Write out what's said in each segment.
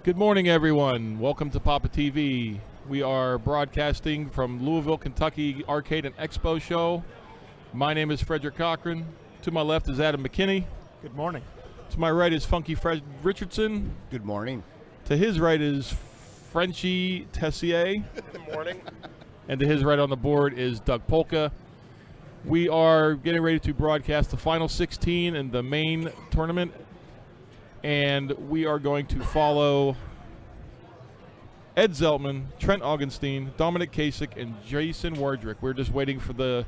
Good morning, everyone. Welcome to Papa TV. We are broadcasting from Louisville, Kentucky Arcade and Expo show. My name is Frederick Cochran. To my left is Adam McKinney. Good morning. To my right is Funky Fred Richardson. Good morning. To his right is Frenchie Tessier. Good morning. And to his right on the board is Doug Polka. We are getting ready to broadcast the final 16 in the main tournament. And we are going to follow Ed Zeltman, Trent Augenstein, Dominic Kasich, and Jason Wardrick. We're just waiting for the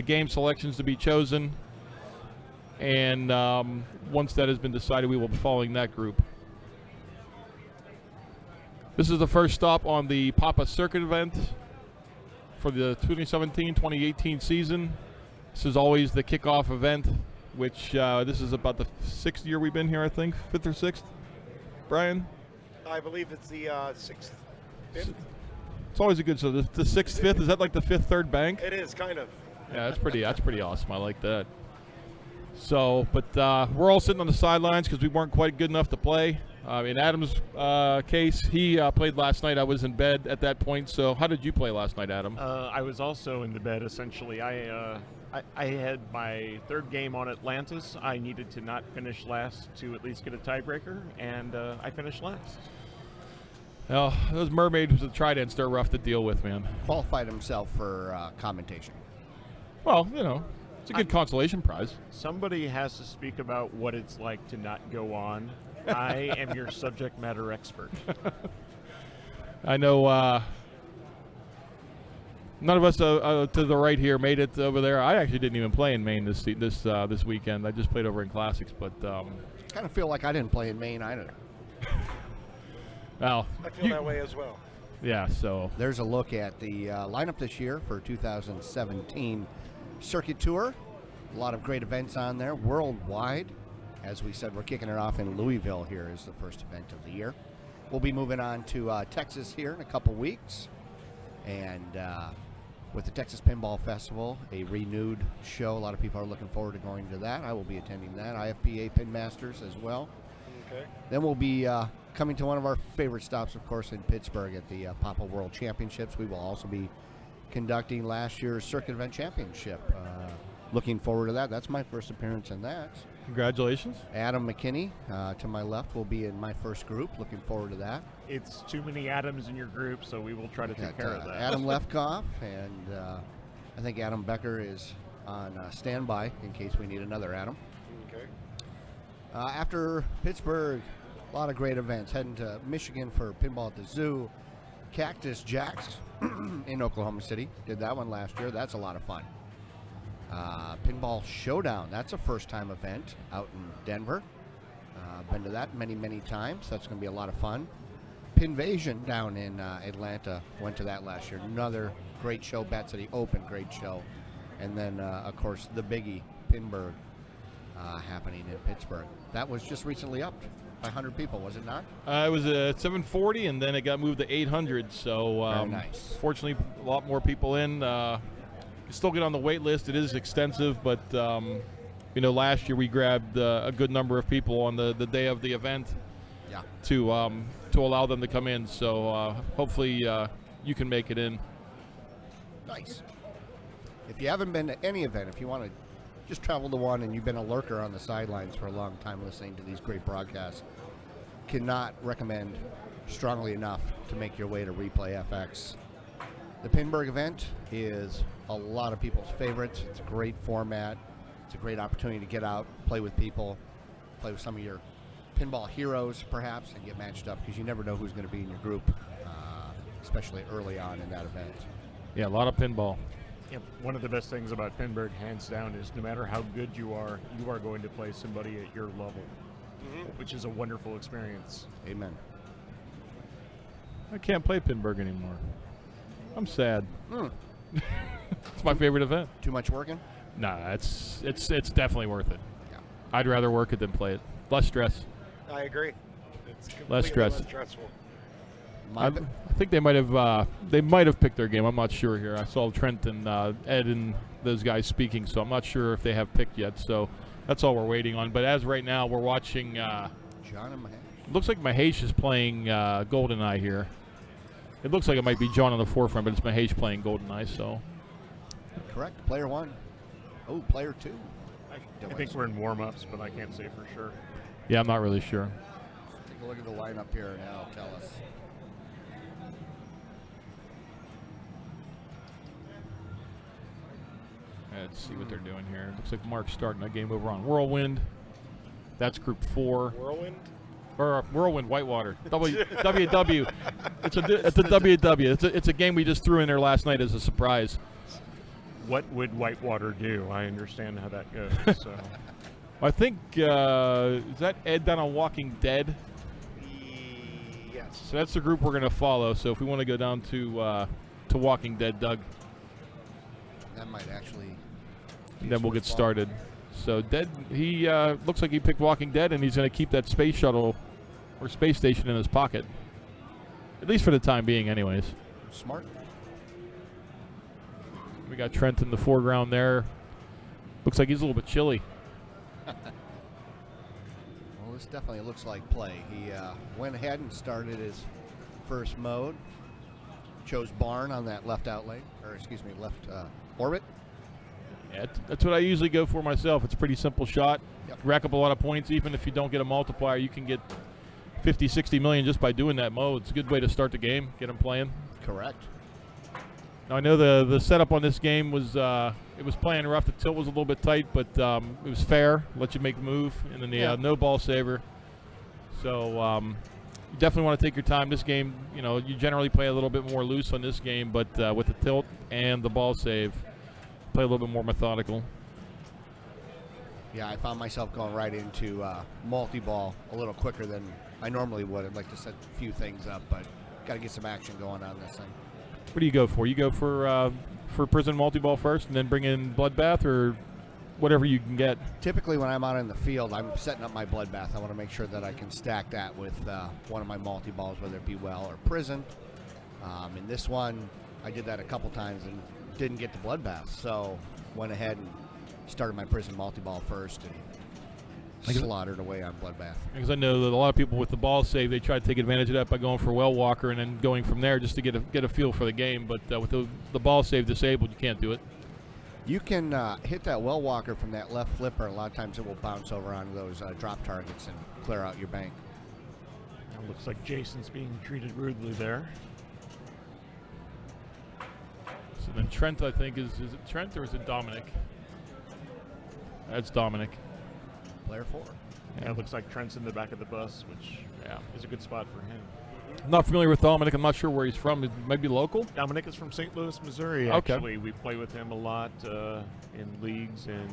game selections to be chosen. And once that has been decided, we will be following that group. This is the first stop on the Papa Circuit event for the 2017-2018 season. This is always the kickoff event, which this is about the 6th year we've been here, I think. 5th or 6th? Brian? I believe it's the 6th, 5th. It's always a good, so the 6th, 5th, is that like the 5th third bank? It is, kind of. Yeah, that's pretty awesome. I like that. So, but we're all sitting on the sidelines because we weren't quite good enough to play. In Adam's case, he played last night. I was in bed at that point. So how did you play last night, Adam? I was also in the bed, essentially. I had my third game on Atlantis. I needed to not finish last to at least get a tiebreaker, and I finished last. Well, those mermaids with the tridents, they're rough to deal with, man. Qualified himself for commentation. Well, you know, it's a good consolation prize. Somebody has to speak about what it's like to not go on. I am your subject matter expert. I know none of us to the right here made it over there. I actually didn't even play in Maine this weekend. I just played over in Classics, but Kind of feel like I didn't play in Maine either. well, I feel that way as well. yeah. So There's a look at the lineup this year for 2017 Circuit Tour. A lot of great events on there worldwide. As we said, we're kicking it off in Louisville here as the first event of the year. We'll be moving on to Texas here in a couple weeks. And with the Texas Pinball Festival, a renewed show. A lot of people are looking forward to going to that. I will be attending that. IFPA Pin Masters as well. Okay. Then we'll be coming to one of our favorite stops, of course, in Pittsburgh at the Papa World Championships. We will also be conducting last year's Circuit Event Championship. Looking forward to that. That's my first appearance in that. congratulations. Adam McKinney to my left will be in my first group. Looking forward to that. It's too many Adams in your group, so we will try to take care of that. Adam Lefkoff, and I think Adam Becker is on standby in case we need another Adam. Okay. After Pittsburgh, a lot of great events. Heading to Michigan for Pinball at the Zoo. Cactus Jacks in Oklahoma City. Did that one last year. That's a lot of fun. Pinball Showdown. That's a first-time event out in Denver. Been to that many, many times. That's going to be a lot of fun. Pinvasion down in Atlanta. Went to that last year. Another great show. Bat City Open, great show. And then, of course, the biggie, Pinburg, happening in Pittsburgh. That was just recently upped by 100 people, was it not? It was at 740, and then it got moved to 800. So Very nice. Fortunately, a lot more people in. You still get on the wait list. It is extensive, but you know, last year we grabbed a good number of people on the day of the event. Yeah. To allow them to come in. So hopefully you can make it in. Nice. If you haven't been to any event, if you want to just travel to one and you've been a lurker on the sidelines for a long time listening to these great broadcasts, cannot recommend strongly enough to make your way to Replay FX. The Pinburg event is a lot of people's favorites. It's a great format. It's a great opportunity to get out, play with people, play with some of your pinball heroes perhaps, and get matched up because you never know who's going to be in your group, especially early on in that event. Yeah, a lot of pinball. Yeah, one of the best things about Pinburg, hands down, is no matter how good you are going to play somebody at your level, which is a wonderful experience. Amen. I can't play Pinburg anymore. I'm sad. It's my favorite event. Too much working? Nah, it's definitely worth it. Yeah. I'd rather work it than play it. Less stress. I agree. It's Less completely stress. less stressful. I think they might have picked their game. I'm not sure here. I saw Trent and Ed and those guys speaking, so I'm not sure if they have picked yet. So that's all we're waiting on. But as right now, we're watching John and Mahesh. Looks like Mahesh is playing GoldenEye here. It looks like it might be John on the forefront, but it's Mahesh playing GoldenEye, so. Correct. Player 1. Oh, player 2. I think we're in warm-ups, but I can't say for sure. Yeah, I'm not really sure. Take a look at the lineup here and that'll tell us. Let's see what they're doing here. Looks like Mark's starting that game over on Whirlwind. That's Group 4. Whirlwind? Or Whirlwind Whitewater. WW. It's a WW. It's a game we just threw in there last night as a surprise. What would Whitewater do? I understand how that goes. So. I think is that Ed down on Walking Dead? Yes. So that's the group we're going to follow. So if we want to go down to Walking Dead, Doug, That might actually. then we'll get started. So Dead, he looks like he picked Walking Dead, and he's going to keep that space shuttle or space station in his pocket, at least for the time being, anyways. Smart. We got Trent in the foreground there. Looks like he's a little bit chilly. Well, this definitely looks like play. He went ahead and started his first mode. Chose barn on that left outlane, or excuse me, left orbit. Yeah, that's what I usually go for myself. It's a pretty simple shot. Yep. Rack up a lot of points. Even if you don't get a multiplier, you can get 50, 60 million just by doing that mode. It's a good way to start the game, get them playing. Correct. Now, I know the setup on this game was it was playing rough. The tilt was a little bit tight, but it was fair. Let you make the move, and then the no ball saver. So you definitely want to take your time. This game, you generally play a little bit more loose on this game, but with the tilt and the ball save, play a little bit more methodical. Yeah, I found myself going right into multi-ball a little quicker than I normally would. I'd like to set a few things up, but got to get some action going on this thing. What do you go for? You go for prison multi-ball first and then bring in bloodbath, or whatever you can get? Typically when I'm out in the field, I'm setting up my bloodbath. I want to make sure that I can stack that with one of my multi-balls, whether it be well or prison. In this one, I did that a couple times and didn't get the bloodbath, so went ahead and started my prison multi-ball first and slaughtered away on bloodbath. Because I know that a lot of people with the ball save, they try to take advantage of that by going for well walker and then going from there just to get a feel for the game. But with the ball save disabled, you can't do it. You can hit that well walker from that left flipper. A lot of times it will bounce over onto those drop targets and clear out your bank. It looks like Jason's being treated rudely there. So then Trent, I think, is it Trent or is it Dominic? That's Dominic. Player 4. Yeah, it looks like Trent's in the back of the bus, which is a good spot for him. I'm not familiar with Dominic. I'm not sure where he's from. It might be local. Dominic is from St. Louis, Missouri, Okay. actually. We play with him a lot in leagues in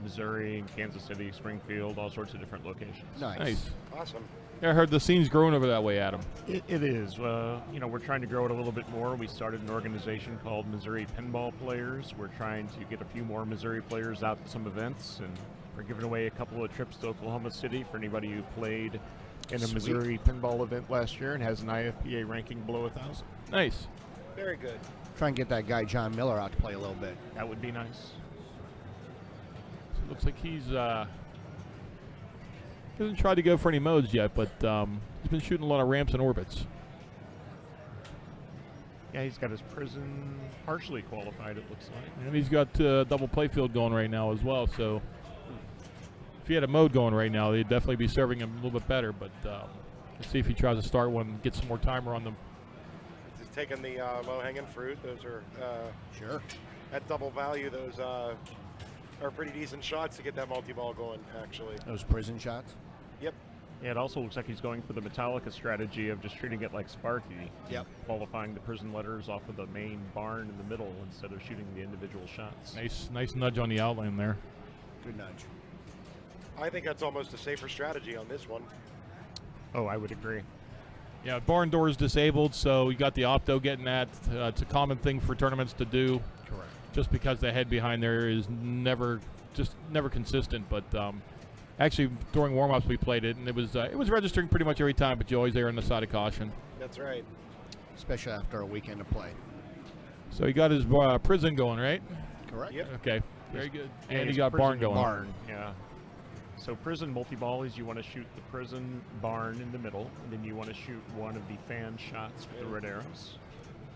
Missouri, Kansas City, Springfield, all sorts of different locations. Nice. Awesome. Yeah, I heard the scene's growing over that way, Adam. It is. We're trying to grow it a little bit more. We started an organization called Missouri Pinball Players. We're trying to get a few more Missouri players out to some events, and we're giving away a couple of trips to Oklahoma City for anybody who played in a Sweet. Missouri pinball event last year and has an IFPA ranking below 1,000. Nice. Very good. Try and get that guy John Miller out to play a little bit. That would be nice. So it looks like he's hasn't tried to go for any modes yet, but he's been shooting a lot of ramps and orbits. Yeah, he's got his prison partially qualified, it looks like. And he's got double playfield going right now as well, so if he had a mode going right now, they'd definitely be serving him a little bit better, but let's see if he tries to start one and get some more timer on them. Just taking the low-hanging fruit. Those are, Sure. at double value, those are pretty decent shots to get that multi-ball going, actually. Those prison shots. Yep. Yeah, it also looks like he's going for the Metallica strategy of just treating it like Sparky. Yep. Qualifying the prison letters off of the main barn in the middle instead of shooting the individual shots. Nice nudge on the outline there. Good nudge. I think that's almost a safer strategy on this one. Oh, I would agree. Yeah, barn door is disabled, so you got the opto getting that. It's a common thing for tournaments to do. Correct. Just because the head behind there is never consistent. But actually, during warm-ups we played it, and it was registering pretty much every time. But you always err on the side of caution. That's right. Especially after a weekend of play. So he got his prison going, right? Correct. Yep. Okay, very good. And he his got prison barn going. Barn, yeah. So prison multi-ball is you want to shoot the prison barn in the middle, and then you want to shoot one of the fan shots with the red arrows.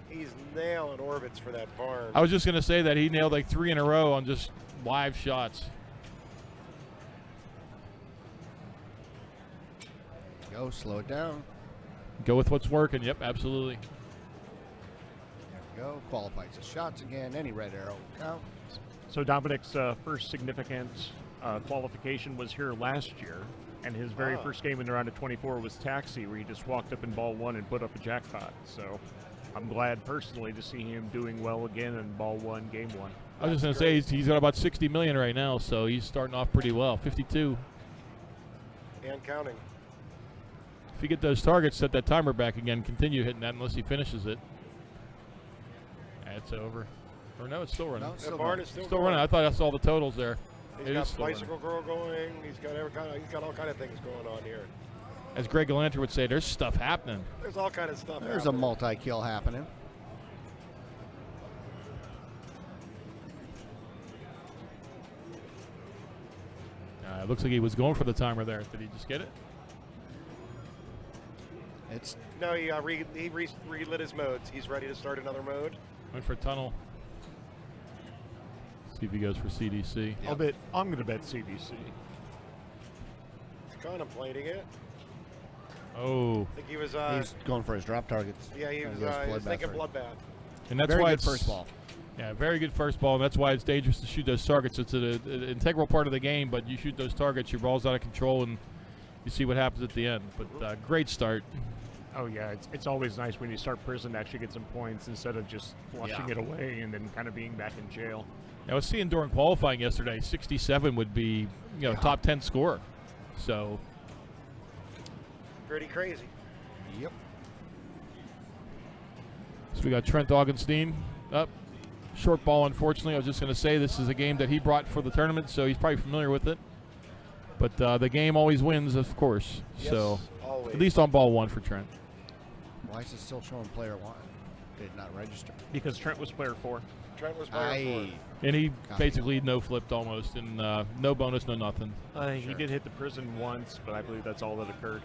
He's nailing orbits for that barn. I was just going to say that he nailed like 3 in a row on just live shots. Go, slow it down. Go with what's working. Yep, absolutely. There we go. Qualifies his shots again. Any red arrow will count. So Dominic's first significant qualification was here last year, and his very first game in the round of 24 was Taxi, where he just walked up in ball 1 and put up a jackpot. So I'm glad personally to see him doing well again in ball 1, game 1. I was just going to say he's got about 60 million right now, so he's starting off pretty well. 52. And counting. If you get those targets, set that timer back again. Continue hitting that unless he finishes it. That's over. Or no, it's still running. No, it's The still barn going. is still Still going. running. I thought I saw the totals there. He's It got is still bicycle girl going. He's got all kind of things going on here. As Greg Galanter would say, there's stuff happening. There's all kind of stuff. There's happening. a multi-kill happening. It looks like he was going for the timer there. Did he just get it? It's No, he relit his modes. He's ready to start another mode. Went for tunnel. See if he goes for CDC. Yep. I'm going to bet CDC. He's contemplating it. Oh, I think he was. he's going for his drop targets. Yeah, he And was. goes He was bloodbath thinking first. bloodbath. and that's Very why good it's first ball. Yeah, very good first ball, and that's why it's dangerous to shoot those targets. It's an integral part of the game, but you shoot those targets, your ball's out of control, and you see what happens at the end. But great start. Oh yeah, it's always nice when you start prison to actually get some points instead of just flushing it away and then kind of being back in jail. I was seeing during qualifying yesterday, 67 would be top 10 score. So Pretty crazy. Yep. So we got Trent Augenstein up. Short ball, unfortunately. I was just going to say this is a game that he brought for the tournament, so he's probably familiar with it. But the game always wins, of course. Yes, So always. at least on ball 1 for Trent. Why is it still showing player 1? Did not register. Because Trent was player 4. Trent was player 4. And he Copy. basically no-flipped almost, and no bonus, no nothing. He did hit the prison once, but I believe that's all that occurred.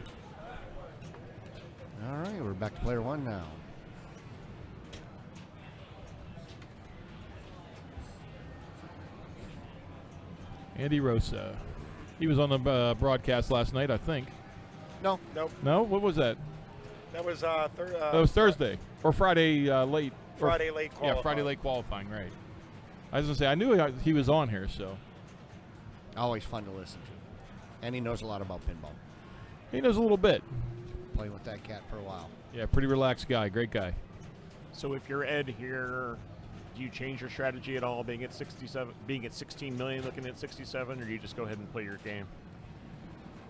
All right, we're back to player 1 now. Andy Rosa. He was on the broadcast last night, I think. No. Nope. No? What was that? That was That was Thursday. Or Friday late. or- Friday late qualifying. Yeah, Friday late qualifying, right. I was going to say, I knew he was on here, so. Always fun to listen to. And he knows a lot about pinball. He knows a little bit. Playing with that cat for a while. Yeah, pretty relaxed guy. Great guy. So if you're Ed here, do you change your strategy at all, being at 16 million, looking at 67, or do you just go ahead and play your game?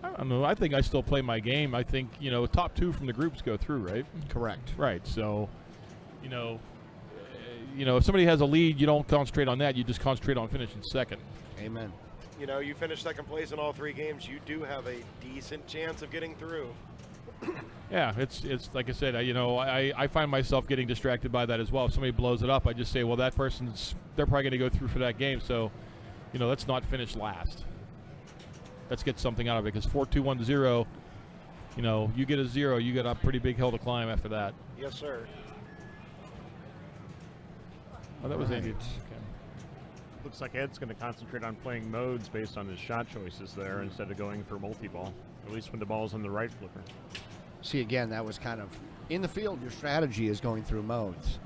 I don't know. I think I still play my game. I think, top 2 from the groups go through, right? Correct. Right. So, if somebody has a lead, you don't concentrate on that. You just concentrate on finishing second. Amen. You finish second place in all 3 games, you do have a decent chance of getting through. Yeah, it's like I said, I find myself getting distracted by that as well. If somebody blows it up, I just say, well, they're probably going to go through for that game. So, let's not finish last. Let's get something out of it, because 4-2-1-0, you get a 0, you got a pretty big hill to climb after that. Yes, sir. Oh, that was Right. Andy. Looks like Ed's going to concentrate on playing modes based on his shot choices there instead of going for multi-ball, at least when the ball's on the right flipper. See, again, that was kind of in the field. Your strategy is going through modes,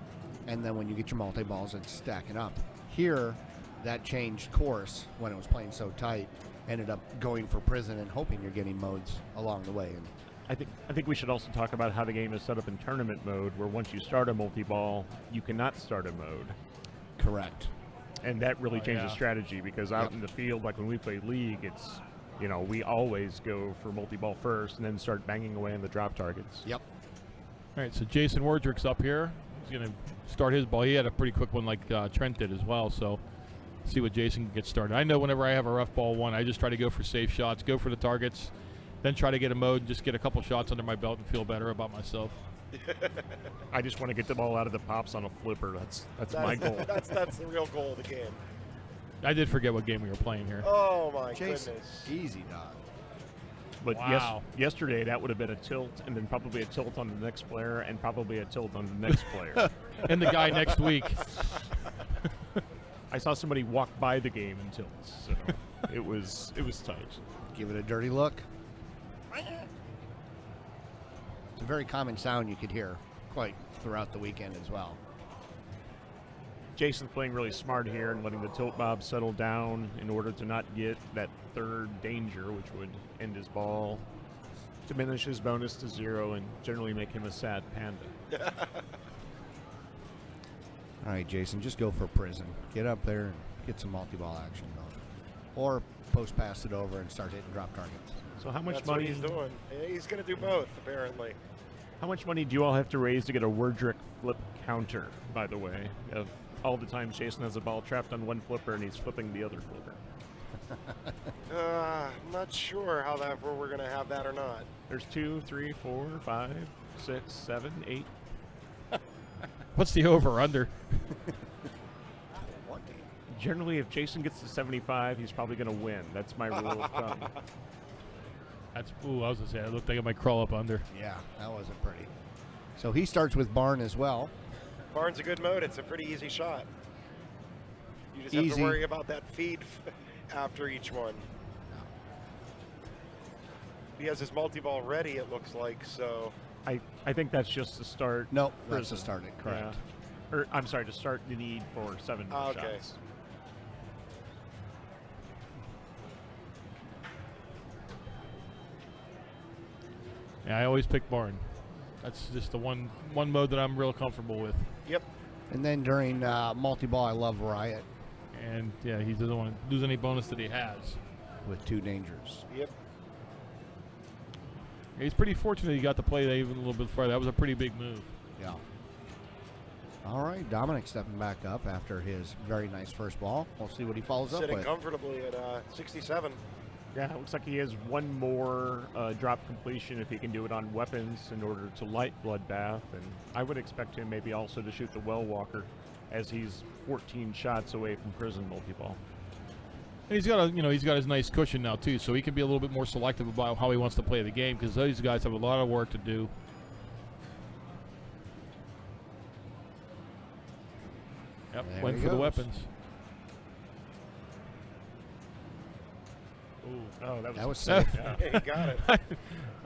and then when you get your multi-balls, it's stacking up. Here, that changed course when it was playing so tight. Ended up going for prison and hoping you're getting modes along the way. And I think we should also talk about how the game is set up in tournament mode, where once you start a multi-ball, you cannot start a mode. correct. And that really changes yeah. strategy, because out in the field, like when we play League, it's, we always go for multi-ball first and then start banging away on the drop targets. Yep. All right, so Jason Wardrick's up here. He's going to start his ball. He had a pretty quick one like Trent did as well, so see what Jason can get started. I know whenever I have a rough ball 1, I just try to go for safe shots, go for the targets, then try to get a mode and just get a couple shots under my belt and feel better about myself. I just want to get the ball out of the pops on a flipper. That's my goal. That's the real goal of the game. I did forget what game we were playing here. Oh my Jason, goodness. easy dog. But Wow. yesterday that would have been a tilt, and then probably a tilt on the next player, and probably a tilt on the next player. And the guy next week. I saw somebody walk by the game in tilts, so it was tight. Give it a dirty look. It's a very common sound you could hear quite throughout the weekend as well. Jason's playing really smart here and letting the tilt bob settle down in order to not get that third danger, which would end his ball, diminish his bonus to 0, and generally make him a sad panda. All right, Jason, just go for prison. Get up there and get some multi-ball action going. Or post pass it over and start hitting drop targets. So how much That's money? what he's doing. Yeah, he's going to do both, apparently. How much money do you all have to raise to get a Wordrick flip counter? By the way, of all the times Jason has a ball trapped on one flipper and he's flipping the other flipper. I'm not sure how that we're going to have that or not. There's 2, 3, 4, 5, 6, 7, 8. What's the over/under? Generally, if Jason gets to 75, he's probably going to win. That's my rule of thumb. That's I was gonna say it looked like it might crawl up under. Yeah, that wasn't pretty. So he starts with Barn as well. Barn's a good mode. It's a pretty easy shot. You just have Easy. to worry about that feed after each one. He has his multi-ball ready, it looks like, so... I think that's just to start. Nope, that's prison. to start it, correct. Yeah. Or I'm sorry, to start the need for 7 more Okay. shots. Yeah, I always pick Barn. That's just the one mode that I'm real comfortable with. Yep. And then during multi-ball, I love Riot And yeah, he doesn't want to lose any bonus that he has. with 2 dangers. Yep. He's pretty fortunate he got to play that even a little bit farther. That was a pretty big move. Yeah. All right, Dominic stepping back up after his very nice first ball. We'll see what he follows up Sitting with. comfortably at 67. Yeah, it looks like he has one more drop completion if he can do it on weapons in order to light Bloodbath. And I would expect him maybe also to shoot the Well Walker, as he's 14 shots away from prison multi-ball. And he's got he's got his nice cushion now too, so he can be a little bit more selective about how he wants to play the game, because those guys have a lot of work to do. Yep, There went he for the goes. weapons. Ooh, oh, That was That- safe. yeah. Hey, he got it.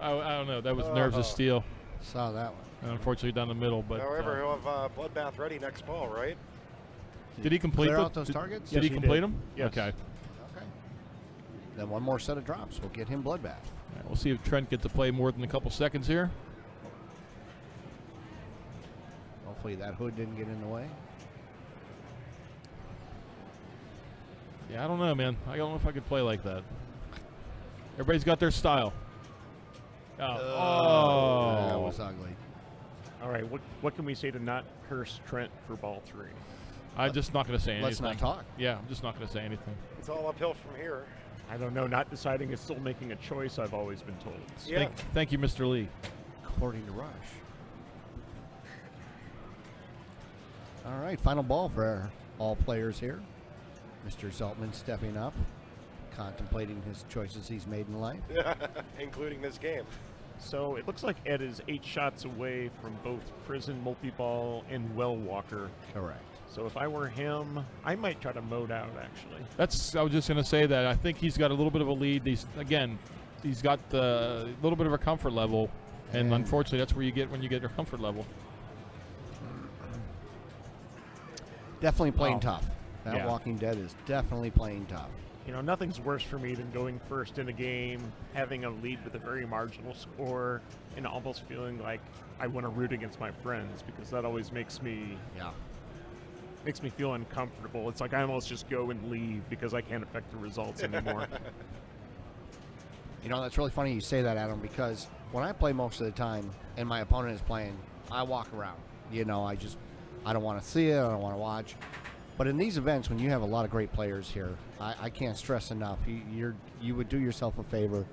I don't know. That was nerves of steel. Saw that one. And unfortunately down the middle. But However, he'll have Bloodbath ready next ball, right? did he complete Clear the- out those did- targets? Did Yes, he he complete did. them? Yes. Okay. Okay. Then one more set of drops. We'll get him Bloodbath. All right, we'll see if Trent gets to play more than a couple seconds here. Hopefully that hood didn't get in the way. Yeah, I don't know, man. I don't know if I could play like that. Everybody's got their style. Oh. That was ugly. All right, what can we say to not curse Trent for ball 3? I'm just not going to say anything. Let's not talk. Yeah, I'm just not going to say anything. It's all uphill from here. I don't know. Not deciding is still making a choice, I've always been told. Yeah. Thank you, Mr. Lee. According to Rush. All right, final ball for all players here. Mr. Zeltman stepping up, contemplating his choices he's made in life. Including this game. So it looks like Ed is 8 shots away from both prison multi-ball and Well Walker. Correct. So if I were him, I might try to mode out, actually. I was just going to say that. I think he's got a little bit of a lead. He's got the little bit of a comfort level, and unfortunately, that's where you get when you get your comfort level. Definitely playing Oh. tough. That Yeah. Walking Dead is definitely playing tough. You know, nothing's worse for me than going first in a game, having a lead with a very marginal score, and almost feeling like I want to root against my friends, because that always makes me Yeah. feel uncomfortable. It's like I almost just go and leave because I can't affect the results anymore. You know, that's really funny you say that, Adam, because when I play most of the time and my opponent is playing, I walk around. You know, I don't want to see it, I don't want to watch. But in these events, when you have a lot of great players here, I can't stress enough. You would do yourself a favor,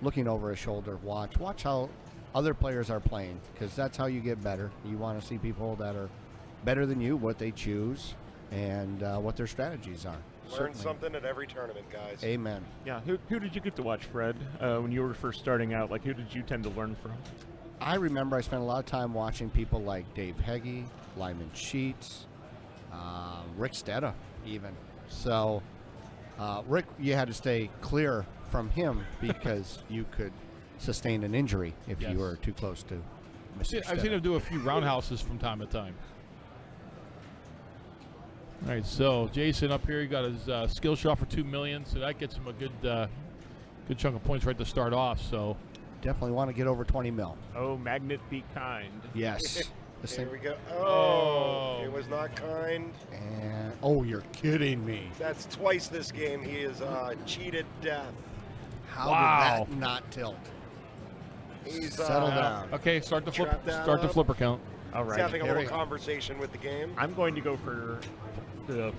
looking over a shoulder, watch how other players are playing, because that's how you get better. You want to see people that are better than you, what they choose, and what their strategies are. Learn Certainly. something at every tournament, guys. Amen. Yeah. Who did you get to watch, Fred, when you were first starting out? Like, who did you tend to learn from? I remember I spent a lot of time watching people like Dave Heggie, Lyman Sheets, Rick Stetta, even. So, Rick, you had to stay clear from him because you could sustain an injury if Yes. you were too close to Mr. I've seen him do a few roundhouses from time to time. All right, so Jason up here, he got his skill shot for $2 million, so that gets him a good chunk of points right to start off. So Definitely want to get over 20 mil. Oh, Magnet be kind. Yes. This Here thing- we go. Oh. It was not kind. and oh, you're kidding me. That's twice this game. He is cheated death. How Wow. did that not tilt? He's Settle down. okay, start the Trap that start the up. flipper count. All He's right. having a Here little we go. conversation with the game. I'm going to go for the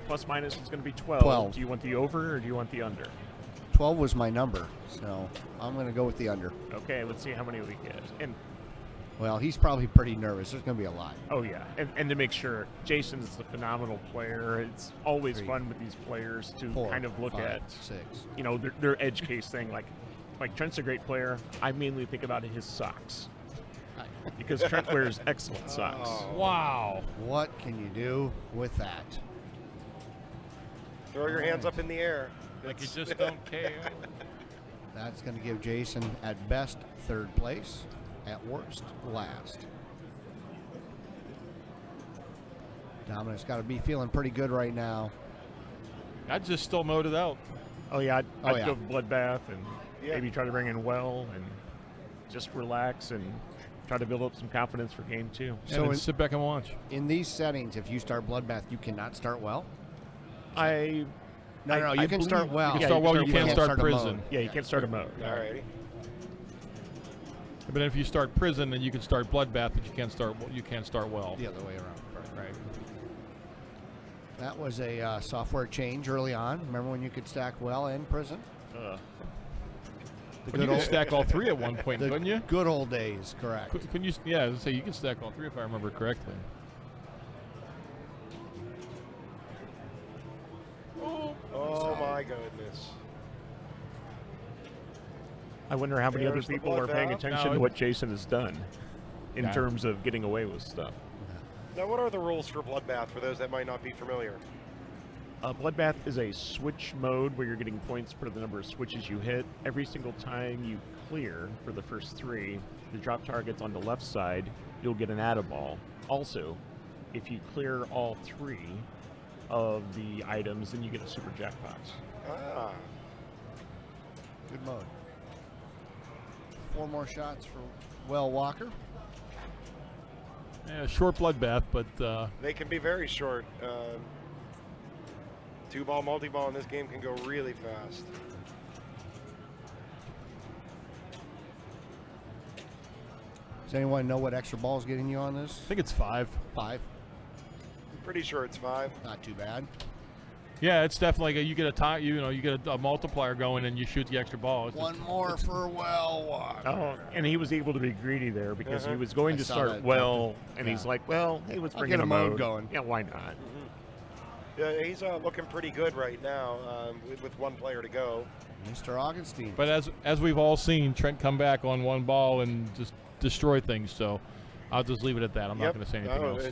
plus minus is going to be 12. 12. Do you want the over or do you want the under? 12 was my number, so I'm going to go with the under. Okay, let's see how many we get. And Well, he's probably pretty nervous. There's going to be a lot. oh yeah, and to make sure, Jason's a phenomenal player. It's always 3, fun with these players to 4, kind of look 5, at 6. their edge case thing. Like Trent's a great player. I mainly think about his socks because Trent wears excellent socks. Oh. Wow. What can you do with that? Throw your hands up in the air. Like you It's- just don't care. That's going to give Jason, at best, third place. At worst, last. Dominic's got to be feeling pretty good right now. I just still mowed it out. Oh yeah, I'd yeah. go bloodbath and Yeah. maybe try to bring in well and just relax and try to build up some confidence for game 2. So So and in, sit back and watch. in these settings, if you start Bloodbath, you cannot start well? I No, I you can believe start well. You can Yeah, start you well, can you start can't well. start Start a prison. mode. yeah, you can't start a mode. Alrighty. But then if you start prison, then you can start bloodbath, but you can't start well. The other way around. Right. That was a software change early on. Remember when you could stack well and prison? Uh, The But you could stack all three at one point, the couldn't you? good old days, correct. Couldn't you? Yeah, I was gonna say you can stack all three if I remember correctly. Oh my goodness. I wonder how many other There's the people are paying bloodbath. attention No, to what Jason has done in Yeah. terms of getting away with stuff. Now, what are the rules for Bloodbath for those that might not be familiar? Bloodbath is a switch mode where you're getting points for the number of switches you hit. Every single time you clear for the first 3, the drop targets on the left side, you'll get an add-a-ball. Also, if you clear all 3 of the items, then you get a super jackpot. Ah. Good mode. 4 more shots for Well Walker. Yeah, short bloodbath, but They can be very short. 2-ball, multi-ball in this game can go really fast. Does anyone know what extra ball is getting you on this? I think it's 5. 5. I'm pretty sure it's 5. Not too bad. Yeah, it's definitely you get you get a multiplier going and you shoot the extra ball. It's One more for Well Walker. Oh, and he was able to be greedy there because he was going I to saw start that, well, and Yeah. he's like, well, hey, let's I'll bring get in a a mode mode going. Yeah, why not? Yeah, he's looking pretty good right now with one player to go. Mr. Augustine. But as we've all seen, Trent come back on one ball and just destroy things. So I'll just leave it at that. I'm not Yep. going to say anything No, else.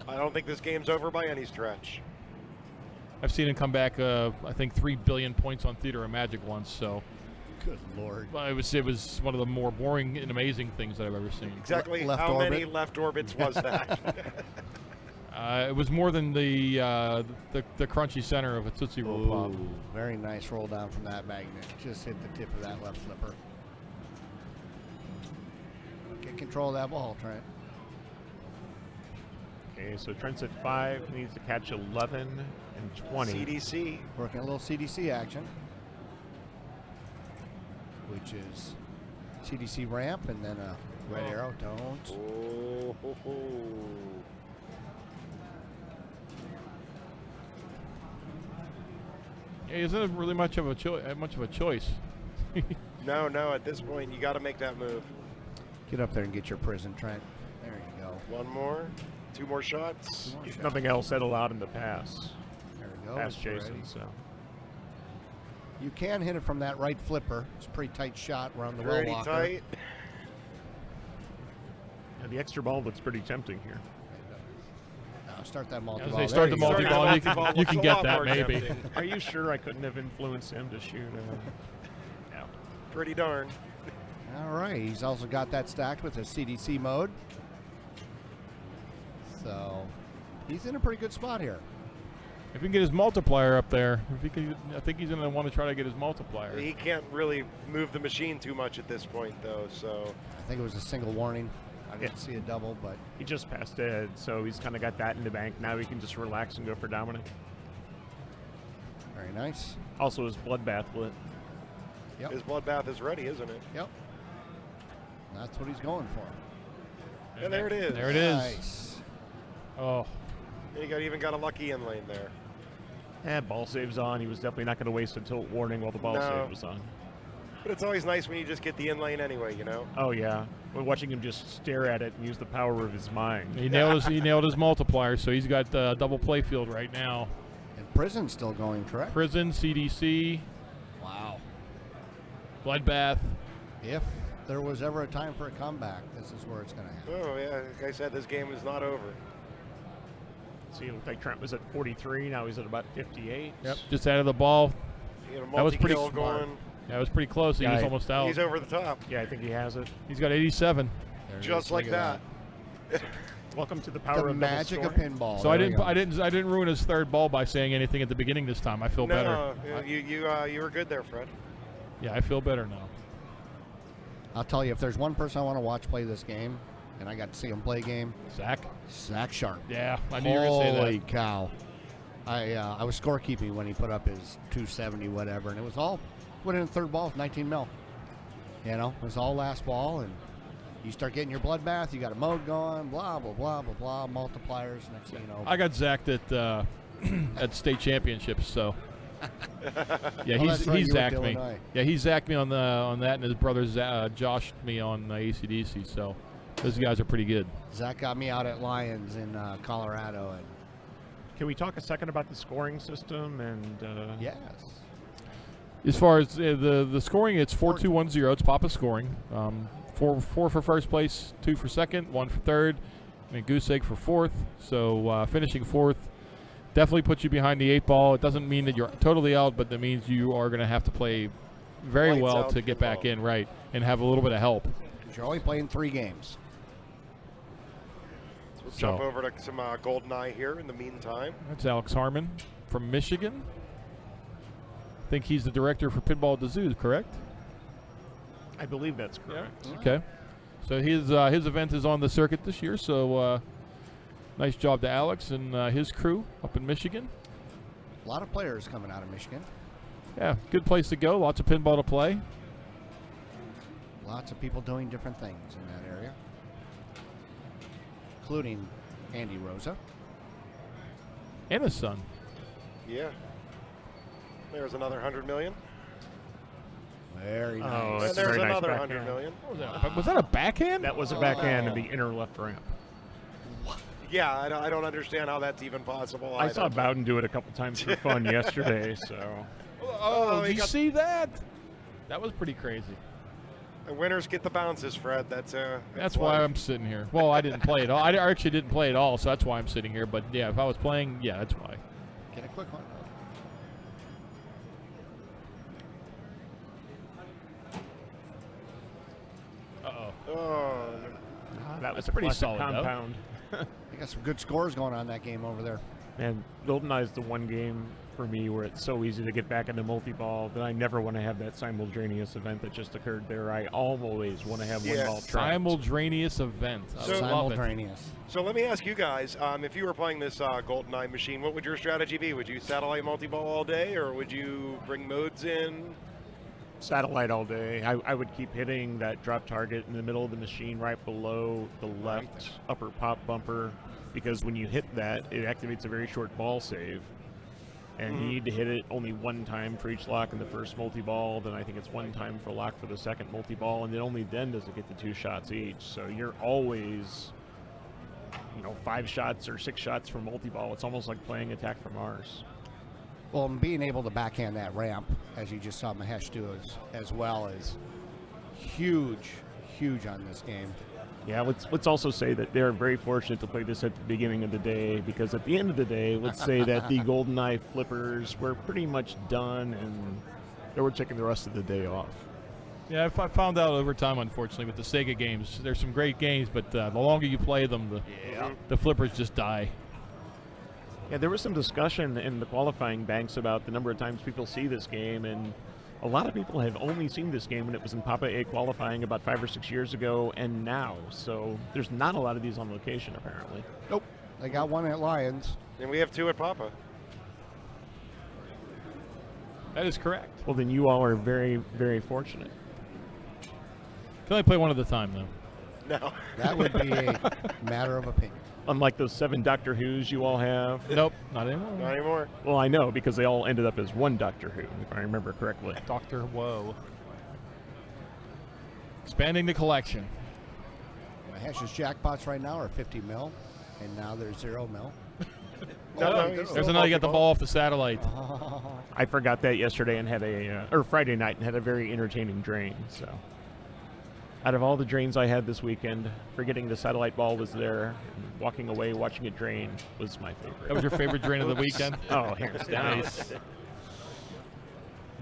I don't think this game's over by any stretch. I've seen him come back. I think 3 billion points on Theater of Magic once. So Good Lord. it was one of the more boring and amazing things that I've ever seen. Exactly Left how many orbit. left orbits was that? It was more than the crunchy center of a Tootsie Roll Pop. Ooh, very nice roll down from that magnet. Just hit the tip of that left flipper. Get control of that ball, Trent. Okay, so Trent's at 5, needs to catch 11 and 20. CDC. Working a little CDC action, which is CDC ramp and then a red arrow. Don't. Oh, ho, ho. Yeah, isn't really much of a choice. No, at this point, you got to make that move. Get up there and get your prison, Trent. There you go. One more. 2 more shots. One If shot. nothing else, that'll allow him to pass. There we past Brady. Jason. So You can hit it from that right flipper. It's a pretty tight shot around the well Pretty walker. tight. yeah, the extra ball looks pretty tempting here. Start that As multi-ball. they start the There you go. multi-ball, you Multi-ball can, you looks can a get lot that more maybe. tempting. Are you sure I couldn't have influenced him to shoot? No. Pretty darn. All right. He's also got that stacked with his CDC mode. So he's in a pretty good spot here. If he can get his multiplier up there, if he can, I think he's going to want to try to get his multiplier. He can't really move the machine too much at this point, though. So I think it was a single warning. I didn't see a double, but He just passed Ed, so he's kind of got that in the bank. Now he can just relax and go for Dominic. very nice. Also, his bloodbath lit. Yep. his bloodbath is ready, isn't it? Yep. That's what he's going for. And there it is. There it is. Nice. Oh, And he even got a lucky in lane there. Ball save's on. He was definitely not going to waste a tilt warning while the ball No. save was on. But it's always nice when you just get the in lane anyway, you know? Oh, yeah. We're watching him just stare at it and use the power of his mind. he nailed his multiplier, so he's got double play field right now. And Prison's still going, correct? Prison, CDC, Wow. bloodbath. If there was ever a time for a comeback, this is where it's going to happen. Oh, yeah. Like I said, this game is not over. See, it looked like Trent was at 43. Now he's at about 58. Yep, just out of the ball. You know, That was pretty multi-kill smart. going. Yeah, it was pretty close. He Yeah, was almost out. He's over the top. Yeah, I think he has it. He's got 87. There it Just is. like Look at that. Welcome to the that. power The of double magic of scoring. pinball. So I There we didn't go. I didn't ruin his third ball by saying anything at the beginning this time. I feel better. No, you were good there, Fred. Yeah, I feel better now. I'll tell you, if there's one person I want to watch play this game, and I got to see him play a game, Zach. Zach Sharp. Yeah, I knew you were gonna say that. Holy cow. I was scorekeeping when he put up his 270 whatever, and it was all put in the third ball with 19 mil. You know, it was all last ball, and you start getting your bloodbath, you got a mode going, blah, blah, blah, blah, blah, multipliers, next thing you know. I got Zach at at state championships, so yeah, Oh, that's right, he's you were zacked me. Illinois. Yeah, he zacked me on that, and his brother Joshed me on ACDC. So those guys are pretty good. Zach got me out at Lions in Colorado, and Can we talk a second about the scoring system? And yes. As far as the scoring, it's 4-2-1-0. It's Papa scoring. Four for first place, 2 for second, 1 for third, and goose egg for fourth. So finishing fourth definitely puts you behind the 8 ball. It doesn't mean that you're totally out, but that means you are going to have to play very Lights well out to get back pinball. in, right, and have a little bit of help. 'Cause you're only playing 3 games. We'll So- jump over to some GoldenEye here in the meantime. That's Alex Harmon from Michigan. I think he's the director for Pinball at the Zoo, correct? I believe that's correct. Okay. So his event is on the circuit this year. So nice job to Alex and his crew up in Michigan. A lot of players coming out of Michigan. Yeah, good place to go. Lots of pinball to play. Lots of people doing different things in that area, including Andy Rosa. And his son. Yeah. There's another 100 million. Very Oh, nice. that's And there's very nice another backhand. 100 million. What was that? Was that a backhand? That was a backhand in the inner left ramp. Yeah, I don't understand how that's even possible. I saw either. Bowden do it a couple times for fun yesterday, so Oh, he did you got- see that? That was pretty crazy. The winners get the bounces, Fred. That's Why life. I'm sitting here. Well, I didn't play it all. I actually didn't play it all, so that's why I'm sitting here. But yeah, if I was playing, yeah, that's why. Get a quick one. Uh-oh. Oh, that was That's a pretty classic solid, though. compound. They got some good scores going on in that game over there. And GoldenEye is the one game for me where it's so easy to get back into multi-ball that I never want to have that simultaneous event that just occurred there. I always want to have one Yes. ball trapped. Simultaneous event. I So- love it. Simultaneous. So let me ask you guys, if you were playing this GoldenEye machine, what would your strategy be? Would you satellite multi-ball all day, or would you bring modes in? Satellite all day. I would keep hitting that drop target in the middle of the machine right below the left upper pop bumper, because when you hit that, it activates a very short ball save. And you need to hit it only one time for each lock in the first multi-ball, then I think it's one time for lock for the second multi-ball, and then only then does it get the 2 shots each. So you're always, 5 shots or 6 shots from multi-ball. It's almost like playing Attack from Mars. Well, and being able to backhand that ramp, as you just saw Mahesh do as well, is huge on this game. Yeah, let's also say that they're very fortunate to play this at the beginning of the day, because at the end of the day, let's say that the GoldenEye flippers were pretty much done and they were taking the rest of the day off. Yeah, I found out over time, unfortunately, with the Sega games. There's some great games, but the longer you play them, the flippers just die. Yeah, there was some discussion in the qualifying banks about the number of times people see this game, and a lot of people have only seen this game when it was in Papa A qualifying about 5 or 6 years ago and now. So there's not a lot of these on location, apparently. Nope. They got one at Lions. And we have 2 at Papa. That is correct. Well, then you all are very, very fortunate. Can only play one at a time, though. No. That would be a matter of opinion. Unlike those 7 Doctor Who's you all have. Nope, not anymore. Not anymore. Well, I know, because they all ended up as one Doctor Who, if I remember correctly. Dr. Woe. Expanding the collection. Mahesh's jackpots right now are 50 mil, and now they're 0 mil. No, There's another get the ball off the satellite. I forgot that yesterday and had or Friday night and had a very entertaining drain, so. Out of all the drains I had this weekend, forgetting the satellite ball was there, and walking away watching it drain was my favorite. That was your favorite drain of the weekend? Oh, hands down. Nice.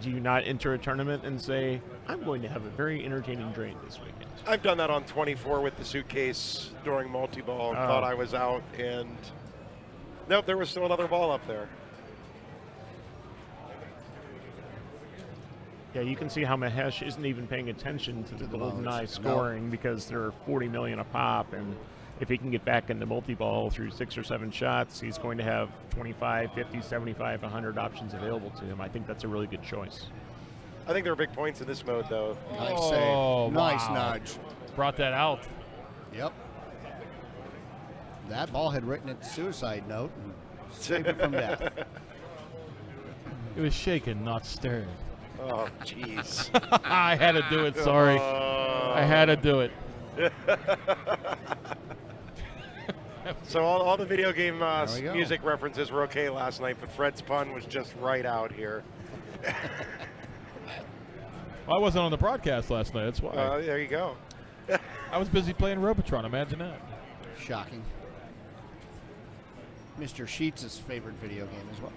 Do you not enter a tournament and say, I'm going to have a very entertaining drain this weekend? I've done that on 24 with the suitcase during multi-ball and thought I was out, and nope, there was still another ball up there. Yeah, you can see how Mahesh isn't even paying attention to the GoldenEye balls. scoring because there are 40 million a pop, and if he can get back into multi-ball through 6 or 7 shots, he's going to have 25, 50, 75, 100 options available to him. I think that's a really good choice. I think there are big points in this mode, though. Nice Oh, save. Nice wow. nudge. Brought that out. Yep. That ball had written its suicide note and saved it from death. It was shaken, not stirred. Oh, jeez. I had to do it, sorry. I had to do it. So all the video game we go. music references were okay last night, but Fred's pun was just right out here. Well, I wasn't on the broadcast last night, that's why. There you go. I was busy playing Robotron, imagine that. Shocking. Mr. Sheets' favorite video game as well.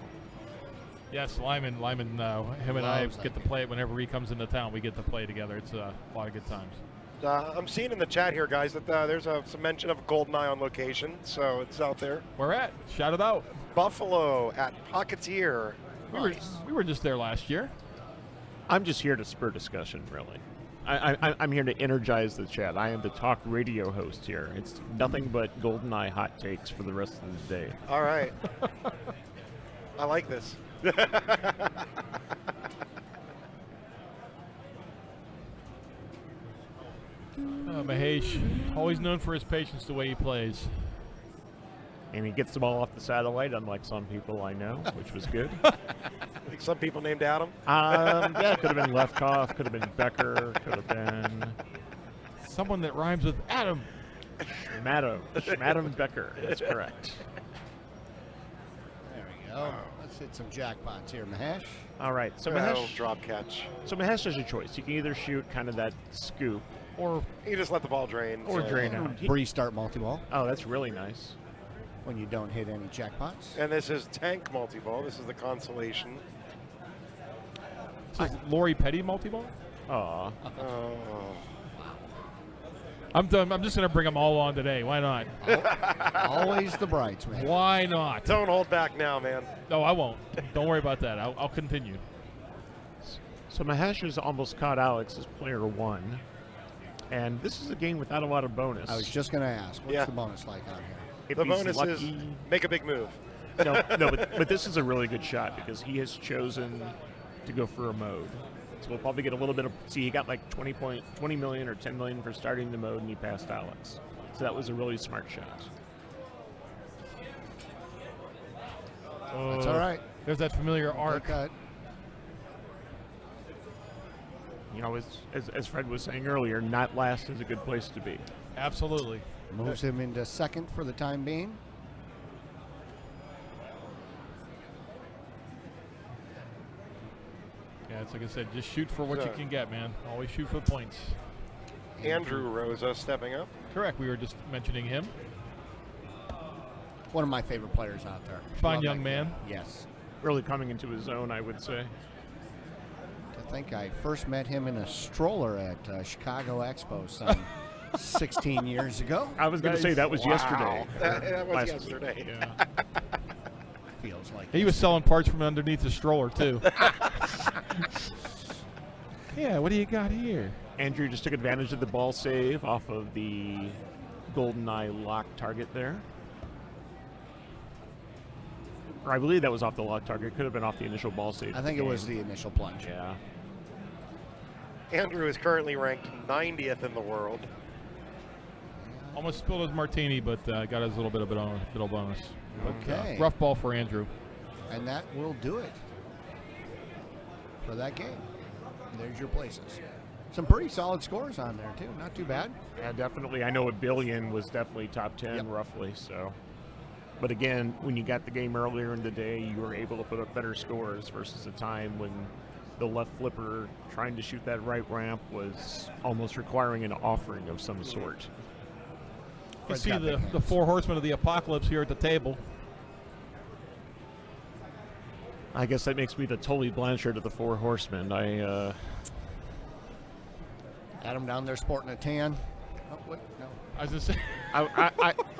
Yes, Lyman, him and I Loves get that to play it whenever he comes into town. We get to play together. It's a lot of good times. I'm seeing in the chat here, guys, that there's some mention of GoldenEye on location, so it's out there. Where at? Shout it out. Buffalo at Pocketeer. We were just there last year. I'm just here to spur discussion, really. I'm here to energize the chat. I am the talk radio host here. It's nothing but GoldenEye hot takes for the rest of the day. All right. I like this. Mahesh, always known for his patience the way he plays. And he gets the ball off the satellite, unlike some people I know, which was good. Like some people named Adam. Yeah, could have been Lefkoff, could have been Becker, could have been Someone that rhymes with Adam. Madam Becker. That's correct. There we go. Let's hit some jackpots here, Mahesh. All right, so Oh, Mahesh, drop catch. has a choice. You can either shoot kind of that scoop, Or You just let the ball drain. or so- drain out. Restart multi-ball Oh, that's really nice. when you don't hit any jackpots. And this is tank multi-ball. This is the consolation. this is Lori Petty multi-ball? Aw. Oh. I'm done. I'm just going to bring them all on today. Why not? Always the bridesmaid. Why not? Don't hold back now, man. No, I won't. Don't worry about that. I'll continue. So Mahesh has almost caught Alex as player 1. And this is a game without a lot of bonus. I was just going to ask, what's Yeah. the bonus like on here? If The he's bonus lucky, is make a big move. no, but this is a really good shot because he has chosen to go for a mode. So we'll probably get a little bit of. See, he got like 20 million or 10 million for starting the mode, and he passed Alex. So that was a really smart shot. That's all right. There's that familiar arc. Cut. You know, as Fred was saying earlier, not last is a good place to be. Absolutely. Moves him into second for the time being. points. Like I said, just shoot for what you can get, man. Always shoot for points. Andrew Rosa stepping up. Correct. We were just mentioning him. One of my favorite players out there. Fine Love young that man. kid. Yes. Really coming into his own, I would say. I think I first met him in a stroller at Chicago Expo some 16 years ago. I was going to say that was yesterday. That was Last yesterday. Yeah. Feels like He was selling parts from underneath the stroller, too. Yeah, what do you got here? Andrew just took advantage of the ball save off of the GoldenEye lock target there. Or I believe that was off the lock target. Could have been off the initial ball save. I think it was the initial plunge. Yeah. Andrew is currently ranked 90th in the world. Almost spilled his martini, but got his little bit of bonus. But, Okay. rough ball for Andrew. And that will do it for that game. There's your places. Some pretty solid scores on there, too. Not too bad. Yeah, definitely. I know a billion was definitely top 10 Yep. roughly, so. But again, when you got the game earlier in the day, you were able to put up better scores versus a time when the left flipper trying to shoot that right ramp was almost requiring an offering of some sort. You Fred's see got big the hands. four horsemen of the apocalypse here at the table. I guess that makes me the Tully Blanchard of the Four Horsemen. Adam down there sporting a tan. Oh, wait, no. I was just saying,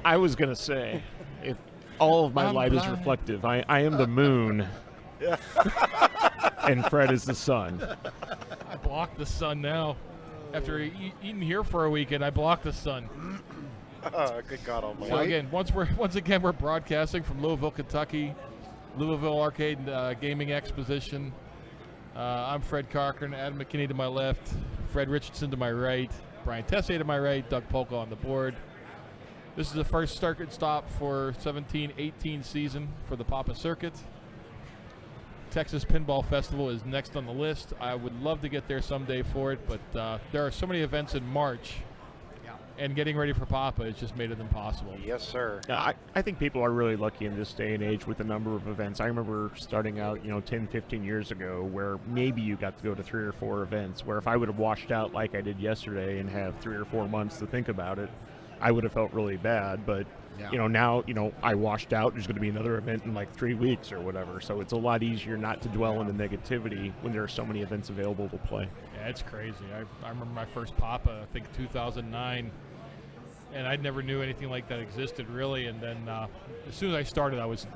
I was going to say, if all of my I'm light is blind. reflective, I am the moon, and Fred is the sun. I blocked the sun now. After eating here for a weekend, I blocked the sun. Good God Almighty. So again, once again we're broadcasting from Louisville, Kentucky, Louisville Arcade Gaming Exposition. I'm Fred Cochran, Adam McKinney to my left, Fred Richardson to my right, Brian Tessier to my right, Doug Polka on the board. This is the first circuit stop for 17-18 season for the Papa Circuit. Texas Pinball Festival is next on the list. I would love to get there someday for it, but there are so many events in March, and getting ready for Papa has just made it impossible. Yes, sir. Yeah, I think people are really lucky in this day and age with the number of events. I remember starting out, 10, 15 years ago where maybe you got to go to 3 or 4 events, where if I would have washed out like I did yesterday and have 3 or 4 months to think about it, I would have felt really bad. But, now, I washed out. There's going to be another event in like 3 weeks or whatever. So it's a lot easier not to dwell on the negativity when there are so many events available to play. Yeah, it's crazy. I remember my first Papa, I think 2009. And I never knew anything like that existed, really. And then as soon as I started, I was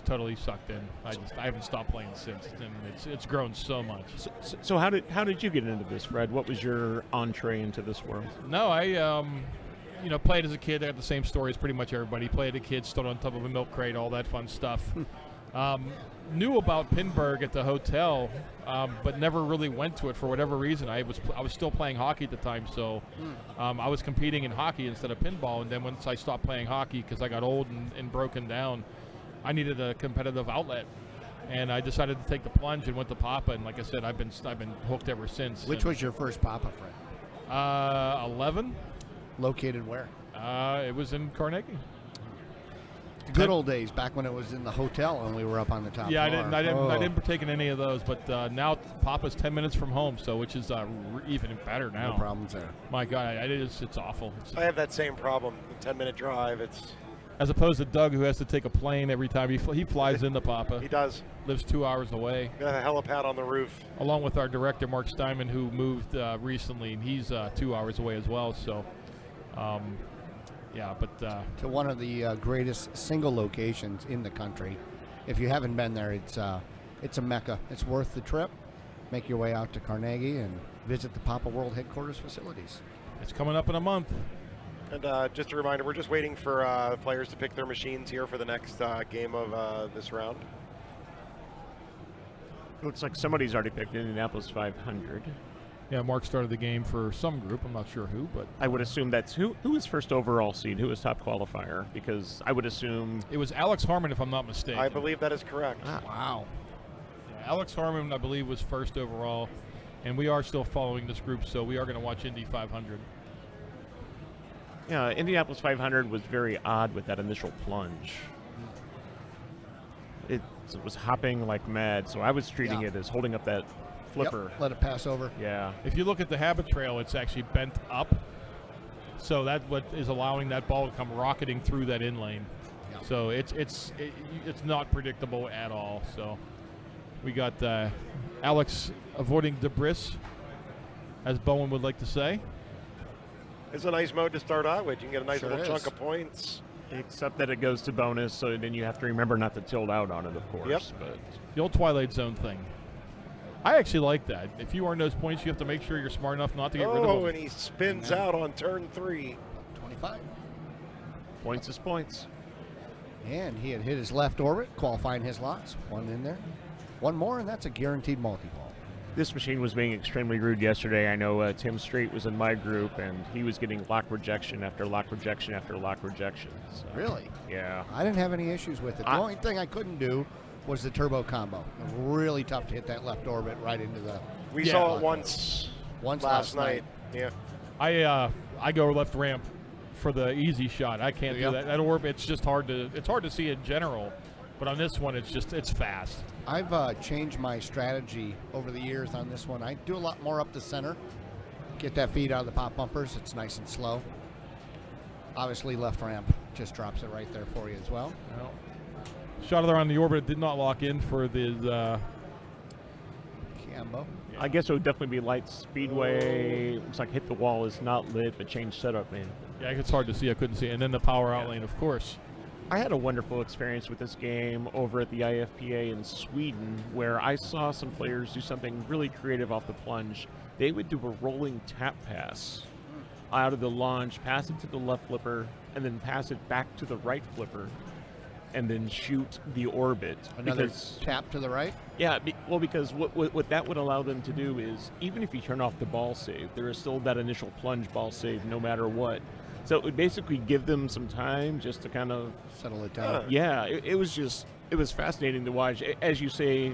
totally sucked in. I haven't stopped playing since, and it's grown so much. So how did you get into this, Fred? What was your entree into this world? No, I played as a kid. I had the same story as pretty much everybody. Played as a kid, stood on top of a milk crate, all that fun stuff. Knew about Pinburg at the hotel, but never really went to it for whatever reason. I was still playing hockey at the time, so I was competing in hockey instead of pinball. And then once I stopped playing hockey because I got old and broken down, I needed a competitive outlet, and I decided to take the plunge and went to Papa. And like I said, I've been hooked ever since. Which was your first Papa, Fred? 11. Located where? It was in Carnegie. Good old days, back when it was in the hotel and we were up on the top Yeah, floor. I didn't partake in any of those, but now Papa's 10 minutes from home, so which is even better now. No problems there. My God, it's awful. I have that same problem. The 10-minute drive. It's As opposed to Doug, who has to take a plane every time he flies into Papa. he does. Lives 2 hours away. Got a helipad on the roof. Along with our director Mark Steinman, who moved recently, and he's 2 hours away as well. So, To one of the greatest single locations in the country. If you haven't been there, it's a mecca. It's worth the trip. Make your way out to Carnegie and visit the Papa World headquarters facilities. it's coming up in a month. And just a reminder, we're just waiting for players to pick their machines here for the next game of this round. Looks like somebody's already picked Indianapolis 500. Yeah, Mark started the game for some group. I'm not sure who, but I would assume that's who is first overall seed, who is top qualifier, because I would assume it was Alex Harmon, if I'm not mistaken. I believe that is correct. Wow. Yeah, Alex Harmon, I believe, was first overall, and we are still following this group, so we are going to watch Indy 500. yeah, Indianapolis 500 was very odd with that initial plunge. It was hopping like mad, so I was treating it as holding up that flipper. Yep, let it pass over. Yeah. If you look at the habit trail, it's actually bent up. So that's what is allowing that ball to come rocketing through that in lane. Yeah. So it's not predictable at all. So we got Alex avoiding debris, as Bowen would like to say. It's a nice mode to start out with. You can get a nice Sure little is. chunk of points. Except that it goes to bonus, so then you have to remember not to tilt out on it, of course. Yep. But The old Twilight Zone thing. I actually like that. If you earn those points, you have to make sure you're smart enough not to get rid of Oh, them. and he spins out on turn 3. 25. points is points. And he had hit his left orbit, qualifying his lots. One in there. One more, and that's a guaranteed multi-ball. This machine was being extremely rude yesterday. I know Tim Strait was in my group, and he was getting lock rejection after lock rejection after lock rejection. So, Really? yeah. I didn't have any issues with it. The only thing I couldn't do was the turbo combo. It was really tough to hit that left orbit right into the... We Yeah. saw it once last night. Yeah. I go left ramp for the easy shot. I can't do Yep. that. That orb, it's just hard to see in general. But on this one, it's fast. I've changed my strategy over the years on this one. I do a lot more up the center. Get that feed out of the pop bumpers. It's nice and slow. Obviously, left ramp just drops it right there for you as well. Shot there on the orbit did not lock in for the. Cambo. I guess it would definitely be light speedway. Looks like hit the wall is not lit, but change setup, man. Yeah, it's hard to see. I couldn't see it. And then the power out lane, of course. I had a wonderful experience with this game over at the IFPA in Sweden, where I saw some players do something really creative off the plunge. They would do a rolling tap pass out of the launch, pass it to the left flipper, and then pass it back to the right flipper, and then shoot the orbit. Another Because- tap to the right. Yeah, because what that would allow them to do is, even if you turn off the ball save, there is still that initial plunge ball save no matter what. So it would basically give them some time just to kind of... Settle it down. Yeah, it was fascinating to watch. As you say,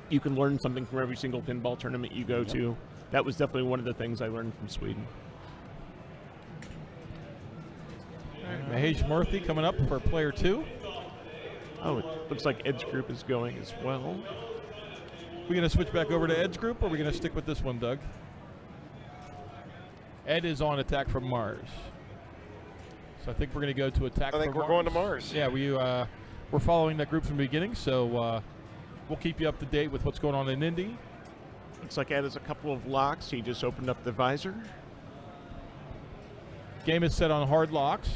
you can learn something from every single pinball tournament you go to. That was definitely one of the things I learned from Sweden. Mahesh Murthy coming up for player 2. Oh, it looks like Ed's group is going as well. We're going to switch back over to Ed's group, or are we going to stick with this one, Doug? Ed is on attack from Mars. So I think we're going to go to attack from Mars. I think we're going to Mars. Yeah, we're following that group from the beginning, so we'll keep you up to date with what's going on in Indy. Looks like Ed has a couple of locks. He just opened up the visor. Game is set on hard locks.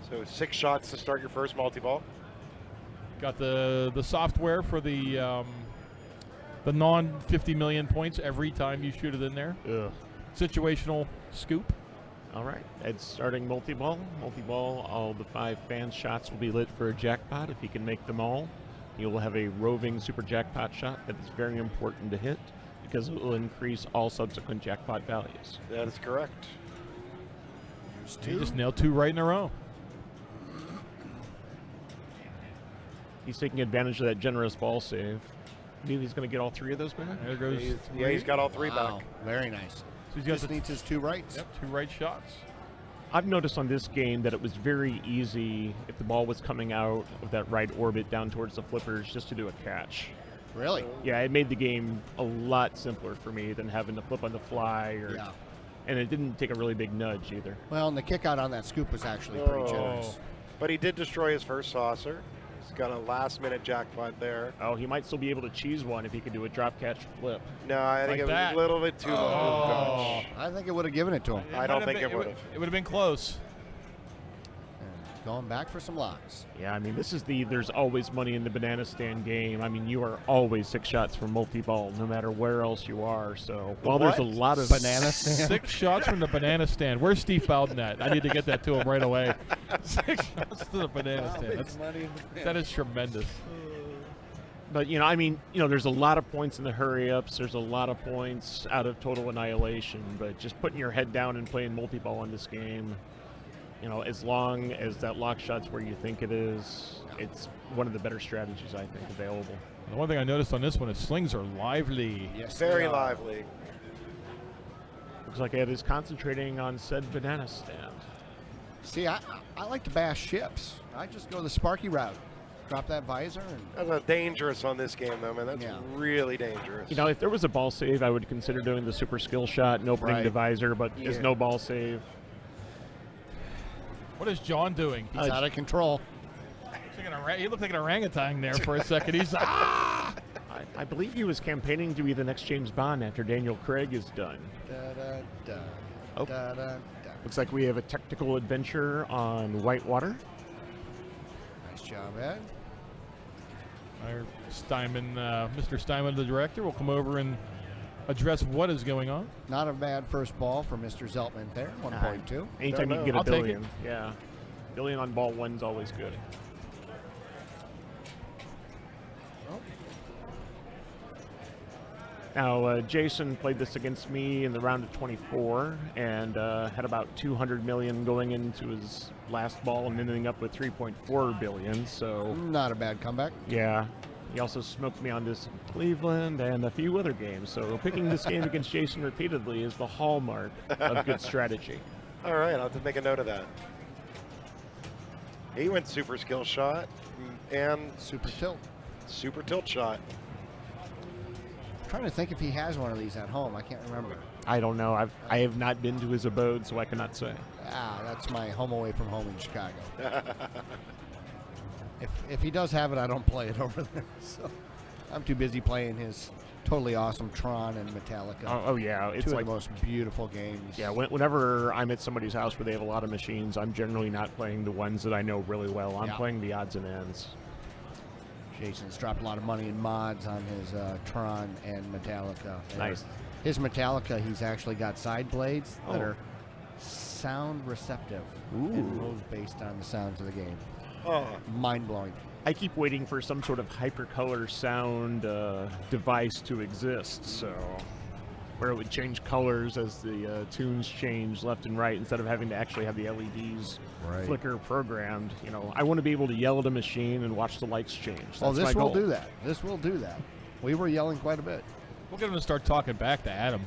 So 6 shots to start your first multi-ball. Got the software for the non 50 million points every time you shoot it in there. Ugh. Situational scoop. All right, Ed's starting multi-ball. Multi-ball, all the 5 fan shots will be lit for a jackpot if he can make them all. He will have a roving super jackpot shot that is very important to hit because it will increase all subsequent jackpot values. That is correct. He just nailed 2 right in a row. He's taking advantage of that generous ball save. Maybe he's going to get all 3 of those back. There goes Yeah, he's got all 3 Wow, back. very nice. So he's got Just needs his 2 rights. Yep, 2 right shots. I've noticed on this game that it was very easy if the ball was coming out of that right orbit down towards the flippers just to do a catch. Really? Yeah, it made the game a lot simpler for me than having to flip on the fly, Yeah. and it didn't take a really big nudge either. Well, and the kick out on that scoop was actually pretty generous. But he did destroy his first saucer. He's got a last-minute jackpot there. Oh, he might still be able to cheese one if he could do a drop catch flip. No, I think Like it was that. a little bit too low. I think it would have given it to him. I don't think it would have. It would have been close. And going back for some locks. Yeah, I mean, this is there's always money in the banana stand game. I mean, you are always 6 shots from multi-ball, no matter where else you are. So while there's a What? lot of Banana stand. 6 shots from the banana stand. Where's Steve Bowden at? I need to get that to him right away. 6 shots to the banana stand. That is tremendous. But, I mean, there's a lot of points in the hurry-ups. There's a lot of points out of total annihilation. But just putting your head down and playing multi-ball in this game, as long as that lock shot's where you think it is, it's one of the better strategies, I think, available. The one thing I noticed on this one is slings are lively. Yes, Very they are. lively. Looks like Ed is concentrating on said banana stand. See, I like to bash ships. I just go the Sparky route. drop that visor. And That's dangerous on this game, though, man. That's Yeah. really dangerous. You know, if there was a ball save, I would consider doing the super skill shot and opening Right. the visor, but there's Yeah. no ball save. What is John doing? he's out of control. He looked like an orangutan there for a second. He's I believe he was campaigning to be the next James Bond after Daniel Craig is done. Da, da, da, Oh. da, da, da. Looks like we have a technical adventure on Whitewater. Nice job, Ed. Our Mr. Steinman, the director, will come over and address what is going on. Not a bad first ball for Mr. Zeltman there, 1.2. Anytime you know. can get a I'll take billion. Yeah. Billion on ball one's always good. Now, Jason played this against me in the round of 24 and had about 200 million going into his last ball and ending up with 3.4 billion. So, Not a bad comeback. yeah. He also smoked me on this in Cleveland and a few other games. So, picking this game against Jason repeatedly is the hallmark of good strategy. All right, I'll have to make a note of that. He went super skill shot and Super tilt. super tilt shot. Trying to think if he has one of these at home. I can't remember. I don't know. I have not been to his abode, so I cannot say. That's my home away from home in Chicago. If he does have it, I don't play it over there. So I'm too busy playing his totally awesome Tron and Metallica. Oh yeah, it's Two like of the most beautiful games. yeah. Whenever I'm at somebody's house where they have a lot of machines, I'm generally not playing the ones that I know really well. I'm Yeah. playing the odds and ends. Jason's dropped a lot of money in mods on his Tron and Metallica. And Nice. His Metallica, he's actually got side blades that Oh. are sound receptive and move based on the sounds of the game. Oh, Mind blowing. I keep waiting for some sort of hypercolor sound device to exist, so where it would change colors as the tunes change left and right instead of having to actually have the LEDs flicker programmed. You know, I want to be able to yell at a machine and watch the lights change. That's Oh, this my will goal. do that. This will do that. We were yelling quite a bit. We'll get him to start talking back to Adam.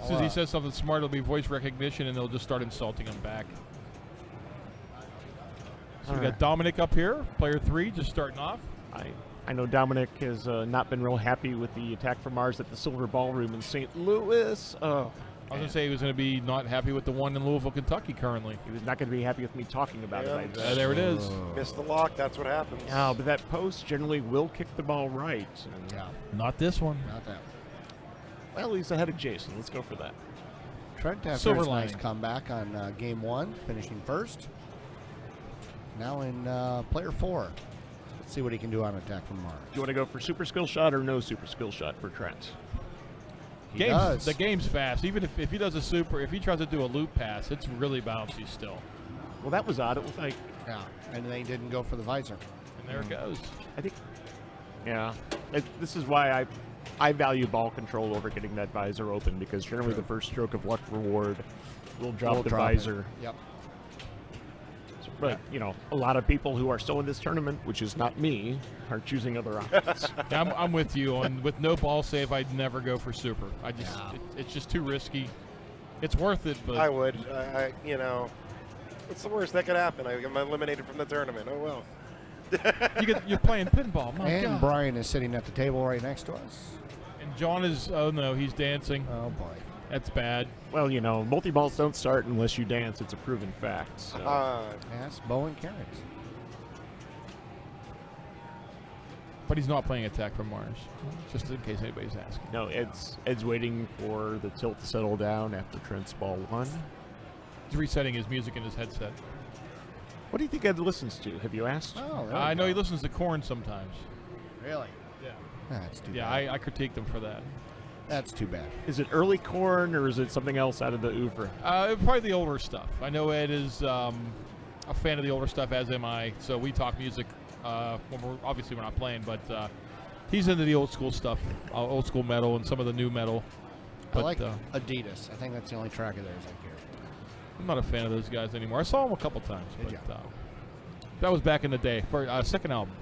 As soon as he says something smart, it'll be voice recognition, and they'll just start insulting him back. So we got Dominic up here, player 3, just starting off. I know Dominic has not been real happy with the attack from Mars at the Silver Ballroom in St. Louis. Oh, I was going to say he was going to be not happy with the one in Louisville, Kentucky currently. he was not going to be happy with me talking about Yeah. it. I bet. There it is. missed the lock. That's what happens. Yeah, but that post generally will kick the ball right. And, Yeah, Not this one. not that. well, he's ahead of Jason. Let's go for that. Trent after Silver his nice lining. comeback on game 1, finishing first. Now in player 4. Let's see what he can do on attack from Mars. Do you want to go for super skill shot or no super skill shot for Trent? He does. The game's fast. Even if he does a super, if he tries to do a loop pass, it's really bouncy still. Well, that was odd. It was like, Yeah, and they didn't go for the visor. And there it goes. I think, yeah. This is why I value ball control over getting that visor open, because generally the first stroke of luck reward will drop We'll the drop it. visor. Yep. But, you know, a lot of people who are still in this tournament, which is not me, are choosing other options. Yeah, I'm with you. With no ball save, I'd never go for super. It's just too risky. It's worth it, but I would. You know, what's the worst that could happen? I'm eliminated from the tournament. Oh well. you're playing pinball. My And God. Brian is sitting at the table right next to us. And John is. Oh no, he's dancing. Oh boy. That's bad. Well, you know, multi-balls don't start unless you dance. It's a proven fact. So. That's Bo and Carrots. But he's not playing attack from Mars. Just in case anybody's asking. No, Ed's waiking for the tilt to settle down after Trent's ball 1. He's resetting his music in his headset. What do you think Ed listens to? Have you asked? Oh, there I we know go. he listens to Korn sometimes. Really? Yeah. That's too Yeah, bad. I critiqued him for that. That's too bad. Is it early corn or is it something else out of the oeuvre? Probably the older stuff. I know Ed is a fan of the older stuff, as am I. So we talk music when we're not playing, but he's into the old school stuff, old school metal and some of the new metal. But I like Adidas. I think that's the only track of theirs I care. I'm not a fan of those guys anymore. I saw them a couple times, Did but that was back in the day for second album.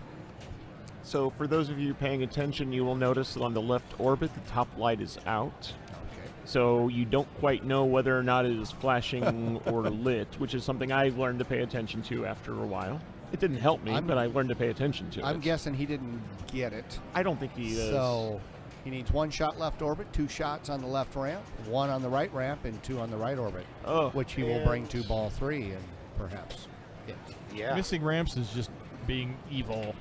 So for those of you paying attention, you will notice that on the left orbit, the top light is out. Okay. So you don't quite know whether or not it is flashing or lit, which is something I've learned to pay attention to after a while. It didn't help me, I'm- but I learned to pay attention to it. I'm guessing he didn't get it. I don't think he is. So he needs 1 shot left orbit, 2 shots on the left ramp, 1 on the right ramp, and 2 on the right orbit, Oh, which he will bring to ball 3 and perhaps hit. Yeah. Missing ramps is just being evil.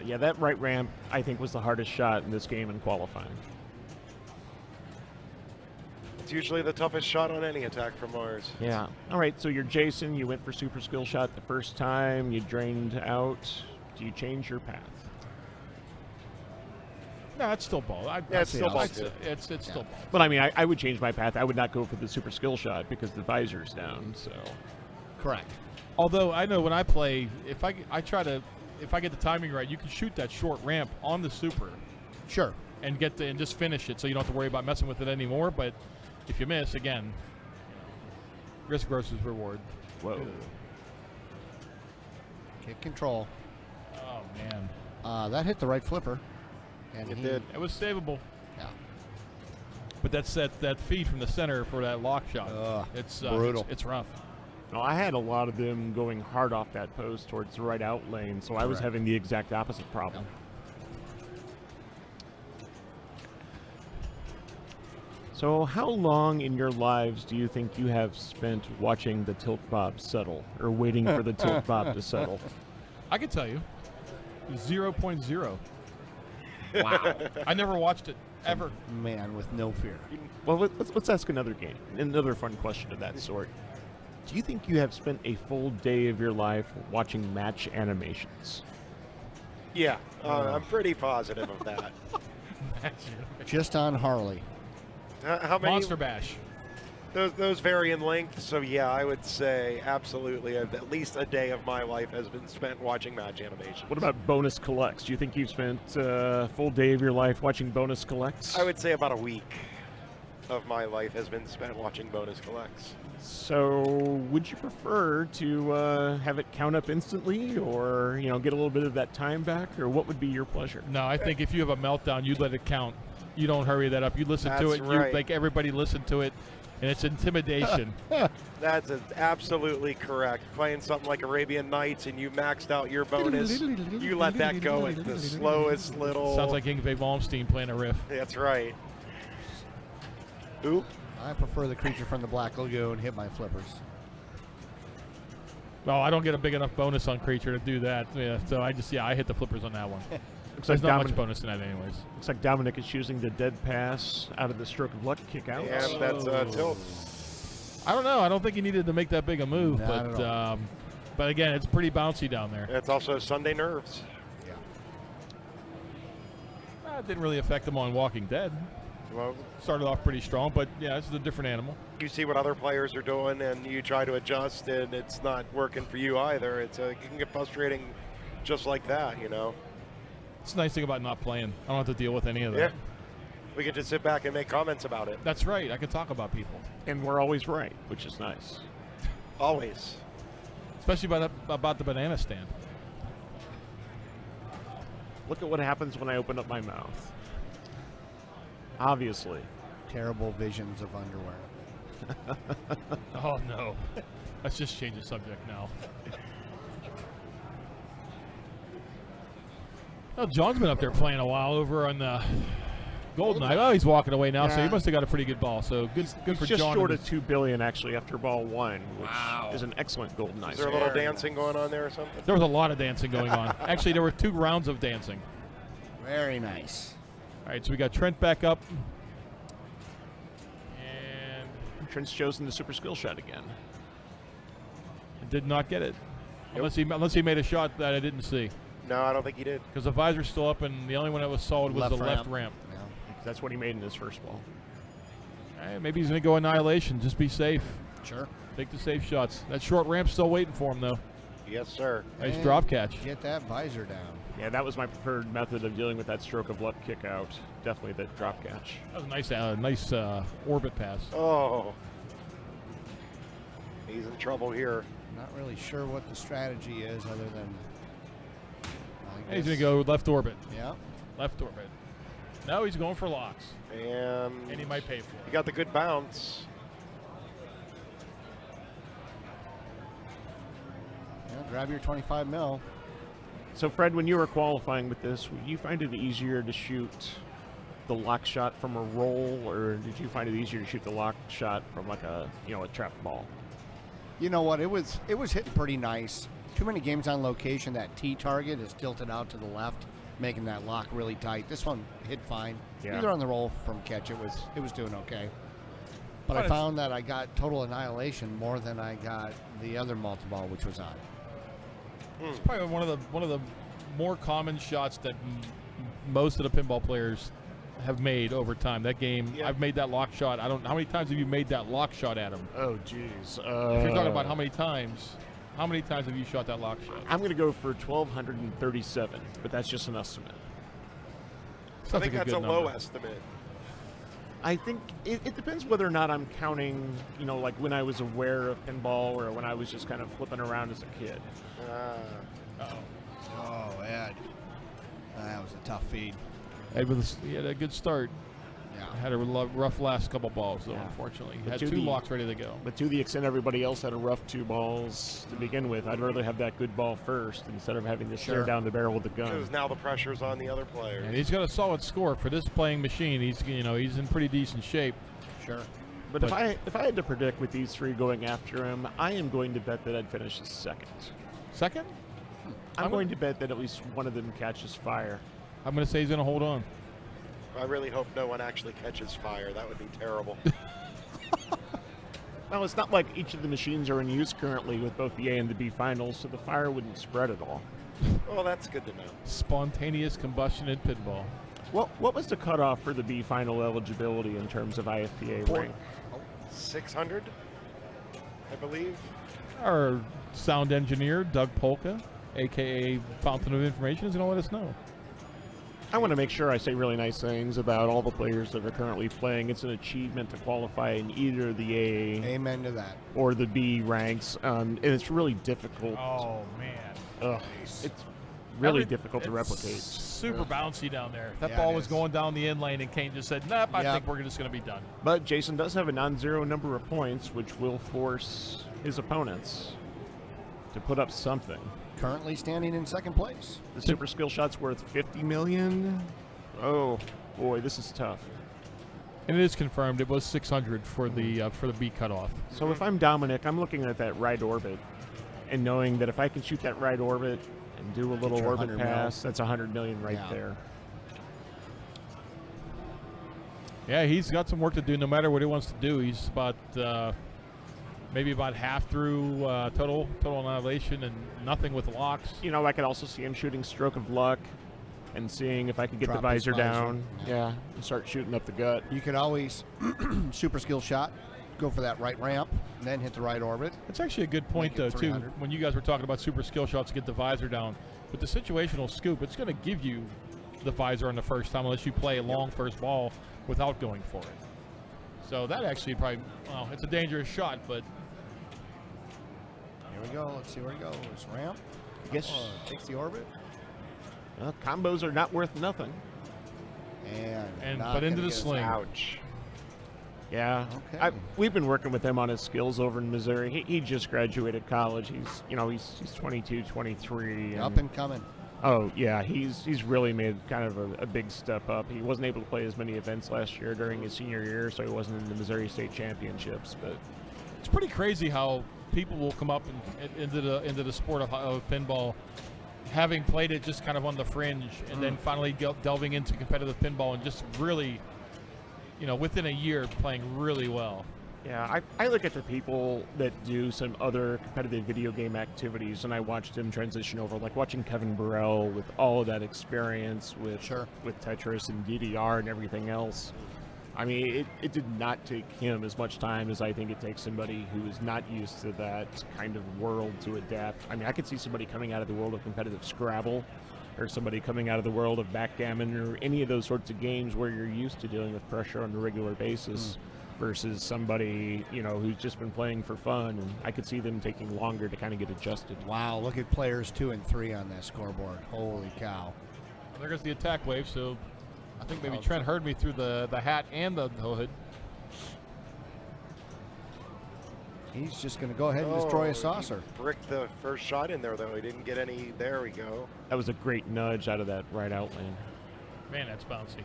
yeah, that right ramp, I think, was the hardest shot in this game in qualifying. It's usually the toughest shot on any attack from Mars. Yeah. All right, so you're Jason. You went for super skill shot the first time. You drained out. Do you change your path? No, it's still ball. Yeah, it's still ball I'd too. say it's still ball. But I mean, I would change my path. I would not go for the super skill shot because the visor's down. So Correct. Although I know when I play, if I get the timing right, you can shoot that short ramp on the super Sure. and and just finish it, so you don't have to worry about messing with it anymore. But if you miss, again, risk versus reward. whoa. Kick control. Oh man, That hit the right flipper. And It he- did. it was savable. Yeah. But that's that feed from the center for that lock shot. It's brutal. It's rough. No, I had a lot of them going hard off that post towards the right out lane, so I was Correct. having the exact opposite problem. So how long in your lives do you think you have spent watching the tilt bob settle or waiting for the tilt bob to settle? I can tell you, 0.0. Wow. I never watched it ever. Man with no fear. Well, let's ask another fun question of that sort. Do you think you have spent a full day of your life watching match animations? Yeah, I'm pretty positive of that. Just on Harley. How many? Monster Bash. Those vary in length, so yeah, I would say absolutely at least a day of my life has been spent watching match animation. What about bonus collects? Do you think you've spent a full day of your life watching bonus collects? I would say about a week of my life has been spent watching bonus collects. So, would you prefer to have it count up instantly, or get a little bit of that time back, or what would be your pleasure? No, I think if you have a meltdown, you'd let it count. You don't hurry that up. You listen to That's it. right. You make everybody listen to it, and it's intimidation. That's absolutely correct. Playing something like Arabian Nights and you maxed out your bonus, you let that go at the slowest little. Sounds like Yngwie Malmsteen playing a riff. That's right. Oop. I prefer the creature from the Black Lagoon hit my flippers. Well, I don't get a big enough bonus on creature to do that. Yeah, so I hit the flippers on that one. Looks There's like not much Dominic, bonus in that anyways. looks like Dominic is choosing the dead pass out of the stroke of luck kick out. And that's tilt. I don't know. I don't think he needed to make that big a move, Not at all. but again, it's pretty bouncy down there. It's also Sunday nerves. Yeah. It didn't really affect him on Walking Dead. Well, Started off pretty strong, but yeah, this is a different animal. you see what other players are doing and you try to adjust and it's not working for you either. It can get frustrating just like that, It's the nice thing about not playing. I don't have to deal with any of that. Yeah. We can just sit back and make comments about it. That's right. I can talk about people, And we're always right, which is nice. Always. especially about the banana stand. Look at what happens when I open up my mouth. Obviously. Terrible visions of underwear. Oh no. Let's just change the subject now. Well, John's been up there playing a while over on the Goldeneye. Oh, he's walking away now, so he Yeah. must have got a pretty good ball. So good for Just John. short and of $2 billion actually after ball one, which is an excellent golden Is there a little dancing going on there or something? There was a lot of dancing going on. Actually, there were 2 rounds of dancing. Very nice. All right, so we got Trent back up. And Trent's chosen the super skill shot again. did not get it. Unless he made a shot that I didn't see. No, I don't think he did. Because the visor's still up, and the only one that was solid was the left ramp. Yeah. That's what he made in his first ball. Hey, maybe he's going to go Annihilation. Just be safe. Sure. Take the safe shots. That short ramp's still waiting for him, though. Yes, sir. Nice And drop catch. Get that visor down. Yeah, that was my preferred method of dealing with that stroke of luck kick out. Definitely that drop catch. That was a nice orbit pass. Oh. He's in trouble here. Not really sure what the strategy is other than. I He's going to guess- go left orbit. Yeah. Left orbit. No, he's going for locks. And And he might pay for he it. got the good bounce. Yeah, grab your 25 mil. So, Fred, when you were qualifying with this, would you find it easier to shoot the lock shot from a roll, or did you find it easier to shoot the lock shot from like a trap ball? You know what? It was hitting pretty nice. Too many games on location. That T target is tilted out to the left, making that lock really tight. This one hit fine. Yeah. Either on the roll from catch, it was doing okay. But I found that I got total annihilation more than I got the other multi-ball, which was odd. It's probably one of the more common shots that most of the pinball players have made over time. That game, I've made that lock shot. I don't. How many times have you made that lock shot at him? Oh, geez. If you're talking about how many times have you shot that lock shot? I'm going to go for 1,237, but that's just an estimate. I think that's a low estimate. I think it depends whether or not I'm counting, like when I was aware of pinball or when I was just kind of flipping around as a kid. Oh, Ed. That was a tough feed. Ed, he had a good start. Yeah. Had a rough last couple balls, though, Yeah. unfortunately. He But had to 2 the- locks ready to go. But to the extent everybody else had a rough 2 balls to begin with, I'd rather have that good ball first instead of having to stare down the barrel with the gun. Because now the pressure's on the other players. And he's got a solid score for this playing machine. He's in pretty decent shape. Sure. But if I had to predict with these 3 going after him, I am going to bet that I'd finish as second. Second? I'm going to bet that at least one of them catches fire. I'm going to say he's going to hold on. I really hope no one actually catches fire. That would be terrible. Well, it's not like each of the machines are in use currently with both the A and the B finals, so the fire wouldn't spread at all. Well, that's good to know. Spontaneous combustion in pinball. What was the cutoff for the B final eligibility in terms of IFPA rank? 600, I believe. Our sound engineer, Doug Polka, a.k.a. Fountain of Information, is going to let us know. I want to make sure I say really nice things about all the players that are currently playing. It's an achievement to qualify in either the A Amen to that. or the B ranks, and it's really difficult. Oh, man. It's really difficult to replicate. Super bouncy down there. That Yeah, ball it was is. going down the in lane, and Kane just said, nope, I Yep. think we're just going to be done. But Jason does have a non-zero number of points, which will force his opponents to put up something. Currently standing in second place. The super skill shot's worth $50 million. Oh boy, this is tough. And it is confirmed. It was 600 for the B cutoff. So if I'm Dominic, I'm looking at that right orbit and knowing that if I can shoot that right orbit and do a little your orbit 100 mil. pass, that's $100 million right there. Yeah, he's got some work to do no matter what he wants to do. He's about maybe about half through total annihilation and nothing with locks. I could also see him shooting stroke of luck and seeing if I could get Drop the his visor visor. down. Yeah, and start shooting up the gut. You could always super skill shot, go for that right ramp, and then hit the right orbit. It's actually a good point, Make though, it too, 300. when you guys were talking about super skill shots to get the visor down. With the situational scoop, it's going to give you the visor on the first time unless you play a long first ball without going for it. So that actually probably, well, it's a dangerous shot, but Here we go. Let's see where he goes. Ramp. I guess Takes the orbit. combos are not worth nothing. And not but into gonna the get us sling. out. Ouch. Yeah, Okay. we've been working with him on his skills over in Missouri. He just graduated college. He's 22, 23. Up and coming. Oh yeah, he's really made kind of a big step up. He wasn't able to play as many events last year during his senior year, so he wasn't in the Missouri State Championships. But it's pretty crazy how people will come up into the sport of pinball, having played it just kind of on the fringe, and then finally delving into competitive pinball and just really, within a year playing really well. yeah, I look at the people that do some other competitive video game activities, and I watched them transition over, like watching Kevin Burrell with all of that experience with Tetris and DDR and everything else. I mean, it did not take him as much time as I think it takes somebody who is not used to that kind of world to adapt. I mean, I could see somebody coming out of the world of competitive Scrabble, or somebody coming out of the world of backgammon, or any of those sorts of games where you're used to dealing with pressure on a regular basis, versus somebody, who's just been playing for fun. And I could see them taking longer to kind of get adjusted. Wow, look at players 2 and 3 on that scoreboard. Holy cow. There goes the attack wave, so I think maybe Trent heard me through the hat and the hood. He's just going to go ahead and destroy a saucer. He bricked the first shot in there, though. He didn't get any. There we go. That was a great nudge out of that right out lane. Man, that's bouncy.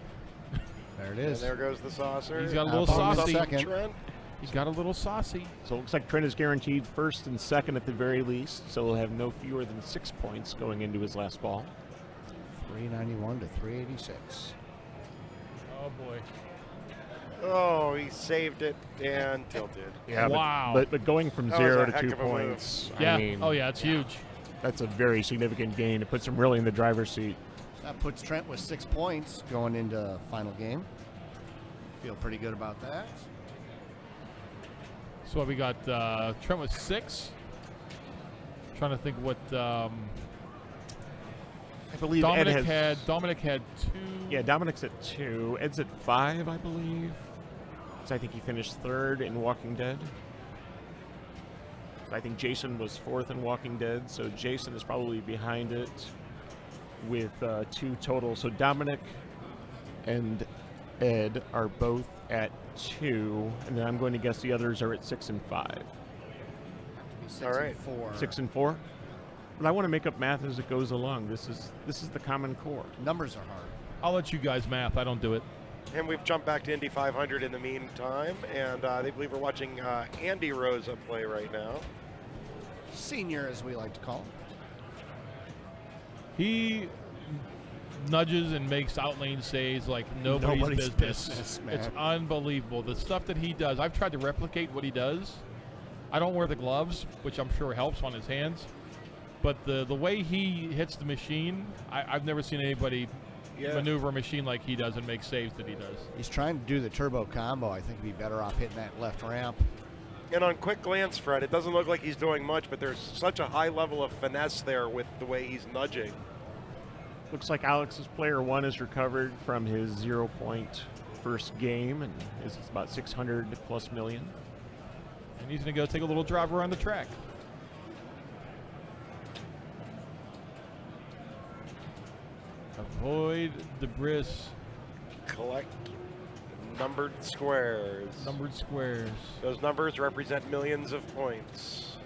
There it is. And there goes the saucer. He's got a little Bottom saucy. second. Trent. He's got a little saucy. So it looks like Trent is guaranteed first and second at the very least, so he'll have no fewer than 6 points going into his last ball. 391 to 386. Oh, boy. Oh, he saved it and tilted. Yeah, Wow. But going from That was 0 a to heck 2 of a move. points, Yeah. I mean, Oh, yeah, it's huge. that's a very significant gain. It puts him really in the driver's seat. That puts Trent with 6 points going into final game. Feel pretty good about that. So what we got, Trent with 6. Trying to think what I believe Dominic Ed has, Dominic had 2. Yeah, Dominic's at 2. Ed's at 5, I believe. So I think he finished 3rd in Walking Dead. I think Jason was 4th in Walking Dead, so Jason is probably behind it with 2 total. So Dominic and Ed are both at 2, and then I'm going to guess the others are at 6 and 5. All right. 4. 6 and 4. But I want to make up math as it goes along. This is the Common Core. Numbers are hard. I'll let you guys math. I don't do it. And we've jumped back to Indy 500 in the meantime, and they believe we're watching Andy Rosa play right now. Senior, as we like to call him. He nudges and makes outlane saves like nobody's business. man. It's unbelievable. The stuff that he does, I've tried to replicate what he does. I don't wear the gloves, which I'm sure helps on his hands. But the way he hits the machine, I've never seen anybody maneuver a machine like he does and make saves that he does. He's trying to do the turbo combo. I think he'd be better off hitting that left ramp. And on quick glance, Fred, it doesn't look like he's doing much, but there's such a high level of finesse there with the way he's nudging. Looks like Alex's player 1 is recovered from his 0-point first game, and is about 600 plus million. And he's going to go take a little drive around the track. Avoid debris. Collect numbered squares. Numbered squares. Those numbers represent millions of points.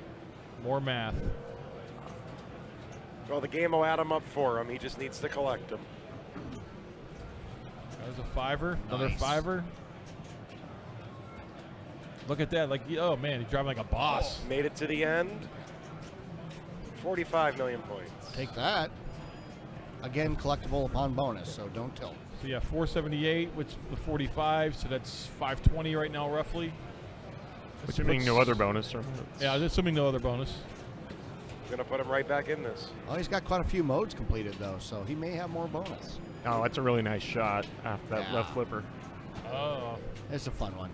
More math. Well, the game will add them up for him. He just needs to collect them. There's a 5er. Another Nice. 5er. Look at that. Like, oh, man, he's driving like a boss. Made it to the end. 45 million points. Take that. Again, collectible upon bonus, so don't tilt. So, yeah, 478, which the 45. So that's 520 right now, roughly. Assuming no other bonus. Or Yeah, assuming no other bonus. Gonna put him right back in this. Oh, he's got quite a few modes completed, though, so he may have more bonus. Oh, that's a really nice shot off that Yeah. left flipper. Oh. It's a fun one.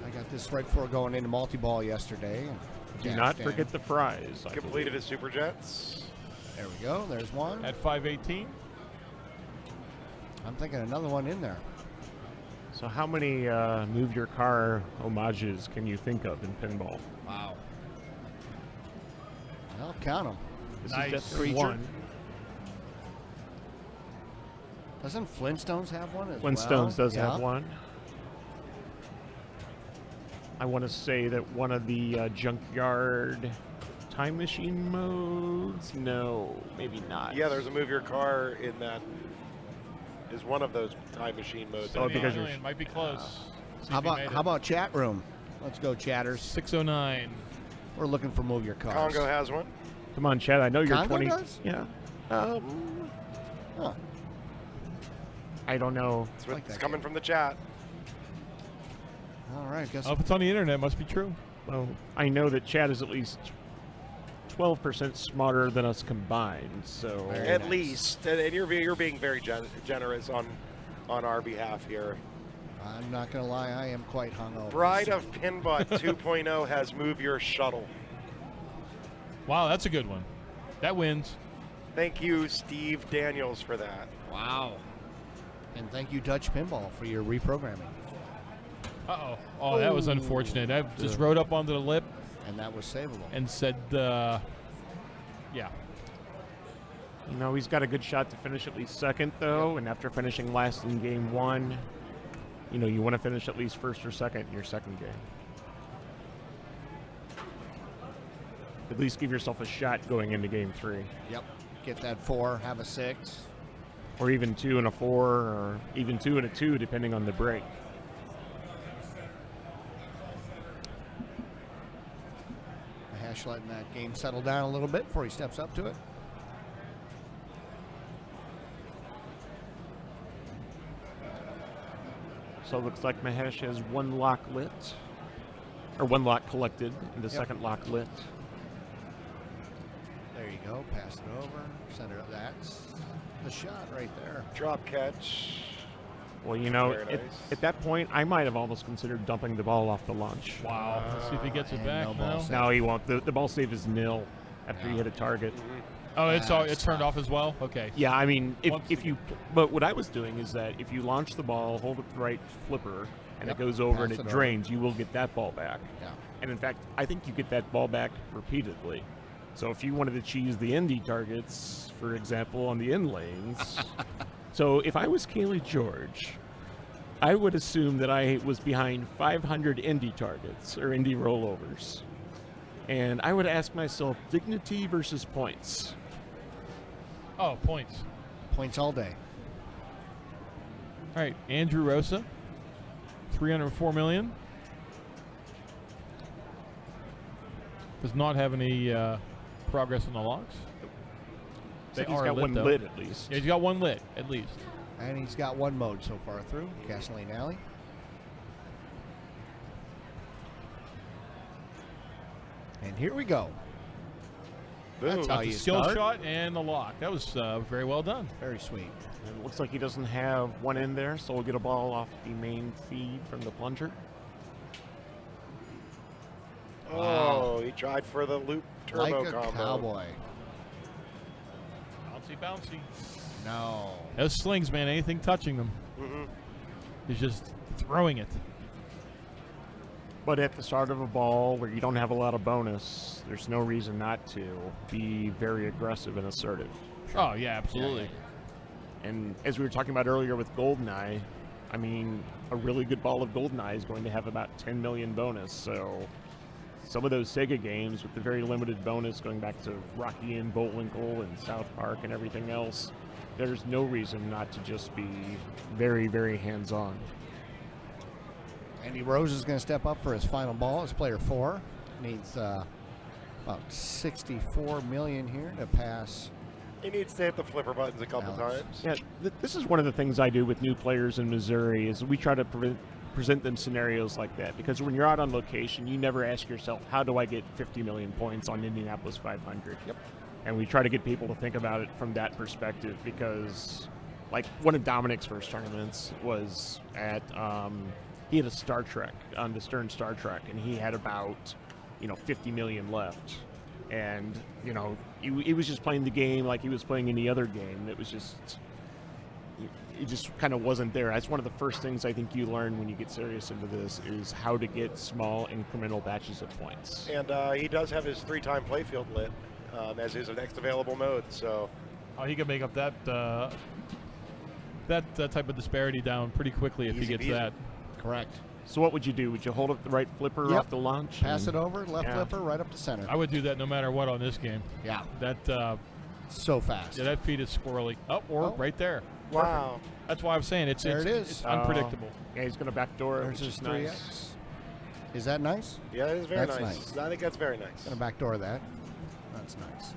I got this right before going into multi-ball yesterday. And Do dashed not in. forget the fries. I Completed believe. his Super Jets. There we go. There's one. At 518. I'm thinking another one in there. So how many Move Your Car homages can you think of in pinball? Wow. I'll count them. This Nice. is definitely Creature. one. Doesn't Flintstones have one as Flintstones well? does Yeah. have one. I want to say that one of the junkyard time machine modes. No, maybe not. Yeah, there's a move your car in that. Is one of those time machine modes. Oh, because you're- Might be close. See How if he about made it. how about chat room? Let's go, chatters. 609. We're looking for move your cars. Congo has one. Come on, Chad. I know you're Congo 20. does? Yeah. Huh. I don't know. It's, what- like it's that coming game. from the chat. All right. Guess Oh, if it's on the internet, it must be true. Well, I know that Chad is at least 12% smarter than us combined. So Very At nice. least, and you're being very generous on our behalf here. I'm not gonna lie. I am quite hungover. Bride of Pinbot 2.0 has Move Your Shuttle. Wow, that's a good one. That wins. Thank you, Steve Daniels, for that. Wow. And thank you, Dutch Pinball, for your reprogramming. Uh-oh. Oh, that was unfortunate. I just rode up onto the lip And that was savable. and said, yeah. you know he's got a good shot to finish at least second, though. And after finishing last in game 1, you know you want to finish at least first or second in your second game. at least give yourself a shot going into game 3. Yep. Get that 4, have a 6. Or even 2 and a 4, or even 2 and a 2, depending on the break. Mahesh letting that game settle down a little bit before he steps up to it. So it looks like Mahesh has 1 lock lit, or 1 lock collected, and the second lock lit. There you go. Pass it over. Center of that's the shot right there. Drop catch. Well, you know, Very nice. at that point, I might have almost considered dumping the ball off the launch. Wow. Let's see if he gets it And back no ball now. save. No, he won't. The ball save is nil after you hit a target. Oh, it's That's turned tough. off as well? Okay. Yeah, I mean, Once- if you, but what I was doing is that if you launch the ball, hold it the right flipper, and it goes over and Pass it it over. drains, you will get that ball back. Yeah. And in fact, I think you get that ball back repeatedly. So if you wanted to cheese the Indy targets, for example, on the in lanes, so if I was Kaylee George, I would assume that I was behind 500 Indy targets or Indy rollovers. And I would ask myself, dignity versus points. Oh, points. Points all day. All right, Andrew Rosa, 304 million. Does not have any progress on the locks. So They he's are got lit, one though. lid at least. Yeah, he's got 1 lit, at least. And he's got 1 mode so far through. Gasoline Alley. And here we go. That's how Got the you skill start. shot and the lock. That was very well done. Very sweet. And it looks like he doesn't have one in there, so we'll get a ball off the main feed from the plunger. Oh, he tried for the loop turbo Like a combo. cowboy. Bouncy, bouncy. No. Those slings, man, anything touching them. He's just throwing it. But at the start of a ball where you don't have a lot of bonus, there's no reason not to be very aggressive and assertive. Oh, yeah, absolutely. And as we were talking about earlier with Goldeneye, I mean, a really good ball of Goldeneye is going to have about 10 million bonus. So some of those Sega games with the very limited bonus going back to Rocky and Bullwinkle and South Park and everything else, there's no reason not to just be very, very hands-on. Andy Rose is going to step up for his final ball as player 4. Needs about 64 million here to pass. He needs to hit the flipper buttons a couple Alex. times. Yeah, this is one of the things I do with new players in Missouri is we try to present them scenarios like that, because when you're out on location, you never ask yourself, how do I get 50 million points on Indianapolis 500? Yep. And we try to get people to think about it from that perspective, because like one of Dominic's first tournaments was at he had a Star Trek on the Stern Star Trek, and he had about 50 million left, and he was just playing the game like he was playing any other game. It was just it just kind of wasn't there. That's one of the first things I think you learn when you get serious into this is how to get small incremental batches of points. And he does have his 3-time playfield lit as his next available mode. So Oh, he can make up that type of disparity down pretty quickly if he Easy gets peasy. that. Correct. So what would you do? Would you hold up the right flipper Yep. off the launch? Pass and- it over, left Yeah. flipper, right up to center. I would do that no matter what on this game. Yeah. That So fast. that feed is squirrely. Oh, or Oh. right there. wow. That's why I'm saying it's There it is. It's unpredictable. Yeah, he's going to backdoor it, There's which his is nice. 3X. Is that nice? Yeah, it is very That's nice. nice. I think that's very nice. Gonna backdoor that. That's nice.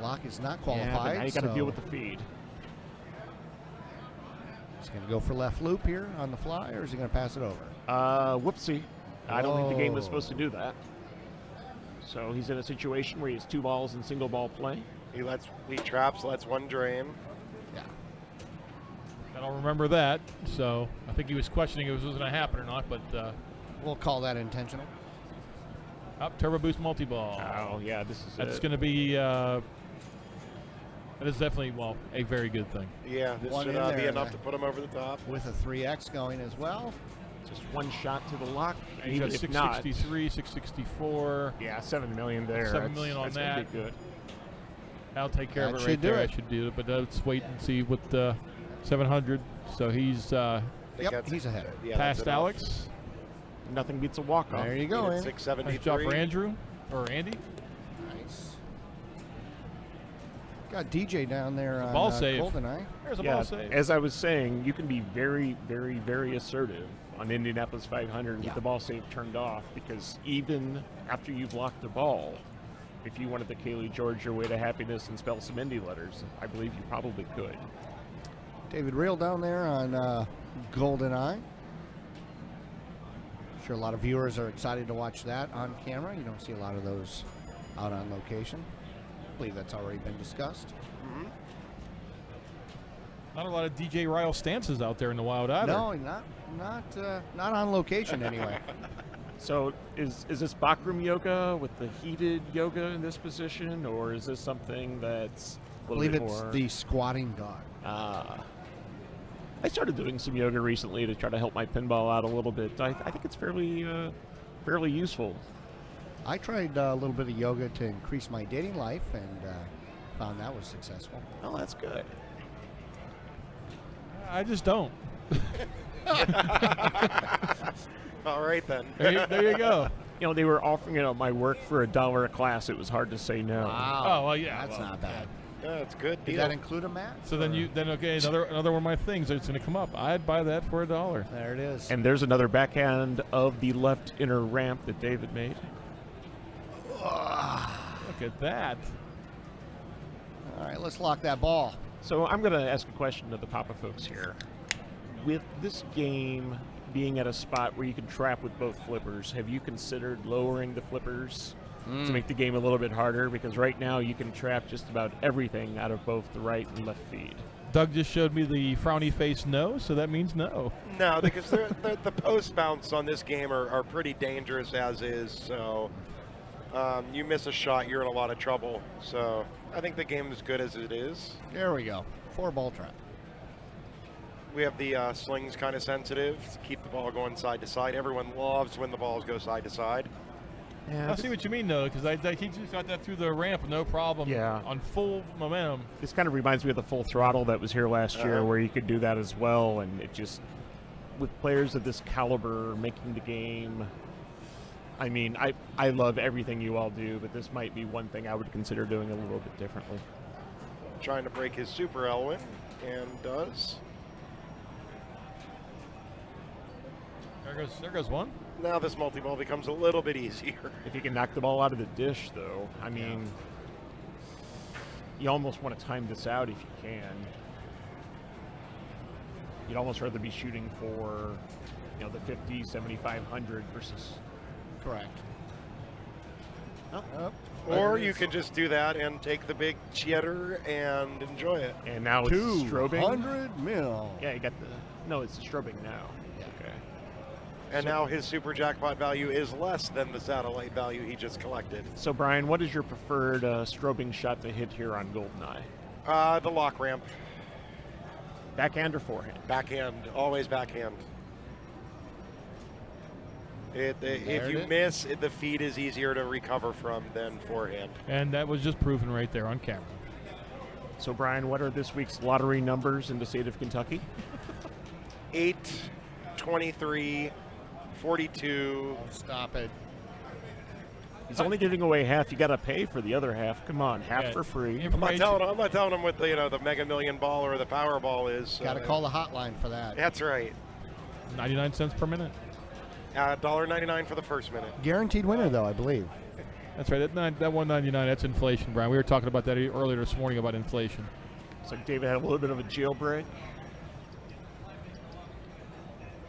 Lock is not Yeah, qualified. but now you got to so deal with the feed. He's gonna go for left loop here on the fly, or is he gonna pass it over? Whoopsie. I don't think the game was Whoa. supposed to do that. So he's in a situation where he has 2 balls in single ball play. He traps, lets one drain. Yeah. I don't remember that, so I think he was questioning if it was going to happen or not. But We'll call that intentional. up turbo boost multi ball. Oh, yeah, this is That's it. going to be. That is definitely a very good thing. Yeah, this One should in be there, enough then. to put him over the top. With a 3X going as well. Just one shot to the lock. He's Even got if not, 663, 664. yeah, 7 million there. 7 million on that's gonna that. be good. I'll take care That of it should right do there. it. I should do it, but let's wait and see what 700. So he's I think Yep, that's- he's ahead. Yeah, that's past enough. Alex. nothing beats a walk-off. There you go, At Andy. 673. Nice job for Andrew or Andy. Nice. Got DJ down there on ball save. GoldenEye. There's a Yeah, ball save. as I was saying, you can be very, very, very assertive on Indianapolis 500 with the ball save turned off, because even after you've locked the ball, if you wanted to Kaylee George your way to happiness and spell some Indy letters, I believe you probably could. David Reel down there on GoldenEye. Sure, a lot of viewers are excited to watch that on camera. You don't see a lot of those out on location. I believe that's already been discussed. Not a lot of DJ Ryle stances out there in the wild either. No, not on location anyway. So is this backroom yoga with the heated yoga in this position, or is this something that's a I little believe bit it's more? the squatting dog. I started doing some yoga recently to try to help my pinball out a little bit. I think it's fairly useful. I tried a little bit of yoga to increase my dating life and found that was successful. Oh, that's good. I just don't. All right, then. There you go. You know, they were offering it on my work for $1 a class. It was hard to say no. Wow. Oh, well, yeah. That's well, not bad. Yeah, it's good Did deal. that include a mat? So then another one of my things that's going to come up. I'd buy that for $1. There it is. And there's another backhand of the left inner ramp that David made. Look at that. All right, let's lock that ball. So I'm going to ask a question to the Papa folks here. With this game being at a spot where you can trap with both flippers, have you considered lowering the flippers to make the game a little bit harder? Because right now you can trap just about everything out of both the right and left feed. Doug just showed me the frowny face no, so that means no. No, because the post bounce on this game are pretty dangerous as is. So you miss a shot, you're in a lot of trouble. So I think the game is good as it is. There we go. 4-ball trap. We have the slings kind of sensitive to keep the ball going side to side. Everyone loves when the balls go side to side. Yeah, I see what you mean, though, because he just got that through the ramp, no problem. Yeah. On full momentum. this kind of reminds me of the full throttle that was here last year, where you could do that as well. And it just, with players of this caliber making the game, I mean, I love everything you all do, but this might be one thing I would consider doing a little bit differently. Trying to break his super Elwin, and does. There goes one. Now this multi-ball becomes a little bit easier. If you can knock the ball out of the dish, though, I mean, you almost want to time this out if you can. You'd almost rather be shooting for, the 50, 7,500 versus. Correct. Oh. Or you can just do that and take the big cheddar and enjoy it. And now it's strobing. 200 mil. Yeah, you got the. No, it's strobing now. Yeah. Okay. And now his super jackpot value is less than the satellite value he just collected. So, Brian, what is your preferred strobing shot to hit here on GoldenEye? The lock ramp. Backhand or forehand? Backhand. Always backhand. If you it. miss, the feed is easier to recover from than forehand. And that was just proven right there on camera. So, Brian, what are this week's lottery numbers in the state of Kentucky? 8, 23, 42. Oh, stop it. He's only giving away half. You got to pay for the other half. Come on, half Yeah. for free. I'm not telling him what the Mega Million Ball or the Powerball is. Got to call the hotline for that. That's right. 99 cents per minute. $1.99 for the first minute. Guaranteed winner, though, I believe. That's right. That $1.99. That's inflation, Brian. We were talking about that earlier this morning about inflation. So David had a little bit of a jailbreak.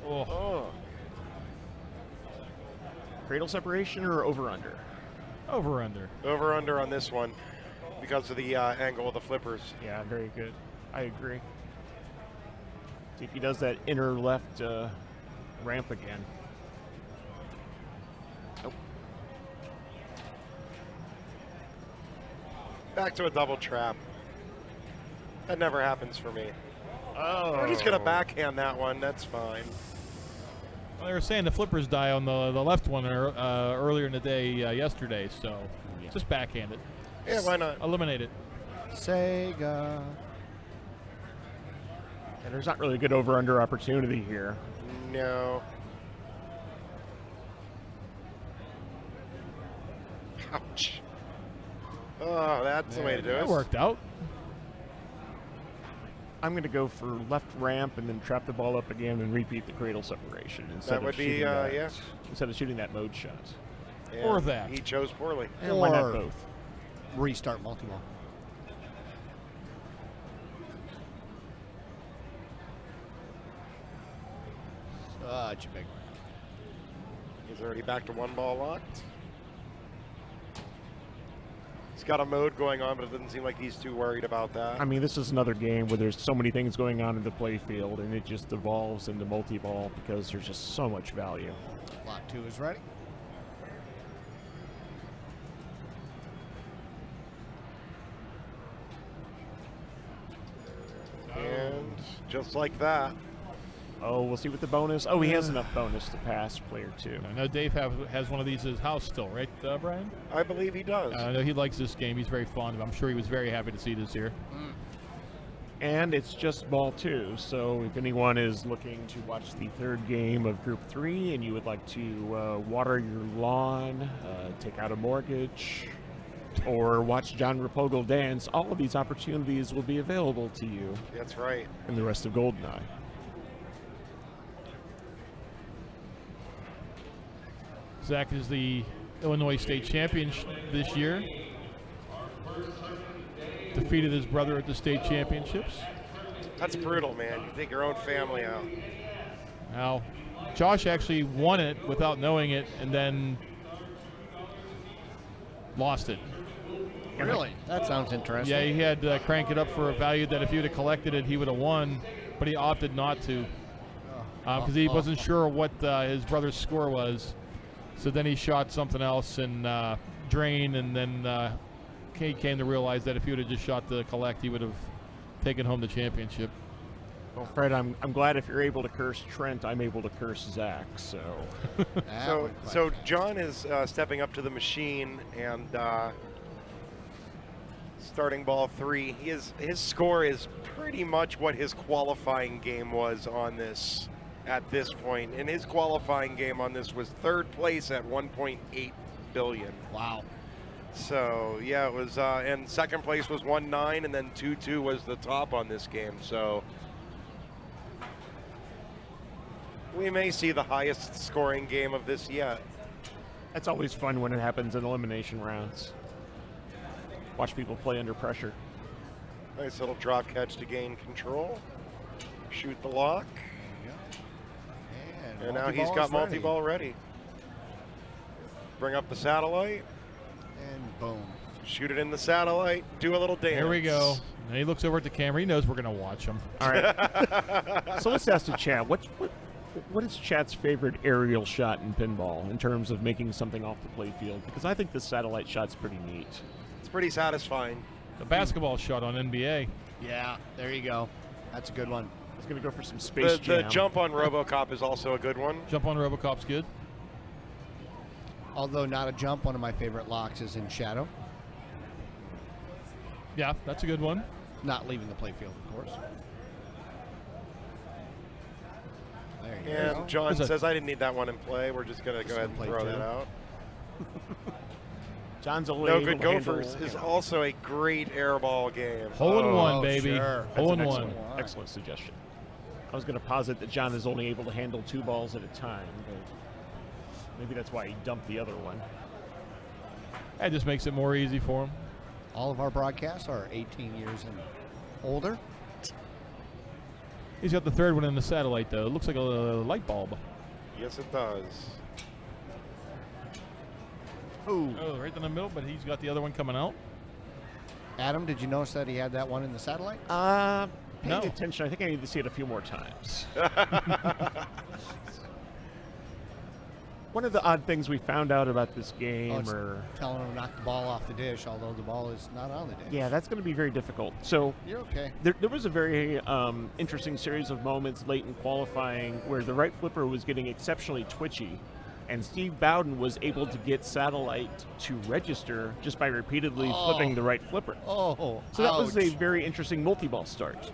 Oh, Cradle separation or over-under? over under. Over under on this one because of the angle of the flippers. Yeah, very good. I agree. See if he does that inner left ramp again. Nope. Back to a double trap. That never happens for me. Oh. We're just going to backhand that one. That's fine. Well, they were saying the flippers die on the left one earlier in the day yesterday, so just backhand it. Yeah, why not? Eliminate it. Sega. And there's not really a good over-under opportunity here. No. Ouch. Oh, that's the way to do That it. worked out. I'm going to go for left ramp and then trap the ball up again and repeat the cradle separation instead That would of be, shooting that, yeah. instead of shooting that mode shot. And Or that. He chose poorly. And why not Or- both? Restart multi-ball. Such a big one. He's already back to one ball locked. He's got a mode going on, but it doesn't seem like he's too worried about that. I mean, this is another game where there's so many things going on in the play field, and it just evolves into multi-ball because there's just so much value. Lock 2 is ready. And just like that. Oh, we'll see what the bonus. Oh, he has enough bonus to pass player 2. I know Dave has one of these at his house still, right, Brian? I believe he does. I know he likes this game. He's very fond of it. I'm sure he was very happy to see this here. And it's just ball 2, so if anyone is looking to watch the third game of Group 3 and you would like to water your lawn, take out a mortgage, or watch John Rapogle dance, all of these opportunities will be available to you That's right. in the rest of GoldenEye. Zach is the Illinois State champion this year. Defeated his brother at the state championships. That's brutal, man. You take your own family out. Now, Josh actually won it without knowing it and then lost it. Really? That sounds interesting. Yeah, he had crank it up for a value that if he would have collected it, he would have won, but he opted not to because he wasn't sure what his brother's score was. So then he shot something else and drain, and then he came to realize that if he would have just shot the collect, he would have taken home the championship. Well, Fred, I'm glad if you're able to curse Trent, I'm able to curse Zach, so... So John is stepping up to the machine and starting ball 3. His score is pretty much what his qualifying game was on this at this point. And his qualifying game on this was third place at 1.8 billion. Wow. So yeah, it was, and second place was 1.9, and then 2.2 was the top on this game. So we may see the highest scoring game of this yet. That's always fun when it happens in elimination rounds. Watch people play under pressure. Nice little drop catch to gain control. Shoot the lock. And now he's got multi-ball ready. Bring up the satellite. And boom. Shoot it in the satellite. Do a little dance. There we go. And he looks over at the camera. He knows we're going to watch him. All right. So let's ask the chat. What is chat's favorite aerial shot in pinball in terms of making something off the play field? Because I think the satellite shot's pretty neat. It's pretty satisfying. The basketball shot on NBA. Yeah, there you go. That's a good one. I was going to go for some Space The Jam. jump on RoboCop is also a good one. Jump on RoboCop's good. Although not a jump, one of my favorite locks is in Shadow. Yeah, that's a good one. Not leaving the playfield, of course. There you And go. John There's a- says, I didn't need that one in play. We're just going to go Just ahead and gonna throw play that two. out. John's only No able Good to handle, Gophers is you know, also a great airball game. Hole in one, Oh, baby. sure. that's Hole an in one. excellent, excellent suggestion. I was going to posit that John is only able to handle 2 balls at a time, but maybe that's why he dumped the other one. That just makes it more easy for him. All of our broadcasts are 18 years and older. He's got the third one in the satellite, though. It looks like a light bulb. Yes, it does. Ooh. Oh, right in the middle, but he's got the other one coming out. Adam, did you notice that he had that one in the satellite? Paying No. attention, I think I need to see it a few more times. One of the odd things we found out about this game, it's telling him to knock the ball off the dish, although the ball is not on the dish. yeah, that's going to be very difficult. So You're okay. there was a very interesting series of moments late in qualifying where the right flipper was getting exceptionally twitchy, and Steve Bowden was able to get satellite to register just by repeatedly flipping the right flipper. Oh, So that was a ouch. very interesting multi-ball start.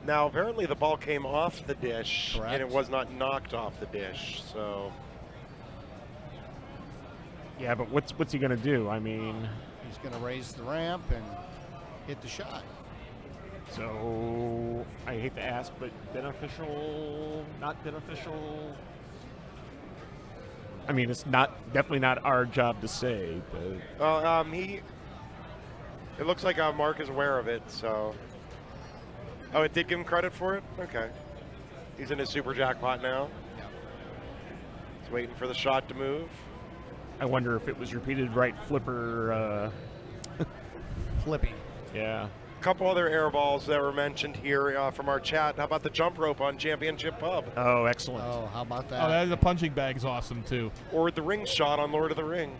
Now, apparently the ball came off the dish, Correct. and it was not knocked off the dish. So Yeah, but what's he going to do? I mean, He's going to raise the ramp and hit the shot. so I hate to ask, but beneficial, not beneficial? I mean, it's definitely not our job to say, but Well, it looks like Mark is aware of it, so. Oh, it did give him credit for it? Okay. He's in his super jackpot now. He's waiting for the shot to move. I wonder if it was repeated right flipper. Flipping. Yeah. A couple other air balls that were mentioned here from our chat. How about the jump rope on Championship Pub? Oh, excellent. Oh, how about that? Oh, that the punching bag's awesome too. Or the ring shot on Lord of the Rings.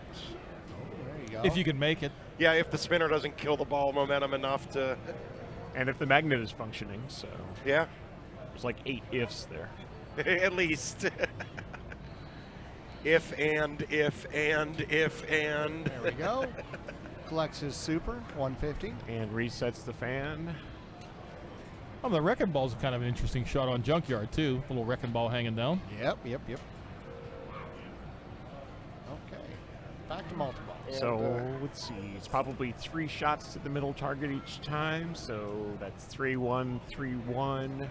There you go. If you can make it. Yeah, if the spinner doesn't kill the ball momentum enough to. And if the magnet is functioning, so Yeah, there's like 8 ifs there. at least. If and. There we go. Collects his super, 150. And resets the fan. Oh, the wrecking ball's kind of an interesting shot on Junkyard too. A little wrecking ball hanging down. Yep. Okay. Back to multi-ball. So let's see, it's probably 3 shots to the middle target each time. So that's 3-1, 3-1,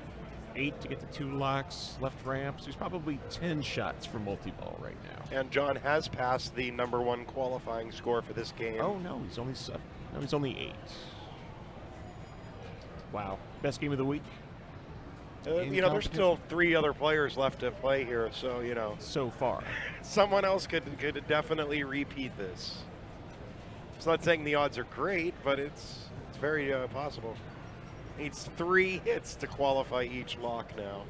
8 to get the 2 locks, left ramp. So he's probably 10 shots for multi-ball right now. And John has passed the #1 qualifying score for this game. Oh no, he's only 7. No, he's only 8. Wow, best game of the week There's still 3 other players left to play here, so so far. someone else could definitely repeat this. It's not saying the odds are great, but it's very possible. Needs 3 hits to qualify each lock now.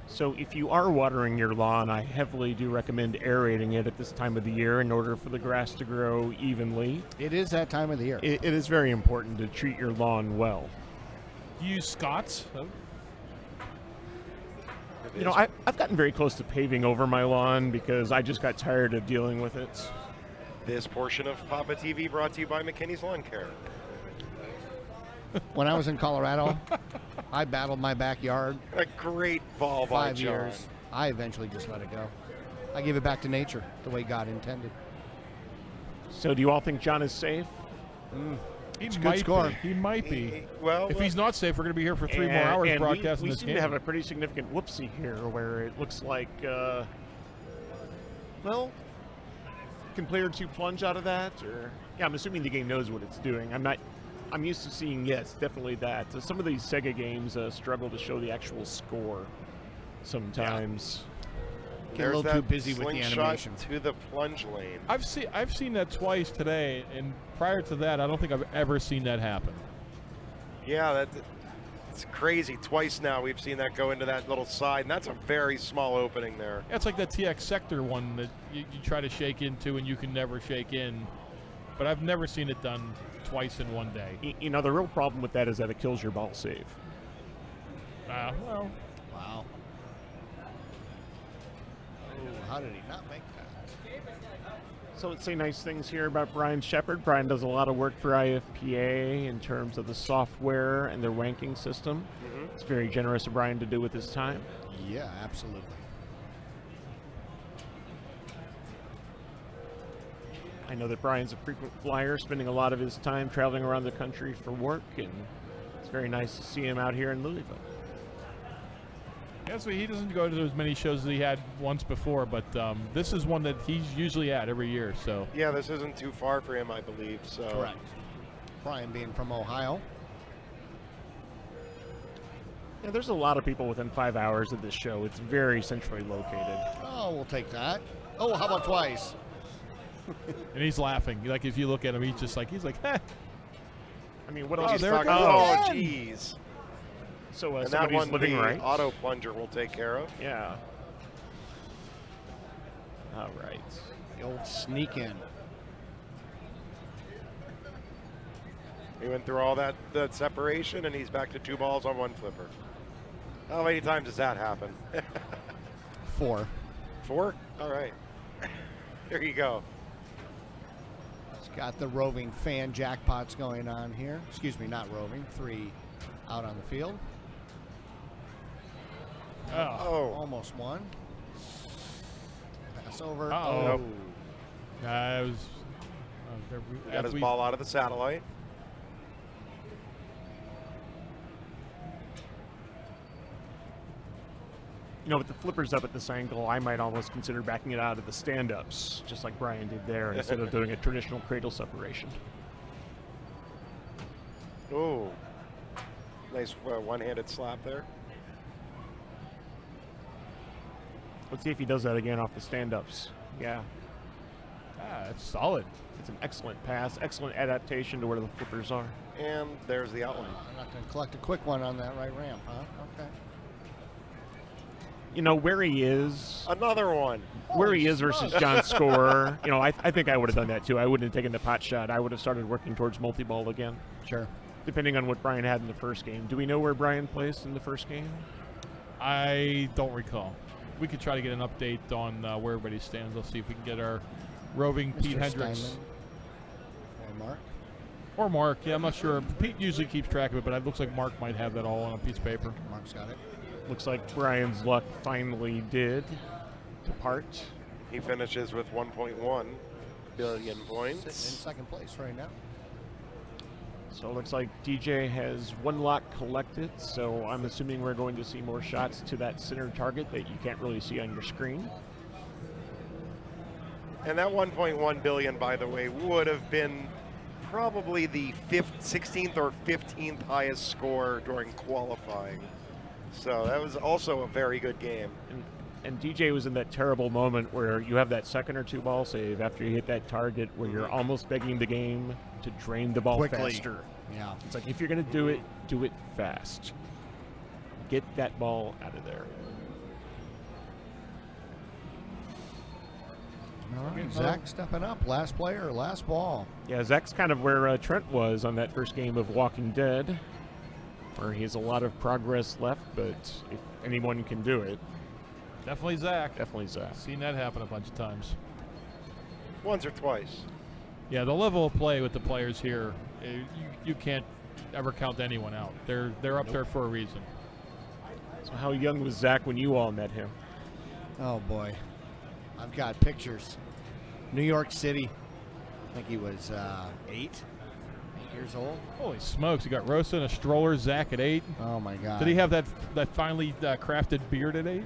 So if you are watering your lawn, I heavily do recommend aerating it at this time of the year in order for the grass to grow evenly. It is that time of the year. It is very important to treat your lawn well. You use Scott's. You know, I've gotten very close to paving over my lawn because I just got tired of dealing with it. This portion of Papa TV brought to you by McKinney's Lawn Care. When I was in Colorado, I battled my backyard A great ball by 5 John. years. I eventually just let it go. I gave it back to nature the way God intended. So do you all think John is safe? He It's a might good score. be. He might be. Well, If he's not safe, we're going to be here for 3 more hours and broadcasting we this seem game. to have a pretty significant whoopsie here where it looks like, can player 2 plunge out of that? Or yeah, I'm assuming the game knows what it's doing. I'm used to seeing, yes, definitely that. Some of these Sega games struggle to show the actual score sometimes. Get a there's little that too busy with the slingshot animation. to the plunge lane. I've seen that twice today, and prior to that, I don't think I've ever seen that happen. Yeah, it's crazy. Twice now we've seen that go into that little side, and that's a very small opening there. Yeah, it's like that TX Sector one that you try to shake into and you can never shake in. But I've never seen it done twice in one day. You know, the real problem with that is that it kills your ball save. Well, Wow. Oh, how did he not make that? So let's say nice things here about Brian Shepard. Brian does a lot of work for IFPA in terms of the software and their ranking system. It's very generous of Brian to do with his time. Yeah, absolutely. I know that Brian's a frequent flyer, spending a lot of his time traveling around the country for work, and it's very nice to see him out here in Louisville. yeah, so he doesn't go to as many shows as he had once before, but this is one that he's usually at every year. So Yeah, this isn't too far for him, I believe. So Correct. Brian being from Ohio. Yeah, there's a lot of people within 5 hours of this show. It's very centrally located. Oh, we'll take that. Oh, how about twice? and he's laughing. Like if you look at him, he's like, Heh. I mean, what Oh, else is there it talking goes. about? Oh, jeez. So And that somebody's one, living the right. auto plunger will take care of. Yeah. All right. The old sneak in. He went through all that separation, and he's back to 2 balls on 1 flipper. How many times does that happen? 4. 4? All right. There you go. It's got the roving fan jackpots going on here. Excuse me, not roving. 3 out on the field. Oh. Oh, Almost 1. Pass over. Uh-oh. Oh. It was. Got his ball out of the satellite. You know, with the flippers up at this angle, I might almost consider backing it out of the stand-ups, just like Brian did there, instead of doing a traditional cradle separation. Oh, nice one-handed slap there. Let's see if he does that again off the stand-ups. Yeah, That's solid. it's an excellent pass, excellent adaptation to where the flippers are. And there's the outline. I'm not going to collect a quick one on that right ramp, huh? Okay. You know, where he is, Another one. where he is versus John's score, you know, I think I would have done that too. I wouldn't have taken the pot shot. I would have started working towards multi-ball again, Sure. depending on what Brian had in the first game. Do we know where Brian placed in the first game? I don't recall. We could try to get an update on where everybody stands. Let's see if we can get our roving Pete Mr. Hendricks. Steinman or Mark. Or Mark. Yeah, I'm not sure. Pete usually keeps track of it, but it looks like Mark might have that all on a piece of paper. Mark's got it. Looks like Brian's luck finally did depart. He finishes with 1.1 billion Sitting in points. second place right now. So it looks like DJ has one lock collected, so I'm assuming we're going to see more shots to that center target that you can't really see on your screen. And that 1.1 billion, by the way, would have been probably the 16th or 15th highest score during qualifying. So that was also a very good game. And DJ was in that terrible moment where you have that second or two ball save after you hit that target where you're almost begging the game to drain the ball Quickly. faster. Yeah. It's like, if you're going to do it fast. Get that ball out of there. All right. Zach stepping up. Last player, last ball. Yeah, Zach's kind of where Trent was on that first game of Walking Dead, where he has a lot of progress left, but if anyone can do it, Definitely Zach. definitely Zach. Seen that happen a bunch of times. Once or twice. Yeah, the level of play with the players here, you can't ever count anyone out. They're up there for a reason. So how young was Zach when you all met him? Oh, boy. I've got pictures. New York City. I think he was 8 years old. Holy smokes! He got Rosa in a stroller. Zach at 8. Oh, my God. Did he have that finely crafted beard at 8?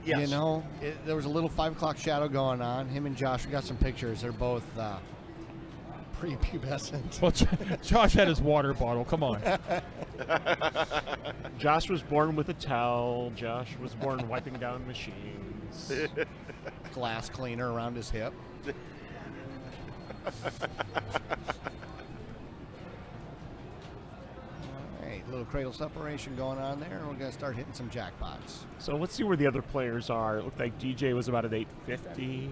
Yes. You know, there was a little 5 o'clock shadow going on. Him and Josh, we got some pictures. They're both prepubescent. Well, Josh had his water bottle. Come on. Josh was born with a towel. Josh was born wiping down machines. Glass cleaner around his hip. All right, little cradle separation going on there. We're going to start hitting some jackpots. So let's see where the other players are. It looked like DJ was about at 850.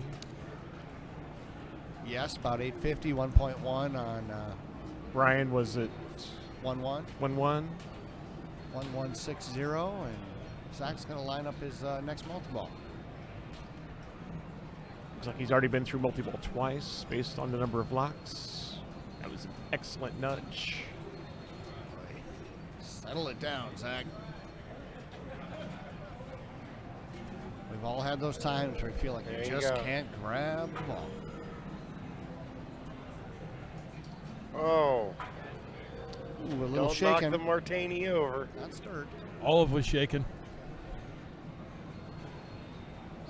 Yes, about 850, 1.1 on Brian was at 1-1, 1-1. 1160, and Zach's going to line up his next multi-ball. Looks like he's already been through multi-ball twice based on the number of locks. That was an excellent nudge. Settle it down, Zach. We've all had those times where we feel like There we you just go. can't grab the ball. Oh, Ooh, a little don't shaking. knock the martini over. Not stirred. Olive was shaking.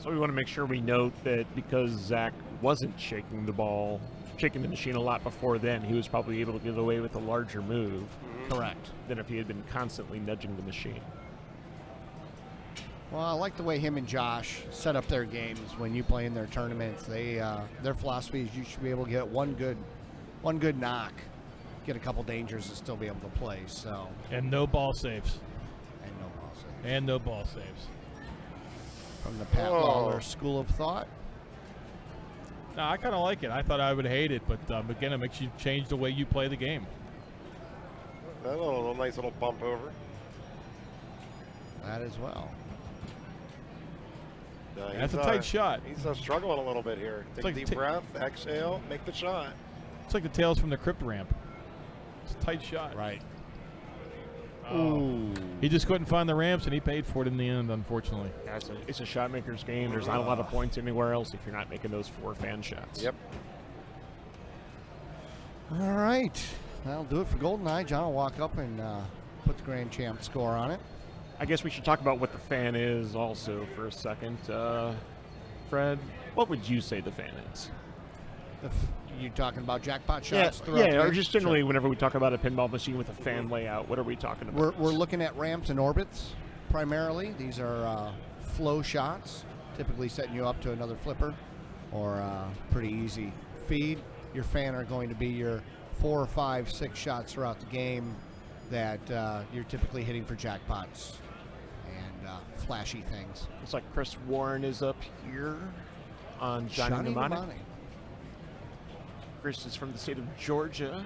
So we want to make sure we note that because Zach wasn't shaking the machine a lot before then, he was probably able to get away with a larger move Correct. than if he had been constantly nudging the machine. Well, I like the way him and Josh set up their games when you play in their tournaments. They their philosophy is you should be able to get one good knock, get a couple dangers, and still be able to play. So And no ball saves. and no ball save. And no ball saves. From the Pat Oh. Lawler School of Thought. No, I kind of like it. I thought I would hate it, but again, it makes you change the way you play the game. That little nice little bump over. That as well. That's a tight shot. He's struggling a little bit here. Take like a deep breath, exhale, make the shot. It's like the tails from the crypt ramp. It's a tight shot. Right. Ooh. He just couldn't find the ramps, and he paid for it in the end, unfortunately. Yeah, it's a shot maker's game. There's not a lot of points anywhere else if you're not making those 4 fan shots. Yep. All right. That'll do it for GoldenEye. John will walk up and put the Grand Champ score on it. I guess we should talk about what the fan is also for a second. Fred, what would you say the fan is? You talking about jackpot shots? throughout the or game? just generally Sure. whenever we talk about a pinball machine with a fan layout, what are we talking about? We're looking at ramps and orbits primarily. These are flow shots, typically setting you up to another flipper or pretty easy feed. Your fan are going to be your 4, 5, 6 shots throughout the game that you're typically hitting for jackpots and flashy things. Looks like Chris Warren is up here on Johnny Mnemonic. Chris is from the state of Georgia,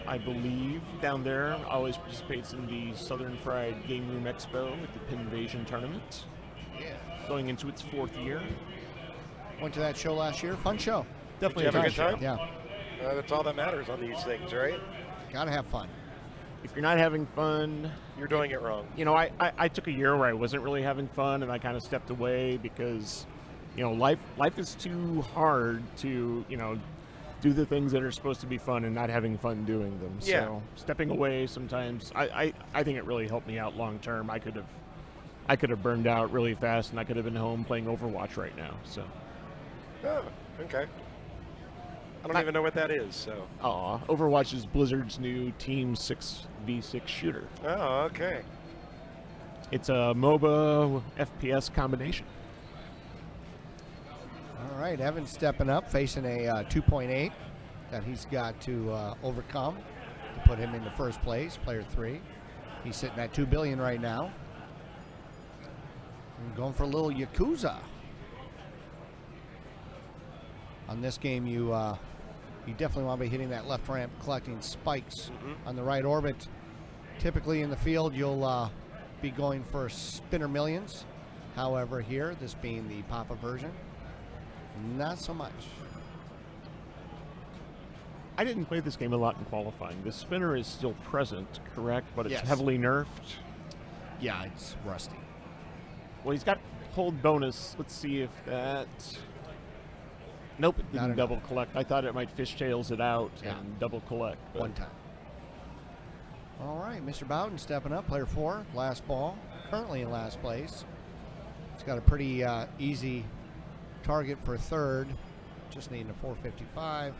I believe. Down there, always participates in the Southern Fried Game Room Expo at the Pin Invasion Tournament. Yeah. Going into its 4th year. Went to that show last year. Fun show. Definitely Did you have a fun good show. time? Yeah. That's all that matters on these things, right? Gotta have fun. If you're not having fun, You're doing it wrong. you know, I took a year where I wasn't really having fun, and I kind of stepped away because, you know, life is too hard to, you know, do the things that are supposed to be fun and not having fun doing them. Yeah. So stepping away sometimes, I think it really helped me out long term. I could have burned out really fast, and I could have been home playing Overwatch right now. So, Oh, okay. I don't even know what that is, so. Overwatch is Blizzard's new Team 6v6 shooter. Oh, okay. It's a MOBA FPS combination. All right, Evan's stepping up, facing a 2.8 that he's got to overcome to put him into first place, player 3. He's sitting at 2 billion right now. And going for a little Yakuza. On this game, you definitely want to be hitting that left ramp, collecting spikes on the right orbit. Typically in the field, you'll be going for spinner millions. However, here, this being the Papa version, not so much. I didn't play this game a lot in qualifying. The spinner is still present, correct? But it's Yes. heavily nerfed. Yeah, it's rusty. Well, he's got hold bonus. Let's see if that... Nope, it Not didn't enough. double collect. I thought it might fishtails it out Yeah. and double collect. But One time. All right, Mr. Bowden stepping up, player 4, last ball, currently in last place. He's got a pretty easy target for third, just needing a 455,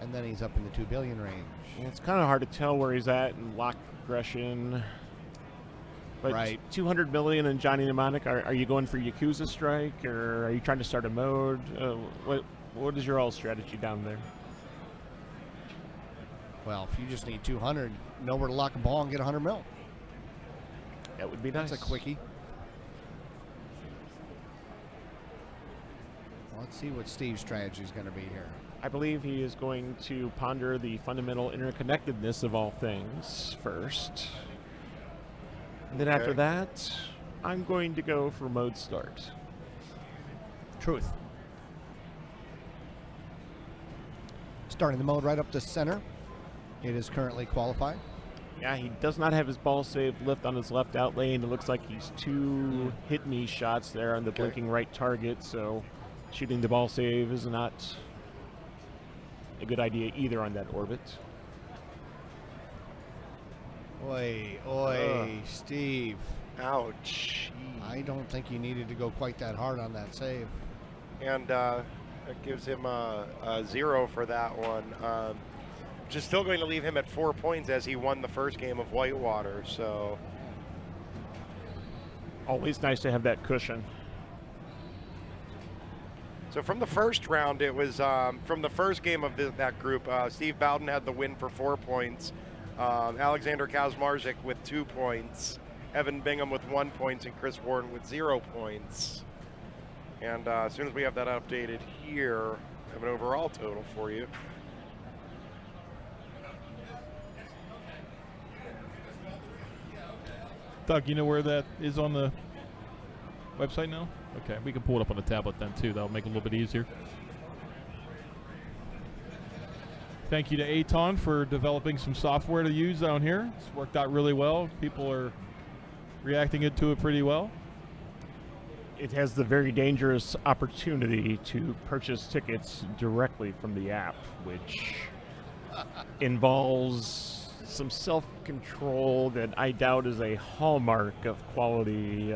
and then he's up in the 2 billion range. Yeah, it's kind of hard to tell where he's at in lock progression. But Right. 200 million in Johnny Mnemonic, are you going for Yakuza Strike, or are you trying to start a mode? What is your all strategy down there? Well, if you just need 200, know where to lock a ball and get 100 mil. That would be nice. That's a quickie. Let's see what Steve's strategy is going to be here. I believe he is going to ponder the fundamental interconnectedness of all things first. And then after Okay. that, I'm going to go for mode start. Truth. Starting the mode right up the center. It is currently qualified. Yeah, he does not have his ball save lift on his left out lane. It looks like he's 2 hit me shots there on the Okay. blinking right target, so shooting the ball save is not a good idea either on that orbit. Oi, Steve. Ouch. I don't think you needed to go quite that hard on that save. And it gives him a 0 for that one. Which is still going to leave him at 4 points as he won the first game of Whitewater. So Always nice to have that cushion. So from the first round, it was from the first game of that group, Steve Bowden had the win for 4 points. Alexander Kazmarzik with 2 points. Evan Bingham with 1 point, and Chris Warren with 0 points. And as soon as we have that updated here, I have an overall total for you. Doug, you know where that is on the website now? Okay, we can pull it up on the tablet then too. That'll make it a little bit easier. Thank you to Aton for developing some software to use down here. It's worked out really well. People are reacting to it pretty well. It has the very dangerous opportunity to purchase tickets directly from the app, which involves some self-control that I doubt is a hallmark of quality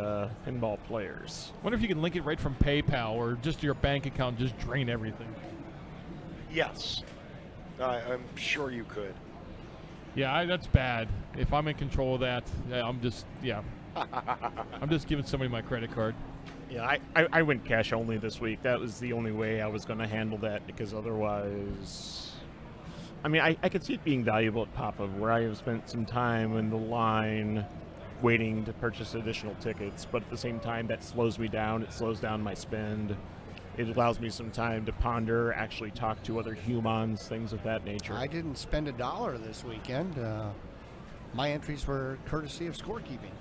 pinball players. Wonder if you can link it right from PayPal or just your bank account, just drain everything. Yes. I'm sure you could. Yeah, that's bad. If I'm in control of that, I'm just giving somebody my credit card. Yeah, I went cash only this week. That was the only way I was going to handle that, because otherwise, I mean, I could see it being valuable at Pop-Up, where I have spent some time in the line waiting to purchase additional tickets, but at the same time, that slows me down. It slows down my spend. It allows me some time to ponder, actually talk to other humans, things of that nature. I didn't spend $1 this weekend. My entries were courtesy of scorekeeping.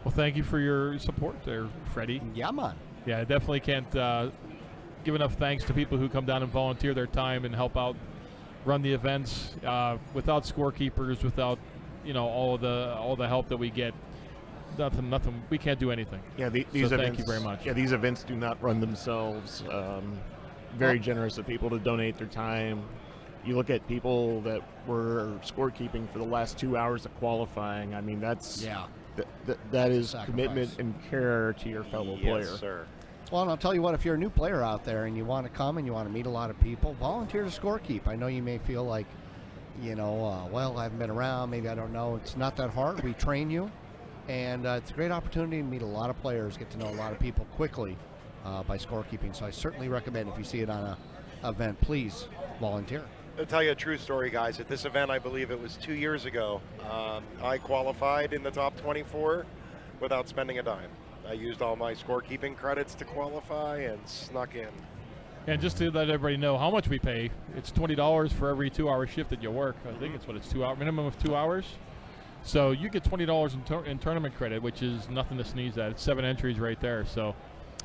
Well, thank you for your support there, Freddie. Yeah, man. Yeah, I definitely can't give enough thanks to people who come down and volunteer their time and help out run the events. Without scorekeepers, without all the help that we get, nothing. We can't do anything. Yeah, these so events. Thank you very much. Yeah, these events do not run themselves. Very generous of people to donate their time. You look at people that were scorekeeping for the last 2 hours of qualifying. I mean, that's that is Sacrifice. Commitment and care to your fellow player. Yes, sir. Well, and I'll tell you what, if you're a new player out there and you want to come and you want to meet a lot of people, volunteer to scorekeep. I know you may feel like, well, I haven't been around, maybe I don't know. It's not that hard. We train you, and it's a great opportunity to meet a lot of players, get to know a lot of people quickly by scorekeeping. So I certainly recommend, if you see it on an event, please volunteer. I'll tell you a true story, guys. At this event, I believe it was 2 years ago, I qualified in the top 24 without spending a dime. I used all my scorekeeping credits to qualify and snuck in. And just to let everybody know how much we pay, it's $20 for every 2-hour shift that you work. I think it's 2 hour minimum of 2 hours. So you get $20 in tournament credit, which is nothing to sneeze at. It's 7 entries right there. So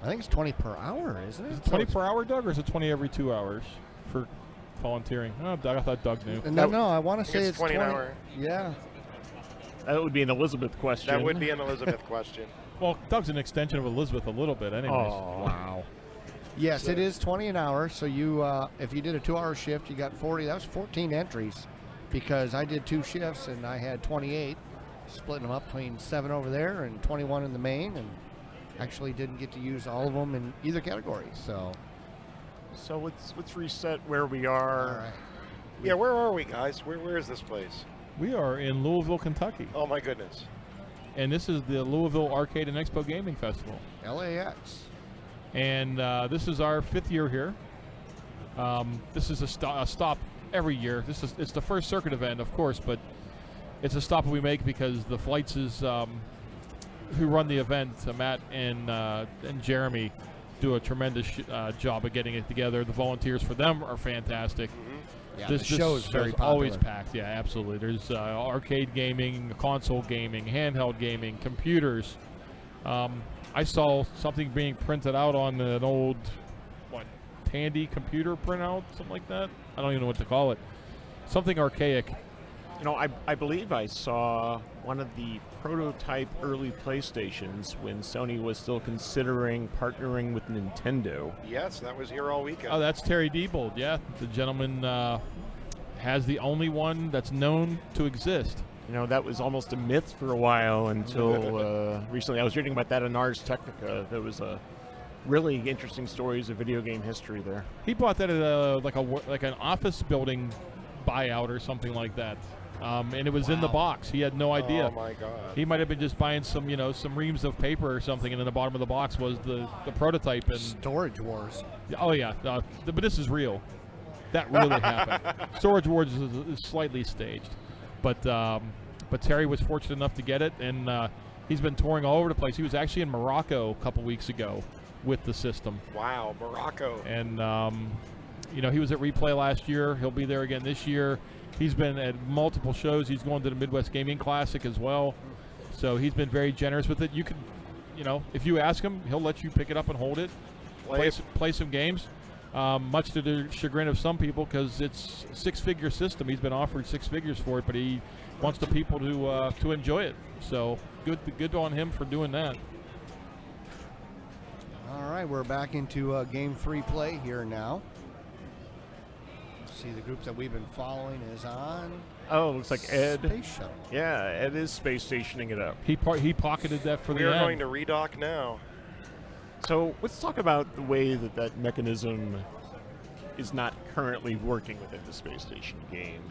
I think it's 20 per hour, isn't it? Is it 20 per hour, Doug, or is it 20 every 2 hours for volunteering? Oh, Doug, I thought Doug knew. No, I want to say it's 20 an hour. Yeah. That would be an Elizabeth question. That would be an Elizabeth question. Well, Doug's an extension of Elizabeth a little bit anyways. Oh. Wow. Yes, it is 20 an hour. So you, if you did a 2-hour shift, you got 40. That was 14 entries, because I did 2 shifts and I had 28, splitting them up between 7 over there and 21 in the main, and actually didn't get to use all of them in either category. So let's reset where we are. all right. Yeah, where are we, guys? Where is this place? We are in Louisville, Kentucky, Oh, my goodness. and this is the Louisville Arcade and Expo Gaming Festival. LAX. And this is our 5th year here. This is a stop every year. It's the first circuit event, of course, but it's a stop we make because the flights is who run the event, Matt and Jeremy, do a tremendous job of getting it together. The volunteers for them are fantastic. Yeah, This the show is very show's popular. always packed. Yeah, absolutely. There's arcade gaming, console gaming, handheld gaming, computers. I saw something being printed out on an old, Tandy computer printout, something like that. I don't even know what to call it. Something archaic. I believe I saw one of the prototype early PlayStations when Sony was still considering partnering with Nintendo. Yes, that was here all weekend. Oh, that's Terry Diebold. Yeah, the gentleman has the only one that's known to exist. That was almost a myth for a while until recently. I was reading about that in Ars Technica. There was a really interesting stories of video game history there. He bought that at like an office building buyout or something like that, and it was in the box. He had no idea. Oh, my God. He might have been just buying some reams of paper or something, and in the bottom of the box was the prototype. And Storage Wars. oh yeah, but this is real. That really happened. Storage Wars is slightly staged, but Terry was fortunate enough to get it, and he's been touring all over the place. He was actually in Morocco a couple weeks ago with the system. Wow, Morocco. And he was at Replay last year. He'll be there again this year. He's been at multiple shows. He's going to the Midwest Gaming Classic as well. So he's been very generous with it. You can, if you ask him, he'll let you pick it up and hold it, play some games. much to the chagrin of some people because it's a six-figure system. He's been offered 6 figures for it, but he wants the people to enjoy it. So good on him for doing that. All right, we're back into Game 3 play here now. See, the group that we've been following is on. Oh, looks like Ed. Space Shuttle. Yeah, Ed is space stationing it up. He pocketed that for We the are end. going to redock now. So let's talk about the way that mechanism is not currently working within the Space Station game.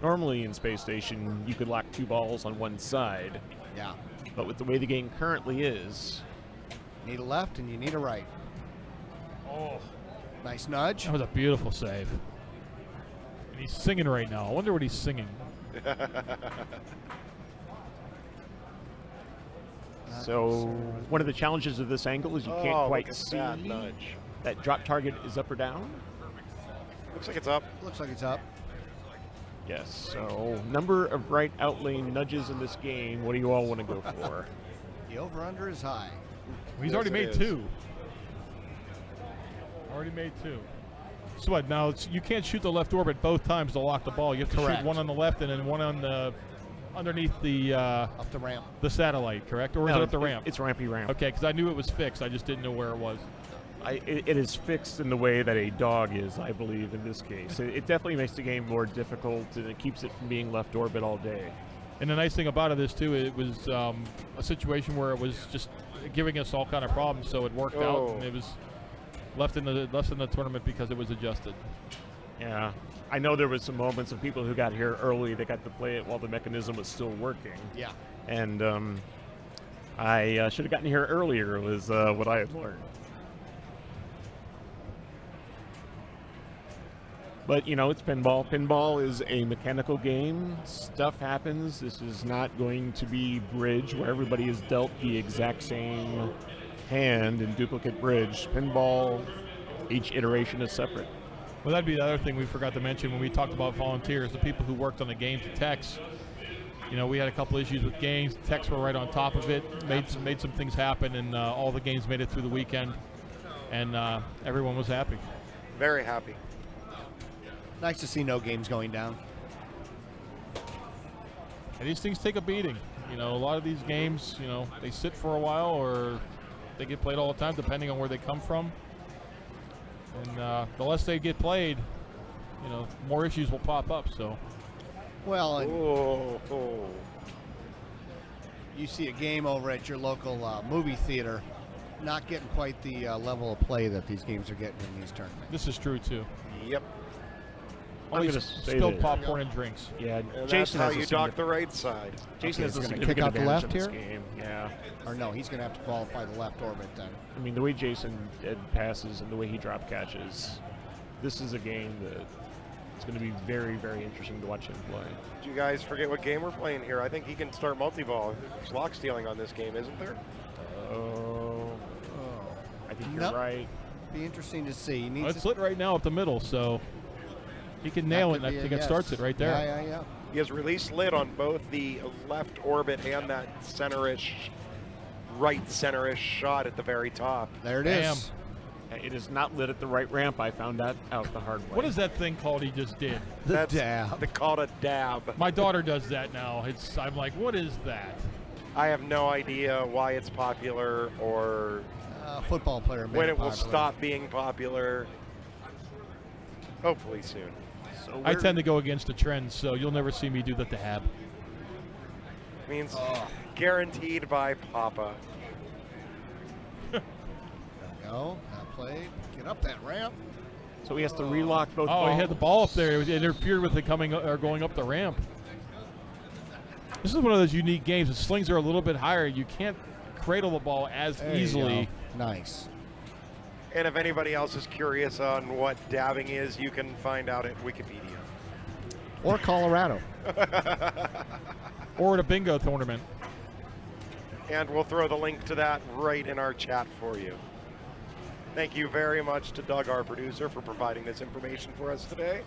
Normally in Space Station, you could lock 2 balls on one side, Yeah. but with the way the game currently is, You need a left and you need a right. Oh, Nice nudge. that was a beautiful save. And he's singing right now. I wonder what he's singing. so one of the challenges of this angle is you can't Oh, quite look at see that nudge. that drop target is up or down. Looks like it's up. Looks like it's up. Yes, so number of right outlane nudges in this game, what do you all want to go for? The over-under is high. He's Yes, already it made is. 2. Already made 2. So what? Now you can't shoot the left orbit both times to lock the ball. You have to Correct. shoot one on the left and then one on the underneath the Up the ramp. satellite. Correct? Or is it up the ramp? It's rampy ramp. Okay, because I knew it was fixed. I just didn't know where it was. It is fixed in the way that a dog is, I believe, in this case. It definitely makes the game more difficult, and it keeps it from being left orbit all day. And the nice thing about this too, it was a situation where it was just giving us all kind of problems, so it worked out, Oh. and it was left in the tournament because it was adjusted. Yeah. I know there was some moments of people who got here early that got to play it while the mechanism was still working. Yeah. And I should have gotten here earlier was what I had learned. But, you know, it's pinball. Pinball is a mechanical game. Stuff happens. This is not going to be bridge where everybody is dealt the exact same hand in duplicate bridge. Pinball, each iteration is separate. Well, that'd be the other thing we forgot to mention when we talked about volunteers, the people who worked on the games, the techs. You know, we had a couple issues with games. The techs were right on top of it, made some things happen, and all the games made it through the weekend, and everyone was happy. Very happy. Nice to see no games going down. And these things take a beating. You know, a lot of these games, you know, they sit for a while or they get played all the time, depending on where they come from. And the less they get played, you know, more issues will pop up. So, Well, and Oh. you see a game over at your local movie theater, not getting quite the level of play that these games are getting in these tournaments. this is true too. Yep. Only gonna say spilled that- popcorn and drinks. Yeah, And that's Jason how has you a dock the right side. Jason Okay, has a is he gonna significant kick out the advantage left in this here? game. Yeah. Or no, he's going to have to qualify the left orbit then. I mean, the way Jason passes and the way he drop catches, this is a game that it's going to be very, very interesting to watch him play. Did you guys forget what game we're playing here? I think he can start multi-ball. There's lock stealing on this game, isn't there? Oh, I think you're Nope. right. Be interesting to see. He needs Well, it's lit right now up the middle, so he can nail it. And I think it starts it right there. Yeah. He has release lid on both the left orbit and that center-ish, right center-ish shot at the very top. There it Bam. is. It is not lit at the right ramp. I found that out the hard way. What is that thing called he just did? The That's dab. They call it a dab. My daughter does that now. I'm like, what is that? I have no idea why it's popular or Football player made when it will popular. stop being popular. Hopefully soon. So I tend to go against the trends, so you'll never see me do the dab. Means guaranteed by Papa. There we go. That play. Get up that ramp. So he has to relock both Oh, balls. he had the ball up there. It interfered with it coming or going up the ramp. This is one of those unique games. The slings are a little bit higher. You can't cradle the ball as There you easily. go. Nice. And if anybody else is curious on what dabbing is, you can find out at Wikipedia. Or Colorado. Or at a bingo tournament. And we'll throw the link to that right in our chat for you. Thank you very much to Doug, our producer, for providing this information for us today.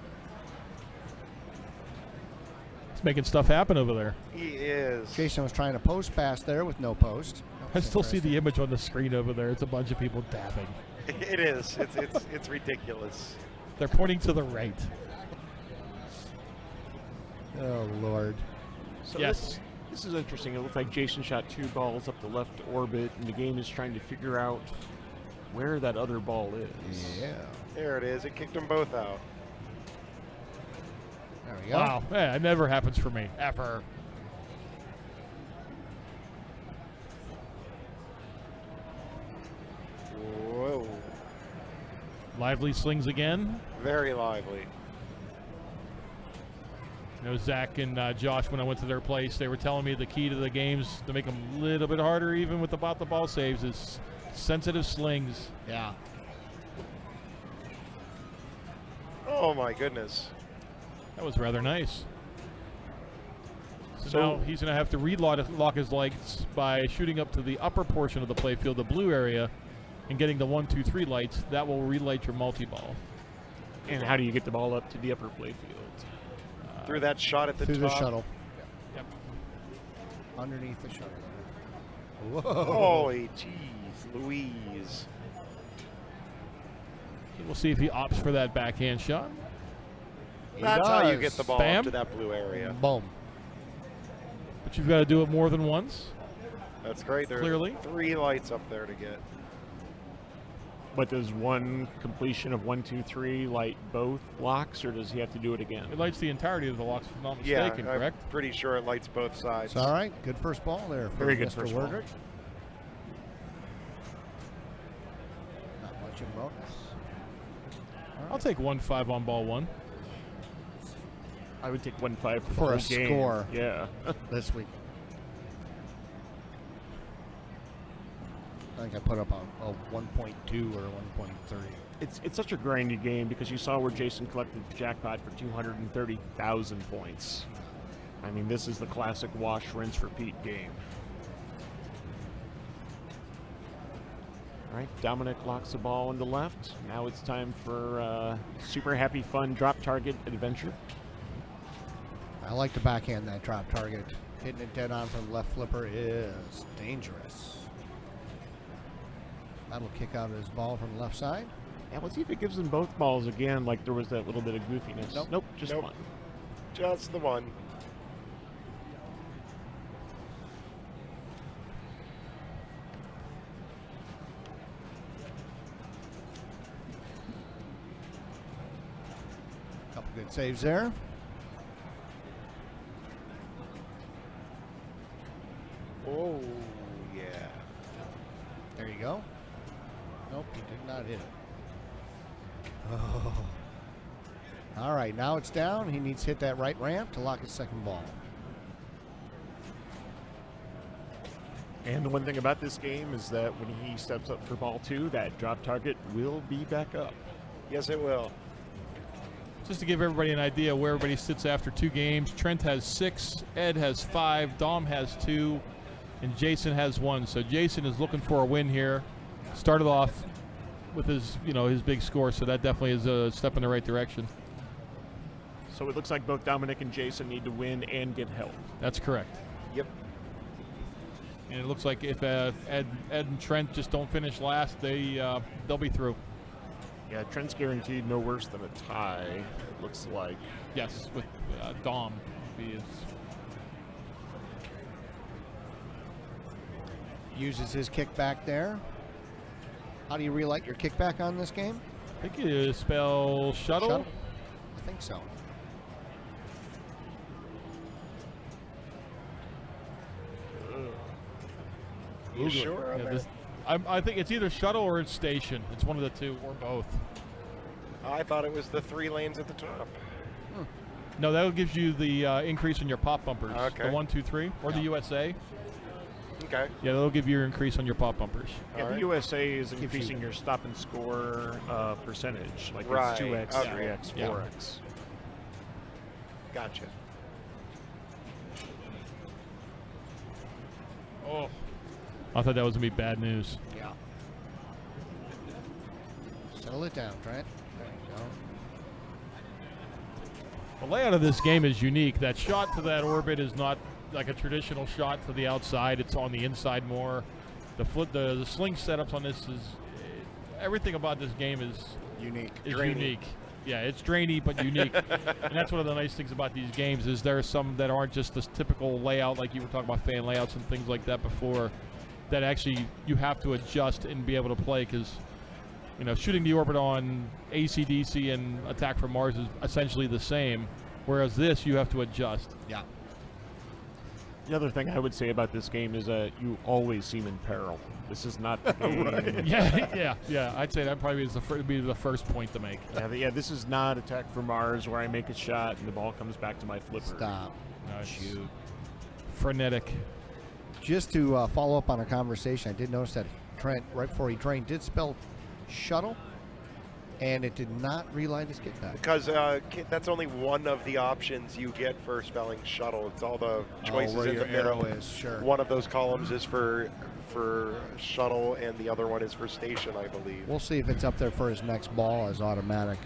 It's making stuff happen over there. He is. Jason was trying to post pass there with no post. I still see the image on the screen over there. It's a bunch of people dabbing. It is. It's ridiculous. They're pointing to the right. Oh, Lord. So Yes. This is interesting. It looks like Jason shot 2 balls up the left orbit, and the game is trying to figure out where that other ball is. Yeah. There it is. It kicked them both out. There we go. Wow. Yeah, it never happens for me. Ever. Whoa. Lively slings again. Very lively. You know, Zach and Josh, when I went to their place, they were telling me the key to the games to make them a little bit harder, even with about the ball saves, is sensitive slings. Yeah. Oh my goodness. That was rather nice. So So- now he's going to have to relock his lights by shooting up to the upper portion of the playfield, the blue area, and getting the 1, 2, 3 lights. That will relight your multi-ball. And how do you get the ball up to the upper playfield? Through that shot at the Through top. the shuttle. Yep. Underneath the shuttle. Whoa. Holy jeez, Louise. We'll see if he opts for that backhand shot. He That's how you does. get the ball Bam. up to that blue area. Boom. But you've got to do it more than once. That's great. There's Clearly. 3 lights up there to get. But does one completion of 1, 2, 3 light both locks, or does he have to do it again? It lights the entirety of the locks, if I'm not Yeah, mistaken, I'm correct? pretty sure it lights both sides. It's all right. Good first ball there. For Very good Mr. first ball. Werdrich. Not much in bonus. I'll take 1-5 on ball 1. I would take 1-5 for, For the a whole game. score. Yeah. This week. I think I put up a 1.2 or 1.3. It's such a grindy game because you saw where Jason collected the jackpot for 230,000 points. I mean, this is the classic wash, rinse, repeat game. All right, Dominic locks the ball on the left. Now it's time for super happy, fun drop target adventure. I like to backhand that drop target. Hitting it dead on from the left flipper is dangerous. That'll kick out his ball from the left side. Yeah, let's see if it gives them both balls again, like there was that little bit of goofiness. Nope, just Nope. one. Just the one. Couple good saves there. Oh, yeah. There you go. Nope, he did not hit it. Oh. All right, now it's down. He needs to hit that right ramp to lock his second ball. And the one thing about this game is that when he steps up for ball 2, that drop target will be back up. Yes, it will. Just to give everybody an idea where everybody sits after 2 games, Trent has 6, Ed has 5, Dom has 2, and Jason has 1. So Jason is looking for a win here. Started off with his, his big score, so that definitely is a step in the right direction. So it looks like both Dominic and Jason need to win and get help. That's correct. Yep. And it looks like if Ed and Trent just don't finish last, they'll be through. Yeah, Trent's guaranteed no worse than a tie, it looks like. Yes, with Dom. He is. Uses his kickback there. How do you relight your kickback on this game? I think you spell shuttle. I think so. You sure? Yeah, I think it's either shuttle or it's station. It's one of the two or both. I thought it was the 3 lanes at the top. No, that gives you the increase in your pop bumpers. Okay. The 1, 2, 3, or the USA. Okay. Yeah, that'll give you your increase on your pop bumpers. Yeah, All the right. USA is you- increasing your stop and score percentage, like Right, it's 2x, okay. 3x, Yeah. 4x. Gotcha. Oh. I thought that was going to be bad news. Yeah. Settle it down, Trent. There you go. The layout of this game is unique. That shot to that orbit is not like a traditional shot to the outside. It's on the inside more. The sling setups on this is everything about this game is Unique. unique. Yeah, it's drainy but unique, and that's one of the nice things about these games is there are some that aren't just this typical layout like you were talking about fan layouts and things like that before. That actually you have to adjust and be able to play because, shooting the orbit on AC/DC and Attack from Mars is essentially the same, whereas this you have to adjust. Yeah. The other thing I would say about this game is that you always seem in peril. This is not the game. Yeah. I'd say that probably is would be the first point to make. This is not Attack from Mars where I make a shot and the ball comes back to my flipper. Stop. No, it's Shoot. frenetic. Just to follow up on a conversation, I did notice that Trent, right before he trained, did spell shuttle, and it did not relight his kickback. Because that's only one of the options you get for spelling shuttle. It's all the choices where in your the middle. arrow is, sure. One of those columns is for shuttle, and the other one is for station, I believe. We'll see if it's up there for his next ball as automatic.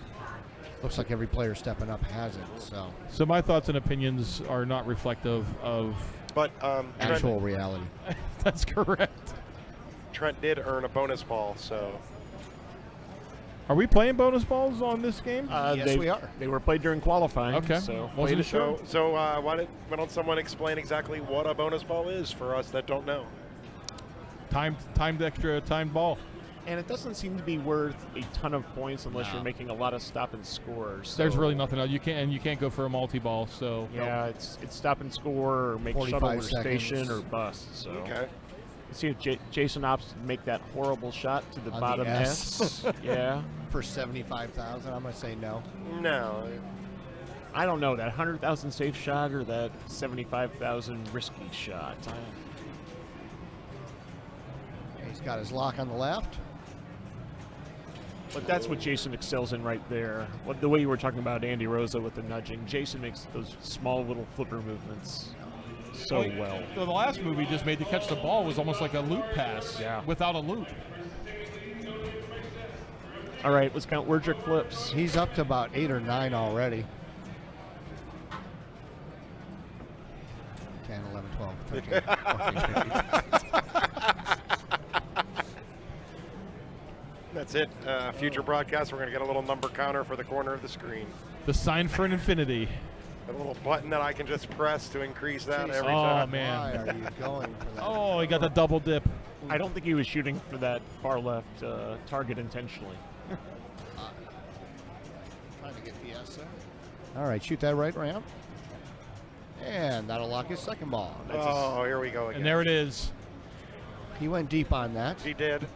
Looks like every player stepping up has it. So my thoughts and opinions are not reflective of But Actual reality. That's correct. Trent did earn a bonus ball, so Are we playing bonus balls on this game? Yes, we are. They were played during qualifying. Okay. So Wasn't sure. So why don't someone explain exactly what a bonus ball is for us that don't know? Timed extra timed ball. And it doesn't seem to be worth a ton of points unless No. you're making a lot of stop and scores. There's So, really nothing else. You can't go for a multi-ball. So Yeah, it's stop and score or make 45 shuttle or seconds. station or bust. So Okay. you see if Jason opts to make that horrible shot to the On the bottom S. S. Yeah. For 75,000, I'm going to say no. No. I don't know, that 100,000 safe shot or that 75,000 risky shot. He's got his lock on the left. But that's what Jason excels in right there. The way you were talking about Andy Rosa with the nudging, Jason makes those small little flipper movements so well. So the last move he just made to catch the ball was almost like a loop pass. Yeah. Without a loop. All right, let's count Werdrick flips. He's up to about 8 or 9 already. 10, 11, 12, 13, 14, 15. That's it. Future broadcast, we're going to get a little number counter for the corner of the screen. The sign for an infinity. A little button that I can just press to increase that Jeez. every Oh, time. man. Why are you going for that? Oh, he got the double dip. I don't think he was shooting for that far left target intentionally. Trying to get the S there. All right, shoot that right round. And that'll lock his second ball. Oh, here we go again. And there it is. He went deep on that. He did.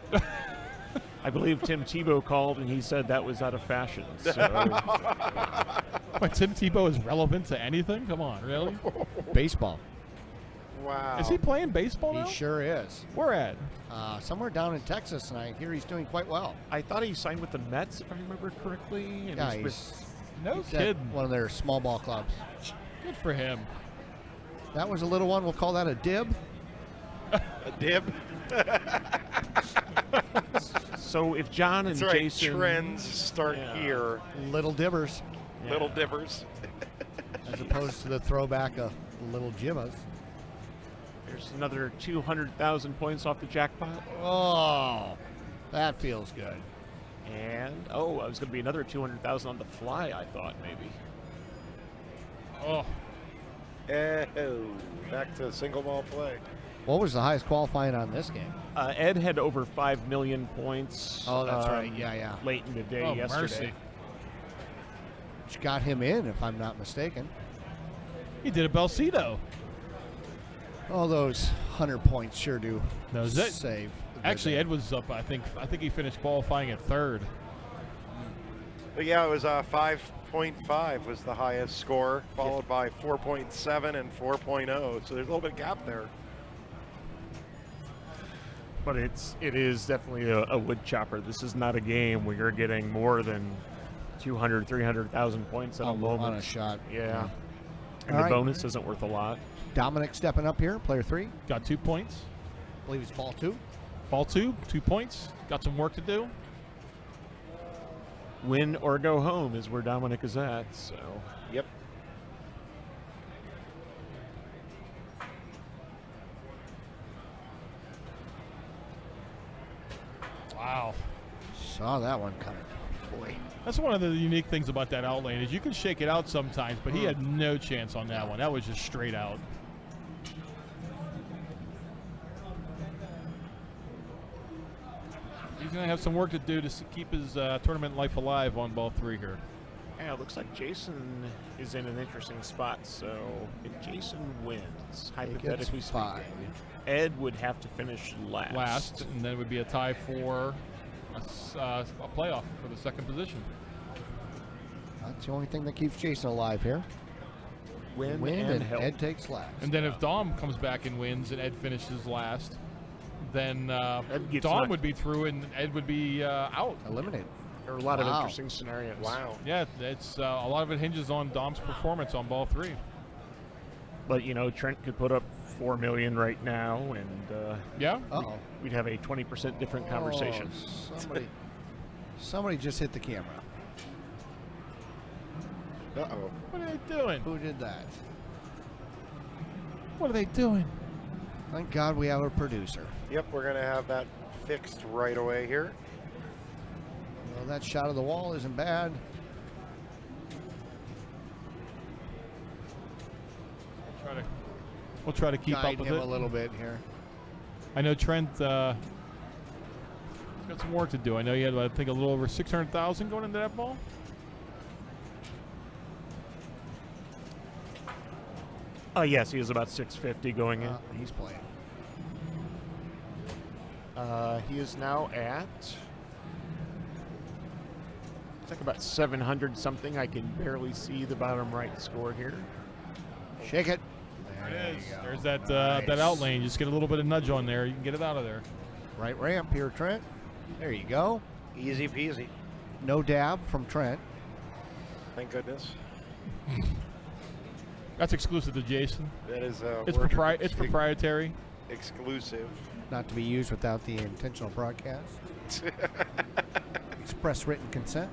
I believe Tim Tebow called and he said that was out of fashion. So But Tim Tebow is relevant to anything? Come on, really? Baseball. Wow. Is he playing baseball now? He sure is. Where at? Somewhere down in Texas, and I hear he's doing quite well. I thought he signed with the Mets, if I remember correctly. And Yeah, he's with- he's No at kidding. one of their small ball clubs. Good for him. That was a little one. We'll call that a dib. A dib? So if John and That's right. Jason Trends start Yeah. here. Little dibbers, Little dippers. as opposed to the throwback of little jibbas. There's another 200,000 points off the jackpot. Oh, that feels good. And, I was going to be another 200,000 on the fly, I thought, maybe. Oh, Oh, back to single ball play. What was the highest qualifying on this game? Ed had over 5 million points. Oh, that's right. Yeah. Late in the day oh yesterday. mercy. Which got him in, if I'm not mistaken. He did a Belcito. All those 100 points sure do No, is it? save. Actually, Ed was up. I think he finished qualifying at third. But yeah, it was 5.5 was the highest score, followed by 4.7 and 4.0. So there's a little bit of gap there. But it is definitely a wood chopper. This is not a game where you're getting more than 200, 300,000 points at a moment. on a shot. Yeah. And All the right. bonus isn't worth a lot. Dominic stepping up here, player 3. Got 2 points. I believe it's ball 2. Ball 2, 2 points. Got some work to do. Win or go home is where Dominic is at. So Yep. Wow. Saw that one coming. Boy. That's one of the unique things about that out lane is you can shake it out sometimes, but he had no chance on that one. That was just straight out. He's going to have some work to do to keep his tournament life alive on ball 3 here. Yeah, it looks like Jason is in an interesting spot. So if Jason wins, hypothetically speaking, Ed would have to finish last. And then it would be a tie for a playoff for the second position. That's the only thing that keeps Jason alive here. Win and help. Ed takes last. And then if Dom comes back and wins and Ed finishes last, then gets Dom knocked. would be through and Ed would be out. Eliminated. There are a lot of Wow. interesting scenarios. Wow. Yeah, it's a lot of it hinges on Dom's performance on ball 3. But you know, Trent could put up $4 million right now, and Yeah. Uh-oh. we'd have a 20% different conversation. Somebody just hit the camera. Uh-oh. What are they doing? Who did that? What are they doing? Thank God we have a producer. Yep, we're going to have that fixed right away here. Well, that shot of the wall isn't bad. We'll try to keep Guide up with him it. a little bit here. I know Trent got some work to do. I know he had, I think, a little over 600,000 going into that ball. Yes, he is about 650 going in. He's playing. He is now at, it's like about 700 something. I can barely see the bottom right score here. Shake it. There it is. you go. There's that Nice. that out lane. Just get a little bit of nudge on there. You can get it out of there. Right ramp here, Trent. There you go. Easy peasy. No dab from Trent. Thank goodness. That's exclusive to Jason. That is It's word- it's proprietary. exclusive. Not to be used without the intentional broadcast. Express written consent.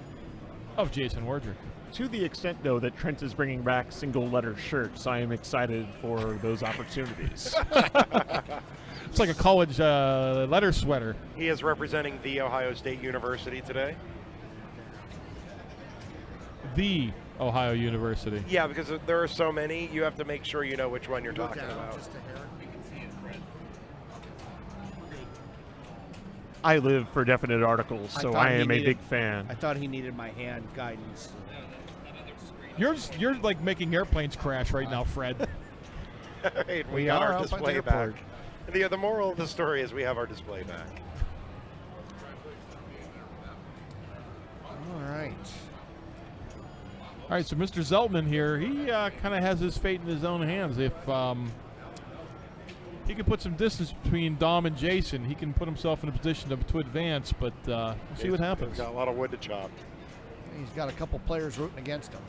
Of Jason Wardrick. To the extent, though, that Trent is bringing back single-letter shirts, I am excited for those opportunities. It's like a college letter sweater. He is representing the Ohio State University today. The Ohio University. Yeah, because there are so many, you have to make sure you know which one you're talking about. I live for definite articles, so I am a big fan. I thought he needed my hand guidance. You're like making airplanes crash right now, Fred. Right, We got are our up at the display airport. back. The moral of the story is we have our display back. All right. All right, so Mr. Zeltman here, he kind of has his fate in his own hands. If he can put some distance between Dom and Jason, he can put himself in a position to advance, but we'll see what happens. He's got a lot of wood to chop. He's got a couple players rooting against him.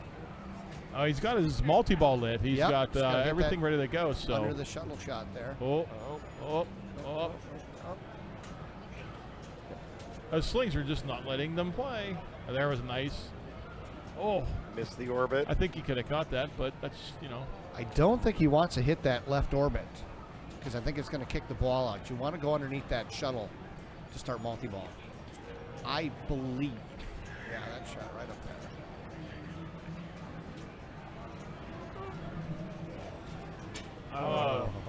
He's got his multi-ball lit. He's Yep, got he's gotta get everything that ready to go. So Under the shuttle shot there. Those slings are just not letting them play. There was nice. Oh, Missed the orbit. I think he could have caught that, but that's, I don't think he wants to hit that left orbit because I think it's going to kick the ball out. You want to go underneath that shuttle to start multi-ball. I believe. Yeah, that shot right up there.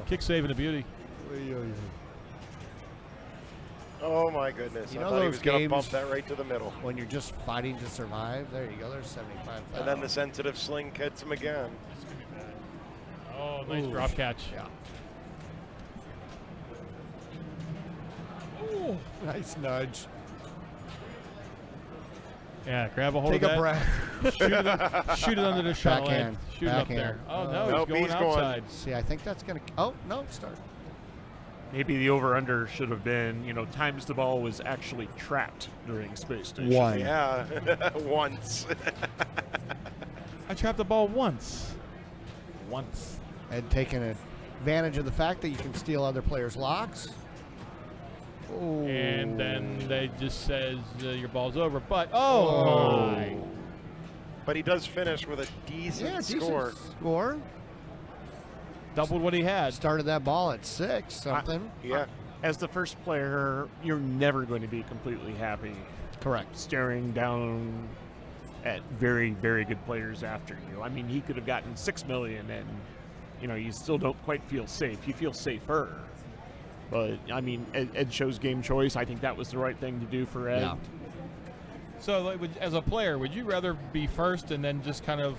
kick save and a beauty. Oh my goodness. You I know thought he those was going to games- bump that right to the middle. When you're just fighting to survive, there you go. There's 75,000. And then the sensitive sling hits him again. Oh, nice Ooh. drop catch. Yeah. Ooh. Nice nudge. Yeah, grab a hold Take of a that. breath. Shoot it under the shuttle. Backhand. Shoot it up Backhand. there. Oh, no, Nope, he's going he's going. outside. See, I think that's going to. Oh, no, start. Maybe the over-under should have been, times the ball was actually trapped during Space Station. One. Yeah, once. I trapped the ball once. And taking advantage of the fact that you can steal other players' locks. Ooh. And then they just says your ball's over. But, oh, my. But he does finish with a decent score. Score. Doubled what he had. Started that ball at 6 something. Yeah. As the first player, you're never going to be completely happy. Correct. staring down at very, very good players after you. I mean, he could have gotten $6 million, and you still don't quite feel safe. You feel safer. But I mean, Ed chose game choice. I think that was the right thing to do for Ed. Yeah. So, like, as a player, would you rather be first and then just kind of,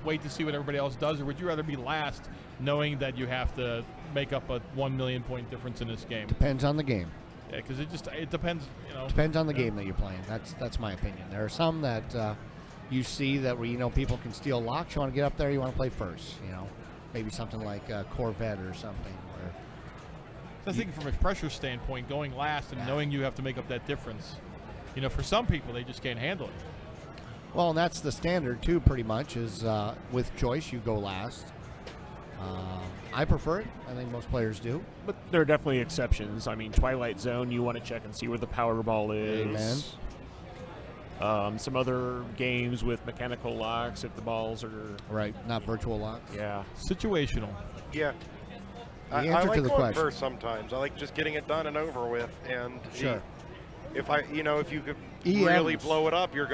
wait to see what everybody else does, or would you rather be last, knowing that you have to make up a 1 million point difference in this game? Depends on the game. Yeah, because it depends. Depends on the game that you're playing. That's my opinion. There are some that you see that where people can steal locks. You want to get up there. You want to play first. Maybe something like Corvette or something. Where I think from a pressure standpoint, going last and knowing you have to make up that difference, for some people they just can't handle it. Well, and that's the standard too. Pretty much is with choice you go last. I prefer it. I think most players do. But there are definitely exceptions. I mean, Twilight Zone, you want to check and see where the Powerball is. Amen. Some other games with mechanical locks, if the balls are... Right, not virtual locks. Yeah. Situational. Yeah. The I answer like to the going question. first sometimes. I like just getting it done and over with. And Sure. if you could EMs. really blow it up, you're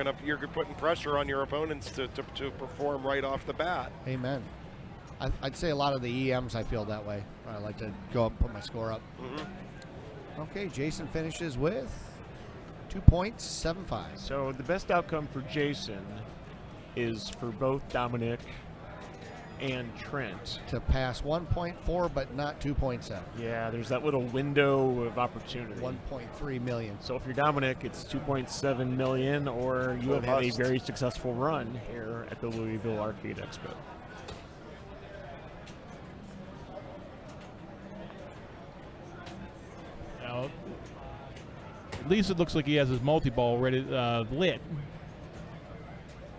putting pressure on your opponents to perform right off the bat. Amen. I'd say a lot of the EMs I feel that way. I like to go up and put my score up. Mm-hmm. Okay, Jason finishes with 2.75. So the best outcome for Jason is for both Dominic and Trent. To pass 1.4, but not 2.7. Yeah, there's that little window of opportunity. 1.3 million. So if you're Dominic, it's 2.7 million, or you have had a very successful run here at the Louisville Arcade Expo. Now, at least it looks like he has his multi-ball ready, lit.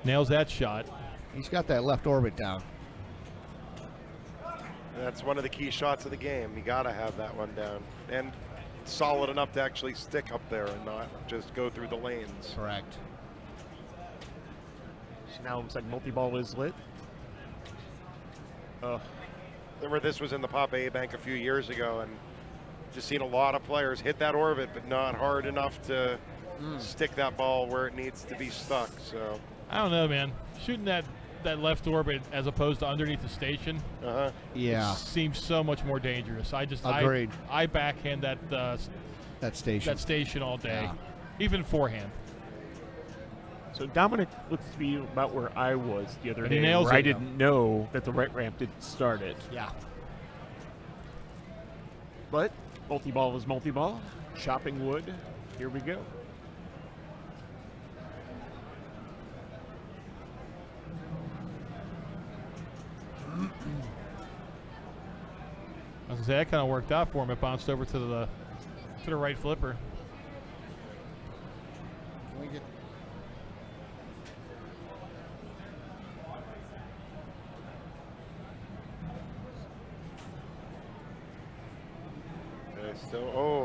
Nails that shot. He's got that left orbit down. That's one of the key shots of the game. You got to have that one down. And solid enough to actually stick up there and not just go through the lanes. Correct. So now it looks like multi-ball is lit. Remember, this was in the Pop A Bank a few years ago, and just seen a lot of players hit that orbit, but not hard enough to stick that ball where it needs to be stuck. So I don't know, man. Shooting that left orbit as opposed to underneath the station, Yeah. seems so much more dangerous. Agreed. I backhand that Station. that station all day, Yeah. even forehand. So Dominic looks to be about where I was the other And he day, nails where I it, didn't know that the right ramp didn't start it. Yeah. But multi-ball is multi-ball. Chopping wood. Here we go. I was gonna say that kind of worked out for him. It bounced over to the right flipper. Can we get...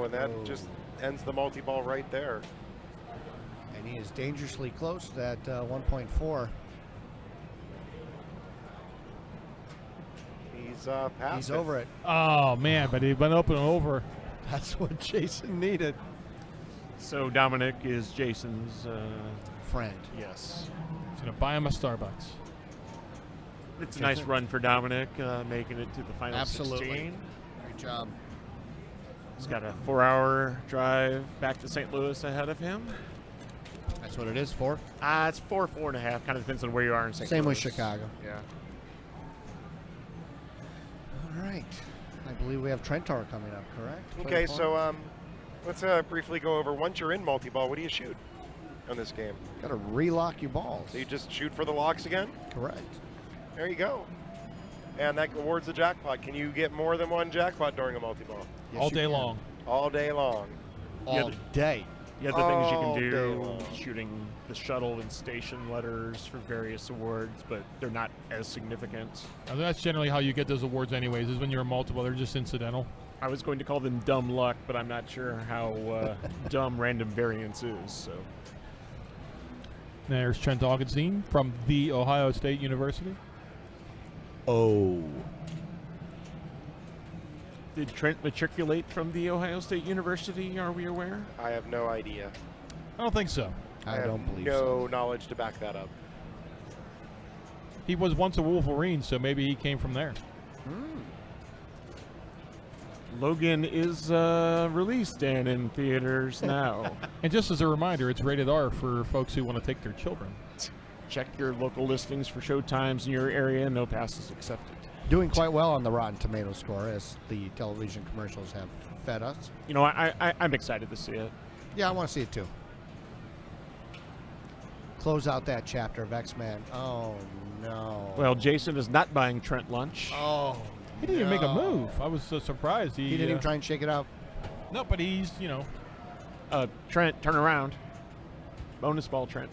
and that just ends the multi-ball right there. And he is dangerously close to that 1.4. He's past He's it. over it. Oh man, but he went up and over. That's what Jason needed. So Dominic is Jason's Friend. yes. He's gonna buy him a Starbucks. It's a nice run for Dominic, making it to the final Absolutely. 16. Great job. He's got a 4-hour drive back to St. Louis ahead of him. That's what it is for. It's 4.5. Kind of depends on where you are in St. Same Louis. with Chicago. Yeah. All right. I believe we have Trentar coming up, correct? Okay, Player so let's briefly go over, once you're in multi-ball, what do you shoot on this game? got to relock your balls. So you just shoot for the locks again? Correct. There you go. And that awards the jackpot. Can you get more than one jackpot during a multi-ball? Yes, all you day can. long. All day long. All day. The other things you All can day do, long. shooting the shuttle and station letters for various awards, but they're not as significant. And that's generally how you get those awards anyways, is when you're a multiple. They're just incidental. I was going to call them dumb luck, but I'm not sure how dumb random variance is. So There's Trent Augustine from The Ohio State University. Oh. did Trent matriculate from The Ohio State University? Are we aware? I have no idea. I don't think so. I have don't believe no so. knowledge to back that up. He was once a Wolverine, so maybe he came from there. Logan is released and in theaters now. And just as a reminder, it's rated R for folks who want to take their children. Check your local listings for showtimes in your area. No passes accepted. Doing quite well on the Rotten Tomato score, as the television commercials have fed us. You know, I'm excited to see it. Yeah, I want to see it too. Close out that chapter of X-Men. Oh, no. Well, Jason is not buying Trent lunch. Oh, He didn't even make a no. move. I was so surprised. He didn't even try and shake it out. No, but he's, you know. Trent, turn around. Bonus ball, Trent.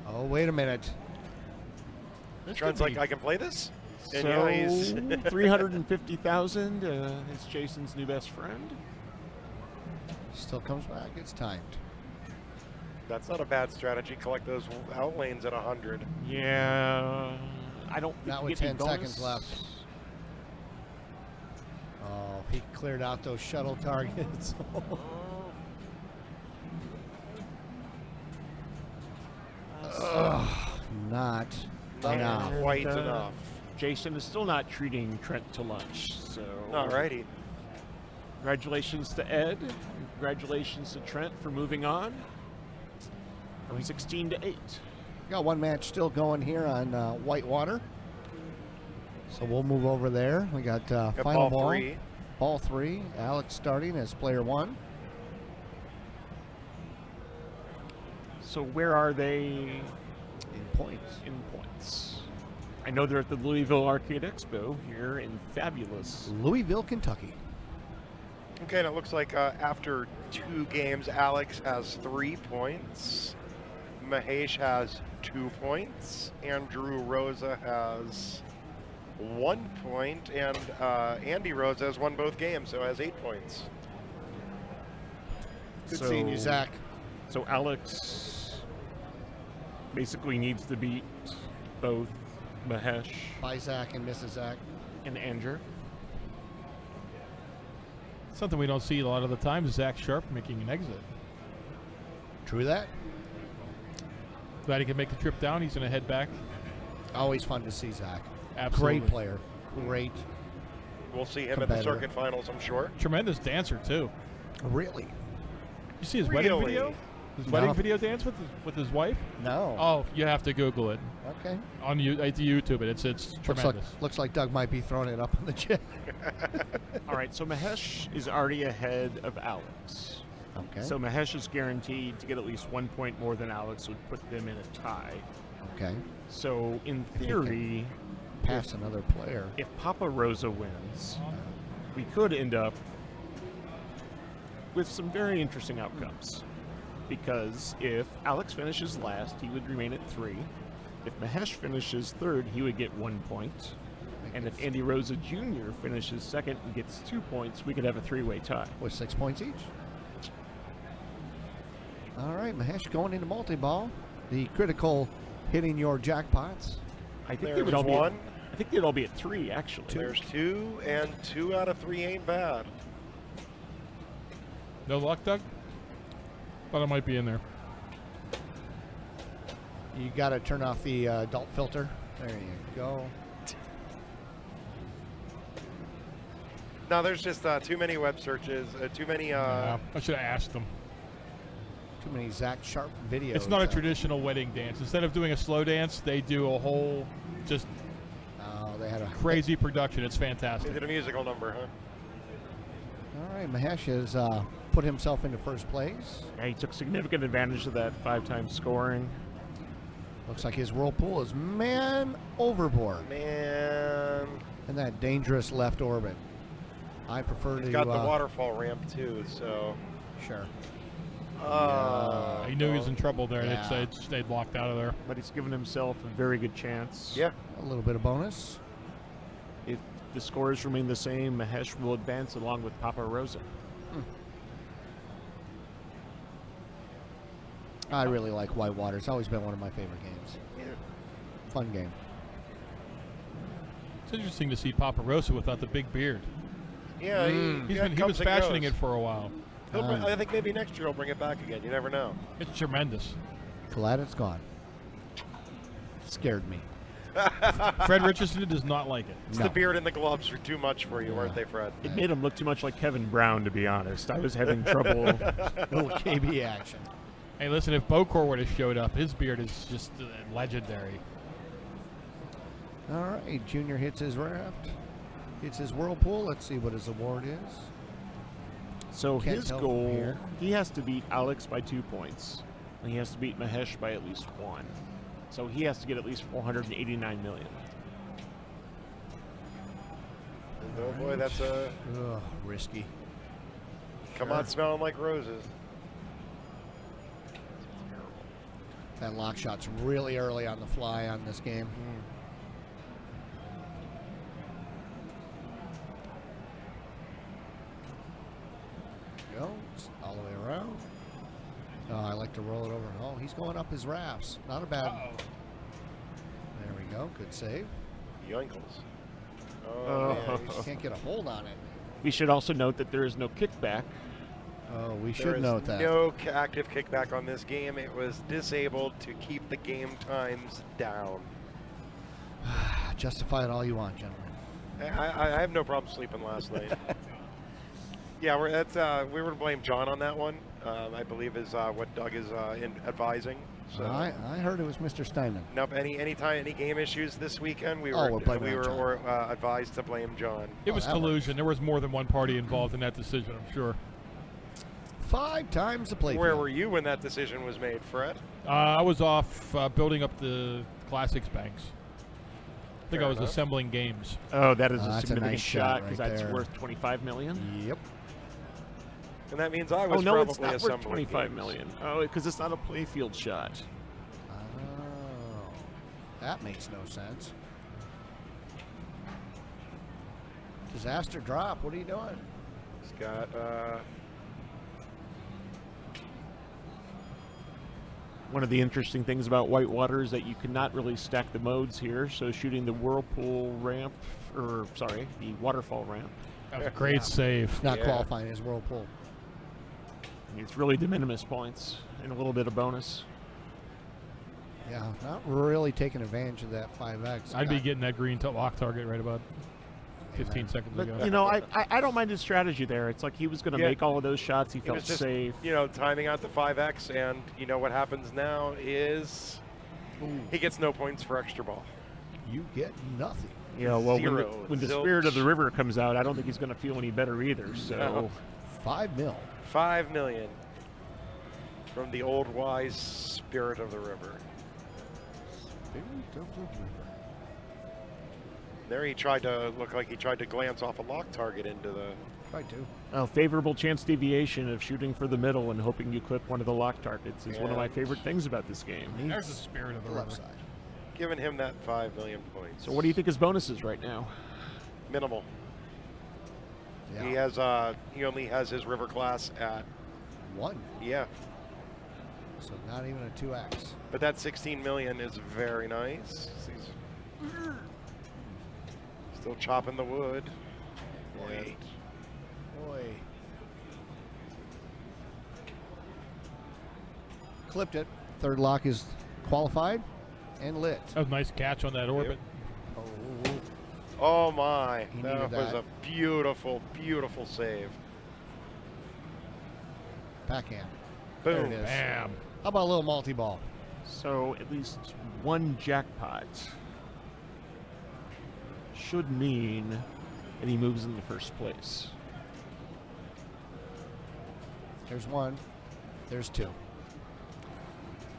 Oh, wait a minute. Trent's like, I can play this? And So, yeah, he's 350,000 is Jason's new best friend. Still comes back. It's timed. that's not a bad strategy. Collect those out lanes at 100. Yeah, I don't think Not you with get any 10 seconds bonus. left. Oh, he cleared out those shuttle targets. Not enough. Quite enough. Jason is still not treating Trent to lunch, so. Alrighty. Congratulations to Ed. Congratulations to Trent for moving on. From 16 to 8. Got one match still going here on Whitewater. So we'll move over there. We got Got final ball ball. 3. Ball 3. Alex starting as player 1. So where are they In points. in points? I know they're at the Louisville Arcade Expo here in fabulous. Louisville, Kentucky. Okay, and it looks like after 2 games, Alex has 3 points. Mahesh has 2 points. Andrew Rosa has 1 point. And Andy Rosa has won both games, so has 8 points. Good So- seeing you, Zach. So Alex basically needs to beat both Mahesh Bye, Zach and Mrs. Zach. and Andrew. Something we don't see a lot of the time is Zach Sharp making an exit. True that. Glad he can make the trip down. He's going to head back. Always fun to see Zach. Absolutely. Great player. Great. We'll see him at the Competitor. circuit finals, I'm sure. Tremendous dancer, too. Really? You see his wedding Really? video? His No. wedding video dance with his wife? No. Oh, you have to Google it. Okay. On YouTube it. It's tremendous. Looks like Doug might be throwing it up on the chat. All right, so Mahesh is already ahead of Alex. Okay. So Mahesh is guaranteed to get at least 1 point more than Alex would put them in a tie. Okay. So in he can- theory, Pass another player. if Papa Rosa wins, we could end up with some very interesting outcomes. Because if Alex finishes last, he would remain at 3. If Mahesh finishes third, he would get 1 point. And if Andy Rosa Jr. finishes second and gets 2 points, we could have a 3-way tie. With 6 points each. All right, Mahesh going into multi-ball. The critical hitting your jackpots. I think they There's would all be. one. I think they'd all be at 3, actually. There's 2, and 2 out of 3 ain't bad. No luck, Doug? Thought it might be in there. You got to turn off the adult filter. There you go. No, there's just too many web searches, too many. I should have asked them. Too many Zach Sharp videos. It's not a traditional wedding dance. Instead of doing a slow dance, they do a whole just Oh, they had a crazy production. It's Is fantastic. it a musical number, huh? All right, Mahesh has put himself into first place. Yeah, he took significant advantage of that 5-time scoring. Looks like his whirlpool is man overboard Man, in that dangerous left orbit. I prefer he's to. got the waterfall ramp too, so. Sure. He knew he was in trouble there, and Yeah. it stayed locked out of there. But he's given himself a very good chance. Yeah. A little bit of bonus. If the scores remain the same, Mahesh will advance along with Papa Rosa. I really like Whitewater. It's always been one of my favorite games. Fun game. It's interesting to see Papa Rosa without the big beard. Yeah, He was fashioning it for a while. I think maybe next year he'll bring it back again. You never know. It's tremendous. Glad it's gone. Scared me. Fred Richardson does not like it. It's No. the beard and the gloves were too much for you, weren't they, Fred? It made him look too much like Kevin Brown, to be honest. I was having trouble. Little KB action. Hey, listen, if Bocor would have showed up, his beard is just legendary. All right, Junior hits his raft. Hits his whirlpool. Let's see what his award is. So Can't his tell from goal, here. he has to beat Alex by 2 points. And he has to beat Mahesh by at least 1. So he has to get at least 489 million. Oh boy, that's a Ugh, risky. come on, smelling like roses. That lock shot's really early on the fly on this game. Go all the way around. Oh, I like to roll it over. Oh, he's going up his rafts. Not a bad. There we go. Good save. Yoinkles. Oh. Oh, man. Just can't get a hold on it. We should also note that there is no kickback. Oh, we There should is note that. no active kickback on this game. It was disabled to keep the game times down. Justify it all you want, gentlemen. I have no problem sleeping last night. Yeah, we were to blame John on that one. I believe is what Doug is advising. So I heard it was Mr. Steinman. nope. Any game issues this weekend, we Oh, were we're blaming on John. advised to blame John. It was that collusion. There was more than one party involved in that decision, I'm sure. 5 times the play. Where were you when that decision was made, Fred? I was off building up the Classics banks. I think Fair I was enough. assembling games. Oh, that is a That's a significant nice shot shot because right that's there. worth 25 million. Yep. And that means I Oh was no, probably it's not worth assembling 25 games. million. Oh, because it's not a playfield shot. Oh, that makes no sense. Disaster drop. What are you doing? He's got One of the interesting things about Whitewater is that you cannot really stack the modes here. So shooting the whirlpool ramp, or sorry, the waterfall ramp, That was a great save. Not Yeah. qualifying as whirlpool. it's really de minimis points and a little bit of bonus. Yeah, not really taking advantage of that 5X. I'd be getting that green lock target right about 15 Amen. seconds But ago. you know, I don't mind his strategy there. It's like he was going to Yeah. make all of those shots. He He felt was just, safe. timing out the 5X, and what happens now is he gets no points for extra ball. You get nothing. Yeah, well, Zero. when the Zilch. spirit of the river comes out, I don't think he's going to feel any better either. So, No. 5 mil. 5 million from the old wise spirit of the river. Spirit of the river. There he looked like he tried to glance off a lock target into the. Try to. a favorable chance deviation of shooting for the middle and hoping you clip one of the lock targets is one of my Yeah. favorite things about this game. There's the spirit of the left river. side. Giving him that 5 million points. So, what do you think his bonus is right now? Minimal. Yeah. He has he only has his river class at 1. yeah. So not even a 2X. But that 16 million is very nice. He's still chopping the wood. Boy. Boy. Clipped it. Third lock is qualified and lit. That was a nice catch on that orbit. Oh, Oh my! He That needed was that. a beautiful, beautiful save. backhand. There Boom! it is. Bam. How about a little multi-ball? So, at least one jackpot should mean that he moves into first place. There's 1. There's 2.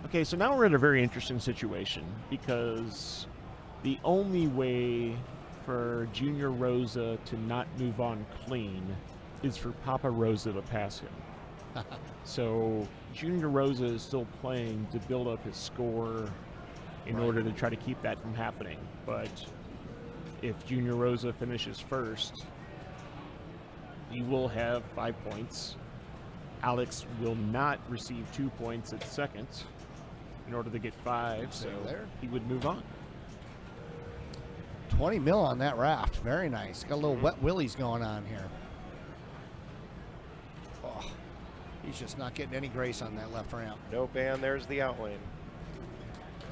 Okay, so now we're in a very interesting situation because the only way for Junior Rosa to not move on clean is for Papa Rosa to pass him. So Junior Rosa is still playing to build up his score in Right. order to try to keep that from happening. But if Junior Rosa finishes first, he will have 5 points. Alex will not receive 2 points at second in order to get 5, so there. he would move on. 20 mil on that raft. Very nice. Got a little wet willies going on here. Oh, He's just not getting any grace on that left ramp. Nope, and there's the outlane.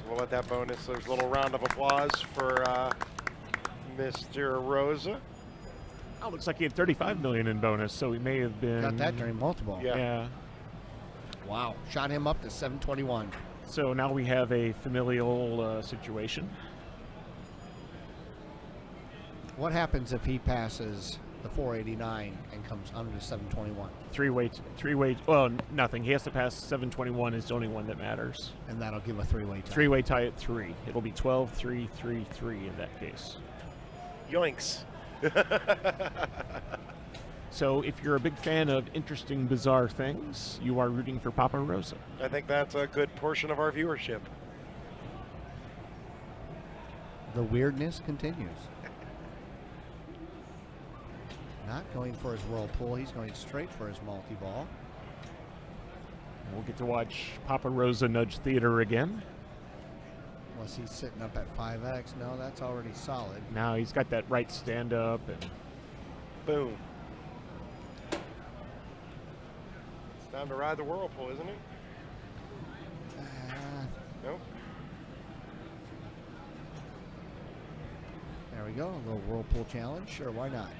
We'll let that bonus. There's a little round of applause for Mr. Rosa. Oh, looks like he had 35 million in bonus, so he may have been. Got that during multiple. Yeah. Wow. Shot him up to 721. So now we have a familial situation. What happens if he passes the 489 and comes under 721? Three-way. Well, nothing. He has to pass 721 is the only one that matters. And that'll give a three-way tie. Three-way tie at 3. It'll be 12, 3, 3, 3 in that case. Yoinks. So if you're a big fan of interesting, bizarre things, you are rooting for Papa Rosa. I think that's a good portion of our viewership. The weirdness continues. Not going for his whirlpool. He's going straight for his multi-ball. We'll get to watch Papa Rosa nudge theater again. Unless he's sitting up at 5X. No, that's already solid. Now he's got that right stand up and Boom. It's time to ride the whirlpool, isn't it? Nope. There we go. A little whirlpool challenge. Sure, why not?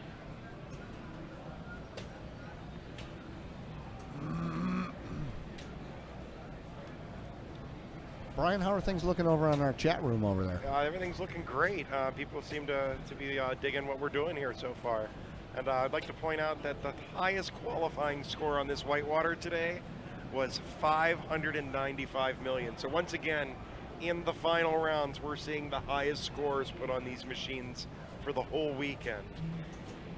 Brian, how are things looking over on our chat room over there? Everything's looking great. People seem to be digging what we're doing here so far. And I'd like to point out that the highest qualifying score on this Whitewater today was 595 million. So once again, in the final rounds, we're seeing the highest scores put on these machines for the whole weekend.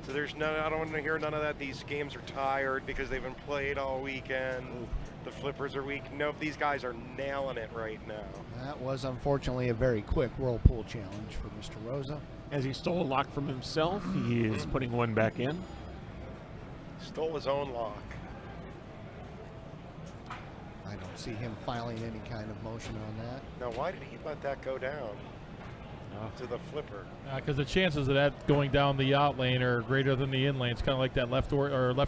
So there's none, I don't want to hear none of that. These games are tired because they've been played all weekend. The flippers are weak. Nope, these guys are nailing it right now. That was unfortunately a very quick whirlpool challenge for Mr. Rosa. as he stole a lock from himself, he is putting one back in. Stole his own lock. I don't see him filing any kind of motion on that. Now, why did he let that go down to the flipper? Because the chances of that going down the out lane are greater than the in lane. It's kind of like that left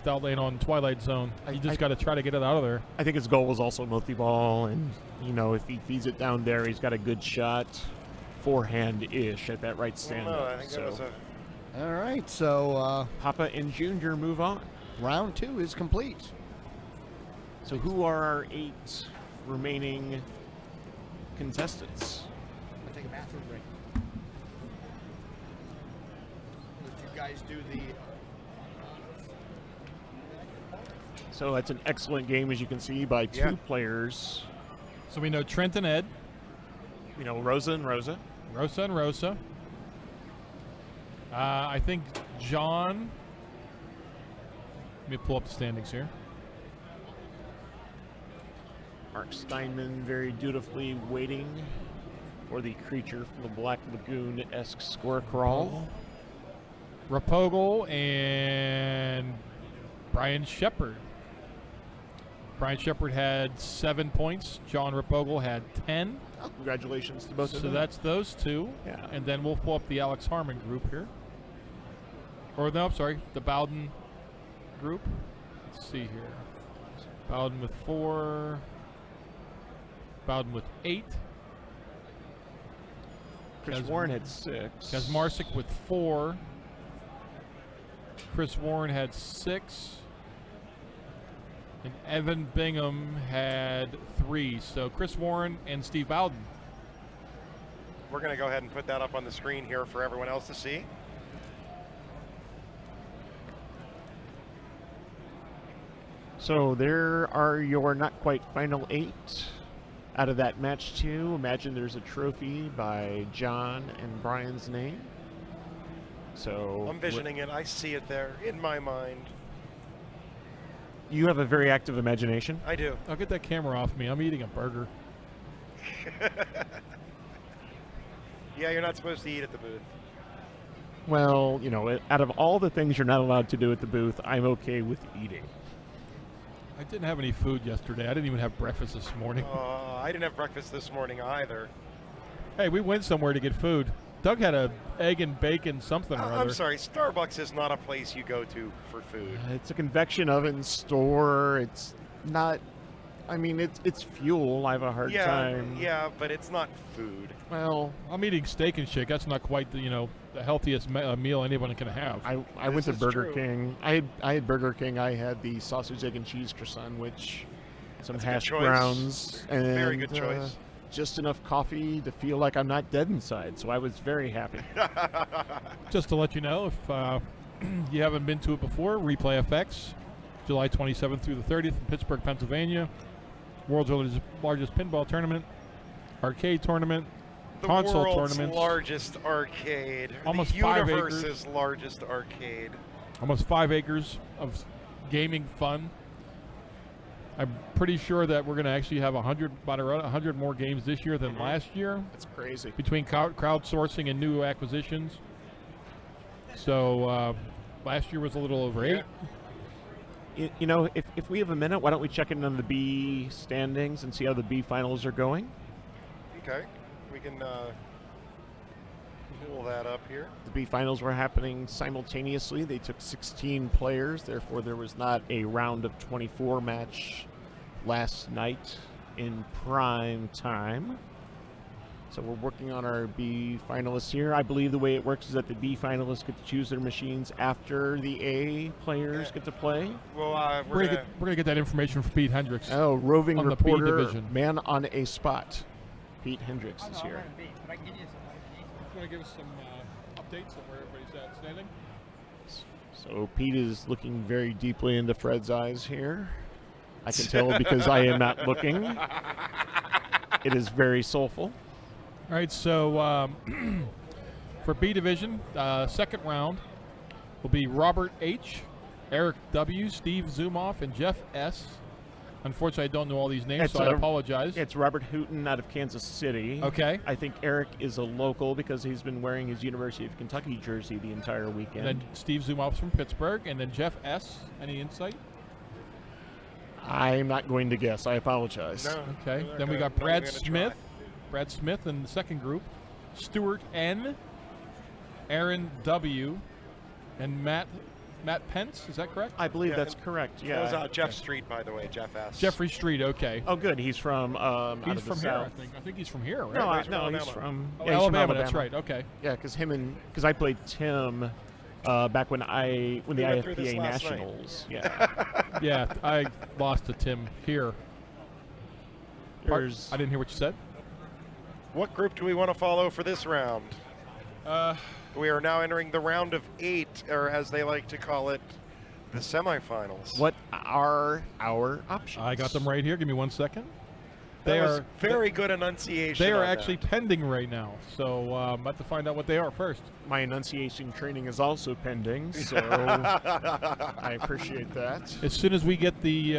out lane on Twilight Zone. You just got to try to get it out of there. I think his goal was also multi-ball, and you know, if he feeds it down there, he's got a good shot, forehand-ish at that right stand. No, I think that was a... All right, so Papa and Junior move on. round 2 is complete. So who are our 8 remaining contestants? I'll take a bathroom break. Would you guys do the... So that's an excellent game, as you can see, by 2 players. So we know Trent and Ed. You know, Rosa and Rosa. Rosa and Rosa. I think John... Let me pull up the standings here. Mark Steinman very dutifully waiting for the creature from the Black Lagoon-esque score crawl. Rapogle and Brian Shepard. Brian Shepard had 7 points. John Rapogle had 10. Oh, congratulations to both of So them. that's those 2. Yeah. And then we'll pull up the Alex Harmon group here. Or no, I'm sorry, the Bowden group. Let's see here. Bowden with 4. Bowden with 8. Chris Warren had 6. Kazmarczyk with 4. Chris Warren had 6. And Evan Bingham had 3. So Chris Warren and Steve Bowden. We're going to go ahead and put that up on the screen here for everyone else to see. So there are your not quite final 8 out of that match 2. Imagine there's a trophy by John and Brian's name. So I'm visioning it. I see it there in my mind. you have a very active imagination. I do. I'll get that camera off me. I'm eating a burger. Yeah, you're not supposed to eat at the booth. Well, you know, out of all the things you're not allowed to do at the booth, I'm okay with eating. I didn't have any food yesterday. I didn't even have breakfast this morning. I didn't have breakfast this morning either. Hey, we went somewhere to get food. Doug had a egg and bacon something or other. I'm sorry, Starbucks is not a place you go to for food. It's a convection oven store. It's Not. I mean, it's fuel. I have a hard time. Yeah, but it's not food. Well, I'm eating Steak and Shake. That's not quite the healthiest meal anyone can have. I went to This is Burger true. King. I had Burger King. I had the sausage, egg, and cheese croissant, which some That's a good hash choice. browns and Very good choice. just enough coffee to feel like I'm not dead inside. So I was very happy. Just to let you know, if you haven't been to it before, Replay FX, July 27th through the 30th in Pittsburgh, Pennsylvania. World's largest pinball tournament, arcade tournament, The console world's tournaments. largest arcade. Almost the 5 universe's largest arcade. Almost 5 acres of gaming fun. I'm pretty sure that we're going to actually have about 100 more games this year than last year, That's crazy. between crowdsourcing and new acquisitions. So last year was a little over 8. You know, if we have a minute, why don't we check in on the B standings and see how the B finals are going? Okay, we can pull that up here. The B finals were happening simultaneously. They took 16 players, therefore there was not a round of 24 match last night in prime time. So we're working on our B finalists here. I believe the way it works is that the B finalists get to choose their machines after the A players get to play. Well, We're gonna get that information from Pete Hendricks. Oh, roving On the B reporter, division. man on a spot. Pete Hendricks is here. Want to give us some updates on where everybody's at standing? So Pete is looking very deeply into Fred's eyes here. I can tell because I am not looking. It is very soulful. All right, so for B division, second round will be Robert H., Eric W., Steve Zumoff, and Jeff S. Unfortunately, I don't know all these names, It's so I apologize. It's Robert Hooton out of Kansas City. Okay. I think Eric is a local because he's been wearing his University of Kentucky jersey the entire weekend. And then Steve Zumoff's from Pittsburgh, and then Jeff S. Any insight? I'm not going to guess. I apologize. No. Okay. We're Then we got not Brad even gonna Smith. try. Brad Smith in the second group. Stuart N. Aaron W. And Matt Pence. Is that correct? I believe Yeah, that's and correct. That Yeah. was Jeff Street, by the way, Jeff S. Jeffrey Street. Okay. Oh, good. He's from out He's of the from here, I south. think. I think he's from here, right? No, he's from no, he's Alabama. from Oh, yeah, he's from Alabama. That's Alabama. right. Okay. Yeah, because I played Tim back when the We went through this IFPA last night. Nationals. Yeah. Yeah, I lost to Tim here. There's I didn't hear what you said. What group do we want to follow for this round? Uh, We are now entering the round of 8, or as they like to call it, the semifinals. what are our options? I got them right here. Give me 1 second. That They was are very good enunciation. They are on that. actually pending right now, so I'm about to find out what they are first. My enunciation training is also pending, so I appreciate that. As soon as we get the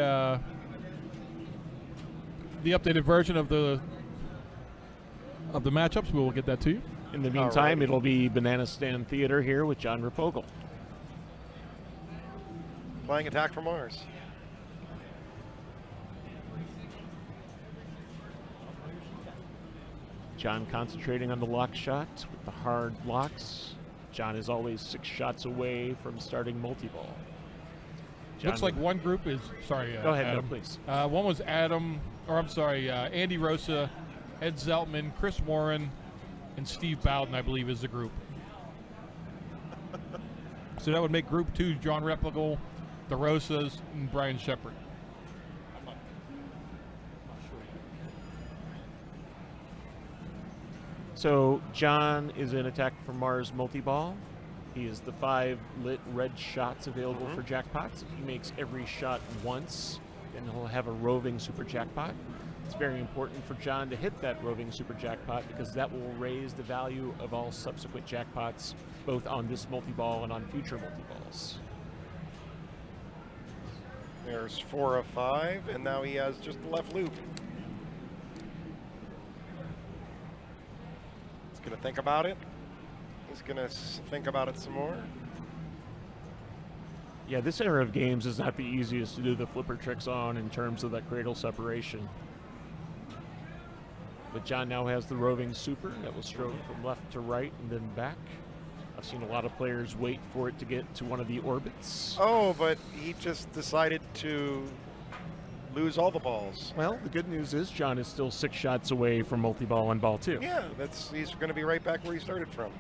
updated version of the matchups, we will get that to you. In the meantime, Alrighty. it'll be Banana Stand Theater here with John Rapogel. Playing Attack from Mars. John concentrating on the lock shot with the hard locks. John is always 6 shots away from starting multi-ball. John Looks like one group is sorry. Go ahead, Adam. no, please. One was Andy Rosa, Ed Zeltman, Chris Warren, and Steve Bowden, I believe, is the group. So that would make Group 2 John Replicable, the Rosas, and Brian Shepard. So John is in Attack from Mars multi-ball. He is the 5 lit red shots available for jackpots. If he makes every shot once, then he'll have a roving super jackpot. It's very important for John to hit that roving super jackpot because that will raise the value of all subsequent jackpots, both on this multi-ball and on future multi-balls. There's 4 of 5, and now he has just the left loop. He's going to think about it. He's going to think about it some more. Yeah, this era of games is not the easiest to do the flipper tricks on in terms of that cradle separation. But John now has the roving super that will stroke from left to right and then back. I've seen a lot of players wait for it to get to one of the orbits. Oh, but he just decided to lose all the balls. Well, the good news is John is still 6 shots away from multi-ball on ball 2. Yeah, he's going to be right back where he started from.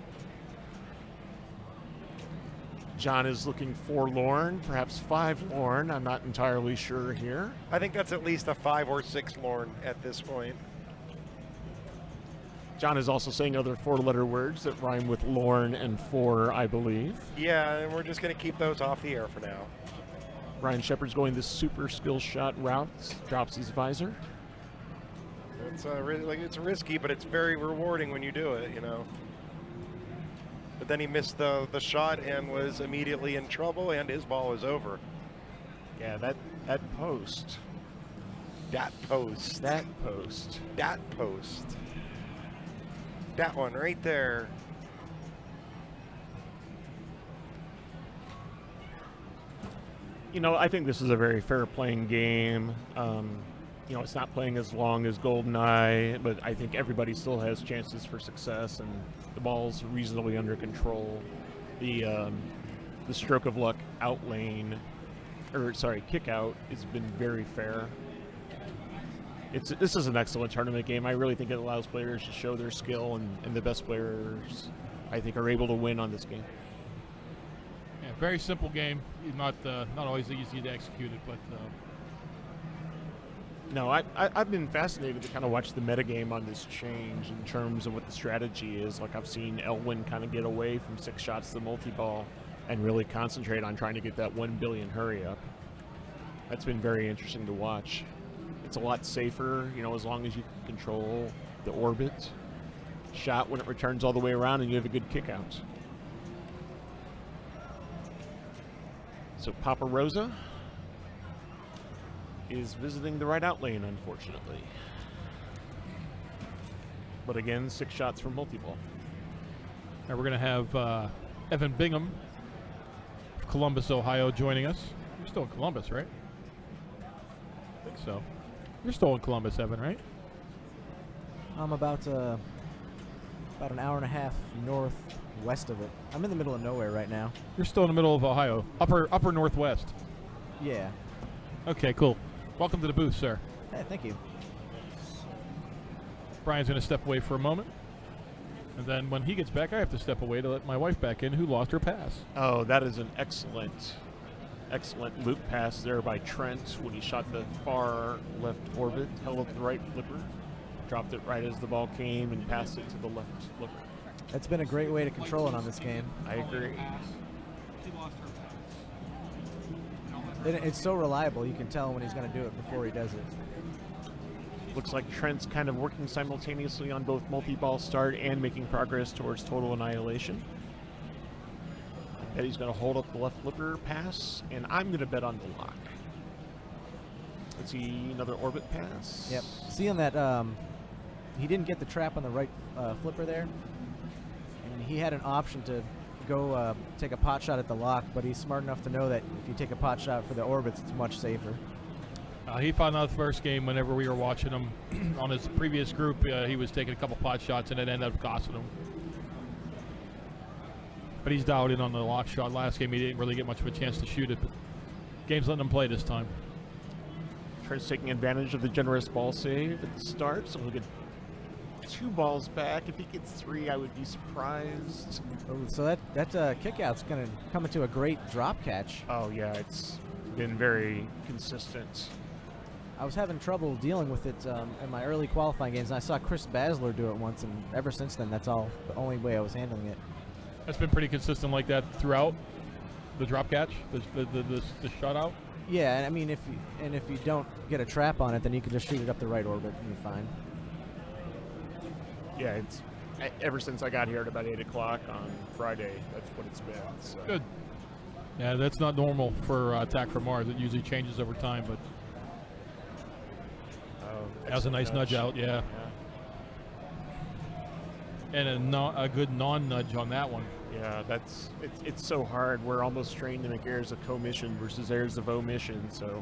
John is looking forlorn, perhaps 5 lorn. I'm not entirely sure here. I think that's at least a 5 or 6 lorn at this point. John is also saying other 4-letter words that rhyme with lorn and 4, I believe. Yeah, and we're just going to keep those off the air for now. Ryan Shepard's going the super skill shot route, drops his visor. It's risky, but it's very rewarding when you do it, you know. But then he missed the shot and was immediately in trouble, and his ball was over. Yeah, that post. That post. That post. That post. That one right there. You know, I think this is a very fair playing game. You know, it's not playing as long as GoldenEye, but I think everybody still has chances for success, and the ball's reasonably under control. The stroke of luck kick out has been very fair. This is an excellent tournament game. I really think it allows players to show their skill, and the best players, I think, are able to win on this game. Yeah, very simple game. Not always easy to execute it, but No, I've been fascinated to kind of watch the metagame on this change in terms of what the strategy is. Like, I've seen Elwyn kind of get away from 6 shots to the multi-ball and really concentrate on trying to get that 1 billion hurry up. That's been very interesting to watch. It's a lot safer, you know, as long as you can control the orbit shot when it returns all the way around and you have a good kick out. So Papa Rosa is visiting the right out lane, unfortunately. But again, 6 shots from multi-ball. now we're going to have Evan Bingham of Columbus, Ohio, joining us. You're still in Columbus, right? I think so. You're still in Columbus, Evan, right? I'm about an hour and a half northwest of it. I'm in the middle of nowhere right now. You're still in the middle of Ohio, upper northwest. Yeah. Okay, cool. Welcome to the booth, sir. Hey, thank you. Brian's going to step away for a moment. And then when he gets back, I have to step away to let my wife back in, who lost her pass. Oh, that is an excellent loop pass there by Trent when he shot the far left orbit, held up the right flipper, dropped it right as the ball came, and passed it to the left flipper. That's been a great way to control it on this game. I agree. It's so reliable, you can tell when he's going to do it before he does it. Looks like Trent's kind of working simultaneously on both multi-ball start and making progress towards total annihilation. I bet he's going to hold up the left flipper pass, and I'm going to bet on the lock. Let's see, another orbit pass. Yep. See on that, he didn't get the trap on the right flipper there. And he had an option to go take a pot shot at the lock, but he's smart enough to know that if you take a pot shot for the orbits, it's much safer. He found out the first game whenever we were watching him on his previous group. He was taking a couple pot shots, and it ended up costing him. But he's dialed in on the lock shot. Last game, he didn't really get much of a chance to shoot it, but game's letting him play this time. Trent's taking advantage of the generous ball save at the start, so he'll get 2 balls back. If he gets 3, I would be surprised. Oh, so that kick out's going to come into a great drop catch. Oh, yeah, it's been very consistent. I was having trouble dealing with it in my early qualifying games, and I saw Chris Basler do it once, and ever since then, that's the only way I was handling it. That's been pretty consistent like that throughout the drop catch, the shutout. Yeah, and I mean, if you don't get a trap on it, then you can just shoot it up the right orbit and you're fine. Yeah, it's ever since I got here at about 8 o'clock on Friday, that's what it's been. So. Good. Yeah, that's not normal for Attack from Mars. It usually changes over time, but that was a nice nudge out, yeah. And a good non-nudge on that one. Yeah, it's so hard. We're almost trained to make errors of commission versus errors of omission, so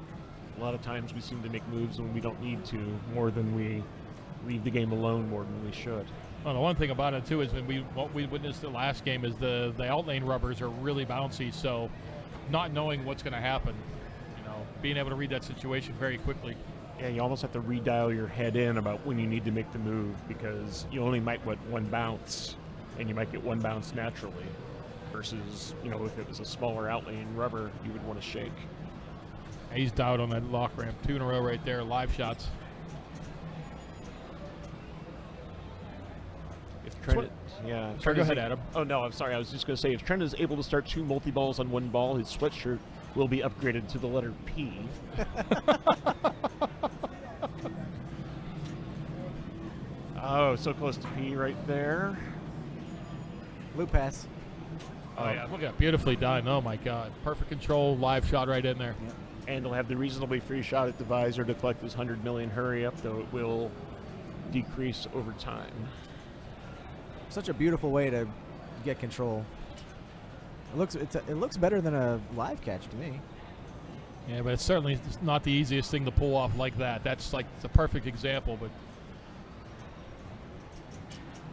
a lot of times we seem to make moves when we don't need to, more than we leave the game alone more than we should. Well, the one thing about it, too, is what we witnessed the last game is the outlane rubbers are really bouncy, so not knowing what's going to happen, you know, being able to read that situation very quickly. Yeah, you almost have to redial your head in about when you need to make the move because you only might get one bounce, and you might get one bounce naturally. Versus, if it was a smaller outlane rubber, you would want to shake. He's dialed on that lock ramp. 2 in a row right there, live shots. If Trent, Sorry, go ahead, Adam. Oh no, I'm sorry. I was just going to say, if Trent is able to start 2 multi-balls on 1 ball, his sweatshirt will be upgraded to the letter P. Oh, so close to P right there. Loop pass. Oh, yeah, look at that. Beautifully done. Oh, my God. Perfect control, live shot right in there. Yep. And he'll have the reasonably free shot at the visor to collect his 100 million hurry up, though it will decrease over time. Such a beautiful way to get control. It looks better than a live catch to me. Yeah, but it's certainly not the easiest thing to pull off like that. That's like the perfect example, but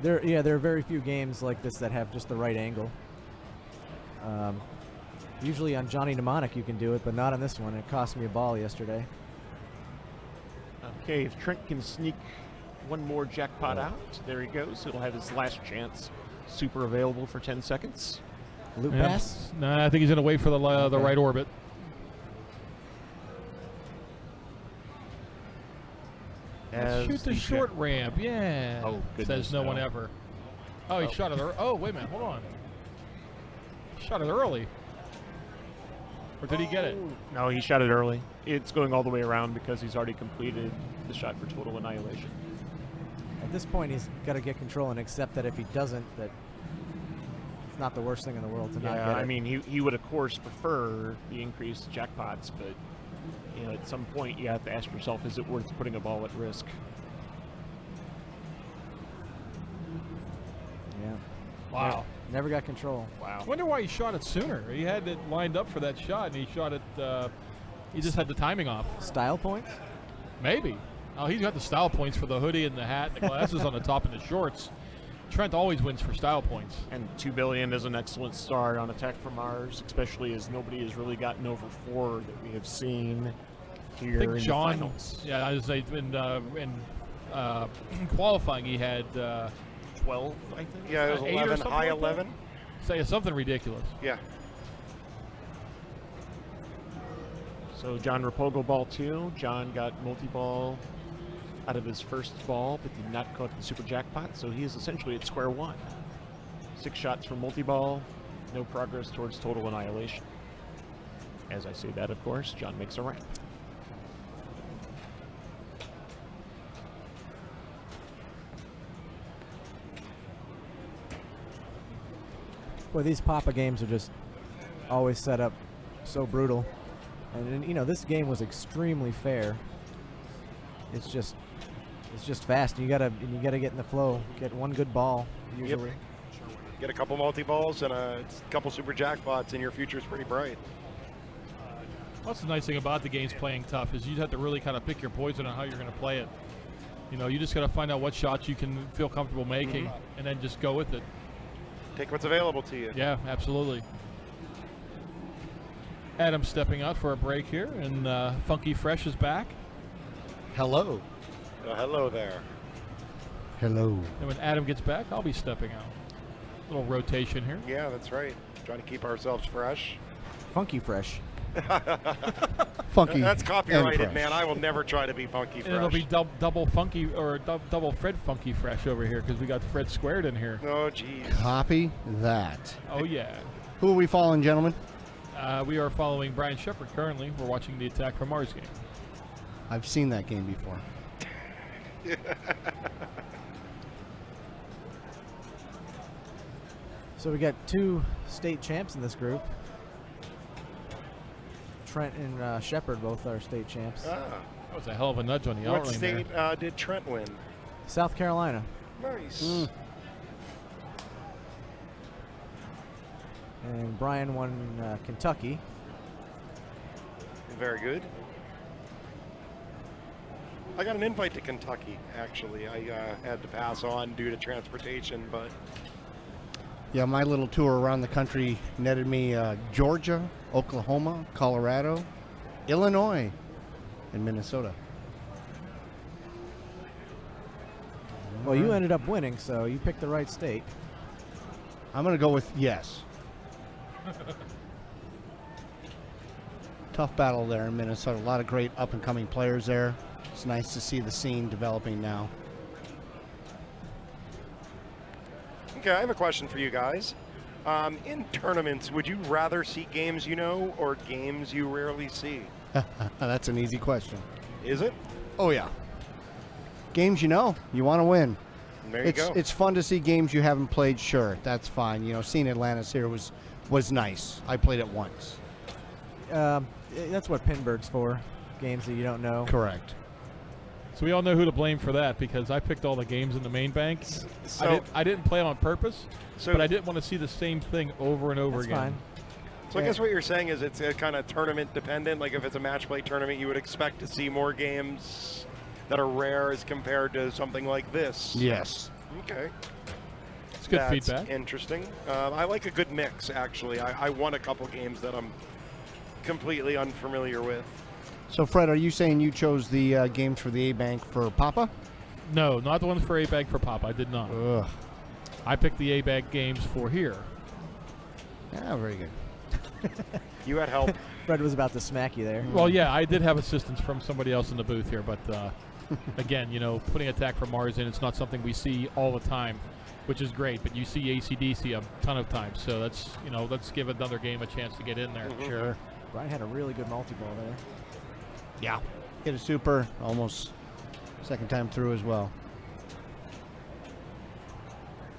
There are very few games like this that have just the right angle. Usually on Johnny Mnemonic you can do it, but not on this one. It cost me a ball yesterday. Okay, if Trent can sneak one more jackpot out, there he goes. He'll have his last chance. Super available for 10 seconds. Loop yeah. pass? No, I think he's going to wait for the right orbit. Shoot the short ramp, yeah. Oh, goodness, says no one ever. Oh, he shot it. Oh, wait a minute, hold on. Shot it early. Or did he get it? No, he shot it early. It's going all the way around because he's already completed the shot for total annihilation. At this point, he's got to get control and accept that if he doesn't, that it's not the worst thing in the world to not get it. I mean, he would, of course, prefer the increased jackpots, but at some point you have to ask yourself, is it worth putting a ball at risk? Yeah. Wow. Never got control. Wow. I wonder why he shot it sooner. He had it lined up for that shot, and he shot it. He just had the timing off. Style points? Maybe. Oh, he's got the style points for the hoodie and the hat and the glasses on the top and the shorts. Trent always wins for style points. And 2 billion is an excellent start on Attack from Mars, especially as nobody has really gotten over 4 that we have seen here I think in John, the finals. yeah, I was saying in qualifying he had 12, I think. Yeah, it was 8 or 11, something high like that? 11. Say something ridiculous. Yeah. So John Rapogo ball 2. John got multi-ball out of his first ball, but did not collect the super jackpot, so he is essentially at square one. 6 shots for multi-ball, no progress towards total annihilation. As I say that, of course, John makes a ramp. Boy, these Papa games are just always set up so brutal. And this game was extremely fair. It's just fast. You gotta get in the flow. Get one good ball usually. Yep. Get a couple multi-balls and a couple super jackpots, and your future's pretty bright. That's the nice thing about the game's playing tough is you have to really kind of pick your poison on how you're going to play it. You just got to find out what shots you can feel comfortable making, and then just go with it. Take what's available to you. Yeah, absolutely. Adam stepping out for a break here, and Funky Fresh is back. Hello. Hello there. Hello. And when Adam gets back, I'll be stepping out. Little rotation here. Yeah, that's right. Trying to keep ourselves fresh. Funky Fresh. Funky. That's and copyrighted, fresh. man. I will never try to be funky fresh. And it'll be double Funky or double Fred Funky Fresh over here because we got Fred squared in here. Oh, geez. Copy that. Oh, yeah. Who are we following, gentlemen? We are following Brian Shepard currently. We're watching the Attack from Mars game. I've seen that game before. So we got 2 state champs in this group. Trent and Shepard both are state champs. Ah. That was a hell of a nudge on the What outlane state there. did Trent win? South Carolina. Nice. And Brian won Kentucky. Very good. I got an invite to Kentucky, actually. I had to pass on due to transportation, but Yeah, my little tour around the country netted me Georgia, Oklahoma, Colorado, Illinois and Minnesota. Well, you ended up winning, so you picked the right state. I'm going to go with yes. Tough battle there in Minnesota. A lot of great up-and-coming players there. It's nice to see the scene developing now. Okay, I have a question for you guys. In tournaments, would you rather see games you know or games you rarely see? That's an easy question. Is it? Oh, yeah. Games you know, you want to win. There you go. It's fun to see games you haven't played, sure. That's fine. You know, seeing Atlantis here was nice. I played it once. That's what Pinburg's for, games that you don't know. Correct. So we all know who to blame for that because I picked all the games in the main bank. So, I didn't play on purpose, but I didn't want to see the same thing over and over That's again. fine. so I guess what you're saying is it's kind of tournament dependent. Like if it's a match play tournament, you would expect to see more games that are rare as compared to something like this. Yes. Okay. It's good That's feedback. interesting. I like a good mix, actually. I won a couple games that I'm completely unfamiliar with. So, Fred, are you saying you chose the games for the A-Bank for Papa? No, not the ones for A-Bag for Pop. I did not. Ugh. I picked the A-Bag games for here. Yeah, very good. You had help. Fred was about to smack you there. Well, yeah, I did have assistance from somebody else in the booth here, but again, you know, putting Attack from Mars in, it's not something we see all the time, which is great, but you see AC/DC a ton of times, so that's, you know, let's give another game a chance to get in there. Mhm. Sure. Brian had a really good multi-ball there. Yeah. Hit a super almost second time through as well.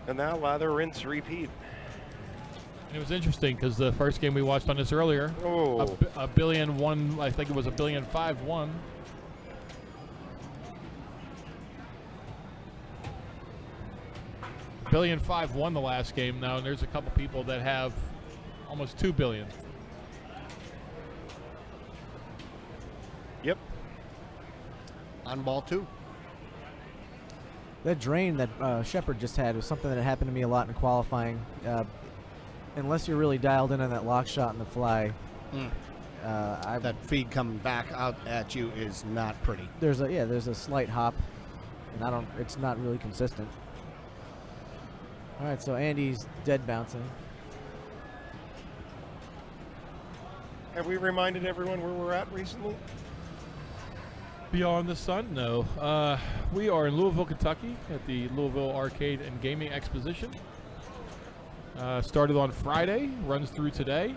And now lather, rinse, repeat. And it was interesting because the first game we watched on this earlier, Oh. a billion one, I think it was a 1,000,000,5 1,000,000,5 won the last game now, and there's a couple people that have almost 2 billion. Yep. On ball two. That drain that Shepard just had was something that happened to me a lot in qualifying. Unless you're really dialed in on that lock shot and the fly, That feed coming back out at you is not pretty. there's a slight hop, and it's not really consistent. All right, so Andy's dead bouncing. Have we reminded everyone where we're at recently? Beyond the Sun? No. We are in Louisville, Kentucky at the Louisville Arcade and Gaming Exposition. Started on Friday, runs through today.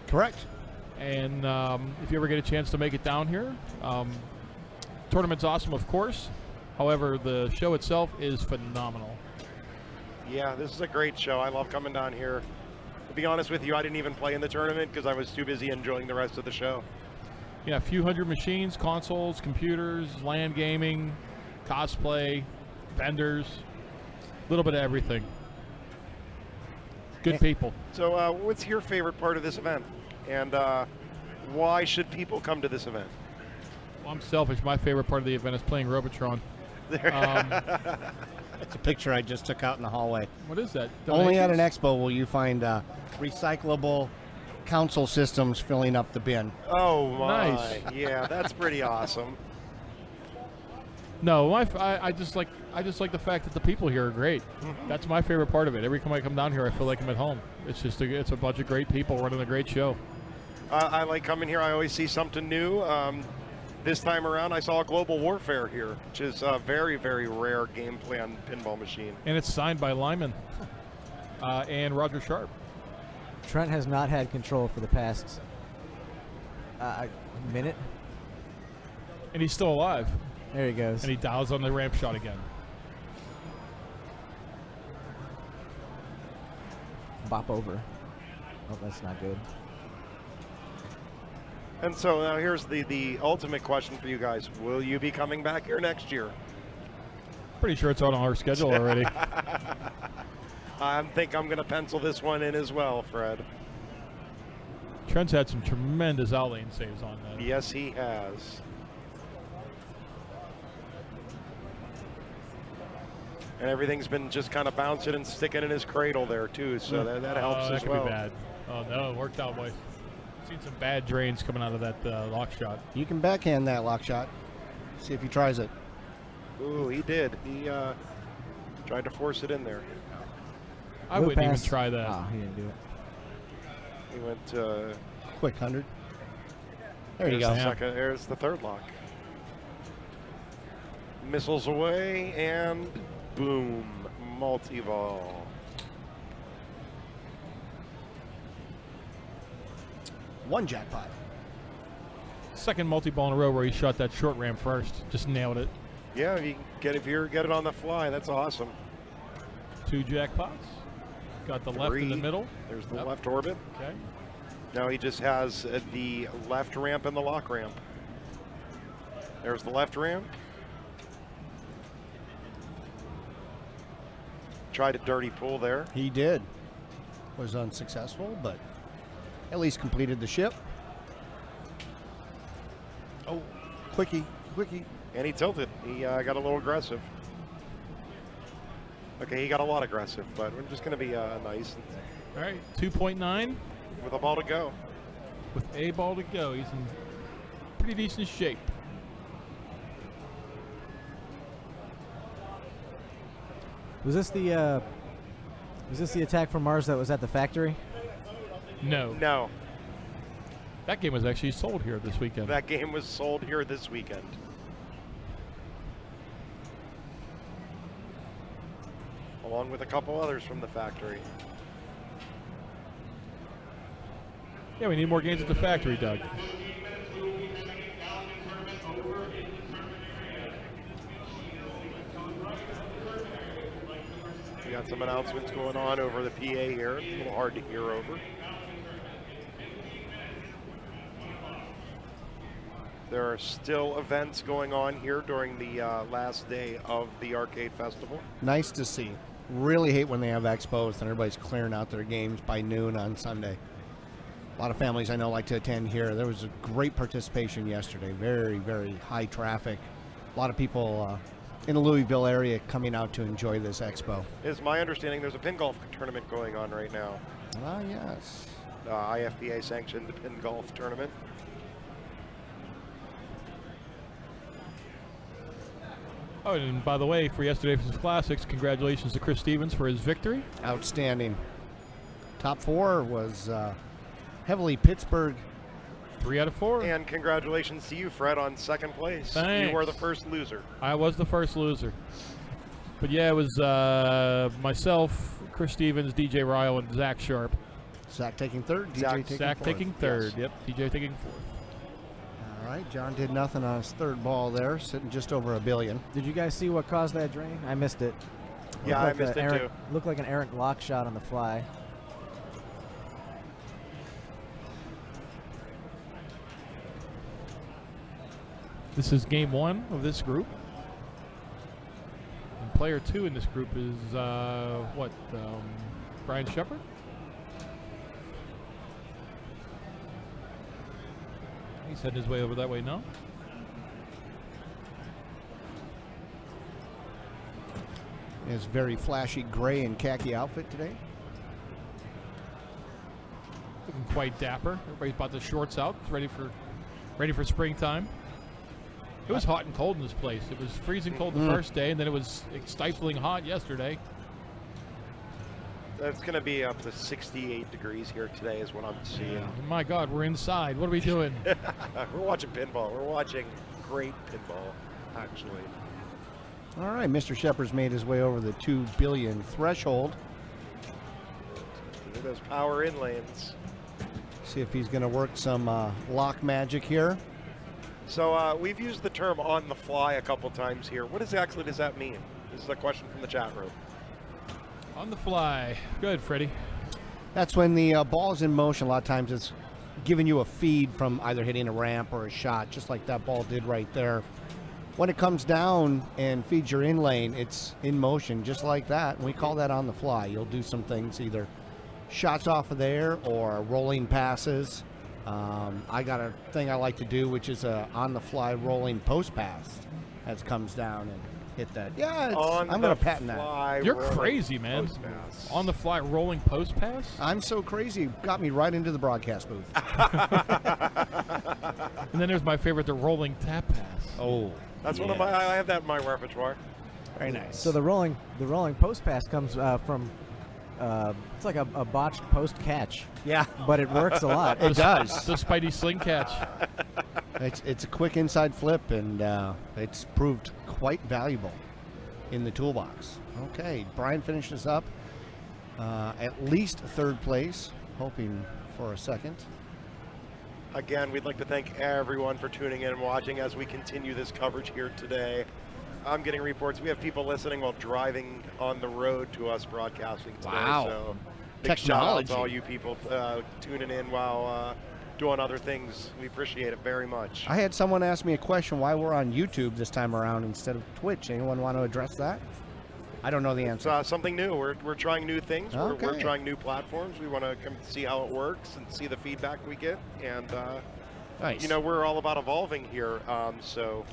Correct. And if you ever get a chance to make it down here, tournament's awesome, of course. However, the show itself is phenomenal. Yeah, this is a great show. I love coming down here. To be honest with you, I didn't even play in the tournament because I was too busy enjoying the rest of the show. Yeah, a few hundred machines, consoles, computers, LAN gaming, cosplay, vendors, a little bit of everything. Good people. So what's your favorite part of this event? And why should people come to this event? Well, I'm selfish. My favorite part of the event is playing Robotron. It's a picture I just took out in the hallway. What is that? Only at an Donations? expo will you find recyclable console systems filling up the bin. Oh my! Nice. Yeah, that's pretty awesome. No, I just like the fact that the people here are great. That's my favorite part of it. Every time I come down here, I feel like I'm at home. It's just it's a bunch of great people running a great show. I like coming here. I always see something new. This time around, I saw a Global Warfare here, which is a very, very rare gameplay on pinball machine. And it's signed by Lyman and Roger Sharp. Trent has not had control for the past minute. And he's still alive. There he goes. And he dials on the ramp shot again. Bop over. Oh, that's not good. And so now here's the ultimate question for you guys. Will you be coming back here next year? Pretty sure it's on our schedule already. I think I'm going to pencil this one in as well, Fred. Trent's had some tremendous outlane saves on that. Yes, he has. And everything's been just kind of bouncing and sticking in his cradle there, too, so that helps that as could well. be bad. Oh, no, it worked out, boys. Seen some bad drains coming out of that lock shot. You can backhand that lock shot. See if he tries it. Ooh, he did. He tried to force it in there. I Low wouldn't even pass. try that. Oh, he didn't do it. He went. Quick 100. There you go. There's the third lock. Missiles away and boom, multi-ball. One jackpot. Second multi-ball in a row where he shot that short ramp first. Just nailed it. Yeah, if you get it on the fly, that's awesome. 2 jackpots. Got the left in the 3. middle. There's the Yep. left orbit. Okay. Now he just has the left ramp and the lock ramp. There's the left ramp. Tried a dirty pull there. He did. Was unsuccessful, but at least completed the ship. Oh, quickie. And he tilted. He got a little aggressive. Okay, he got a lot aggressive, but we're just going to be nice All right. 2.9 with a ball to go. with a ball to go. He's in pretty decent shape. Was this the attack from Mars that was at the factory? No. No, That game was actually sold here this weekend. that game was sold here this weekend. Along with a couple others from the factory. Yeah, we need more games at the factory, Doug. We got some announcements going on over the PA here. A little hard to hear over. There are still events going on here during the last day of the Arcade Festival. Nice to see. Really hate when they have expos and everybody's clearing out their games by noon on Sunday. A lot of families I know like to attend here. There was a great participation yesterday. Very, very high traffic. A lot of people in the Louisville area coming out to enjoy this expo. It's my understanding there's a pin golf tournament going on right now. Ah, yes. IFBA sanctioned pin golf tournament. Oh, and by the way, for yesterday's Classics, congratulations to Chris Stevens for his victory. Outstanding. Top 4 was heavily Pittsburgh. 3 out of 4. And congratulations to you, Fred, on second place. Thanks. You were the first loser. I was the first loser. But yeah, it was myself, Chris Stevens, DJ Ryle, and Zach Sharp. Zach taking third. DJ Zach taking Zach fourth. taking third. Yes. Yep, DJ taking fourth. All right, John did nothing on his third ball there, sitting just over $1 billion. Did you guys see what caused that drain? I missed it. Yeah, I missed it too. Looked like an errant lock shot on the fly. This is game 1 of this group. And player 2 in this group is, Brian Shepard? He's heading his way over that way now. His very flashy gray and khaki outfit today. Looking quite dapper. Everybody's bought the shorts out, ready for springtime. It was hot and cold in this place. It was freezing cold the first day, and then it was stifling hot yesterday. It's going to be up to 68 degrees here today is what I'm seeing. Oh my God, we're inside. What are we doing? We're watching pinball. We're watching great pinball, actually. All right, Mr. Shepard's made his way over the 2 billion threshold. Look at those power in lanes. See if he's going to work some lock magic here. So we've used the term on the fly a couple times here. What exactly does that mean? This is a question from the chat room. On the fly. Good, Freddie. That's when the ball is in motion. A lot of times it's giving you a feed from either hitting a ramp or a shot, just like that ball did right there. When it comes down and feeds your in lane, it's in motion, just like that. And we call that on the fly. You'll do some things, either shots off of there or rolling passes. I got a thing I like to do, which is a on the fly rolling post pass that comes down. And hit that. Yeah, On I'm the going to patent that. fly You're rolling crazy, man. post pass. On the fly rolling post pass. I'm so crazy. Got me right into the broadcast booth. And then there's my favorite, the rolling tap pass. Oh, That's one of my. I have that in my repertoire. very nice. So the rolling post pass comes from it's like a botched post catch, yeah, but it works a lot. it does. The Spidey sling catch. It's a quick inside flip, and it's proved quite valuable in the toolbox. Okay, Brian finishes up at least third place, hoping for a second. Again, we'd like to thank everyone for tuning in and watching as we continue this coverage here today. I'm getting reports. We have people listening while driving on the road to us broadcasting today. Wow. So big shout out to Technology. all you people tuning in while doing other things. We appreciate it very much. I had someone ask me a question why we're on YouTube this time around instead of Twitch. Anyone want to address that? I don't know the It's answer. something new. We're trying new things. We're Okay. trying new platforms. We want to come see how it works and see the feedback we get. And, Nice. you know, we're all about evolving here. So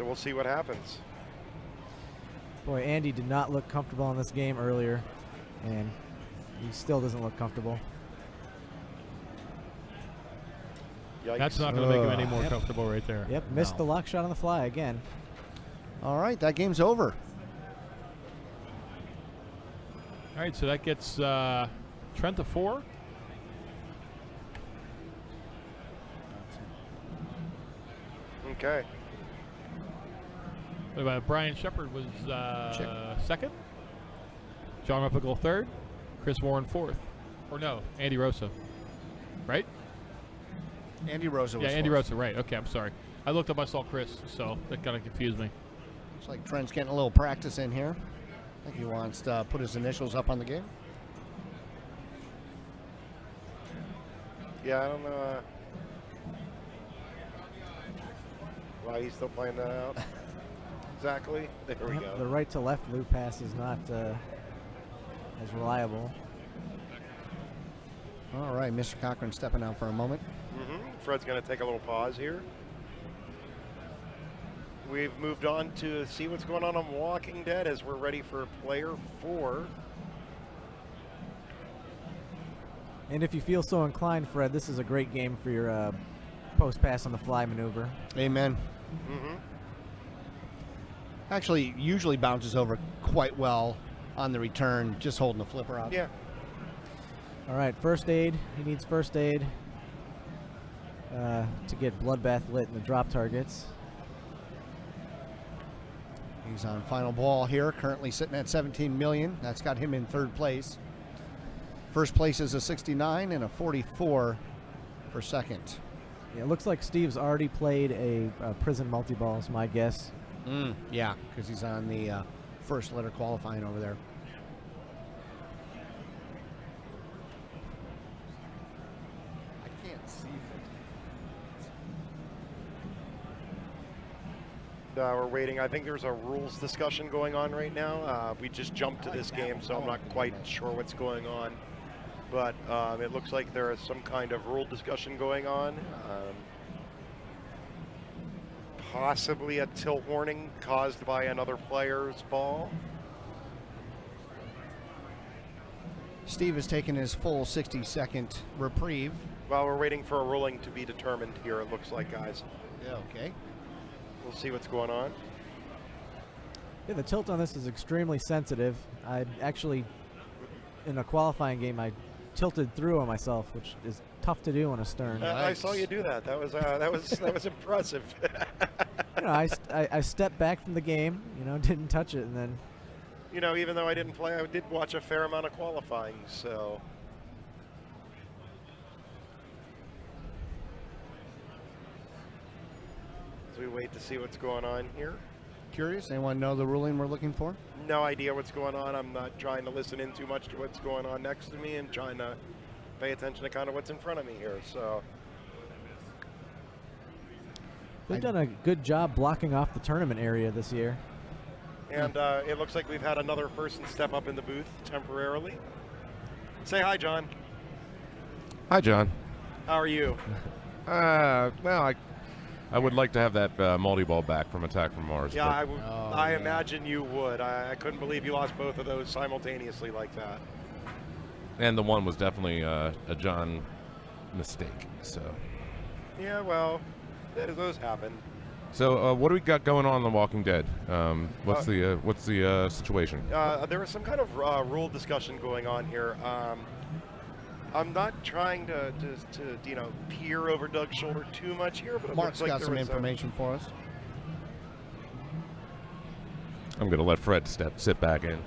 we'll see what happens. Boy, Andy did not look comfortable in this game earlier, and he still doesn't look comfortable. Yikes. That's not going to make him any more comfortable right there. Yep, missed the lock shot on the fly again. All right, that game's over. All right, so that gets Trent to 4. Okay. Brian Shepard was second. John Repical third. Chris Warren fourth. Or no, Andy Rosa. Right? Andy Rosa was Yeah, Andy fourth. Rosa, right. Okay, I'm sorry. I looked up, I saw Chris, so that kind of confused me. Looks like Trent's getting a little practice in here. I think he wants to put his initials up on the game. Yeah, I don't know why he's still playing that out. Exactly. There we Yep, go. the right to left loop pass is not as reliable. All right, Mr. Cochran stepping out for a moment. Fred's going to take a little pause here. We've moved on to see what's going on Walking Dead as we're ready for player 4. And if you feel so inclined, Fred, this is a great game for your post pass on the fly maneuver. Amen. Actually, usually bounces over quite well on the return, just holding the flipper out. Yeah. All right, first aid. He needs first aid to get bloodbath lit in the drop targets. He's on final ball here, currently sitting at 17 million. That's got him in third place. First place is a 69 and a 44 for second. Yeah, it looks like Steve's already played a prison multi-ball, is my guess. Yeah, because he's on the first letter qualifying over there. I can't see. We're waiting. I think there's a rules discussion going on right now. We just jumped to this game, so I'm not quite sure what's going on. But it looks like there is some kind of rule discussion going on. Possibly a tilt warning caused by another player's ball. Steve has taken his full 60-second reprieve. Well, we're waiting for a ruling to be determined here, it looks like, guys. Yeah, okay. We'll see what's going on. Yeah, the tilt on this is extremely sensitive. I actually, in a qualifying game, I tilted through on myself, which is tough to do on a stern. I saw you do that. That was impressive. You know, I stepped back from the game, you know, didn't touch it, and then You know, even though I didn't play, I did watch a fair amount of qualifying, so. As we wait to see what's going on here. Curious? Anyone know the ruling we're looking for? No idea what's going on. I'm not trying to listen in too much to what's going on next to me and trying to pay attention to kind of what's in front of me here, so. they've done a good job blocking off the tournament area this year. And it looks like we've had another person step up in the booth temporarily. Say hi, John. Hi, John. How are you? Well, I would like to have that multi-ball back from Attack from Mars. Yeah, but I imagine you would. I couldn't believe you lost both of those simultaneously like that. and the one was definitely a John mistake. So, Yeah, well, those happen. so what do we got going on The Walking Dead? What's the situation? There was some kind of rule discussion going on here. I'm not trying to peer over Doug's shoulder too much here, but it Mark's looks like got there some was information for us. I'm going to let Fred sit back in.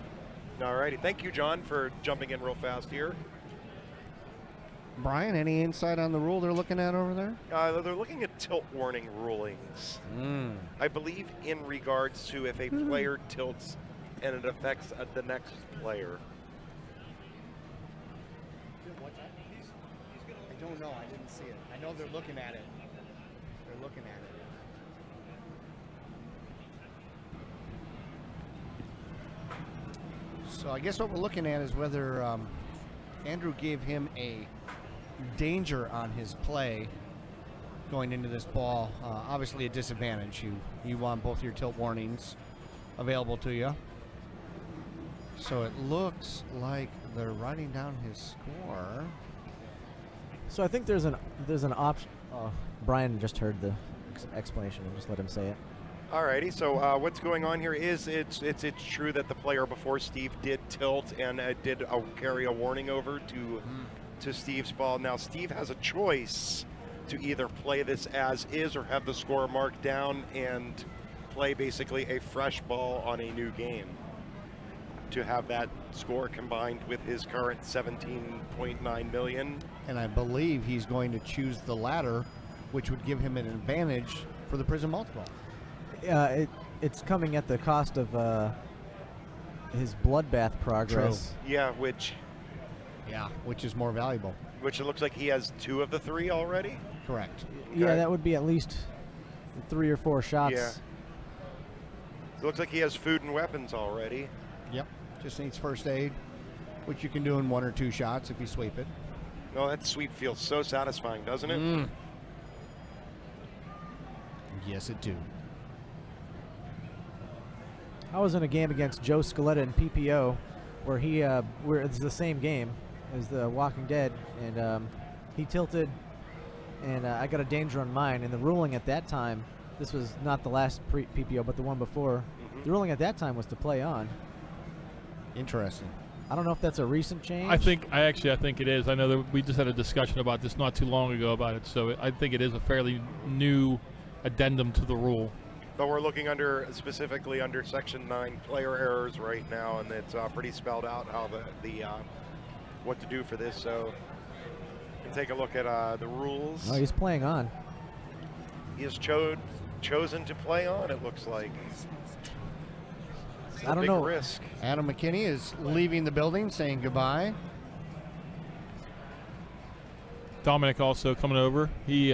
Alrighty, thank you, John, for jumping in real fast here. Brian, any insight on the rule they're looking at over there? They're looking at tilt warning rulings. I believe in regards to if a player tilts and it affects the next player. I don't know. I didn't see it. I know they're looking at it. They're looking at it. So I guess what we're looking at is whether Andrew gave him a danger on his play going into this ball. Obviously a disadvantage. You want both your tilt warnings available to you. So it looks like they're writing down his score. So I think there's an option. Brian just heard the explanation. I'll just let him say it. Alrighty, so what's going on here is it's true that the player before Steve did tilt and did carry a warning over to Steve's ball. Now Steve has a choice to either play this as is or have the score marked down and play basically a fresh ball on a new game to have that score combined with his current 17.9 million. And I believe he's going to choose the latter, which would give him an advantage for the prison multiple. It's coming at the cost of his bloodbath progress. Yeah, which is more valuable. Which it looks like he has 2 of the 3 already. Correct. Yeah, Okay. that would be at least 3 or 4 shots. Yeah. It looks like he has food and weapons already. Yep. Just needs first aid, which you can do in 1 or 2 shots if you sweep it. Oh, that sweep feels so satisfying, doesn't it? Yes, it do. I was in a game against Joe Scaletta in PPO, where it's the same game as The Walking Dead, and he tilted, and I got a danger on mine. And the ruling at that time, this was not the last PPO, but the one before. The ruling at that time was to play on. Interesting. I don't know if that's a recent change. I think it is. I know that we just had a discussion about this not too long ago about it, so I think it is a fairly new addendum to the rule. But we're looking specifically under Section 9 player errors right now, and it's pretty spelled out how what to do for this. So we can take a look at the rules. Oh, he's playing on. He has chosen to play on, it looks like. It's I don't big know. risk. Adam McKinney is leaving the building, saying goodbye. Dominic also coming over. He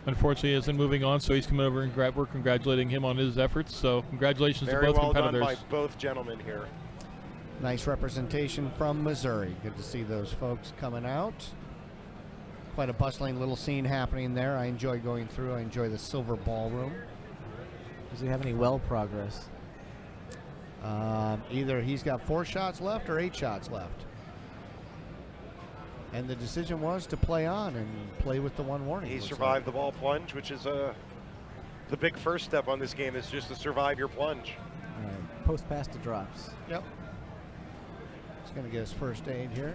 unfortunately isn't moving on, so he's coming over and we're congratulating him on his efforts. So congratulations Very to both well done competitors. by both gentlemen here. Nice representation from Missouri. Good to see those folks coming out. Quite a bustling little scene happening there. I enjoy going through. I enjoy the silver ballroom. Does he have any well progress? Either he's got 4 shots left or 8 shots left. And the decision was to play on and play with the 1 warning. He looks survived the ball plunge, which is the big first step on this game is just to survive your plunge. All right, post pass to drops. Yep. He's going to get his first aid here.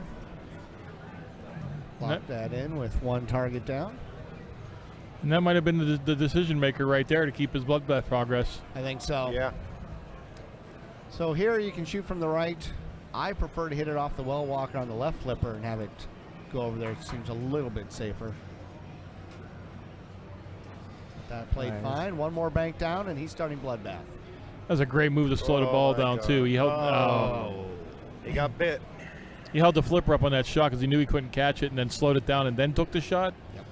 Lock that in with 1 target down. And that might have been the decision maker right there to keep his bloodbath progress. I think so. Yeah. So here you can shoot from the right. I prefer to hit it off the well walker on the left flipper and have it go over there. It seems a little bit safer. That played fine. 1 more bank down, and he's starting bloodbath. That's a great move to slow the ball down God. too. He held. He got bit. He held the flipper up on that shot because he knew he couldn't catch it, and then slowed it down and then took the shot. Yep.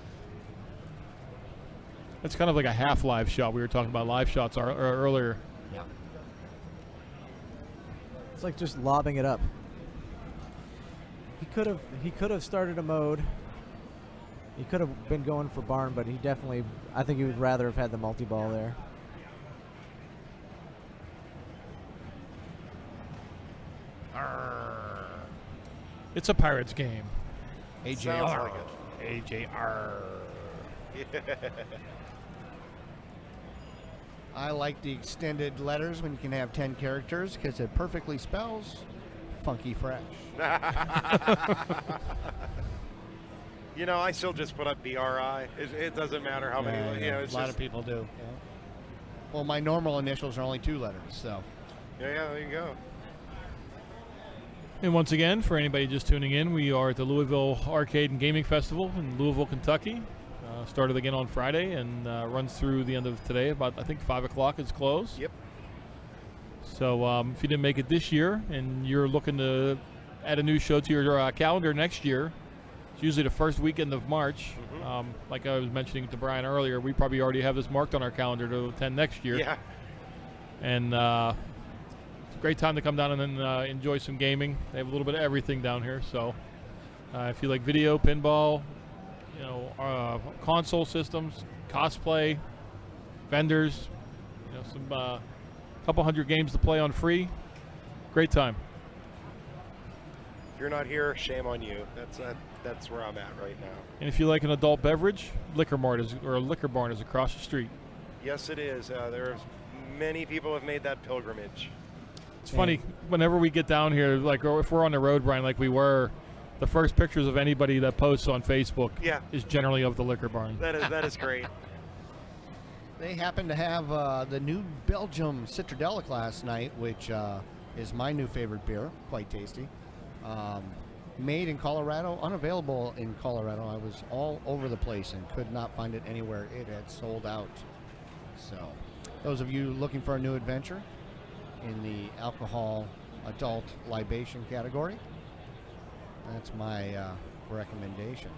That's kind of like a half live shot. We were talking about live shots earlier. Yeah. It's like just lobbing it up. He could have started a mode He could have been going for barn, but he definitely, I think he would rather have had the multi-ball there. It's a Pirates game. Sounds AJR. like it. AJR. I like the extended letters when you can have 10 characters because it perfectly spells funky fresh. You know, I still just put up BRI. It doesn't matter how many. You know, it's a lot just, of people do. Yeah. Well, my normal initials are only 2 letters, so. Yeah, there you go. And once again, for anybody just tuning in, we are at the Louisville Arcade and Gaming Festival in Louisville, Kentucky. Started again on Friday and runs through the end of today. About, I think, 5 o'clock is closed. Yep. So if you didn't make it this year and you're looking to add a new show to your calendar next year, it's usually the first weekend of March. Like I was mentioning to Brian earlier, we probably already have this marked on our calendar to attend next year. Yeah. And it's a great time to come down and then enjoy some gaming. They have a little bit of everything down here. So if you like video, pinball, you know, console systems, cosplay, vendors, you know, some couple hundred games to play on free. Great time. If you're not here, shame on you. That's where I'm at right now. And if you like an adult beverage, Liquor Barn is across the street. Yes, it is. There's many people have made that pilgrimage. It's funny, whenever we get down here, like, or if we're on the road, Brian, like we were, the first pictures of anybody that posts on Facebook is generally of the Liquor Barn. That is great. They happen to have the new Belgium Citradelic last night, which is my new favorite beer. Quite tasty. Made in Colorado, unavailable in Colorado. I was all over the place and could not find it anywhere. It had sold out. So, those of you looking for a new adventure in the alcohol adult libation category, that's my recommendation.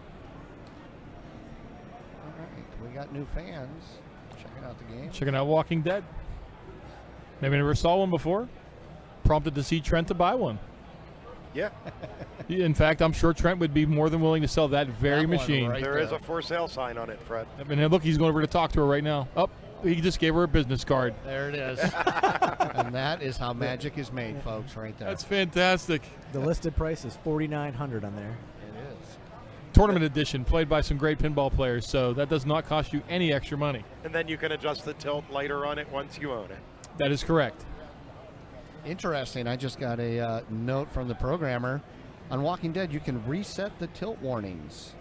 All right, we got new fans checking out the game. Checking out Walking Dead. Maybe never saw one before. Prompted to see Trent to buy one. Yeah. In fact, I'm sure Trent would be more than willing to sell that very machine. Right there is a for sale sign on it, Fred. I mean, look, he's going over to talk to her right now. Oh, he just gave her a business card. There it is. And that is how magic is made, folks, right there. That's fantastic. The listed price is $4,900 on there. It is. Tournament edition, played by some great pinball players, so that does not cost you any extra money. And then you can adjust the tilt later on it once you own it. That is correct. Interesting. I just got a note from the programmer. On Walking Dead, you can reset the tilt warnings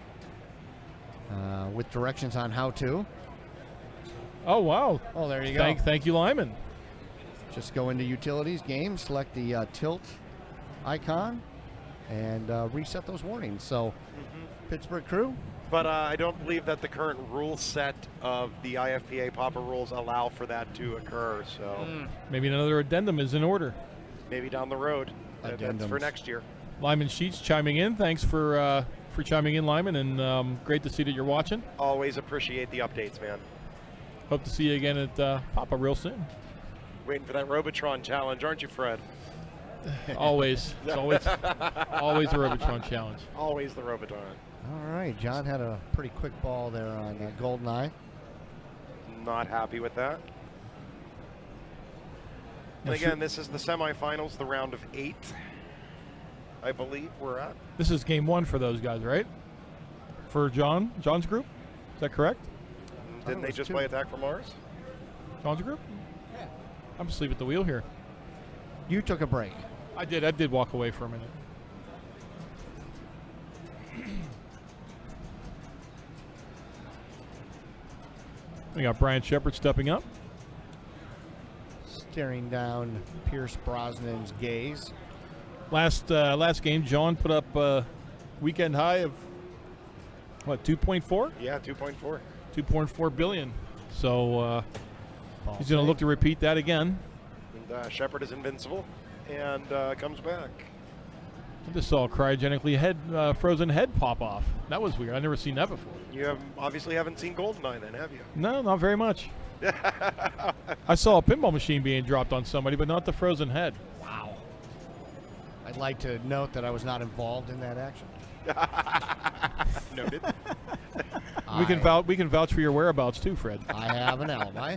with directions on how to. Oh, wow. Oh, there you go. Thank you, Lyman. Just go into Utilities, Games, select the tilt icon, and reset those warnings. So, Pittsburgh crew. But I don't believe that the current rule set of the IFPA Papa rules allow for that to occur. So Maybe another addendum is in order. maybe down the road. That's for Addendums. next year. Lyman Sheets chiming in. Thanks for chiming in, Lyman, and great to see that you're watching. Always appreciate the updates, man. Hope to see you again at Papa real soon. Waiting for that Robotron challenge, aren't you, Fred? Always. It's always a Robotron challenge. Always the Robotron. All right, John had a pretty quick ball there on GoldenEye. Not happy with that. And again, this is the semifinals, the round of 8, I believe we're at. This is game 1 for those guys, right? For John's group? Is that correct? Didn't they just play Attack from Mars? John's group? Yeah. I'm asleep at the wheel here. You took a break. I did walk away for a minute. We got Brian Shepard stepping up. Staring down Pierce Brosnan's gaze. Last game, John put up a weekend high of, what, 2.4? Yeah, 2.4. 2.4 billion. So he's going to look to repeat that again. And Shepard is invincible and comes back. I just saw a cryogenically frozen head pop off. That was weird. I've never seen that before. You obviously haven't seen GoldenEye then, have you? No, not very much. I saw a pinball machine being dropped on somebody, but not the frozen head. Wow. I'd like to note that I was not involved in that action. Noted. We can vouch for your whereabouts too, Fred. I have an alibi.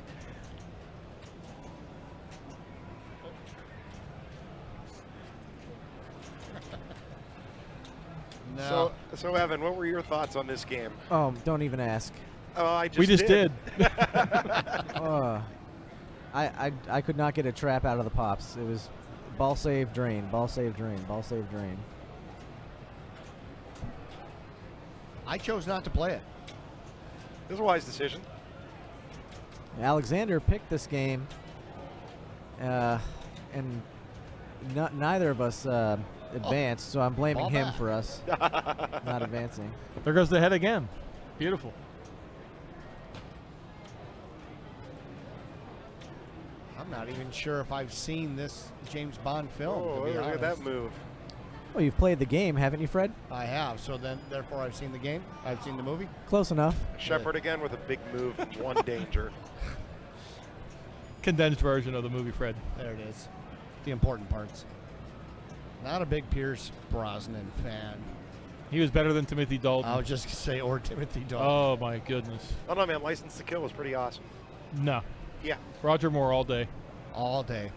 No. So Evan, what were your thoughts on this game? Oh, don't even ask. Oh, I just We just did. I could not get a trap out of the pops. It was ball save, drain, ball save, drain, ball save, drain. I chose not to play it. This is a wise decision. Alexander picked this game, and neither of us advanced, so I'm blaming ball him back. for us not advancing. There goes the head again. Beautiful. I'm not even sure if I've seen this James Bond film, Oh, to be look honest. at that move. Well, you've played the game, haven't you, Fred? I have, so then therefore I've seen the game. I've seen the movie. Close enough. Shepard again with a big move, one danger. Condensed version of the movie, Fred. There it is. The important parts. Not a big Pierce Brosnan fan. He was better than Timothy Dalton. I was just going to say, or Timothy Dalton. Oh my goodness. Oh no, man! License to Kill was pretty awesome. No. Yeah. Roger Moore all day. All day.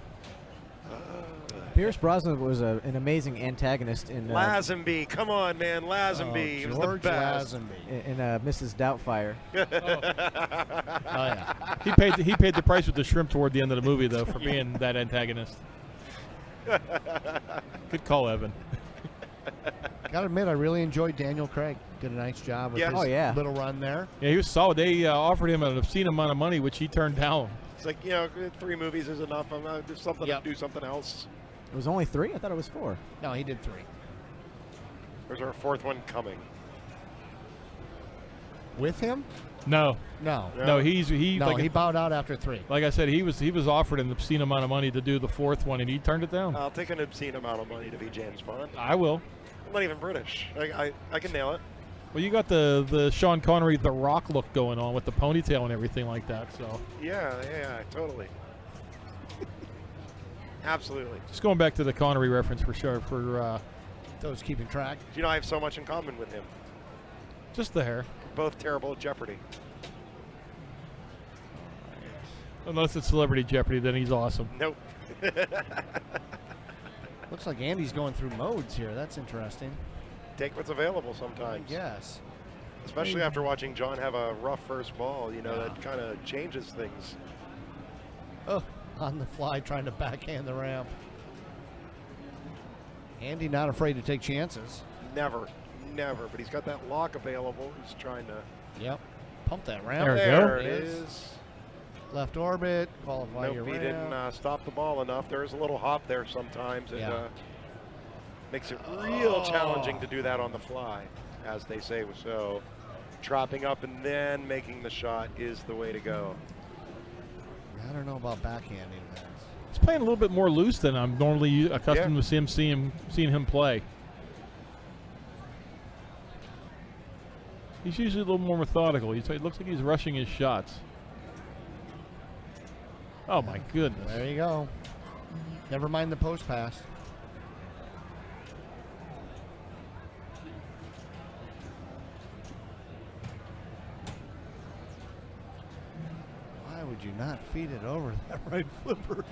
Pierce Brosnan was an amazing antagonist in Lazenby, come on, man, Lazenby. He was the George best. Lazenby. in Mrs. Doubtfire. Oh, yeah. He paid the price with the shrimp toward the end of the movie though for being that antagonist. Good call, Evan. Gotta admit, I really enjoyed Daniel Craig. Did a nice job with Yeah. his Oh, yeah. little run there. Yeah, he was solid. They offered him an obscene amount of money, which he turned down. It's like, 3 movies is enough. I'm gonna do something Yep. to do something else. It was only 3? I thought it was 4. No, he did 3. There's our 4th one coming. With him? No, No. no, he No, like, he bowed out after 3. like I said, he was offered an obscene amount of money to do the 4th one, and he turned it down. I'll take an obscene amount of money to be James Bond. I will. I'm not even British. I can nail it. Well, you got the Sean Connery, The Rock look going on with the ponytail and everything like that. So Yeah, totally. Absolutely. just going back to the Connery reference for sure. For Those keeping track. Do you know I have so much in common with him? just the hair, Both terrible at Jeopardy. unless it's Celebrity Jeopardy, then he's awesome. Nope. Looks like Andy's going through modes here. That's interesting. Take what's available sometimes. Yes. Especially after watching John have a rough first ball, that kind of changes things. Oh, on the fly trying to backhand the ramp. Andy not afraid to take chances. Never. But he's got that lock available. He's trying to. Yep. Pump that ramp. There we There go. it is. Left orbit. Qualify your Nope, he ramp. didn't stop the ball enough. There is a little hop there sometimes. It Yeah. makes it real challenging to do that on the fly, as they say. So, dropping up and then making the shot is the way to go. I don't know about backhanding that. He's playing a little bit more loose than I'm normally accustomed to seeing him play. He's usually a little more methodical. It looks like he's rushing his shots. Oh my goodness! There you go. Never mind the post pass. Why would you not feed it over that right flipper?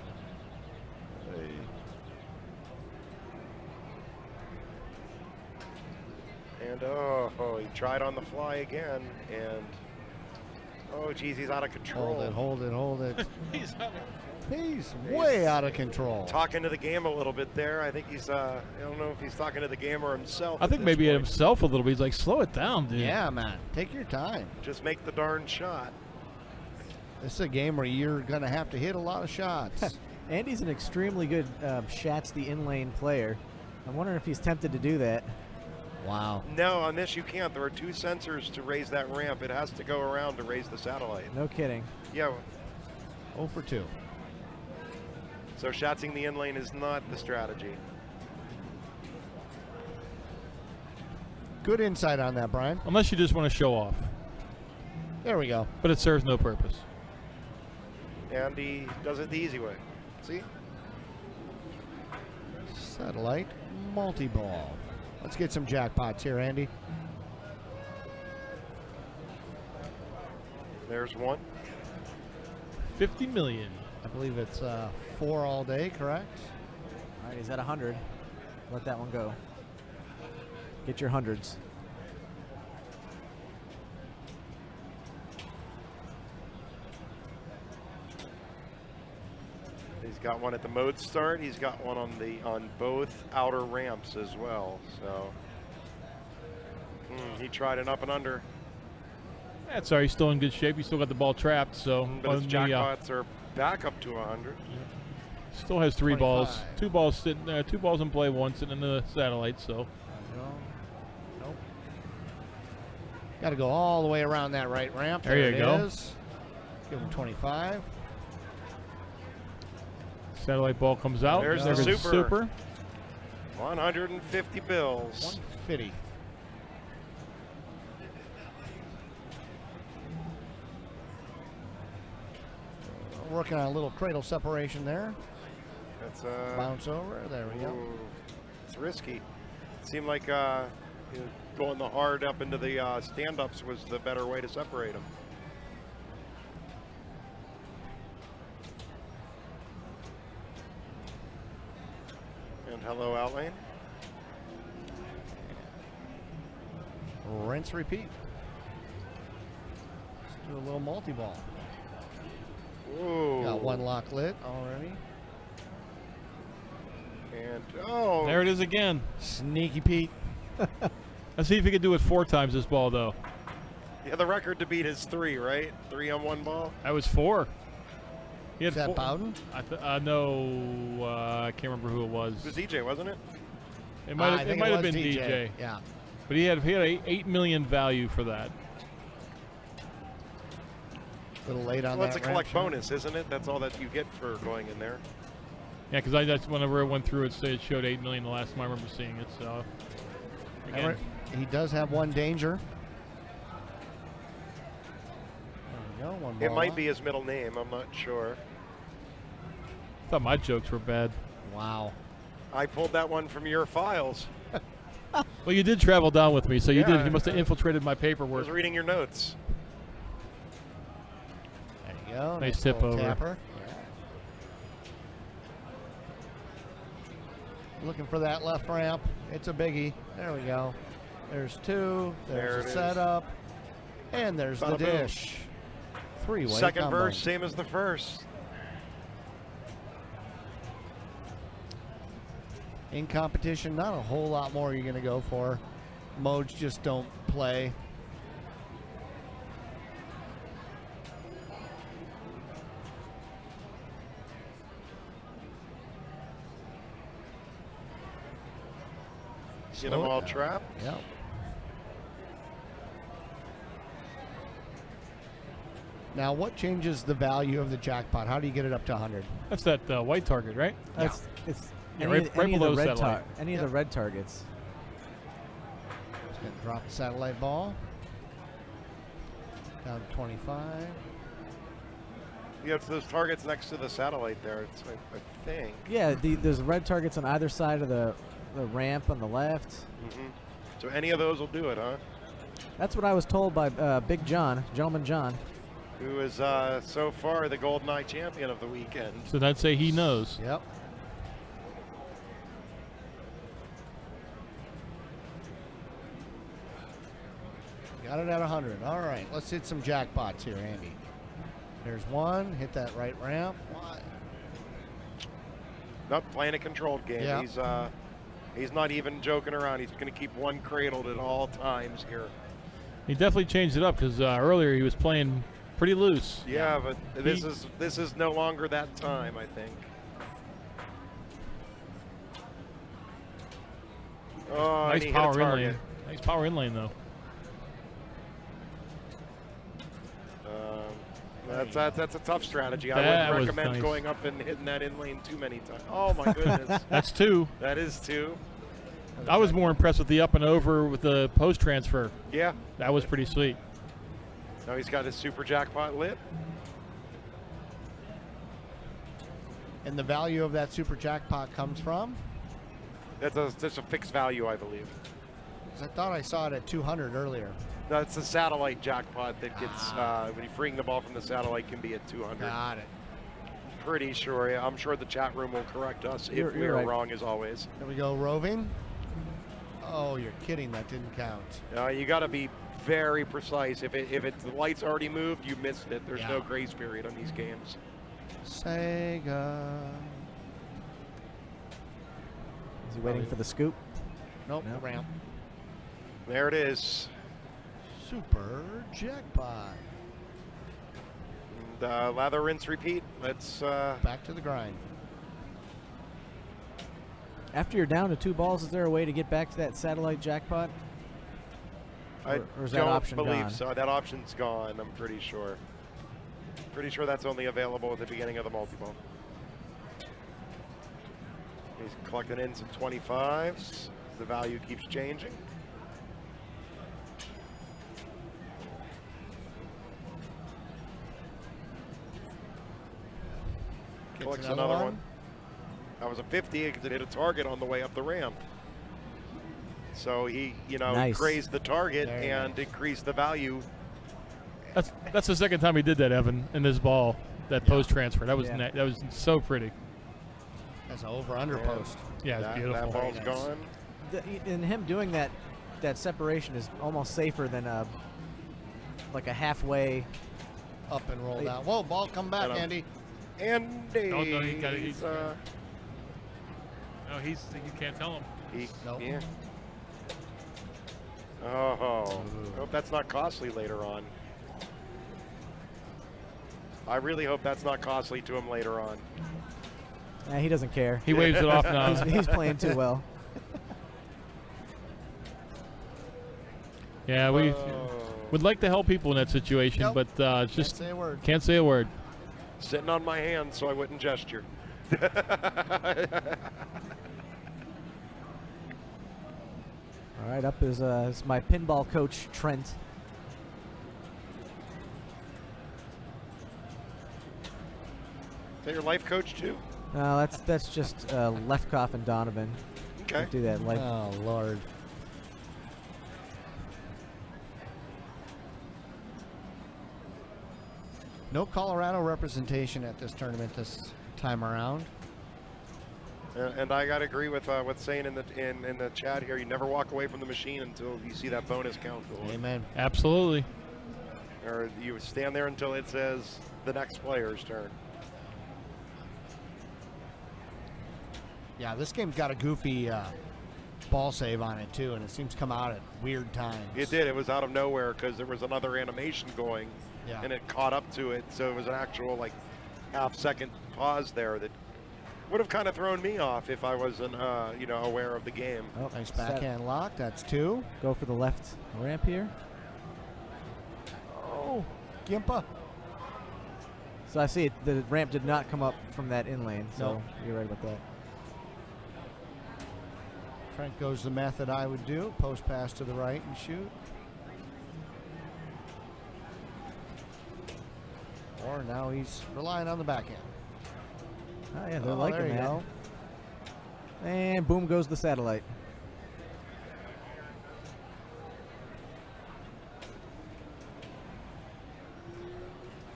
And he tried on the fly again, and oh geez, he's out of control. Hold it. He's way out of control. Talking to the game a little bit there. I think he's I don't know if he's talking to the game or himself. I at think this maybe point. himself a little bit. He's like, slow it down, dude. Yeah, man. Take your time. Just make the darn shot. This is a game where you're going to have to hit a lot of shots. Andy's an extremely good shats the in-lane player. I'm wondering if he's tempted to do that. Wow. No, on this you can't. There are 2 sensors to raise that ramp. It has to go around to raise the satellite. No kidding. Yeah. 0 for 2. So shatzing the in lane is not the strategy. Good insight on that, Brian. Unless you just want to show off, There we go. but it serves no purpose. And he does it the easy way. See? Satellite multi-ball. Let's get some jackpots here, Andy. There's one. 50 million. I believe it's 4 all day, correct? All right, he's at 100. Let that one go. Get your hundreds. He's got one at the mode start. He's got one on both outer ramps as well. So he tried an up and under. That's all right. He's still in good shape. He's still got the ball trapped. So But his jackpots are back up to 100. still has 3 balls. 25. 2 balls sitting there. 2 balls in play. 1 sitting in the satellite. So Nope. Got to go all the way around that right ramp. There you it go. is. Give him 25. satellite ball comes out. There's the There's super. 150 bills. 150. Working on a little cradle separation there. That's Bounce over. There we go. ooh, it's risky. It seemed like going the hard up into the stand-ups was the better way to separate them. And hello, outlane. Rinse, repeat. Let's do a little multi-ball. Ooh. Got 1 lock lit already. And oh, There it is again. Sneaky Pete. Let's see if he can do it 4 times this ball, though. yeah, the record to beat is 3, right? 3 on 1 ball. That was 4. He had Is that 4. Bowden? No, I can't remember who it was. It was DJ, wasn't it? It might I have, think it might it have was been DJ. Yeah. But he had a 8 million value for that. A little late on Well, that. it's a collect ramp shot. bonus, isn't it? That's all that you get for going in there. Yeah, because that's whenever I went through it, it showed 8 million the last time I remember seeing it. So again, Remember, he does have 1 danger. There we go. 1 ball It might up. be his middle name. I'm not sure. I thought my jokes were bad. Wow. I pulled that one from your files. Well, you did travel down with me, so you Yeah, did. You must have infiltrated my I paperwork. was reading your notes. There you go. Nice tip little over. Tapper. Looking for that left ramp. It's a biggie. There we go. There's 2. There There's it a is. setup. And there's the Bada boom. dish. 3-way Second combo. verse, same as the first. In competition, not a whole lot more you're going to go for. Modes just don't play. Get them Slow it all down. trapped. Yep. Now, what changes the value of the jackpot? How do you get it up to 100? That's that white target, right? That's it's Yeah, any, right- of- right any of below the red satellite. any of the red targets. Just going to drop the satellite ball. Down to 25. Yeah, it's those targets next to the satellite there. It's, I think. Yeah, there's red targets on either side of the ramp on the left. So any of those will do it, huh? That's what I was told by Big John, Gentleman John. Who is so far the GoldenEye champion of the weekend. So that'd say he knows. Yep. Got it at 100. All right, let's hit some jackpots here, Andy. There's 1. Hit that right ramp. Not playing a controlled game. Yeah. He's not even joking around. He's going to keep 1 cradled at all times here. He definitely changed it up because earlier he was playing pretty loose. Yeah, but this is no longer that time, I think. Oh, and Nice he hit a power in target. lane. Nice power in lane though. That's a tough strategy. I That wouldn't was recommend nice. going up and hitting that in lane too many times. Oh my goodness, That's 2. that is 2. I was more impressed with the up and over with the post transfer. Yeah. That was pretty sweet. Now he's got his super jackpot lit. And the value of that super jackpot comes from? That's a fixed value, I believe. 'Cause I thought I saw it at 200 earlier. That's the satellite jackpot that gets, when you're freeing the ball from the satellite, can be at 200. Got it. Pretty sure. Yeah, I'm sure the chat room will correct us if You're we're right. wrong, as always. Here we go, roving. Oh, you're kidding. That didn't count. You got to be very precise. If the light's already moved, you missed it. There's no grace period on these games. Sega. Is he waiting for the scoop? Nope, No. the ramp. There it is. Super jackpot. And, lather, rinse, repeat. Let's. Back to the grind. After you're down to 2 balls, is there a way to get back to that satellite jackpot? I Or is that don't option believe gone? so. That option's gone. I'm pretty sure. Pretty sure that's only available at the beginning of the multi-ball. He's collecting in some 25s. The value keeps changing. Collects another one. That was a 50 because it hit a target on the way up the ramp. So he, Nice. grazed the target Very and nice. increased the value. That's the second time he did that, Evan, in this ball. That post transfer. That was Yeah. that was so pretty. That's an over-under Yeah. post. Yeah, it's That beautiful. ball's nice. gone. And him doing that separation is almost safer than like a halfway. Up and roll down. Whoa, ball come back, Got him. Andy. Andy. Oh, no, he got it. He's, No, you can't tell him. Nope. Yeah. Oh, hope that's not costly later on. I really hope that's not costly to him later on. He doesn't care. He waves it off now. He's playing too well. Yeah, we Oh. would like to help people in that situation, Nope. but it's just Can't say a word. can't say a word. Sitting on my hand so I wouldn't gesture. All right, up is my pinball coach, Trent. Is that your life coach too? No, that's just Lefkoff and Donovan. Okay. Don't do that. Oh, Lord. No Colorado representation at this tournament this time around. And I gotta agree with what's saying in the chat here. You never walk away from the machine until you see that bonus count go in. Amen. Absolutely. Or you stand there until it says the next player's turn. Yeah, this game's got a goofy ball save on it too, and it seems to come out at weird times. It did. It was out of nowhere because there was another animation going, Yeah. and it caught up to it. So it was an actual like half-second pause there that would have kind of thrown me off if I wasn't, aware of the game. Oh, Nice set. backhand lock. That's 2. Go for the left ramp here. Oh, Gimpa. So I see the ramp did not come up from that in lane. So No. you're right about that. Frank goes the method I would do. Post pass to the right and shoot. Or now he's relying on the backhand. Oh yeah, they're Oh, liking there you that. go. And boom goes the satellite.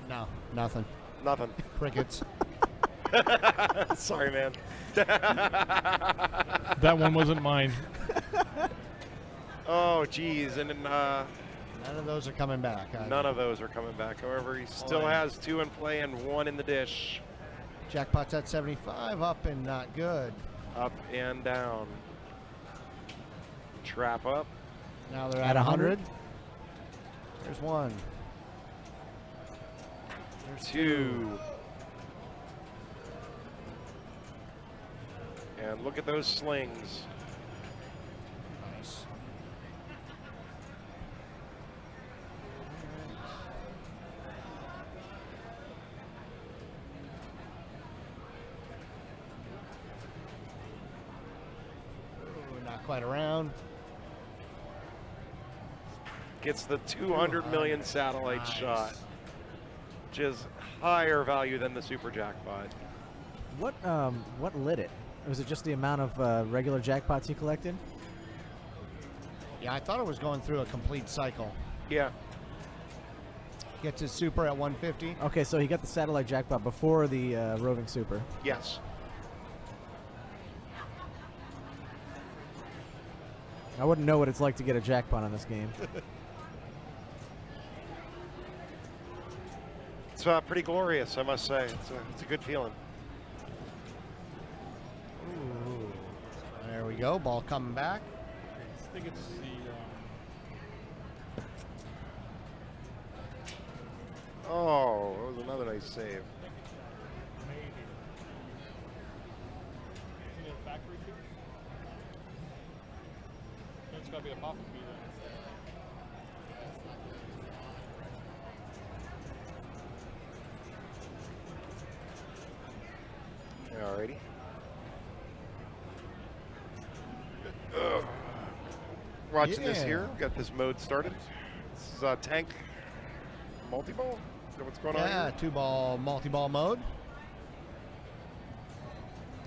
No, nothing. Nothing. Crickets. Sorry, man. That one wasn't mine. Oh, geez. And then None of those are coming back. none of those are coming back. However, he still yeah. has 2 in play and 1 in the dish. Jackpot's at 75, up and not good. Up and down. Trap up. Now they're At at 100. 100. There's 1. There's 2. And look at those slings. Nice. Ooh, not quite around. Gets the 200 million satellite Nice. shot. Which is higher value than the super jackpot. What lit it? Was it just the amount of regular jackpots you collected? Yeah, I thought it was going through a complete cycle. Yeah. Gets his super at 150. Okay, so he got the satellite jackpot before the roving super. Yes. I wouldn't know what it's like to get a jackpot on this game. It's pretty glorious, I must say. It's a good feeling. Ooh. There we go. Ball coming back. I think it's the. Oh, that was another nice save. Maybe. Isn't it a factory too? It's got to be a pop-up key then. Alrighty. Watching this here. Got this mode started. This is tank multi-ball. Is that what's going on Yeah, here? 2-ball, multi-ball mode.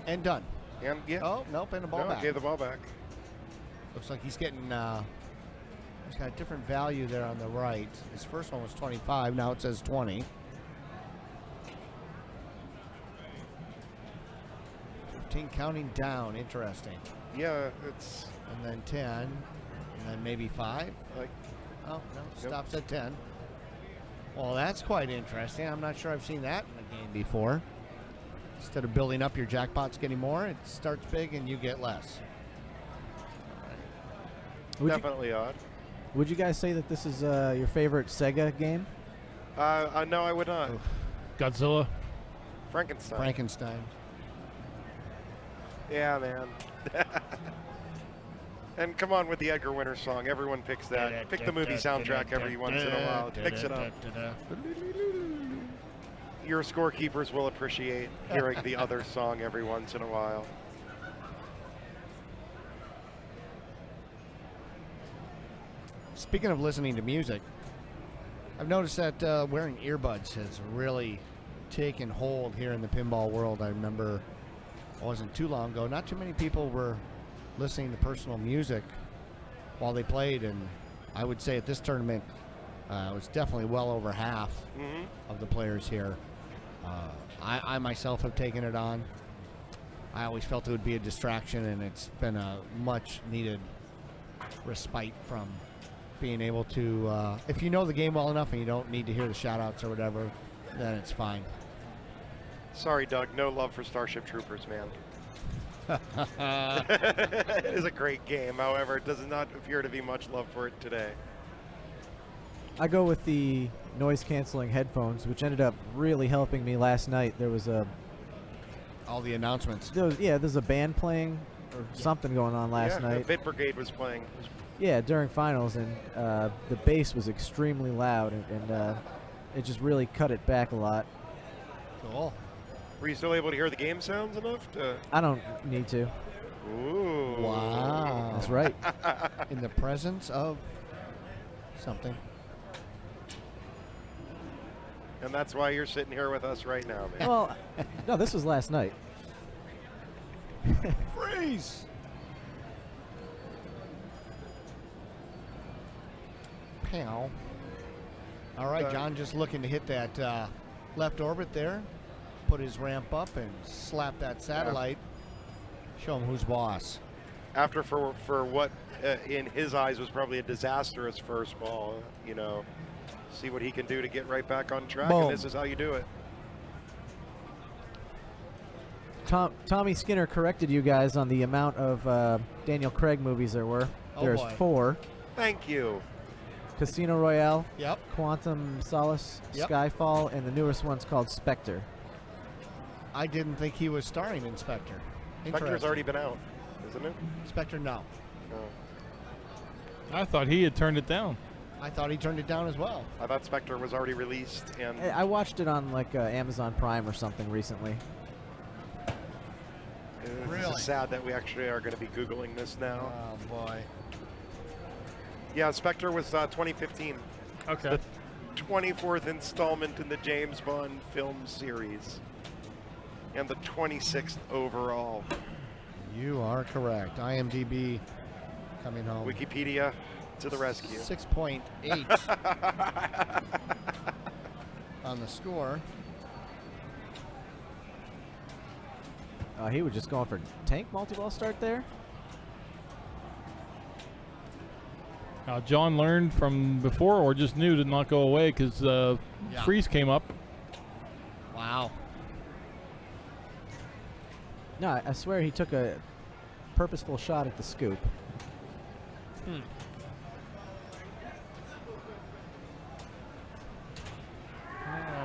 And done. And yeah. Oh, nope, and the ball No, back. gave the ball back. Looks like he's getting, he's got a different value there on the right. His first one was 25, now it says 20. 15 counting down, interesting. Yeah, it's And then 10, and then maybe 5. like Oh, no, stops at 10. Well, that's quite interesting. I'm not sure I've seen that in a game before. Instead of building up your jackpots getting more, it starts big and you get less. definitely odd. Would you guys say that this is your favorite Sega game? No, I would not. Godzilla. Frankenstein. Frankenstein. Yeah, man. And come on with the Edgar Winter song. Everyone picks that. Pick the movie soundtrack every once in a while. Mix it up. Your scorekeepers will appreciate hearing the other song every once in a while. Speaking of listening to music, I've noticed that wearing earbuds has really taken hold here in the pinball world. I remember it wasn't too long ago, not too many people were listening to personal music while they played, and I would say at this tournament it was definitely well over half of the players here. I myself have taken it on. I always felt it would be a distraction, and it's been a much needed respite from being able to, if you know the game well enough and you don't need to hear the shout outs or whatever, then it's fine. Sorry, Doug. No love for Starship Troopers, man. It is a great game. However, it does not appear to be much love for it today. I go with the noise canceling headphones, which ended up really helping me last night. There was All the announcements. there's a band playing or something going on last night. The Bit Brigade was playing. Yeah, during finals, and the bass was extremely loud, and it just really cut it back a lot. Cool. Were you still able to hear the game sounds enough to? I don't need to. Ooh. Wow. That's right. In the presence of something. And that's why you're sitting here with us right now, man. Well, no, this was last night. Freeze! Pow. All right, John just looking to hit that left orbit there. Put his ramp up and slap that satellite. Show him who's boss. After for what in his eyes was probably a disastrous first ball, you know, see what he can do to get right back on track. Boom. And this is how you do it. Tommy Skinner corrected you guys on the amount of Daniel Craig movies there were. Oh, There's boy. 4. Thank you. Casino Royale, Yep. Quantum Solace, Yep. Skyfall, and the newest one's called Spectre. I didn't think he was starring in Spectre. Spectre's already been out, isn't it? Spectre, no. No. I thought he had turned it down. I thought he turned it down as well. I thought Spectre was already released, and I watched it on like Amazon Prime or something recently. it's Really? sad that we actually are going to be Googling this now. Oh, boy. Yeah, Spectre was 2015. Okay. The 24th installment in the James Bond film series. And the 26th overall. You are correct. IMDb coming home. Wikipedia. to the rescue. 6.8 on the score. He was just going for tank multi-ball start there. John learned from before or just knew to not go away because freeze came up. Wow. No, I swear he took a purposeful shot at the scoop. All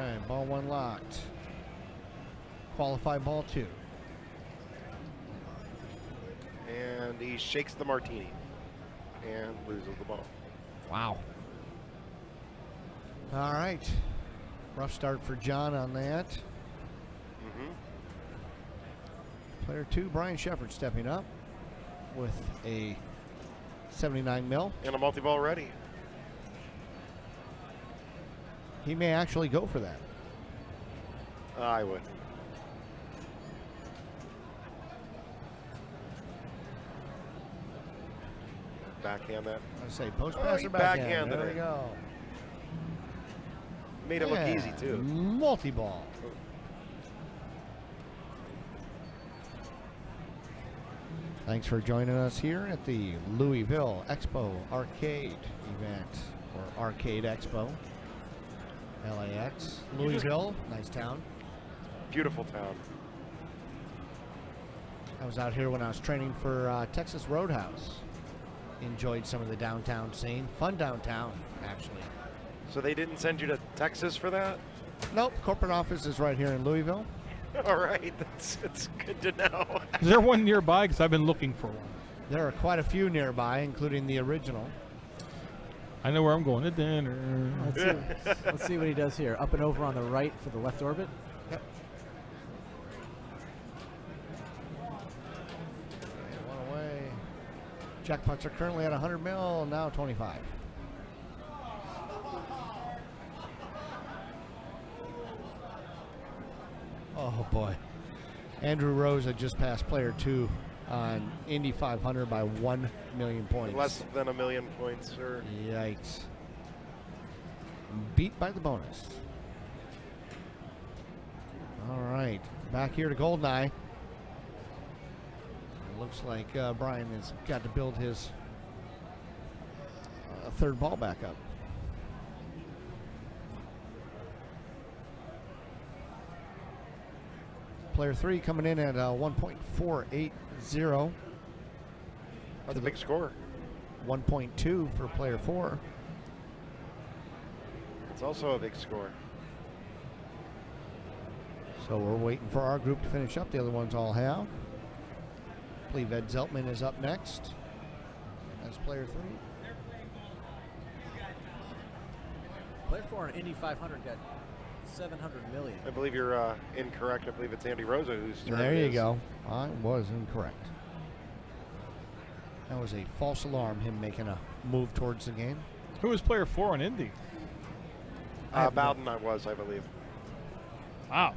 right, ball 1 locked. Qualify ball 2. And he shakes the martini and loses the ball. Wow. All right. Rough start for John on that. Player 2, Brian Shepard, stepping up with a 79 mil. And a multi-ball ready. He may actually go for that. I would. Backhand that. I say post pass he or backhand. backhanded There we it. go. Made it look easy, too. Multi-ball. Thanks for joining us here at the Louisville Expo Arcade event, or Arcade Expo. LAX. Louisville, nice town. Beautiful town. I was out here when I was training for Texas Roadhouse. Enjoyed some of the downtown scene. Fun downtown, actually. So they didn't send you to Texas for that? Nope, corporate office is right here in Louisville. All right, that's good to know. Is there one nearby? Because I've been looking for one. There are quite a few nearby, including the original. I know where I'm going to dinner. Let's see what he does here. Up and over on the right for the left orbit. Yep. And one away. Jackpots are currently at 100 mil, now 25. Oh boy. Andrew Rosa just passed player 2 on Indy 500 by 1 million points. Less than 1 million points, sir. Yikes. Beat by the bonus. All right. Back here to Goldeneye. It looks like Brian has got to build his third ball back up. Player 3 coming in at 1.480. That's a big score. 1.2 for player 4. It's also a big score. So we're waiting for our group to finish up. The other ones all have. I believe Ed Zeltman is up next. That's player 3. Player 4 on Indy 500 got 700 million. I believe you're incorrect. I believe it's Andy Rosa who's turn There it you is. go. I was incorrect. That was a false alarm, him making a move towards the game. Who was player 4 on Indy? Bowden I believe. Wow.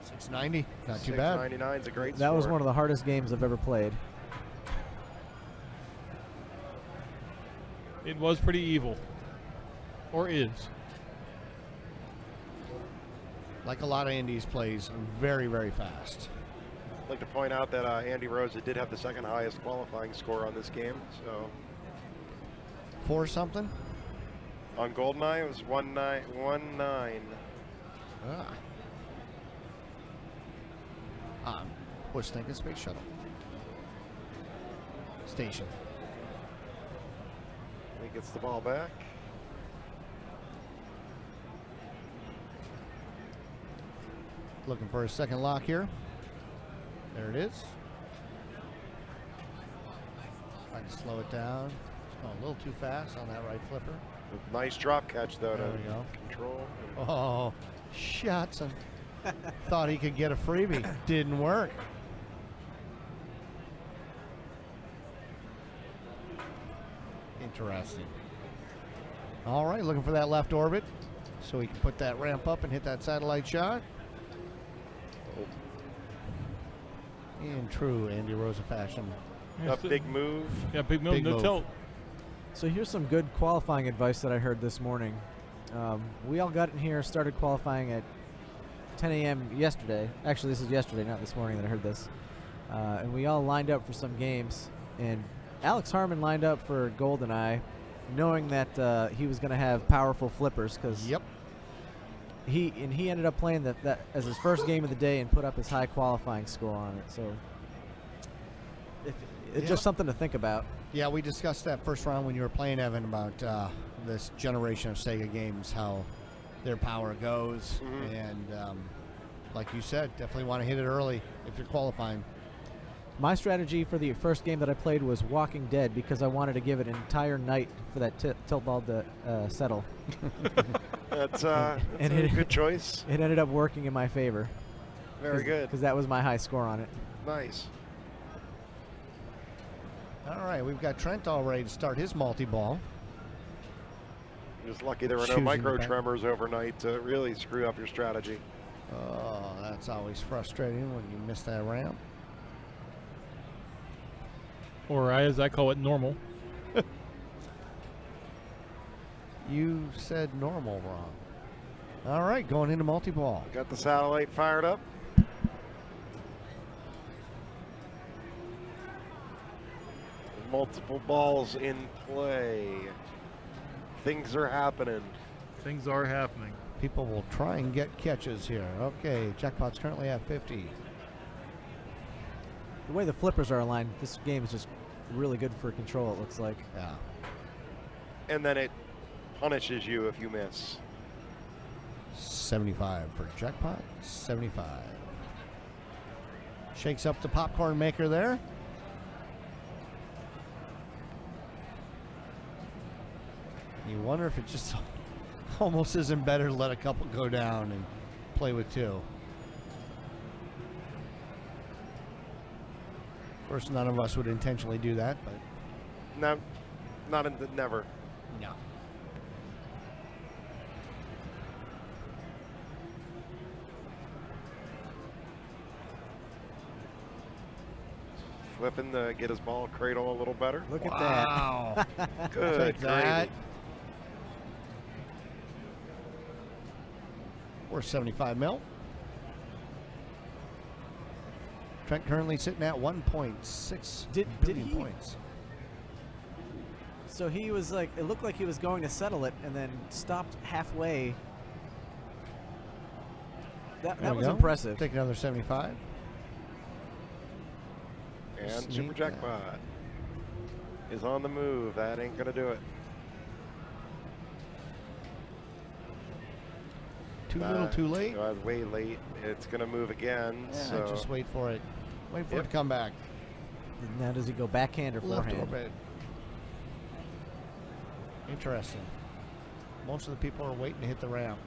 690, not too bad. 699 is a great That was score. one of the hardest games I've ever played. It was pretty evil. Or is. Like a lot of Indies plays very, very fast. I'd like to point out that Andy Rosa did have the second highest qualifying score on this game. So 4 something? on Goldeneye, it was 1919. Was thinking space shuttle. Station. He gets the ball back. Looking for a second lock here. There it is. Trying to slow it down. It's going a little too fast on that right flipper. Nice drop catch, though, There to we go. control. Oh, Shotson. Thought he could get a freebie. Didn't work. Interesting. All right, looking for that left orbit so he can put that ramp up and hit that satellite shot. In true Andy Rosa fashion. A big move. Yeah, big move, Big no move. tilt. So here's some good qualifying advice that I heard this morning. We all got in here, started qualifying at 10 a.m. yesterday. Actually, this is yesterday, not this morning that I heard this. And we all lined up for some games. And Alex Harmon lined up for GoldenEye, knowing that he was going to have powerful flippers. Cause Yep. he ended up playing that as his first game of the day and put up his high qualifying score on it. So it's just something to think about. Yeah, we discussed that first round when you were playing, Evan, about this generation of Sega games, how their power goes. And like you said, definitely want to hit it early if you're qualifying. My strategy for the first game that I played was Walking Dead because I wanted to give it an entire night for that tilt ball to settle. That's a good choice. It ended up working in my favor. Very good. Because that was my high score on it. Nice. All right, we've got Trent all ready to start his multi-ball. Just lucky there were no Choosing micro the back. tremors overnight to really screw up your strategy. Oh, that's always frustrating when you miss that ramp. Or as I call it, normal. You said normal wrong. All right, going into multi-ball. Got the satellite fired up. Multiple balls in play. Things are happening. Things are happening. People will try and get catches here. Okay, jackpot's currently at 50. The way the flippers are aligned, this game is just really good for control, it looks like. Yeah. And then it punishes you if you miss. 75 for jackpot. 75. Shakes up the popcorn maker there. You wonder if it just almost isn't better to let a couple go down and play with two. Of course, none of us would intentionally do that, but No, not in the never. no. Flipping to get his ball cradle a little better. Look at Wow. Good. Take that. gravy. We're 75 mil. Trent currently sitting at 1.6 Did billion he- points. So he was like, it looked like he was going to settle it and then stopped halfway. There That we was go. impressive. Take another 75. And Sneak Super Jackpot is on the move. That ain't gonna do it. Too little, too late. Way late. It's gonna move again. Yeah, so just wait for it. Wait for it Yep. to come back. Now does he go backhand or Left forehand? orbit. Interesting. Most of the people are waiting to hit the ramp.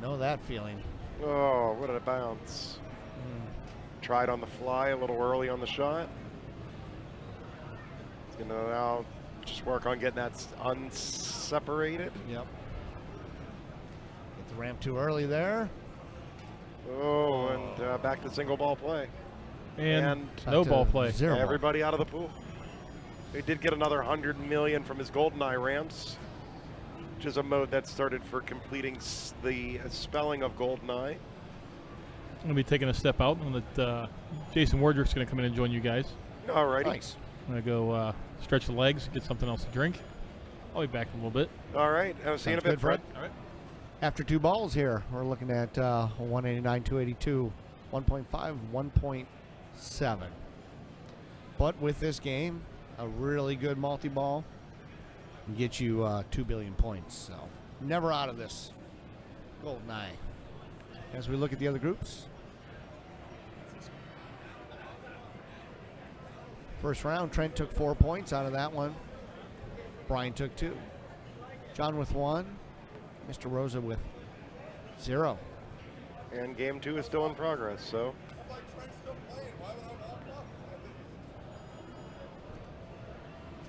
Know that feeling. Oh, what a bounce! Tried on the fly a little early on the shot. He's gonna now just work on getting that unseparated. Yep. Hit the ramp too early there. Oh, and back to single ball play. And Back no to ball play. Zero ball. Everybody out of the pool. He did get another 100 million from his GoldenEye ramps, which is a mode that started for completing the spelling of GoldenEye. I'm going to be taking a step out and let Jason Wardrick's going to come in and join you guys. Alrighty. Nice. I'm going to go stretch the legs, get something else to drink. I'll be back in a little bit. All right. I'll see you in a Sounds bit, good, Fred. Fred. All right. After two balls here, we're looking at 189, 282, 1.5, 1.7. But with this game, a really good multi-ball can get you 2 billion points. So never out of this. GoldenEye. As we look at the other groups. First round, Trent took 4 points out of that one. Brian took 2. John with 1. Mr. Rosa with 0. And game 2 is still in progress, so.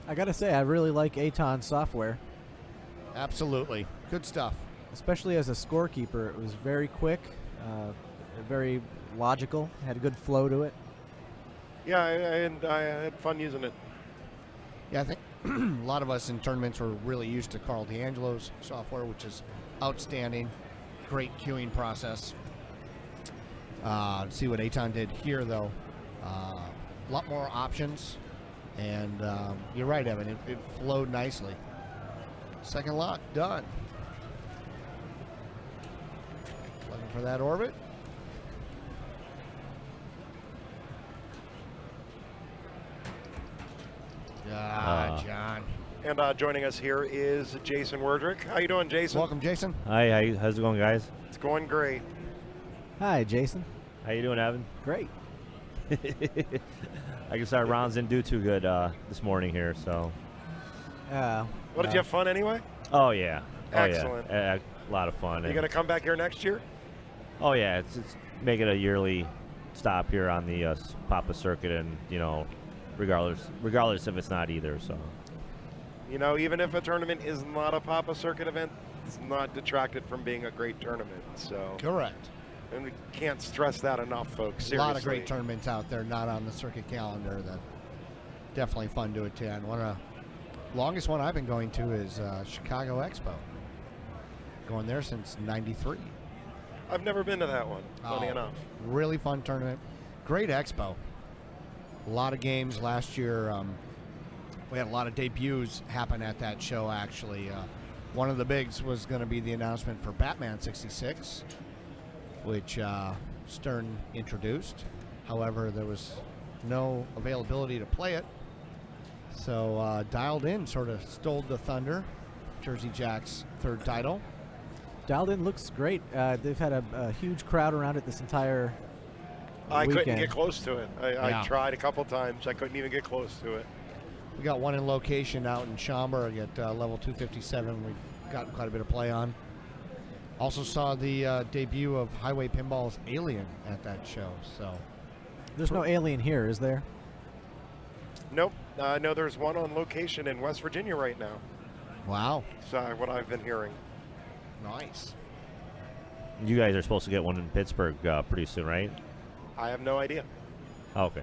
I gotta say, I really like Aton software, Absolutely. Good stuff. especially as a scorekeeper. It was very quick, very logical, had a good flow to it. Yeah, I had fun using it. Yeah, I think a lot of us in tournaments were really used to Carl D'Angelo's software, which is outstanding. Great queuing process. See what Aton did here, though. A lot more options. And you're right, Evan. It flowed nicely. Second lock done. Looking for that orbit. John. And joining us here is Jason Werdrick. How you doing, Jason? Welcome, Jason. Hi, how's it going, guys? It's going great. Hi, Jason. How you doing, Evan? Great. I guess our rounds didn't do too good this morning here, so. Well, did you have fun anyway? Oh yeah. Excellent. Oh, yeah. A lot of fun. You going to come back here next year? Oh yeah, it's make it a yearly stop here on the Papa circuit, and regardless if it's not either. So. You know, even if a tournament is not a Papa circuit event, it's not detracted from being a great tournament. So. Correct. And we can't stress that enough, folks. Seriously. A lot of great tournaments out there, not on the circuit calendar. That definitely fun to attend. One of the longest one I've been going to is Chicago Expo. Going there since '93. I've never been to that one, funny enough. Really fun tournament. Great expo. A lot of games last year. We had a lot of debuts happen at that show, actually. One of the bigs was going to be the announcement for Batman 66, which Stern introduced. However, there was no availability to play it. So Dialed In sort of stole the thunder. Jersey Jack's third title. Dialed In looks great. They've had a huge crowd around it this entire I weekend. couldn't get close to it. I tried a couple times. I couldn't even get close to it. We got one in location out in Schaumburg at level 257. We've gotten quite a bit of play on. Also saw the debut of Highway Pinball's Alien at that show. So there's no Alien here, is there? Nope. I know there's one on location in West Virginia right now. Wow. So what I've been hearing. Nice. You guys are supposed to get one in Pittsburgh pretty soon, right? I have no idea. Oh, okay.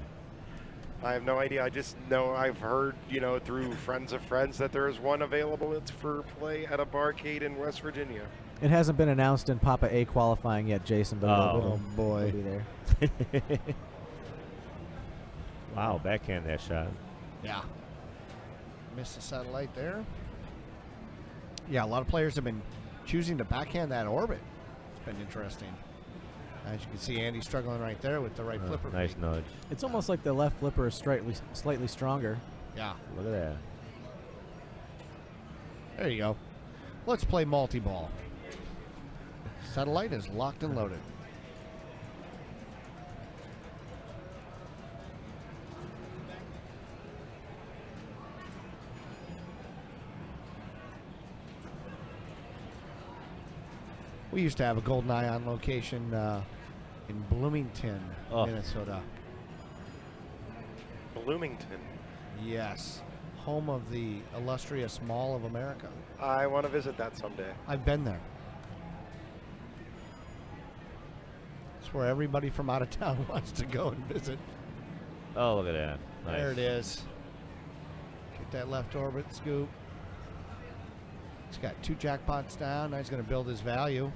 I have no idea. I just know I've heard, through friends of friends that there is one available. It's for play at a barcade in West Virginia. It hasn't been announced in Papa A qualifying yet, Jason, but Oh, boy. it'll be there. Wow, backhand that shot. Yeah. Missed the satellite there. Yeah, a lot of players have been choosing to backhand that orbit. It's been interesting. As you can see, Andy struggling right there with the right flipper. Nice feed. nudge. It's almost like the left flipper is slightly stronger. Yeah. Look at that. There you go. Let's play multi-ball. Satellite is locked and loaded. We used to have a GoldenEye on location in Bloomington, Minnesota. Bloomington. Yes. Home of the illustrious Mall of America. I want to visit that someday. I've been there. It's where everybody from out of town wants to go and visit. Oh, look at that. Nice. There it is. Get that left orbit scoop. He's got 2 jackpots down. Now he's going to build his value.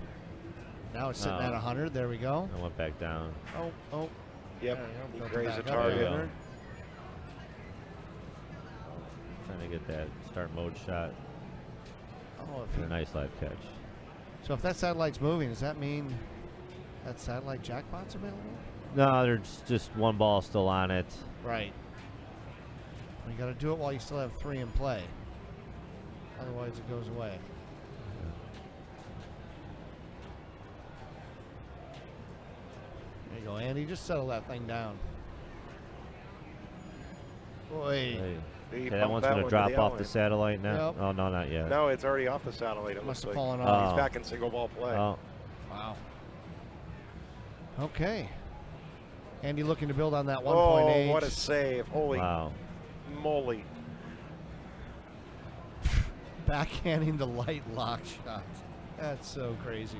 Now it's sitting at 100. There we go. I went back down. Oh. Yep. There we He go. Built it grazed back the up target. there. Trying to get that start mode shot. Oh, And a nice live catch. so if that satellite's moving, does that mean that satellite jackpot's available? No, there's just one ball still on it. Right. You got to do it while you still have 3 in play. Otherwise, it goes away. There you go, Andy. Just settle that thing down. Boy. Hey. He Okay, that bumped one's that going to one drop the off the alley. satellite now? Yep. Oh, no, not yet. No, it's already off the satellite. It Must looks have like. fallen off. He's back in single ball play. Oh, Wow. Okay. Andy looking to build on that 1.8. Oh, what a save. Holy wow. moly. Backhanding the light lock shot. That's so crazy.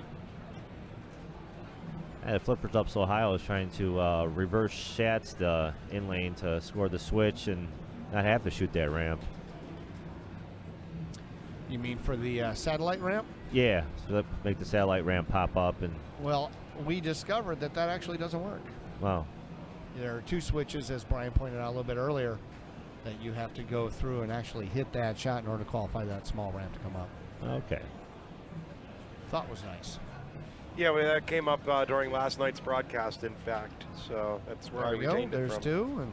The flipper's up so high, I was trying to reverse shats the in lane to score the switch and not have to shoot that ramp. You mean for the satellite ramp? Yeah, so that make the satellite ramp pop up and Well, we discovered that actually doesn't work. wow. There are 2 switches, as Brian pointed out a little bit earlier, that you have to go through and actually hit that shot in order to qualify that small ramp to come up. Okay. Thought was nice. Yeah, well, that came up during last night's broadcast, in fact. So that's where There I we go. retained it There's from. 2, and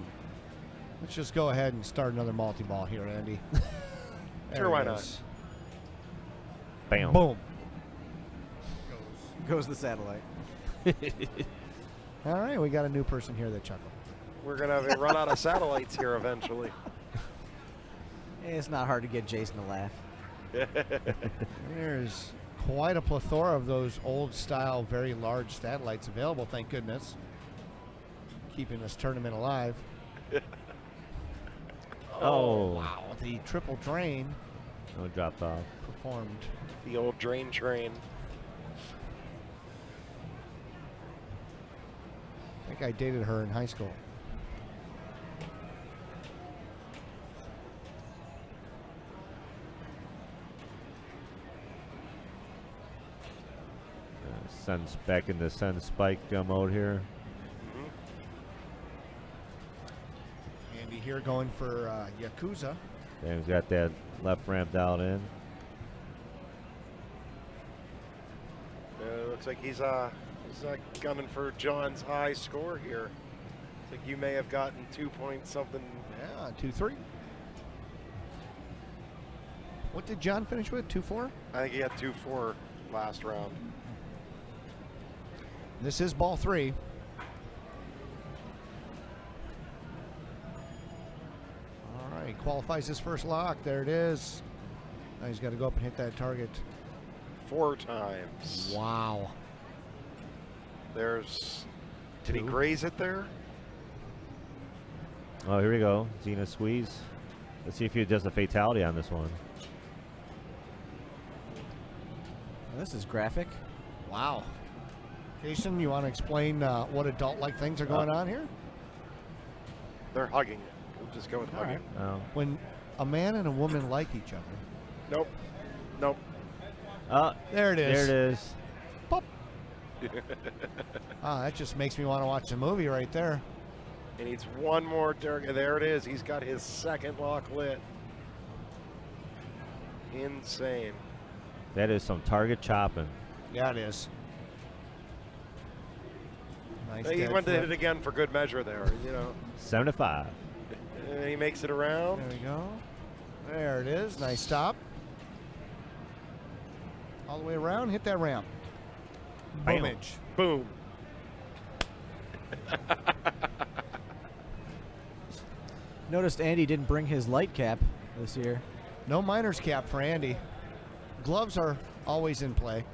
let's just go ahead and start another multi-ball here, Andy. Sure, There why it not? is. Bam. Boom. Goes the satellite. All right, we got a new person here that chuckled. We're going to run out of satellites here eventually. It's not hard to get Jason to laugh. There's quite a plethora of those old-style, very large satellites available, thank goodness. Keeping this tournament alive. Oh. Wow, the triple drain Oh, dropped off. performed. The old drain train. I think I dated her in high school. Sends back into send spike mode here. Andy here going for Yakuza. And he's got that left ramp dialed in. Looks like he's gunning for John's high score here. Looks like you may have gotten 2 point something. Yeah, 2-3. What did John finish with? 2-4? I think he had 2-4 last round. This is ball 3. All right, qualifies his first lock. There it is. Now he's got to go up and hit that target. 4 times. Wow. There's. Did he 2. graze it there? Oh, here we go. Xena squeeze. Let's see if he does a fatality on this one. Well, this is graphic. Wow. Jason, you want to explain what adult-like things are going on here? They're hugging. We'll just go with All hugging. right. Oh. When a man and a woman like each other. Nope. Nope. There it is. There it is. Pop. That just makes me want to watch the movie right there. He needs one more. There it is. He's got his second lock lit. Insane. That is some target chopping. Yeah, it is. Nice He dead went to hit flip. it again for good measure there, you know. 75. And he makes it around. There we go. There it is. Nice stop. All the way around. Hit that ramp. Bam. Boomage. Boom. Noticed Andy didn't bring his light cap this year. No miner's cap for Andy. Gloves are always in play.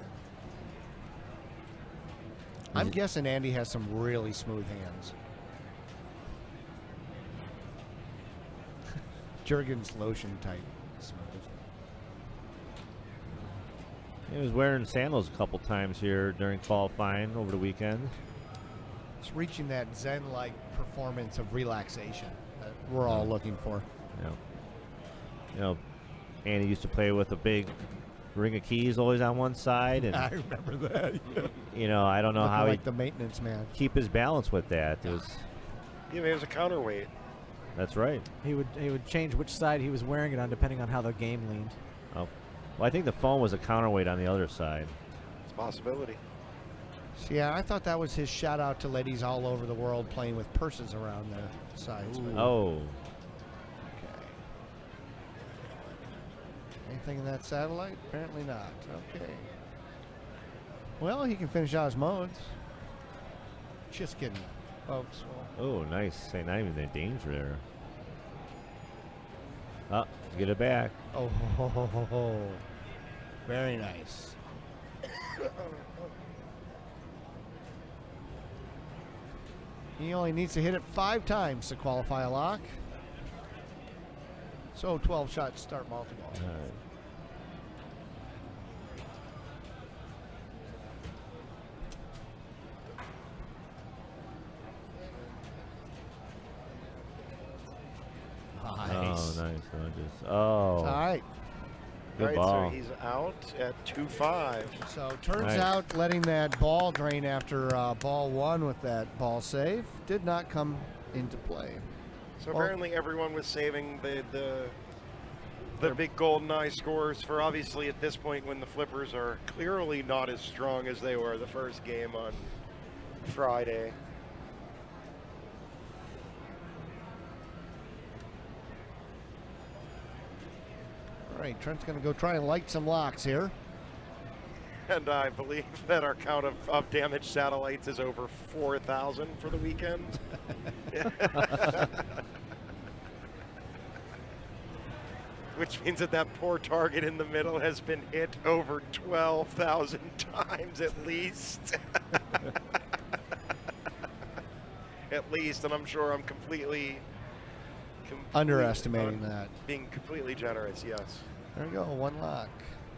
I'm guessing Andy has some really smooth hands. Jergens lotion type smooth. He was wearing sandals a couple times here during qualifying over the weekend. It's reaching that zen-like performance of relaxation that we're all looking for. You know, Andy used to play with a big ring of keys always on one side, and I remember that. you know, I don't know Looking how like he the maintenance man. keep his balance with that. It was, Yeah, he was a counterweight. that's right. He would change which side he was wearing it on depending on how the game leaned. Oh, well, I think the phone was a counterweight on the other side. It's a possibility. So yeah, I thought that was his shout out to ladies all over the world playing with purses around their sides. Oh, Okay. Anything in that satellite? Apparently not. Okay. Well, he can finish out his modes. Just kidding, folks. Well, oh, nice. Say, not even in danger there. Oh, get it back. oh, ho, ho, ho, ho. Very nice. He only needs to hit it 5 times to qualify a lock. So 12 shots start multi-ball. All right. Nice. Oh, nice. Just, oh. All right. Good Right, ball. so he's out at 2-5. So turns Nice. out letting that ball drain after ball one with that ball save did not come into play. So Well- apparently everyone was saving the big golden eye scores for obviously at this point when the flippers are clearly not as strong as they were the first game on Friday. All right, Trent's going to go try and light some locks here. And I believe that our count of damaged satellites is over 4,000 for the weekend. Which means that poor target in the middle has been hit over 12,000 times at least. At least, and I'm sure I'm completely Underestimating that. Being completely generous, yes. There we go, one lock.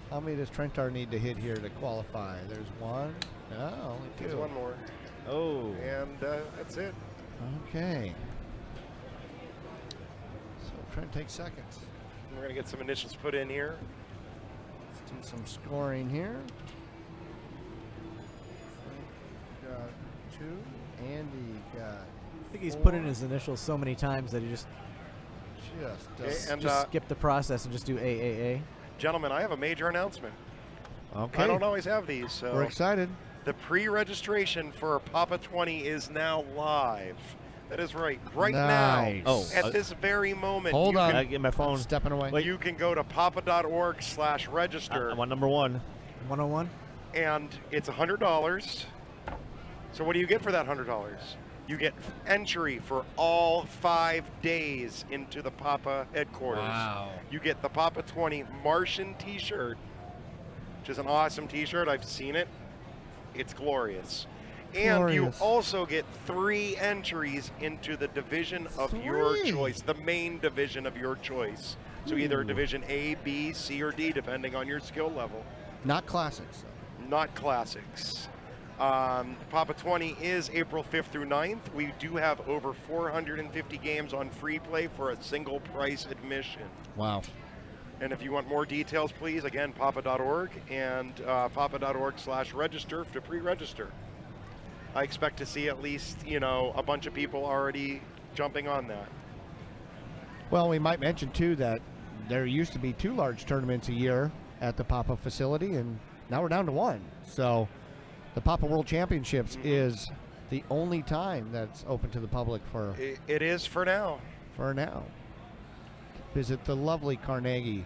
How many does Trentar need to hit here to qualify? There's one. No, only two. There's one more. Oh. And that's it. Okay. So Trent takes second. We're going to get some initials put in here. Let's do some scoring here. Trent got 2. Andy got I think he's put in his initials so many times that he just And, skip the process and just do AAA. Gentlemen, I have a major announcement. Okay. I don't always have these, so We're excited. the pre-registration for Papa 20 is now live. That is right. Right Nice. now, Oh, at this very moment, Hold you on. I can, get my phone. Stepping away. Wait. you can go to papa.org/register, I'm on number 1. 101. and it's $100. So what do you get for that $100? You get entry for all 5 days into the Papa headquarters. Wow. You get the Papa 20 Martian t-shirt, which is an awesome t-shirt. I've seen it. It's glorious. And you Glorious. also get 3 entries into the division of your 3? choice, the main division of your choice. So either division A, B, C, or D, depending on your skill level. Not classics. Not classics. Papa 20 is April 5th through 9th. We do have over 450 games on free play for a single price admission. Wow. And if you want more details, please, again, papa.org and papa.org/register to pre-register. I expect to see at least, a bunch of people already jumping on that. Well, we might mention, too, that there used to be 2 large tournaments a year at the Papa facility, and now we're down to 1. So the Papa World Championships is the only time that's open to the public for It is for now. now. Visit the lovely Carnegie.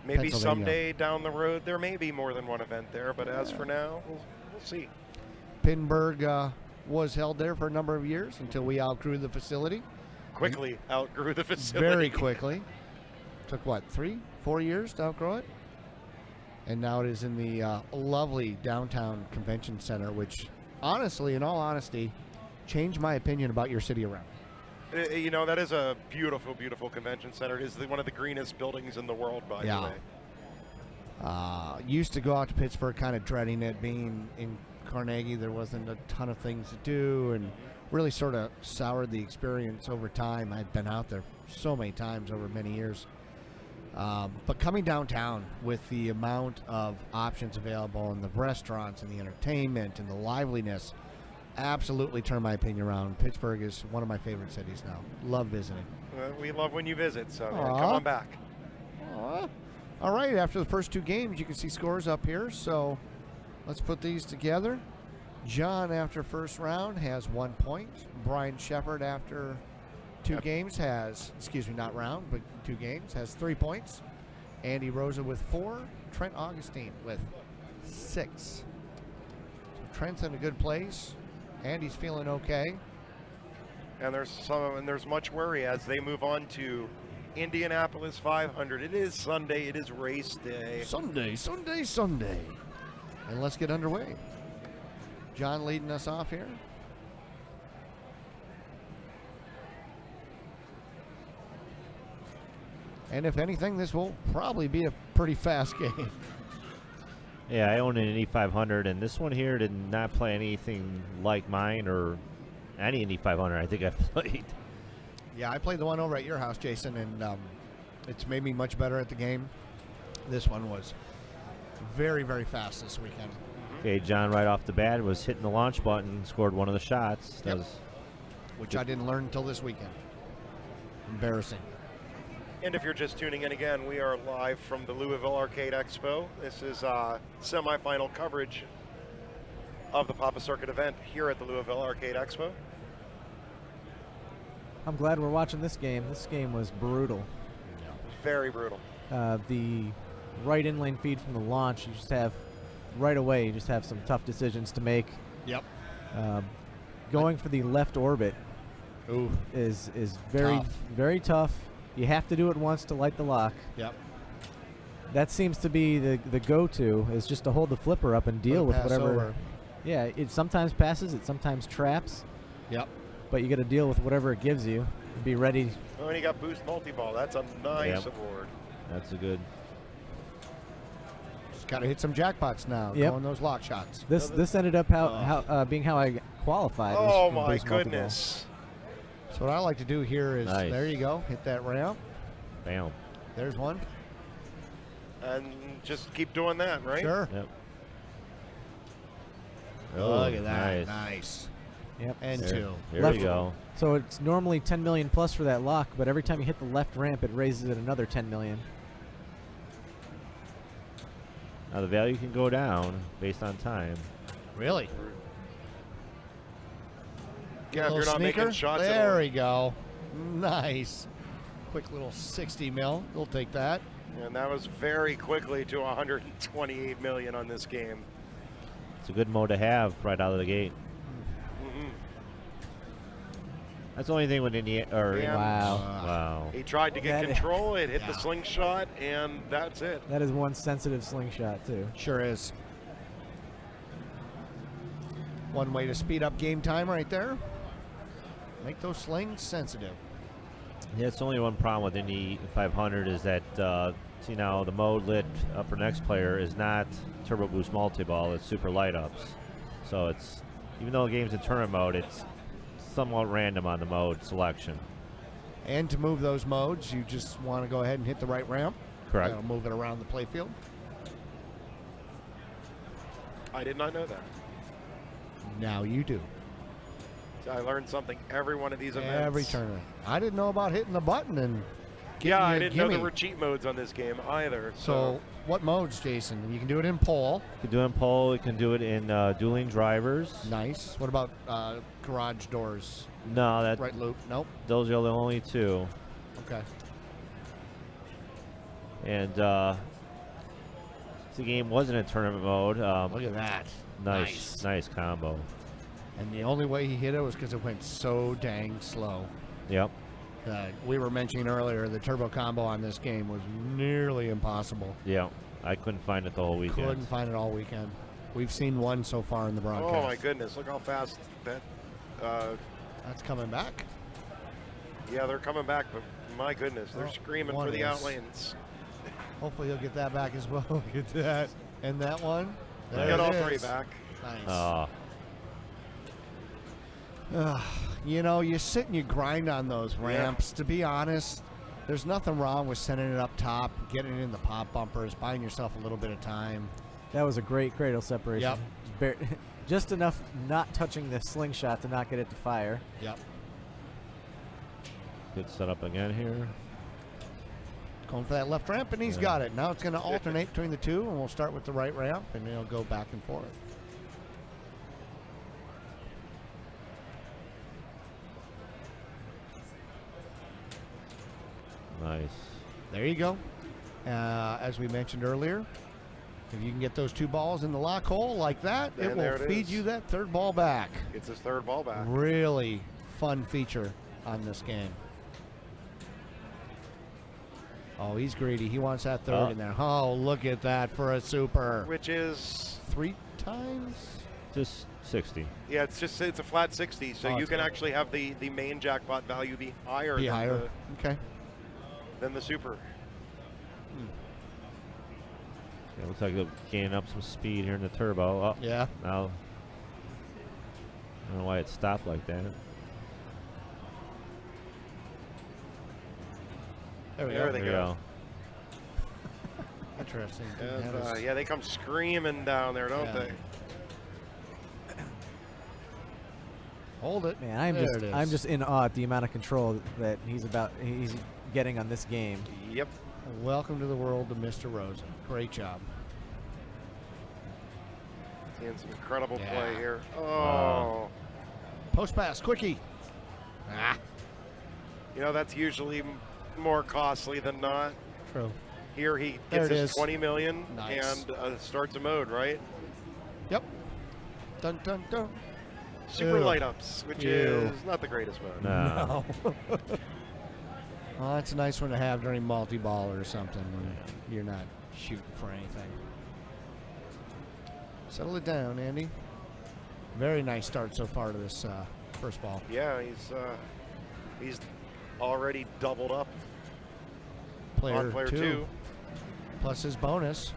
Maybe Pennsylvania. someday down the road there may be more than one event there, but as for now, we'll see. Pittsburgh was held there for a number of years until we outgrew the facility. Quickly outgrew the facility. Very quickly. Took, 3-4 years to outgrow it? And now it is in the lovely downtown convention center, which honestly, in all honesty, changed my opinion about your city around. That is a beautiful, beautiful convention center. It is one of the greenest buildings in the world, by the way. Used to go out to Pittsburgh kind of dreading it. Being in Carnegie, there wasn't a ton of things to do, and really sort of soured the experience over time. I'd been out there so many times over many years. But coming downtown with the amount of options available and the restaurants and the entertainment and the liveliness absolutely turned my opinion around. Pittsburgh is one of my favorite cities now. Love visiting. We love when you visit, so Aw. come on back. Aw. All right, after the first 2 games, you can see scores up here. So let's put these together. John, after first round, has 1 point. Brian Shepard, after 2 games, has, not round, but 2 games, has 3 points. Andy Rosa with 4. Trent Augustine with 6. So Trent's in a good place. Andy's feeling okay. And there's much worry as they move on to Indianapolis 500. It is Sunday. It is race day. Sunday. And let's get underway. John leading us off here. And if anything, this will probably be a pretty fast game. Yeah, I own an Indy 500, and this one here did not play anything like mine or any Indy 500 I think I've played. Yeah, I played the one over at your house, Jason, and it's made me much better at the game. this one was very, very fast this weekend. Okay, John right off the bat was hitting the launch button, scored one of the shots. Yep. Which I didn't learn until this weekend. Embarrassing. And if you're just tuning in again, we are live from the Louisville Arcade Expo. This is semifinal coverage of the Papa Circuit event here at the Louisville Arcade Expo. I'm glad we're watching this game. This game was brutal. Very brutal. The right in-lane feed from the launch, you just have right away. You just have some tough decisions to make. Yep. Going for the left orbit is very Tough. very tough. You have to do it once to light the lock. Yep. That seems to be the go-to, is just to hold the flipper up and deal with pass whatever. over. Yeah, it sometimes passes, it sometimes traps, Yep. but you got to deal with whatever it gives you and be ready. Oh, and he got boost multi-ball. That's a nice Yep. award. That's a good. Just got to hit some jackpots now. Yep. Going those lock shots. This ended up being how I qualified. was Oh from my boost multi-ball. goodness. So what I like to do here is, Nice. there you go, hit that ramp. Bam. There's one. And just keep doing that, right? Sure. Yep. Look at that. Nice. Nice. Yep. And There, two. Here Left- we go. So it's normally 10 million plus for that lock, but every time you hit the left ramp, it raises it another 10 million. Now the value can go down based on time. Really? Yeah, if you're not sneaker. making shots at There all. we go. Nice. Quick little 60 mil. We'll take that. And that was very quickly to 128 million on this game. It's a good mode to have right out of the gate. Mhm. That's the only thing with Indiana. Or Yeah. Wow. Wow. He tried to get That- control, it hit Yeah. the slingshot, and that's it. That is one sensitive slingshot, too. Sure is. One way to speed up game time right there. Make those slings sensitive. Yeah, it's only one problem with Indy 500 is that see now the mode lit for next player is not turbo boost multi-ball, it's super light ups. So it's, even though the game's in tournament mode, it's somewhat random on the mode selection. And to move those modes, you just want to go ahead and hit the right ramp. Correct. That'll move it around the playfield. I did not know that. Now you do. So I learned something every one of these events. Every tournament. I didn't know about hitting the button and Yeah, I you a didn't know there gimme. were cheat modes on this game either. So what modes, Jason? You can do it in pole. You can do it in pole, you can do it in dueling drivers. Nice. What about garage doors? No, that Right loop? Nope. those are the only two. Okay. And if the game wasn't in tournament mode, Look at that. nice combo. And the only way he hit it was because it went so dang slow. Yep. We were mentioning earlier the turbo combo on this game was nearly impossible. Yeah. I couldn't find it the whole weekend. Couldn't find it all weekend. We've seen one so far in the broadcast. Oh my goodness! Look how fast that. That's coming back. Yeah, they're coming back, but my goodness, they're Well, screaming one for the is. outlanes. Hopefully he'll get that back as well. Get that. And that one. There Get it all is. three back. Nice. You know, you sit and you grind on those ramps. To be honest, there's nothing wrong with sending it up top, getting it in the pop bumpers, buying yourself a little bit of time. That was a great cradle separation. Yep. Just enough not touching the slingshot to not get it to fire. Yep. Good setup again here. Going for that left ramp, and he's got it. Now it's going to alternate between the two, and we'll start with the right ramp, and it'll go back and forth. Nice. There you go. As we mentioned earlier, if you can get those two balls in the lock hole like that, it And there will it feed is. you that third ball back. Gets his third ball back. Really fun feature on this game. Oh, he's greedy. He wants that third in there. Oh, look at that for a super. Which is 3 times? Just 60. yeah, it's a flat 60, so Oh, you it's can flat. actually have the main jackpot value be higher Be than higher. Okay. than the super. Yeah, looks like they're gaining up some speed here in the turbo. Oh, Yeah. now I don't know why it stopped like that. There we There go. they There you go. go. interesting. Didn't And, have his- yeah, they come screaming down there, don't Yeah. they? Hold it. Man, I'm There it is. just in awe at the amount of control that he's getting on this game. Yep. Welcome to the world of Mr. Rosa. Great job. Seeing some incredible Yeah. play here. Oh. Post pass, quickie. Ah, You know, that's usually more costly than not. true. Here he There gets it his is. 20 million Nice. and starts a mode, right? Yep. Dun dun dun. Super Ew. light ups, which Ew. is not the greatest mode. No. Well, that's a nice one to have during multi-ball or something when you're not shooting for anything. Settle it down, Andy. Very nice start so far to this first ball. Yeah, he's already doubled up on player two. Plus his bonus.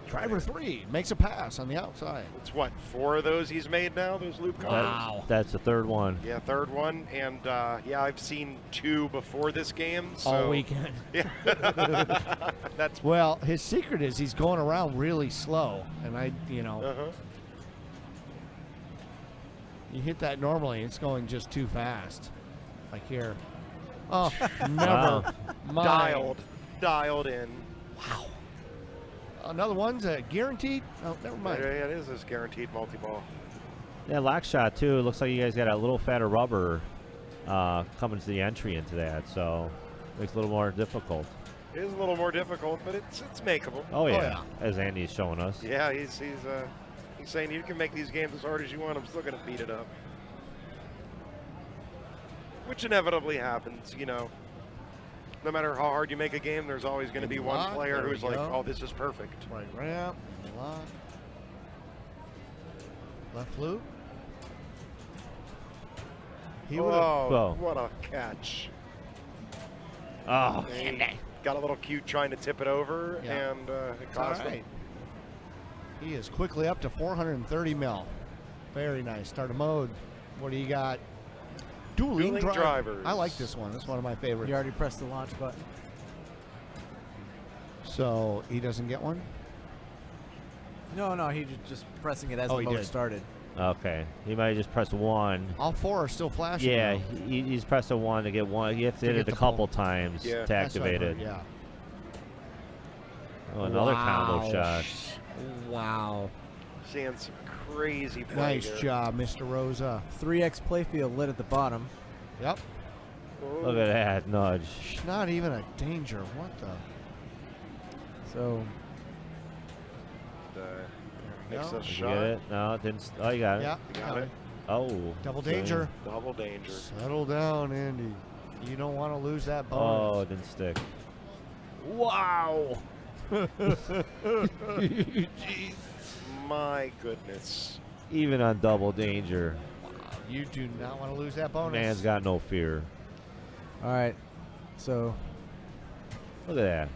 Driver 3 makes a pass on the outside. It's what, 4 of those he's made now, those loop cars? Wow. That's the third one. Yeah, third one. And yeah, I've seen 2 before this game. So, All weekend. Yeah. That's Well, his secret is he's going around really slow. And uh-huh. you hit that normally, it's going just too fast. Like here. Oh, never. Wow. mind. Dialed in. Another one's guaranteed. Oh, never Yeah, mind. it is this guaranteed multi-ball. Yeah, lock shot too. It looks like you guys got a little fatter rubber coming to the entry into that, so makes it a little more difficult. It is a little more difficult, but it's makeable. Oh yeah, yeah. as Andy's showing us. Yeah, he's saying you can make these games as hard as you want. I'm still gonna beat it up, which inevitably happens. You know, no matter how hard you make a game, there's always going to be one Lock, player there who's we like, go. "Oh, this is perfect." Right ramp. Lock. Left loop. He would have. Oh, Whoa. what a catch! Oh, And he got a little cute trying to tip it over, Yeah. and it All cost right. him. He is quickly up to 430 mil. Very nice. Start a mode. What do you got? Dueling drivers. I like this one. This is one of my favorites. You already pressed the launch button. So he doesn't get one? No, he just pressing it as Oh, the he mode did. started. okay. He might have just pressed one. All 4 are still flashing. Yeah, though. he's pressed a one to get one. You have to To hit get it a the couple pull. times Yeah. to That's what I've activate heard, it. Yeah. Oh, another Wow. combo shot. Wow. Seeing some crazy play Nice here. job, Mr. Rosa. 3x playfield lit at the bottom. Yep. Look at that nudge. It's not even a danger. What the? So Makes go. a Did you shot. get it? No, it didn't. Oh, you got it. Yeah. Got it. Oh. Double so- danger. Double danger. Settle down, Andy. You don't want to lose that Oh, bonus. it didn't stick. Wow. My goodness. Even on double danger, You do not want to lose that bonus. man's got no fear. all right. So Look at that.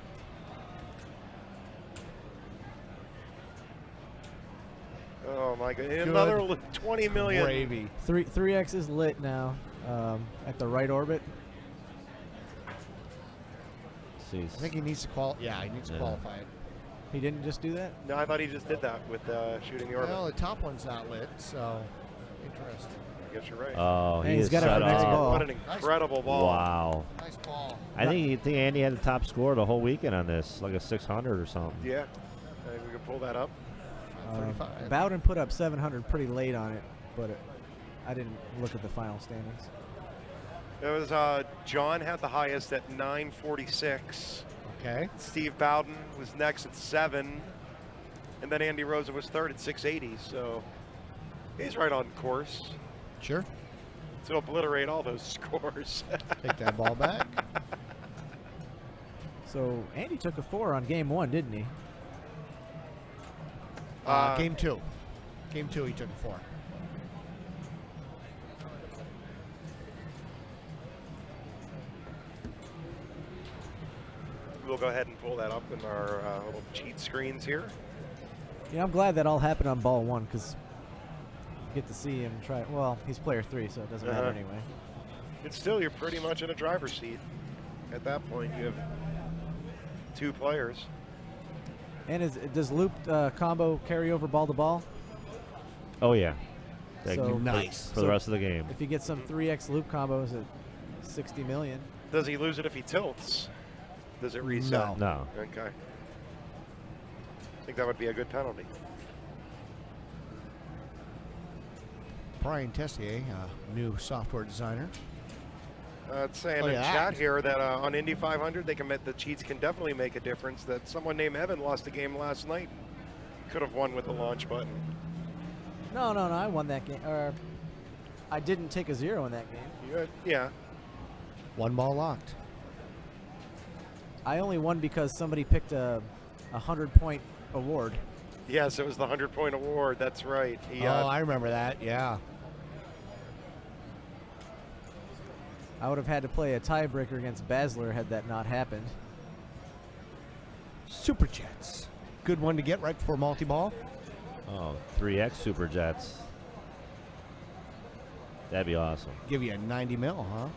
Oh my god! Good. Another 20 million. Gravy. 3x is lit now at the right orbit. See, I think he needs to yeah, he needs to Yeah. qualify it. He didn't just do that. No, I thought he just did that with shooting the orbit. Well, the top one's not lit, so interesting. I guess you're right. oh, Hey, he he's is got it set for next up. ball. What an incredible ball. Wow. Nice ball. I think Andy had the top score the whole weekend on this, like a 600 or something. Yeah. I think we can pull that up. 35. Bowden put up 700 pretty late on it, but I didn't look at the final standings. It was John had the highest at 946. Okay. Steve Bowden was next at 7. And then Andy Rosa was third at 680. So he's right on course Sure. to obliterate all those scores. Take that ball back. So Andy took a 4 on game 1, didn't he? Game 2. Game 2, he took a 4. We'll go ahead and pull that up in our little cheat screens here. Yeah, I'm glad that all happened on ball 1 because get to see him try. Well, he's player 3, so it doesn't matter anyway. It's still, you're pretty much in a driver's seat. At that point, you have 2 players. And does looped combo carry over ball to ball? Oh yeah. So nice. For the rest of the game. If you get some 3x loop combos at 60 million. Does he lose it if he tilts? Does it reset? No. Okay. I think that would be a good penalty. Brian Tessier, new software designer. It's saying Look in at chat that. here that on Indy 500, the cheats can definitely make a difference. That someone named Evan lost a game last night. Could have won with the launch button. No, I won that game. Or I didn't take a 0 in that game. Yeah. 1 ball locked. I only won because somebody picked a 100-point award. Yes, it was the 100-point award. That's right. He, I remember that. Yeah. I would have had to play a tiebreaker against Basler had that not happened. Super Jets. Good one to get right before multi-ball. Oh, 3X Super Jets. That'd be awesome. Give you a 90 mil, huh?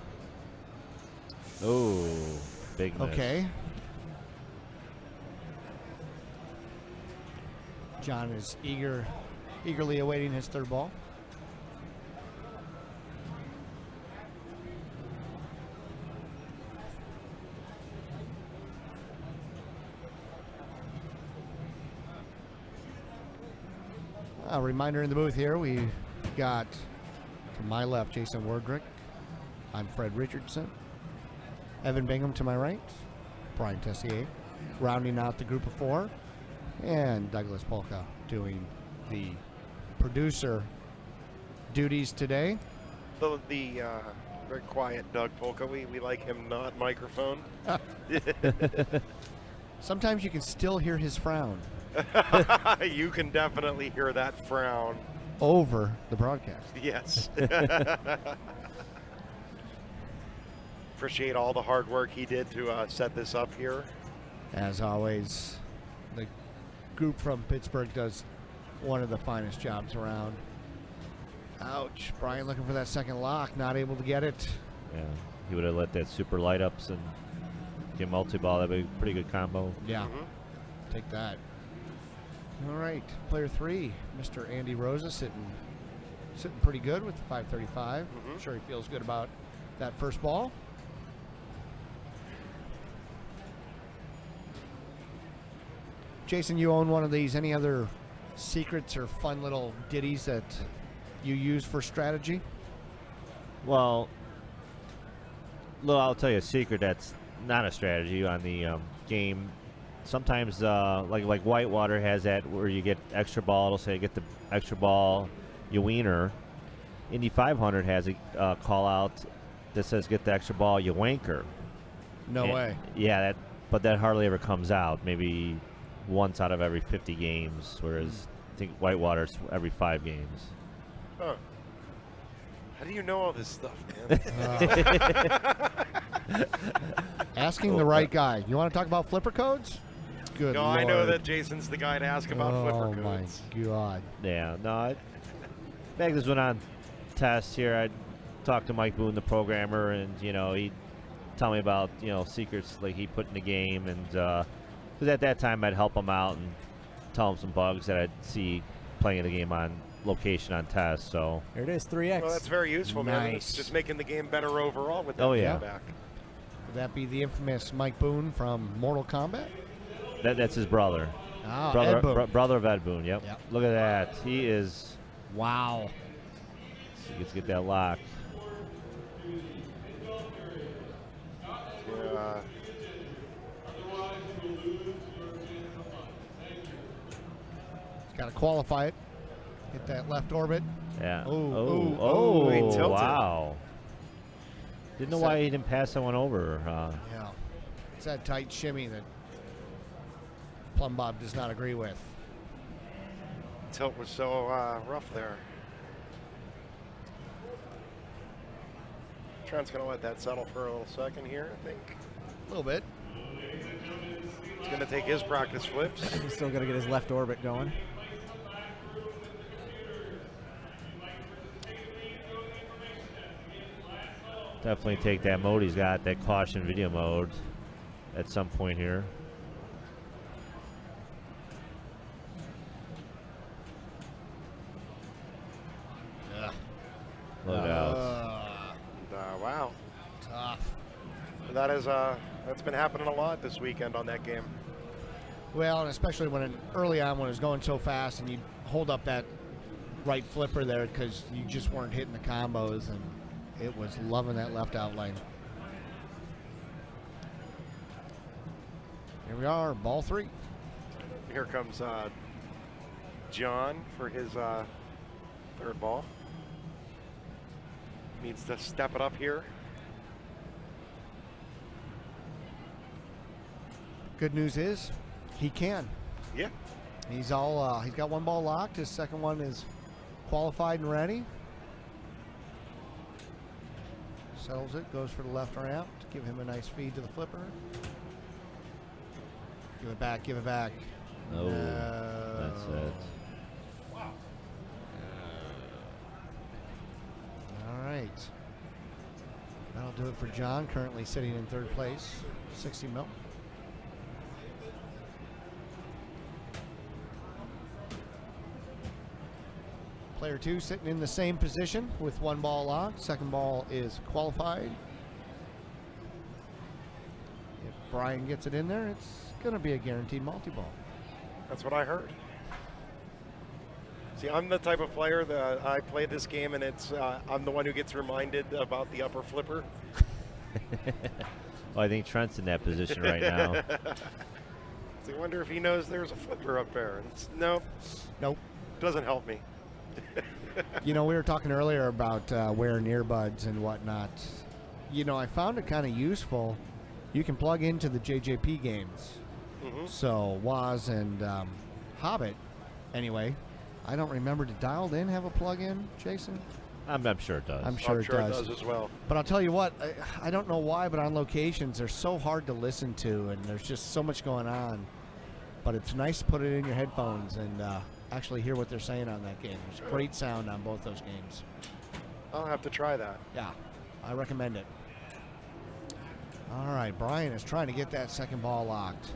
Oh, big miss. Okay. John is eagerly awaiting his 3rd ball. A reminder in the booth here, we got to my left Jason Wardrick. I'm Fred Richardson. Evan Bingham to my right. Brian Tessier rounding out the group of 4. And Douglas Polka doing the producer duties today. the very quiet Doug Polka. We like him not microphone. Sometimes you can still hear his frown You can definitely hear that frown. over the broadcast. Yes. Appreciate all the hard work he did to set this up here. As always, the group from Pittsburgh does one of the finest jobs around. Ouch. Brian looking for that second lock, not able to get it. Yeah, he would have let that super light ups and get multi-ball. That'd be a pretty good combo. Yeah. Take that. All right, player 3, Mr. Andy Rosa, sitting pretty good with the 535. Sure he feels good about that first ball. Jason, you own one of these. Any other secrets or fun little ditties that you use for strategy? Well, Lou, I'll tell you a secret that's not a strategy on the game. Sometimes, like Whitewater has that where you get extra ball. It'll say get the extra ball, you wiener. Indy 500 has a call out that says get the extra ball, you wanker. No way. Yeah, but that hardly ever comes out. Maybe once out of every 50 games, whereas I think Whitewater's every 5 games. Huh. How do you know all this stuff, man? Asking the right guy. You want to talk about flipper codes? Good No, Lord. I know that Jason's the guy to ask about flipper Oh, codes. my God. Yeah, no. Magnus went on tests here. I talked to Mike Boone, the programmer, and he'd tell me about secrets like he put in the game, and because at that time I'd help him out and tell him some bugs that I'd see playing the game on location on test. So Here it is, 3x. Well, that's very useful, man. Nice. It's just making the game better overall with that Oh, yeah. feedback. Would that be the infamous Mike Boone from Mortal Kombat? that's his brother. Oh, Ed Boone. Brother of Ed Boone. Yep. Yep. Look at that. He is. Wow. He gets to get that lock. Yeah. Got to qualify it. Hit that left orbit. Yeah. Ooh, he tilted. Wow. Didn't know why he didn't pass that one over. Yeah. It's that tight shimmy that Plum Bob does not agree with. Tilt was so rough there. Trent's going to let that settle for a little second here, I think. A little bit. He's going to take his practice flips. He's still got to get his left orbit going. definitely take that mode he's got, that caution video mode, at some point here. Look out. Wow. Tough. That's been happening a lot this weekend on that game. Well, and especially early on when it was going so fast and you hold up that right flipper there because you just weren't hitting the combos, and it was loving that left out lane. Here we are, ball 3. Here comes John for his third ball. Needs to step it up here. Good news is he can. Yeah. He's got one ball locked. His second one is qualified and ready. Settles it, goes for the left ramp to give him a nice feed to the flipper. Give it back, give it back. Oh, that's it. All right. That'll do it for John, currently sitting in third place, 60 mil. Player 2 sitting in the same position with one ball locked. Second ball is qualified. If Brian gets it in there, it's going to be a guaranteed multi-ball. That's what I heard. See, I'm the type of player that I play this game, and I'm the one who gets reminded about the upper flipper. Well, I think Trent's in that position right now. So I wonder if he knows there's a flipper up there. Nope. Doesn't help me. You know, we were talking earlier about wearing earbuds and whatnot. You know, I found it kind of useful. You can plug into the JJP games. Mm-hmm. So Waz and Hobbit, anyway. I don't remember, did Dialed In have a plug-in, Jason? I'm sure it does. I'm sure it does. It does as well. But I'll tell you what, I don't know why, but on locations, they're so hard to listen to, and there's just so much going on. But it's nice to put it in your headphones and actually hear what they're saying on that game. There's great sound on both those games. I'll have to try that. Yeah, I recommend it. All right, Brian is trying to get that second ball locked.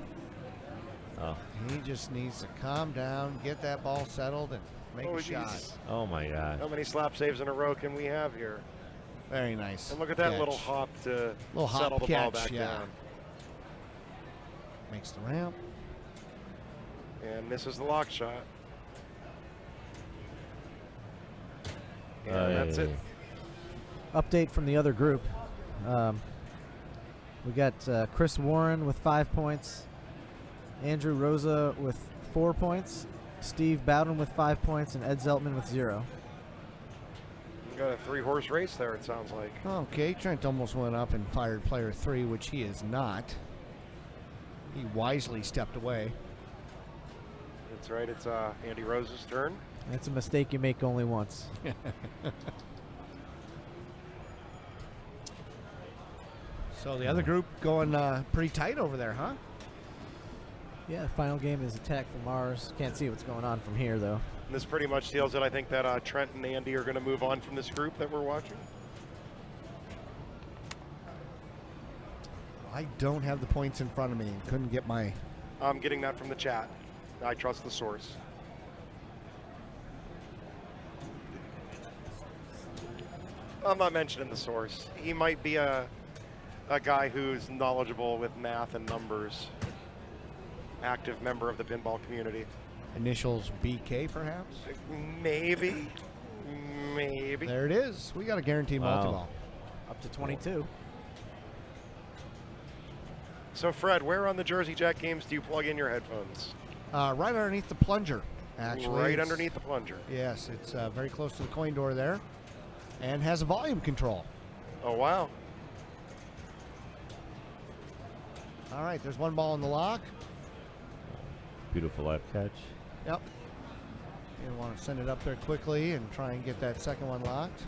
Oh. He just needs to calm down, get that ball settled, and make a shot. Oh, my God. How many slap saves in a row can we have here? Very nice. And look at that catch. little hop to Little settle hop the ball catch, back yeah. down. Makes the ramp. And misses the lock shot. And that's it. Update from the other group. We got Chris Warren with 5 points, Andrew Rosa with 4 points, Steve Bowden with 5 points, and Ed Zeltman with 0. You got a 3-horse race there, it sounds like. Okay, Trent almost went up and fired player 3, which he is not. He wisely stepped away. That's right, it's Andy Rose's turn. That's a mistake you make only once. So the other group going pretty tight over there, huh? Yeah, the final game is Attack from Mars. Can't see what's going on from here, though. And this pretty much seals it. I think that Trent and Andy are going to move on from this group that we're watching. I don't have the points in front of me and couldn't get my... I'm getting that from the chat. I trust the source. I'm not mentioning the source. He might be a guy who's knowledgeable with math and numbers. Active member of the pinball community. Initials BK, perhaps? Maybe. Maybe. There it is. We got a guaranteed multi-ball. Up to 22. So, Fred, where on the Jersey Jack games do you plug in your headphones? Right underneath the plunger, actually. Right It's- underneath the plunger. Yes, it's very close to the coin door there. And has a volume control. Oh, wow. All right, there's one ball in the lock. Beautiful left catch. Yep. You want to send it up there quickly and try and get that second one locked.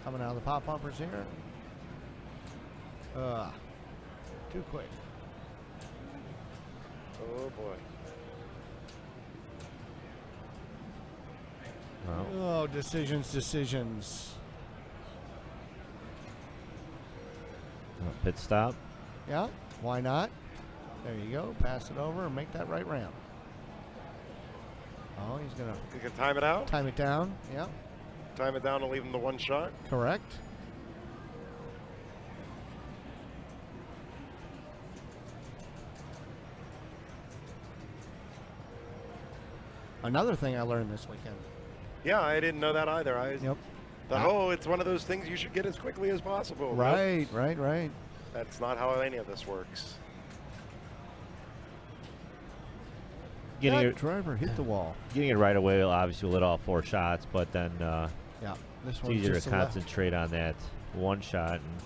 Coming out of the pop bumpers here. Too quick. Oh, boy. Wow. Oh, decisions. pit stop. Yeah, why not? There you go. Pass it over and make that right ramp. Oh, he's going to You can time it out. time it down. Yeah, Time it down and leave him the one shot. correct. Another thing I learned this weekend. Yeah, I didn't know that either. I Yep. thought, oh, it's one of those things you should get as quickly as possible. Nope. Right. That's not how any of this works. Getting That it, driver hit the wall. getting it right away will obviously lit all 4 shots, but then Yeah, this it's one's easier to just a left. concentrate on that one shot and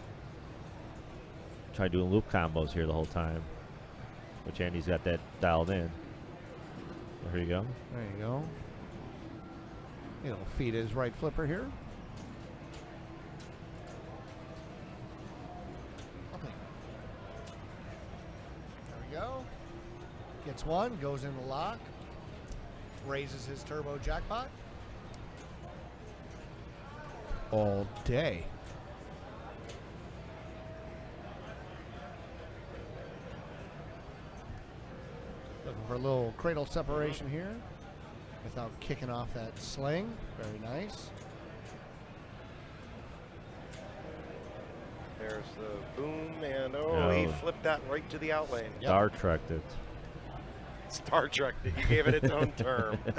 try doing loop combos here the whole time, which Andy's got that dialed in. There you go. There you go. He'll feed his right flipper here. Okay. There we go. Gets one, goes in the lock, raises his turbo jackpot. All day. Looking for a little cradle separation here without kicking off that sling. Very nice. There's the boom, and oh, he Oh. flipped that right to the outlane. Yep. Star Trekked it. Star Trek, you gave it its own term. All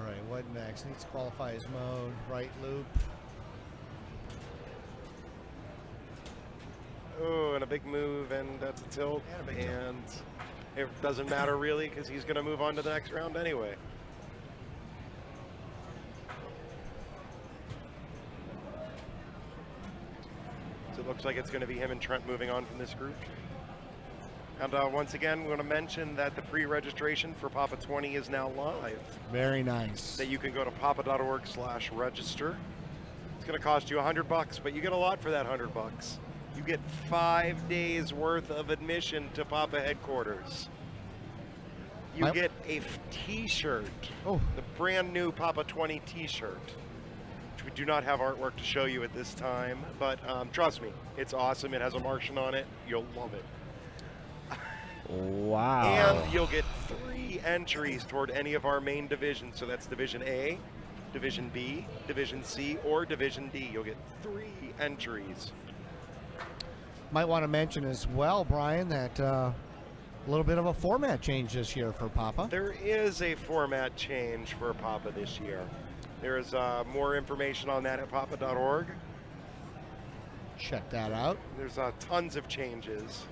right, what next? Needs to qualify his mode. Right loop. Oh, and a big move, and that's a tilt. And a big tilt. And it doesn't matter really because he's going to move on to the next round anyway. So it looks like it's going to be him and Trent moving on from this group. And once again, we want to mention that the pre-registration for Papa 20 is now live. Very nice. That you can go to papa.org/register. It's going to cost you $100, but you get a lot for that $100. You get 5 days worth of admission to Papa headquarters. You Yep. get a t-shirt, Oh, the brand new Papa 20 t-shirt, which we do not have artwork to show you at this time, but trust me, it's awesome. It has a Martian on it. You'll love it. Wow. And you'll get 3 entries toward any of our main divisions. So that's Division A, Division B, Division C, or Division D. You'll get 3 entries. might want to mention as well, Brian, that a little bit of a format change this year for Papa. There is a format change for Papa this year. There is more information on that at papa.org. Check that out. There's tons of changes.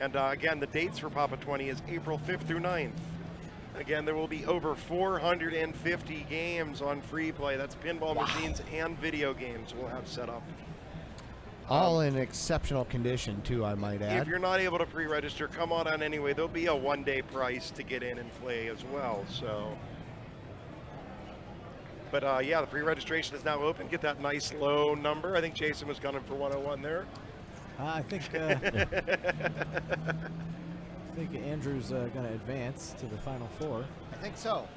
And again, the dates for Papa 20 is April 5th through 9th. Again, there will be over 450 games on free play. That's pinball machines and video games we'll have set up. All in exceptional condition, too, I might add. If you're not able to pre-register, come on anyway. There'll be a one-day price to get in and play as well. So, but yeah, the pre-registration is now open. Get that nice low number. I think Jason was gunning for 101 there. I think Andrew's going to advance to the final 4. I think so.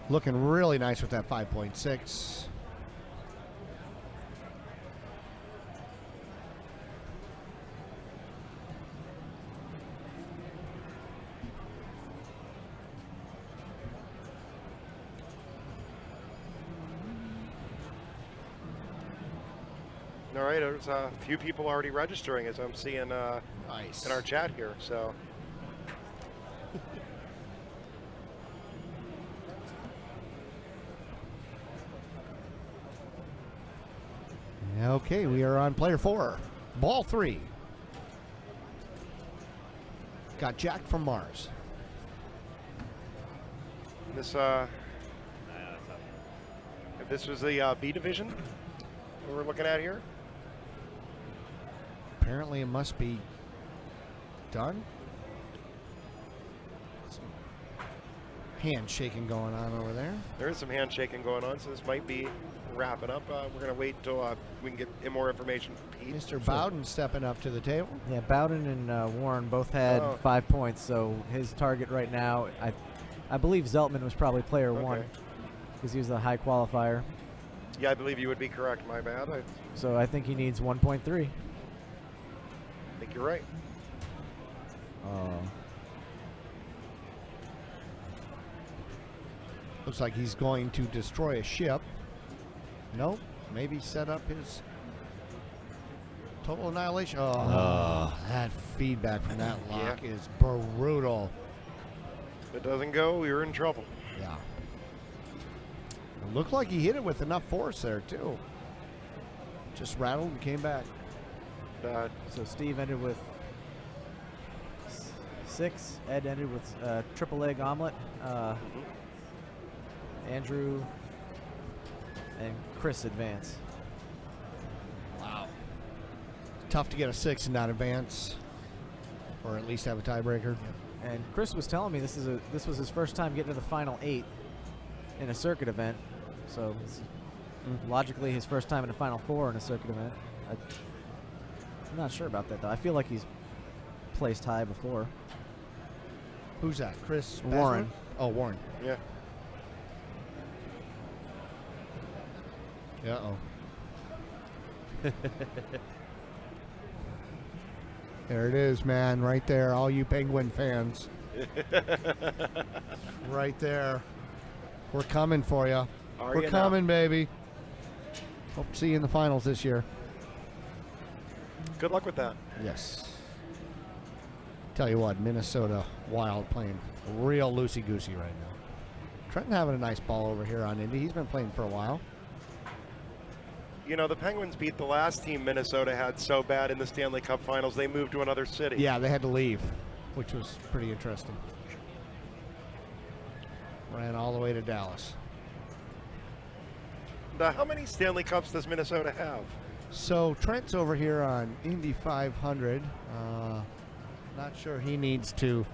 Looking really nice with that 5.6. All right, there's a few people already registering, as I'm seeing Nice. in our chat here. So, Okay, we are on player 4. Ball 3. Got Jack from Mars. this if this was the B division that we're looking at here. Apparently it must be done. Some handshaking going on over there. There is some handshaking going on, so this might be wrapping up. We're going to wait until we can get more information from Pete. Mr. Bowden stepping up to the table. Yeah, Bowden and Warren both had Oh. 5 points, so his target right now, I believe Zeltman was probably player 1 Okay. because he was the high qualifier. Yeah, I believe you would be correct. My bad. I So I think he needs 1.3. think you're right. Looks like he's going to destroy a ship. Nope. Maybe set up his total annihilation. Oh, that feedback from that lock is brutal. If it doesn't go, you're in trouble. Yeah. It looked like he hit it with enough force there, too. Just rattled and came back. So Steve ended with 6. Ed ended with triple egg omelet. Andrew and Chris advance. Wow. Tough to get a 6 and not advance, or at least have a tiebreaker. And Chris was telling me this was his first time getting to the final 8 in a circuit event. So this is logically his first time in a final 4 in a circuit event. I'm not sure about that though. I feel like he's placed high before. Who's that? Chris Warren. Bassman? Oh, Warren. Yeah. Uh-oh. There it is, man, right there. All you Penguin fans. Right there. We're coming for you. We're coming, baby. Hope to see you in the finals this year. Good luck with that. Yes. Tell you what, Minnesota Wild playing real loosey-goosey right now. Trenton having a nice ball over here on Indy. He's been playing for a while. You know, the Penguins beat the last team Minnesota had so bad in the Stanley Cup Finals, they moved to another city. Yeah, they had to leave, which was pretty interesting. Ran all the way to Dallas. Now, how many Stanley Cups does Minnesota have? So Trent's over here on Indy 500. Not sure he needs to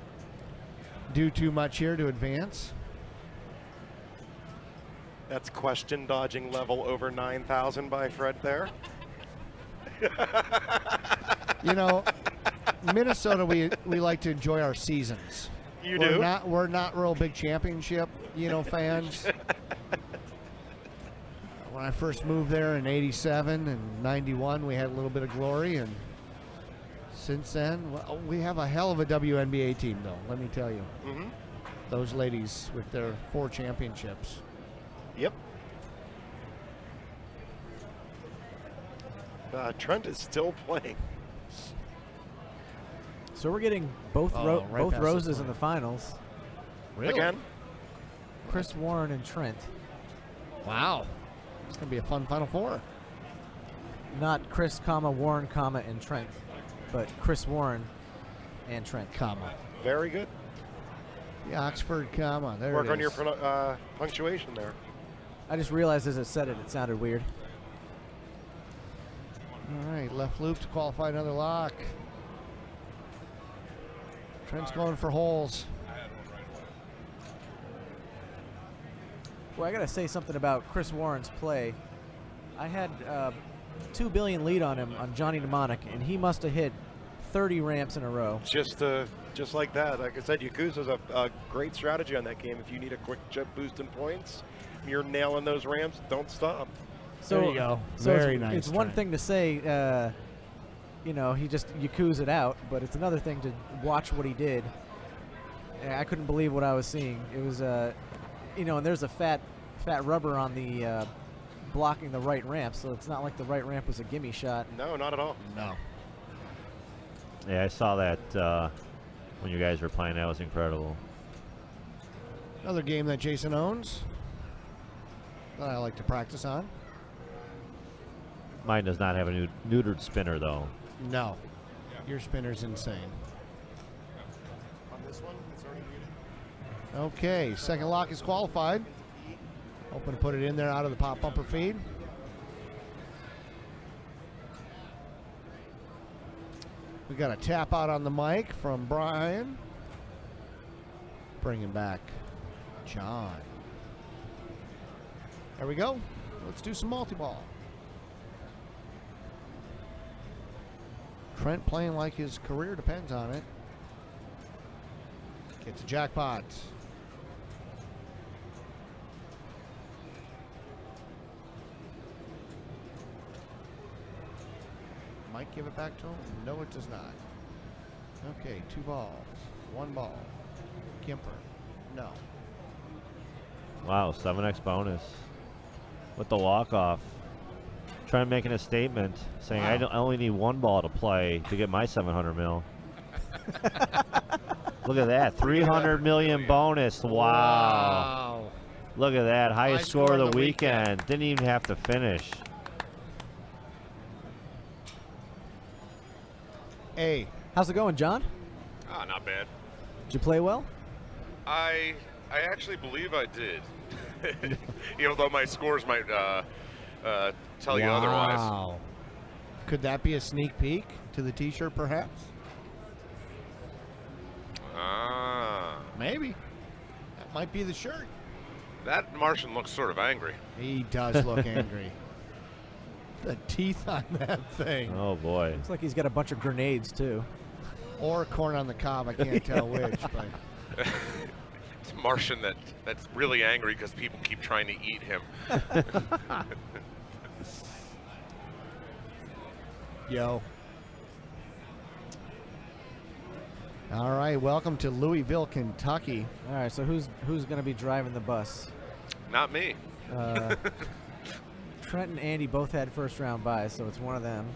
do too much here to advance. That's question dodging level over 9,000 by Fred there. You know, Minnesota, we like to enjoy our seasons. You We're not real big championship, fans. When I first moved there in 87 and 91, we had a little bit of glory, and since then, well, we have a hell of a WNBA team, though, let me tell you. Mm-hmm. Those ladies with their 4 championships. Yep. Trent is still playing. So we're getting both right both past roses the in the finals. Really? Again? Chris Warren and Trent. Wow. It's going to be a fun Final Four. Not Chris, Warren, and Trent, but Chris Warren and Trent. Comma. Very good. The Oxford comma. There Work it is. on your punctuation there. I just realized as I said it, it sounded weird. All right, left loop to qualify another lock. Trent's going for holes. Well, I got to say something about Chris Warren's play. I had 2 billion lead on him on Johnny Mnemonic, and he must have hit 30 ramps in a row. Just like that. Like I said, Yakuza's a great strategy on that game. If you need a quick chip boost in points, you're nailing those ramps, don't stop. So, There you go. So Very it's, nice, It's one Trent. thing to say, he just Yakuza it out, but it's another thing to watch what he did. And I couldn't believe what I was seeing. It was, and there's a fat rubber on the blocking the right ramp, so it's not like the right ramp was a gimme shot. No, not at all. No. Yeah, I saw that when you guys were playing. That was incredible. Another game that Jason owns that I like to practice on. Mine does not have a neutered spinner, though. No. Your spinner's insane. On this one, it's already muted. Okay, second lock is qualified. Hoping to put it in there out of the pop bumper feed. We got a tap out on the mic from Brian. Bringing back John. There we go. Let's do some multi-ball. Trent playing like his career depends on it. Gets a jackpot. give it back to him? No, it does not. Okay, 2 balls. 1 ball. Kemper. No. Wow, 7x bonus with the walk-off. Trying making a statement, saying Wow. I only need 1 ball to play to get my 700 mil. Look at that, 300 million bonus. Wow. Look at that, highest score of the weekend. Didn't even have to finish. Hey. How's it going, John? Ah, not bad. Did you play well? I actually believe I did. Even though my scores might tell you otherwise. Wow. Could that be a sneak peek to the T-shirt, perhaps? Maybe. That might be the shirt. That Martian looks sort of angry. He does look angry. The teeth on that thing. Oh boy. Looks like he's got a bunch of grenades too. Or corn on the cob. I can't tell which. But It's a Martian that's really angry because people keep trying to eat him. Yo. All right, welcome to Louisville, Kentucky. All right, so who's going to be driving the bus? Not me. Trent and Andy both had first round buys, so it's one of them.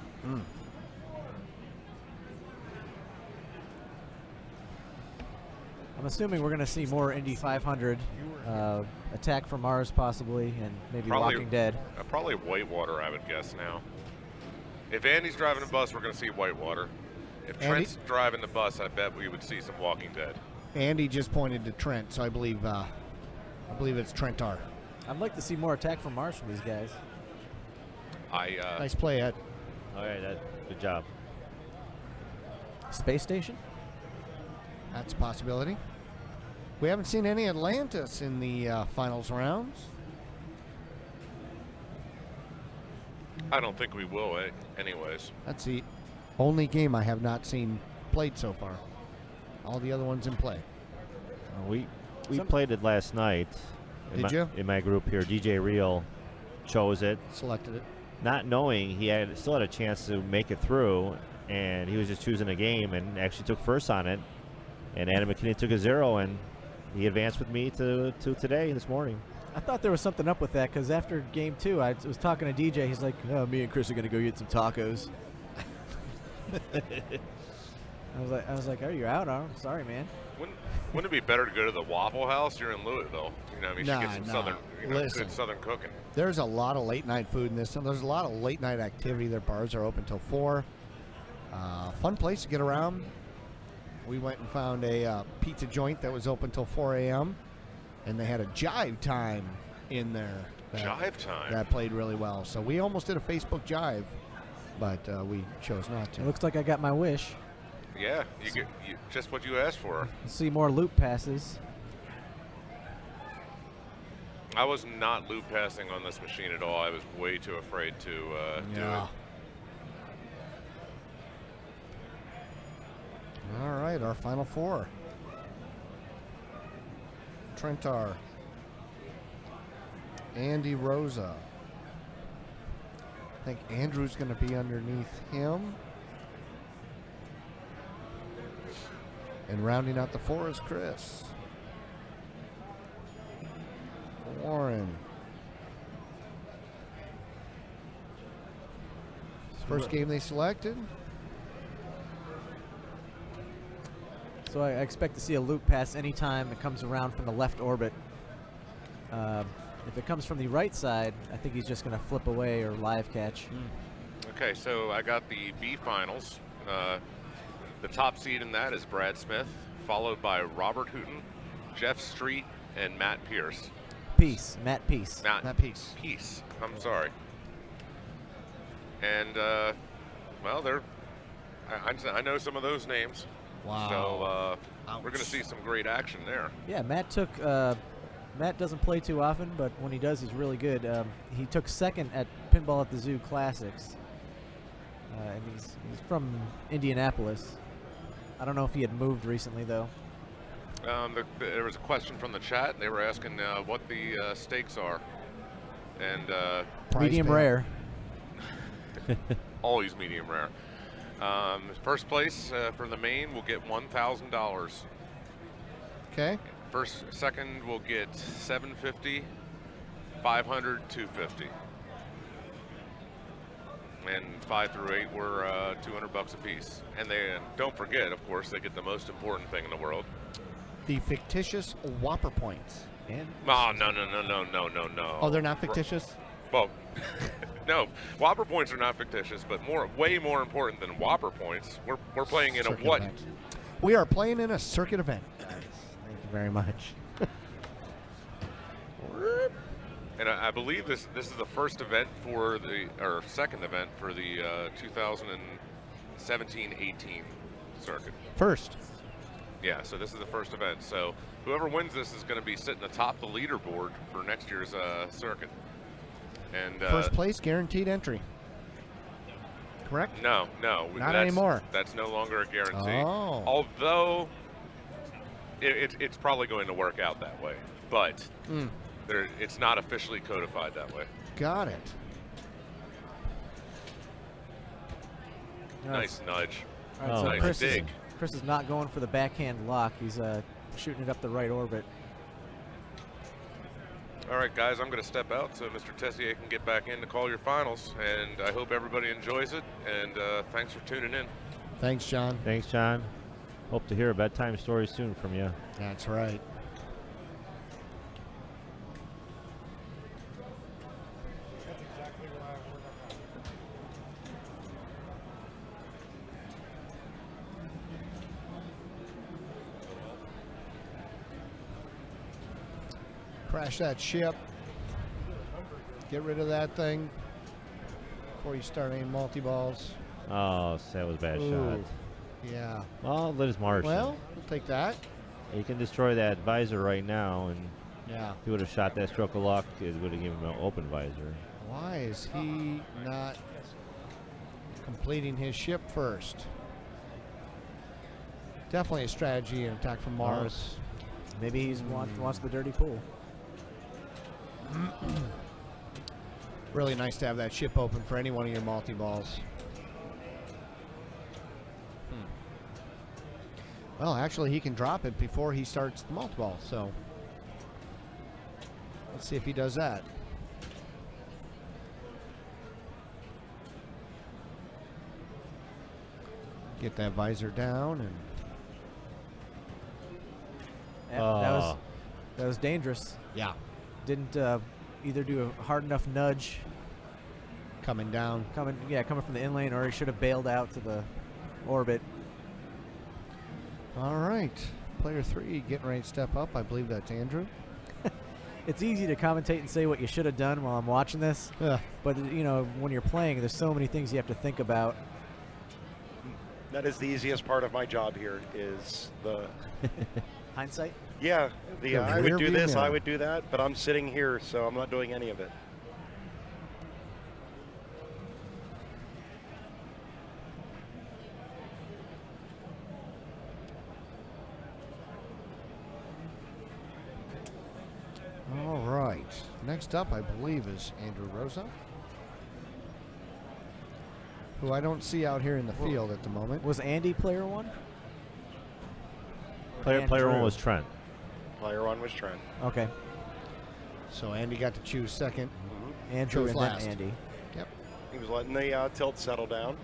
I'm assuming we're going to see more Indy 500, Attack from Mars possibly, and maybe Walking Dead. Probably Whitewater, I would guess now. If Andy's driving the bus, we're going to see Whitewater. If Trent's driving the bus, I bet we would see some Walking Dead. Andy just pointed to Trent, so I believe it's Trentar. I'd like to see more Attack from Mars from these guys. Nice play, Ed. All right, good job. Space Station? That's a possibility. We haven't seen any Atlantis in the finals rounds. I don't think we will, anyways. That's the only game I have not seen played so far. All the other ones in play. We played it last night. Did you? In my group here, DJ Real chose it. Selected it. Not knowing he still had a chance to make it through, and he was just choosing a game and actually took first on it. And Adam McKinney took a 0, and he advanced with me to today, this morning. I thought there was something up with that because after game 2, I was talking to DJ. He's like, "Oh, me and Chris are gonna go get some tacos." I was like, "Oh, you're out? Oh, sorry, man." Wouldn't it be better to go to the Waffle House? You're in Louisville. You know, you should get some southern, good southern cooking. There's a lot of late night food in this. There's a lot of late night activity. Their bars are open till 4. Fun place to get around. We went and found a pizza joint that was open till 4 a.m. and they had a jive time in there. Jive time? That played really well. So we almost did a Facebook jive, but we chose not to. It looks like I got my wish. Yeah, you get just what you asked for. See more loop passes. I was not loop passing on this machine at all. I was way too afraid to do it. All right, our final 4. Trentar. Andy Rosa. I think Andrew's going to be underneath him. And rounding out the 4 is Chris. Warren. First game they selected. So I expect to see a loop pass anytime it comes around from the left orbit. If it comes from the right side, I think he's just going to flip away or live catch. Okay, so I got the B finals. The top seed in that is Brad Smith, followed by Robert Hooton, Jeff Street, and Matt Pierce. Matt Peace. Matt Peace. Peace. I'm sorry. And well, I know some of those names. Wow. So we're going to see some great action there. Yeah, Matt doesn't play too often, but when he does, he's really good. He took second at Pinball at the Zoo Classics, and he's from Indianapolis. I don't know if he had moved recently, though. There was a question from the chat. They were asking what the stakes are, and medium rare. Always medium rare. First place for the main will get $1,000. Okay. Second will get $750, $500, $250. And 5 through 8 were $200 a piece. And don't forget, of course, they get the most important thing in the world. The fictitious Whopper points. And Oh, no. Oh, they're not fictitious? Well, no, Whopper points are not fictitious, but way more important than Whopper points. We're playing in Circuit a what? event. We are playing in a circuit event. thank you very much. And I believe this is the first event or second event for the 2017-18 circuit. First. Yeah, so this is the first event. So whoever wins this is going to be sitting atop the leaderboard for next year's circuit. And First place, guaranteed entry. Correct? No, Not anymore. That's no longer a guarantee. Oh. Although it's probably going to work out that way, but it's not officially codified that way. Got it. Nice nudge. All right, so Nice dig. Chris is not going for the backhand lock. He's shooting it up the right orbit. All right, guys, I'm going to step out so Mr. Tessier can get back in to call your finals, and I hope everybody enjoys it, and thanks for tuning in. Thanks, John. Thanks, John. Hope to hear a bedtime story soon from you. That's right. Crash that ship. Get rid of that thing before you start any multi-balls. Oh, that was a bad shot. Yeah. Well, let us march. Well, we'll take that. You can destroy that visor right now, and Yeah. if he would have shot that stroke of luck, it would have given him an open visor. Why is he not completing his ship first? Definitely a strategy and attack from Mars. Maybe he's wants the dirty pool. Really nice to have that ship open for any one of your multi-balls. Well, actually, he can drop it before he starts the multi-ball, so let's see if he does that. Get that visor down and Yeah, that was dangerous. yeah, Didn't either do a hard enough nudge coming down. coming from the in lane, or he should have bailed out to the orbit. All right, player 3 getting ready to step up. I believe that's Andrew. It's easy to commentate and say what you should have done while I'm watching this, Yeah. but when you're playing, there's so many things you have to think about. That is the easiest part of my job here is the Hindsight. yeah, The I would rear do view this, I mirror. would do that, but I'm sitting here, so I'm not doing any of it. All right. Next up, I believe, is Andrew Rosa, who I don't see out here in the field at the moment. Was Andy player one? Player Andrew. one was Trent. Player 1 was Trent. Okay. So Andy got to choose second. Andrew Chose and last. then Andy. Yep. He was letting the tilt settle down.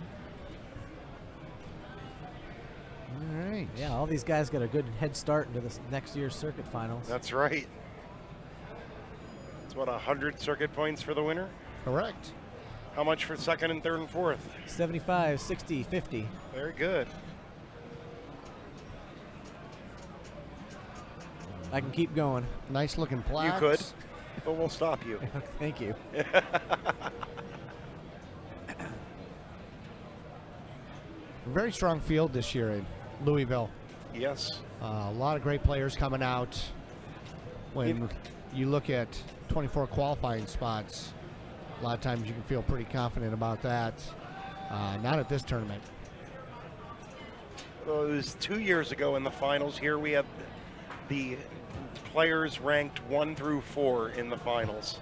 All right. Yeah, all these guys got a good head start into this next year's circuit finals. That's right. It's what, 100 circuit points for the winner? Correct. How much for second and third and fourth? 75, 60, 50. Very good. I can keep going. Nice looking plaques. You could, but we'll stop you. Thank you. Very strong field this year in Louisville. Yes. A lot of great players coming out. When you look at 24 qualifying spots, a lot of times you can feel pretty confident about that. Not at this tournament. Well, it was 2 years ago in the finals. Here we had the players ranked 1 through 4 in the finals.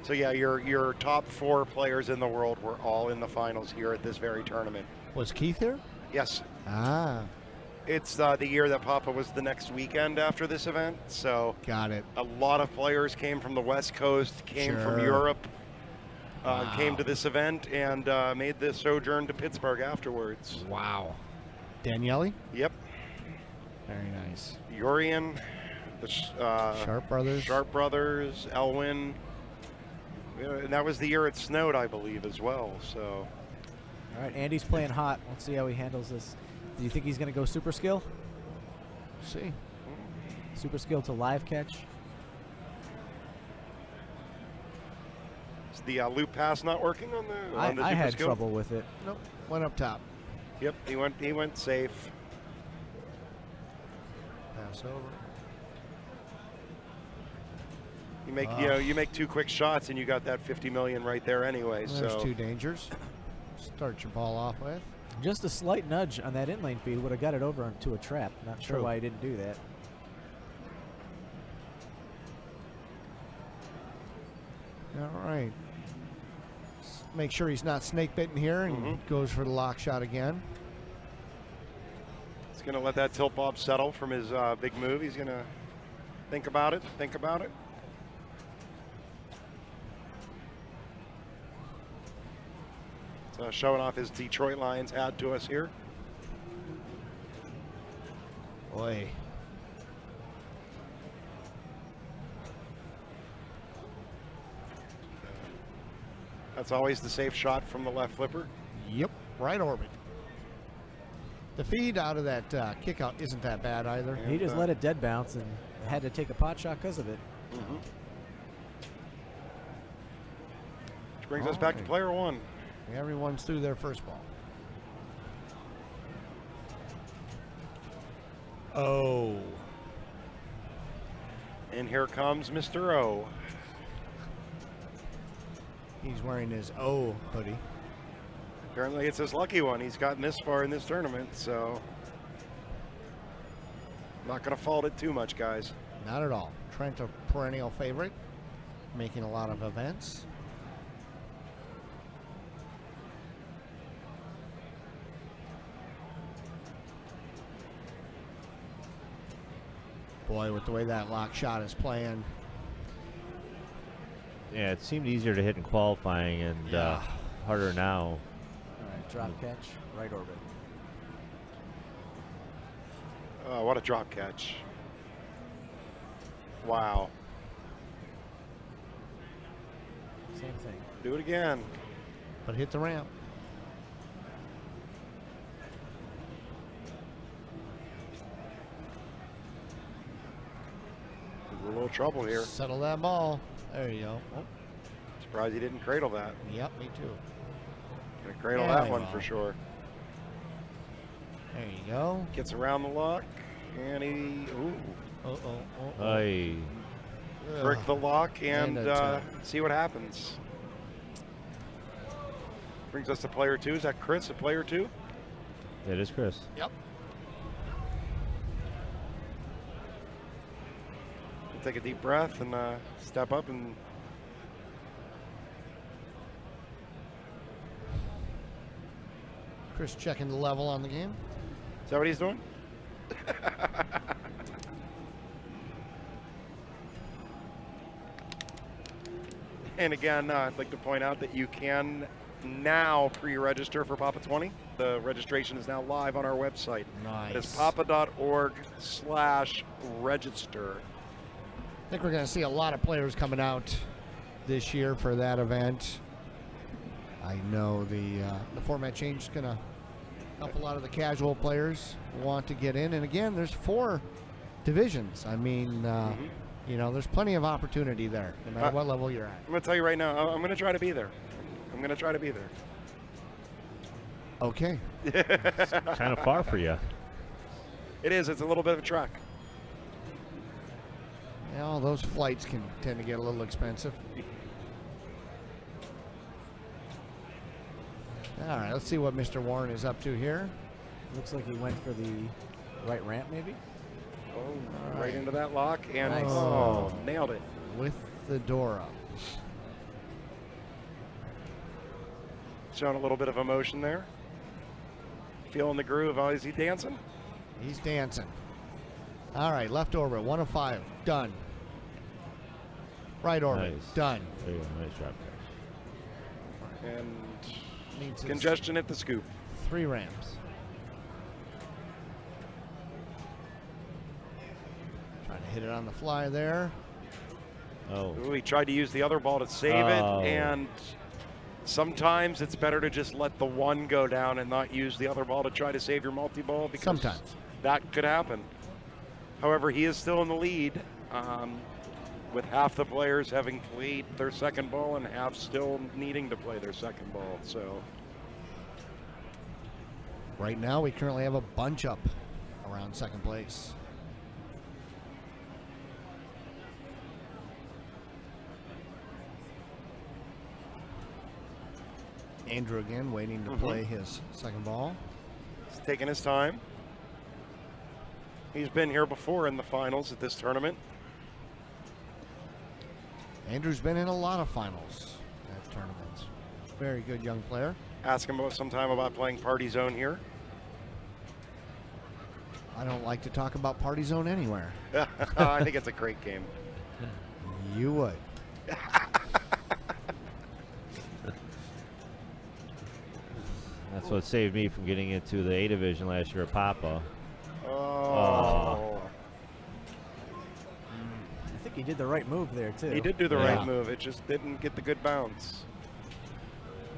So yeah, your top 4 players in the world were all in the finals here at this very tournament. Was Keith here? Yes. Ah, It's the year that Papa was the next weekend after this event, so got it. a lot of players came from the West Coast, came from Sure. Europe, Wow. came to this event, and made the sojourn to Pittsburgh afterwards. Wow. Daniele? Yep. Very nice. Urian, the Sharp Brothers? Sharp Brothers, Elwin. Yeah, and that was the year it snowed, I believe, as well. So All right, Andy's playing hot. Let's see how he handles this. Do you think he's going to go super skill? See. Super skill to live catch? is the loop pass not working on the? On the I Super had Skill? trouble with it. Nope. Went up top. Yep, he went safe. Pass over. You make 2 quick shots and you got that 50 million right there anyway. There's so 2 dangers. Start your ball off with. Just a slight nudge on that in-lane feed would have got it over into a trap. Not sure True. why he didn't do that. All right. Make sure he's not snake bitten here and goes for the lock shot again. he's going to let that tilt bob settle from his big move. He's going to think about it. So showing off his Detroit Lions hat to us here. Boy. That's always the safe shot from the left flipper. Yep. Right orbit. The feed out of that kick out isn't that bad either. He just let it dead bounce and had to take a pot shot because of it. Which brings us back to player 1. Everyone's through their first ball. Oh. And here comes Mr. O. He's wearing his O hoodie. Apparently it's his lucky one. He's gotten this far in this tournament, so not going to fault it too much, guys. Not at all. Trent, a perennial favorite, making a lot of events. Boy, with the way that lock shot is playing. Yeah, it seemed easier to hit in qualifying and harder now. All right, drop catch, right orbit. Oh, what a drop catch. Wow. Same thing. Do it again. But hit the ramp. We're a little trouble here. Settle that ball. There you go. Oh, Surprised he didn't cradle that. yep, me too. Gonna cradle There that we one go. for sure. There you go. Gets around the lock, and he Aye. brick the lock and And a tap. see what happens. Brings us to player 2. Is that Chris at player 2? It is Chris. Yep. Take a deep breath and step up and Chris checking the level on the game. is that what he's doing? And again, I'd like to point out that you can now pre-register for Papa 20. The registration is now live on our website. It is Nice. papa.org/register. I think we're going to see a lot of players coming out this year for that event. I know the format change is going to help a lot of the casual players want to get in. And again, there's 4 divisions. I mean, you know, there's plenty of opportunity there, no matter what level you're at. I'm going to tell you right now, I'm going to try to be there. Okay. Kind of far for you. It is. It's a little bit of a trek. Well, those flights can tend to get a little expensive. All right, let's see what Mr. Warren is up to here. Looks like he went for the right ramp, maybe. Oh, right into that lock and Nice. oh, nailed it. With the door up. Showing a little bit of emotion there. Feeling the groove. Oh, is he dancing? He's dancing. All right, left orbit, 1 of 5, done. Right orbit, Nice. done. There you go. Nice drop catch. And Needs his congestion at the scoop. 3 ramps. Trying to hit it on the fly there. Oh. Ooh, he tried to use the other ball to save Oh. it, and sometimes it's better to just let the one go down and not use the other ball to try to save your multi-ball, because Sometimes. that could happen. However, he is still in the lead, with half the players having played their second ball and half still needing to play their second ball. So Right now, we currently have a bunch up around second place. Andrew again waiting to play his second ball. he's taking his time. He's been here before in the finals at this tournament. Andrew's been in a lot of finals at tournaments. Very good young player. Ask him sometime about playing Party Zone here. I don't like to talk about Party Zone anywhere. I think it's a great game. You would. That's what saved me from getting into the A division last year at Papa. Oh. I think he did the right move there, too. He did do the Yeah. right move. It just didn't get the good bounce.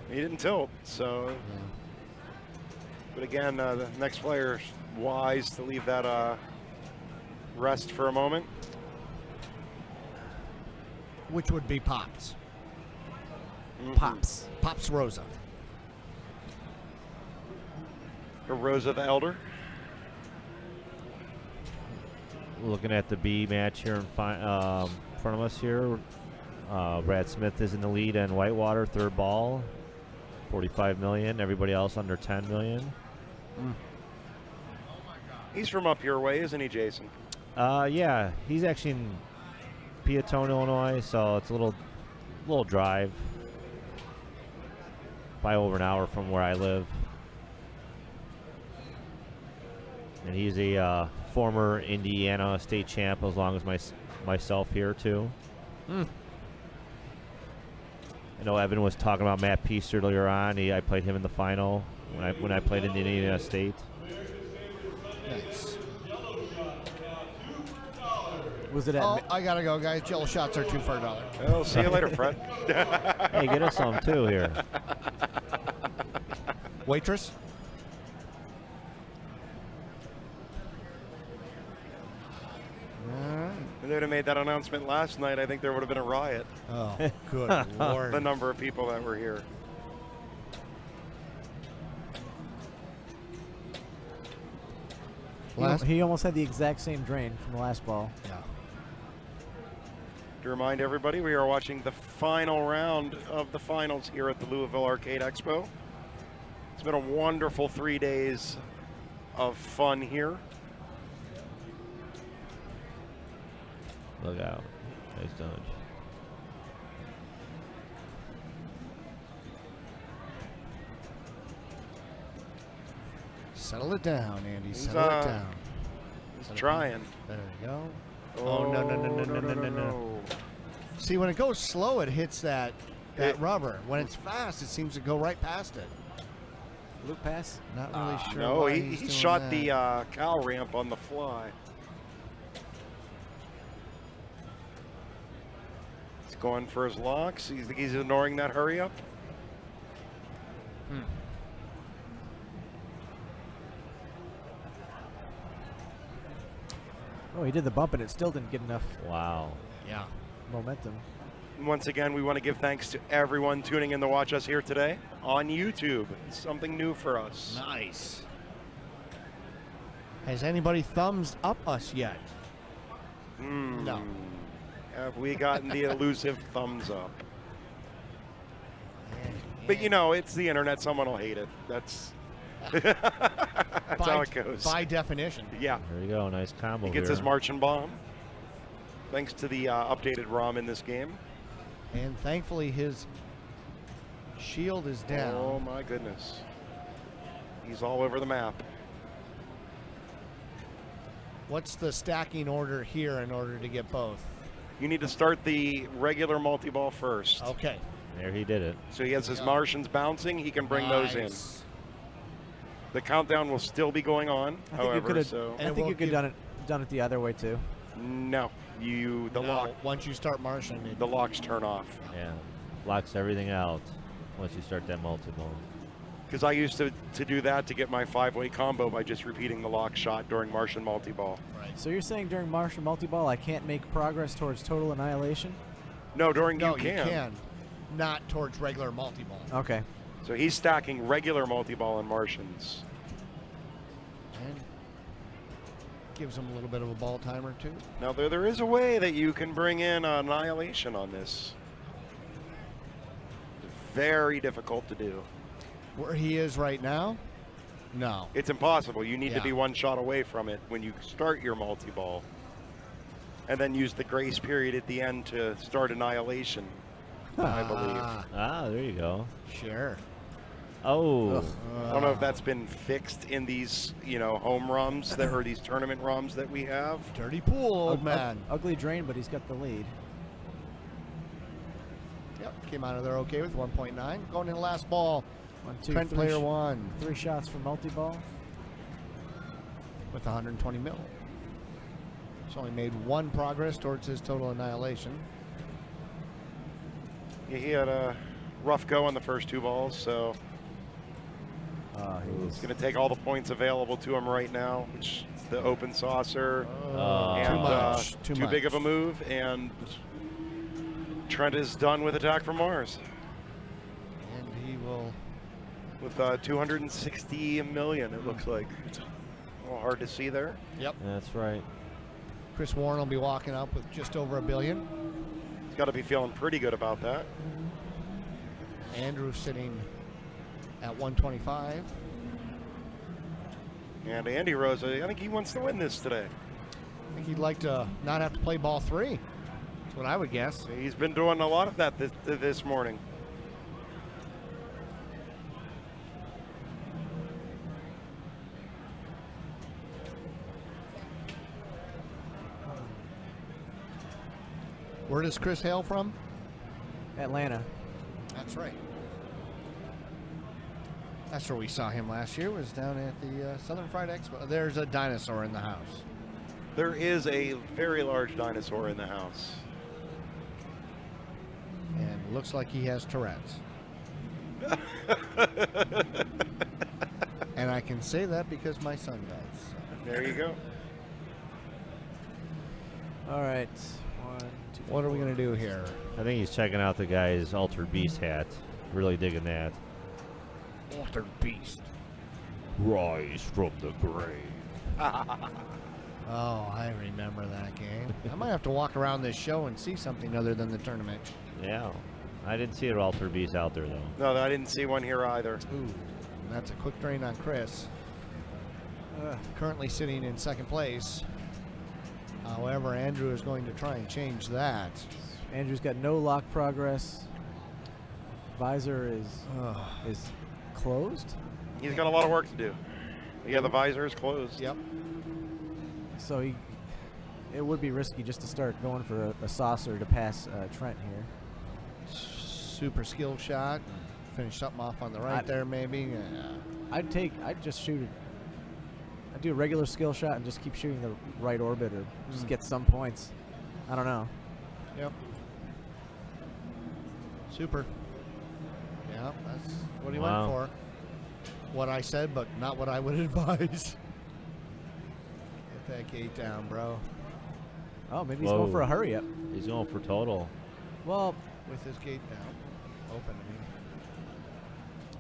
He didn't tilt, so. But again, the next player wise to leave that rest for a moment. Which would be Pops. Pops. Pops Rosa. Or Rosa the Elder. Looking at the B match here in front of us here. Brad Smith is in the lead and Whitewater, third ball, 45 million. Everybody else under 10 million. He's from up your way, isn't he, Jason? Yeah, he's actually in Peatone, Illinois, so it's a little drive. By over an hour from where I live. And he's a former Indiana state champ, as long as myself here too. I know Evan was talking about Matt Peace earlier on. I played him in the final when I played in Indiana State. Nice. Was it at Oh, I gotta go, guys. Jello shots are 2 for $1. Well, see you later, Fred. Hey, get us some too here. Waitress? If they would have made that announcement last night, I think there would have been a riot. Oh, good Lord. The number of people that were here. He almost had the exact same drain from the last ball. Yeah. To remind everybody, we are watching the final round of the finals here at the Louisville Arcade Expo. It's been a wonderful 3 days of fun here. Look out. Nice dodge. Settle it down, Andy. He's, Settle it down. He's trying. There you go. Oh, no. See, when it goes slow, it hits that rubber. When it's fast, it seems to go right past it. Loop pass? Not really sure. No, why he he's doing shot that. the cow ramp on the fly. He's going for his locks. He's ignoring that hurry up. Oh, he did the bump, and it still didn't get enough Wow. Yeah. momentum. Once again, we want to give thanks to everyone tuning in to watch us here today on YouTube. It's something new for us. Nice. Has anybody thumbs up us yet? No. Have we gotten the elusive thumbs up? But you know, it's the internet. Someone will hate it. That's how it goes. By definition. Yeah. There you go. Nice combo He gets here. his marching bomb. Thanks to the updated ROM in this game. And thankfully, his Shield is down. Oh my goodness. He's all over the map. What's the stacking order here in order to get both? You need to start the regular multi-ball first. Okay. There he did it. So he has his Martians bouncing. He can bring those in. The countdown will still be going on, I think however, you so I think you could have done it the other way too. no, lock. Once you start Martian, The locks turn off. Yeah. Locks everything out once you start that multi-ball. Because I used to do that to get my 5-way combo by just repeating the lock shot during Martian multi-ball. So you're saying during Martian multi-ball I can't make progress towards total annihilation? No, during no, you can. Not towards regular multi-ball. Okay. So he's stacking regular multi-ball and Martians. And gives him a little bit of a ball timer too. Now there is a way that you can bring in annihilation on this. Very difficult to do. Where he is right now? No. It's impossible. You need to Yeah. be one shot away from it when you start your multi-ball. And then use the grace period at the end to start annihilation, I believe. Ah, there you go. Sure. Oh. I don't know if that's been fixed in these, home ROMs that or these tournament ROMs that we have. Dirty pool, old man. Ugly drain, but he's got the lead. Yep, came out of there okay with 1.9. Going in the last ball. 1, 2, Trent 3 player 1 3 shots for multi-ball. with 120 mil. He's only made 1 progress towards his total annihilation. Yeah, he had a rough go on the first 2 balls, so he's going to take all the points available to him right now, which is the open saucer, and Too too much. big of a move, and Trent is done with Attack from Mars. And he will... With 260 million, it looks like. A little hard to see there. Yep. That's right. Chris Warren will be walking up with just over $1 billion. He's got to be feeling pretty good about that. Andrew sitting at 125. And Andy Rose, I think he wants to win this today. I think he'd like to not have to play ball 3. That's what I would guess. He's been doing a lot of that this morning. Where does Chris hail from? Atlanta. That's right. That's where we saw him last year, was down at the Southern Fried Expo. There's a dinosaur in the house. There is a very large dinosaur in the house. And looks like he has Tourette's. And I can say that because my son does. So. There you go. All right. 1, 2. What are we going to do here? I think he's checking out the guy's Altered Beast hat. Really digging that. Altered Beast. Rise from the grave. Oh, I remember that game. I might have to walk around this show and see something other than the tournament. Yeah. I didn't see an Altered Beast out there, though. No, I didn't see one here either. Ooh, that's a quick drain on Chris. Currently sitting in second place. However, Andrew is going to try and change that. Andrew's got no lock progress. Visor is closed. He's got a lot of work to do. Yeah, the visor is closed. Yep. So it would be risky just to start going for a saucer to pass Trent here. Super skill shot. Finish something off on the right there, maybe. I'd just shoot it. I'd do a regular skill shot and just keep shooting the right orbit or just get some points. I don't know. Yep. Super. Yeah, that's what he went for. What I said, but not what I would advise. Get that gate down, bro. Oh, maybe he's going for a hurry up. He's going for total. Well, with his gate down. Open, I mean.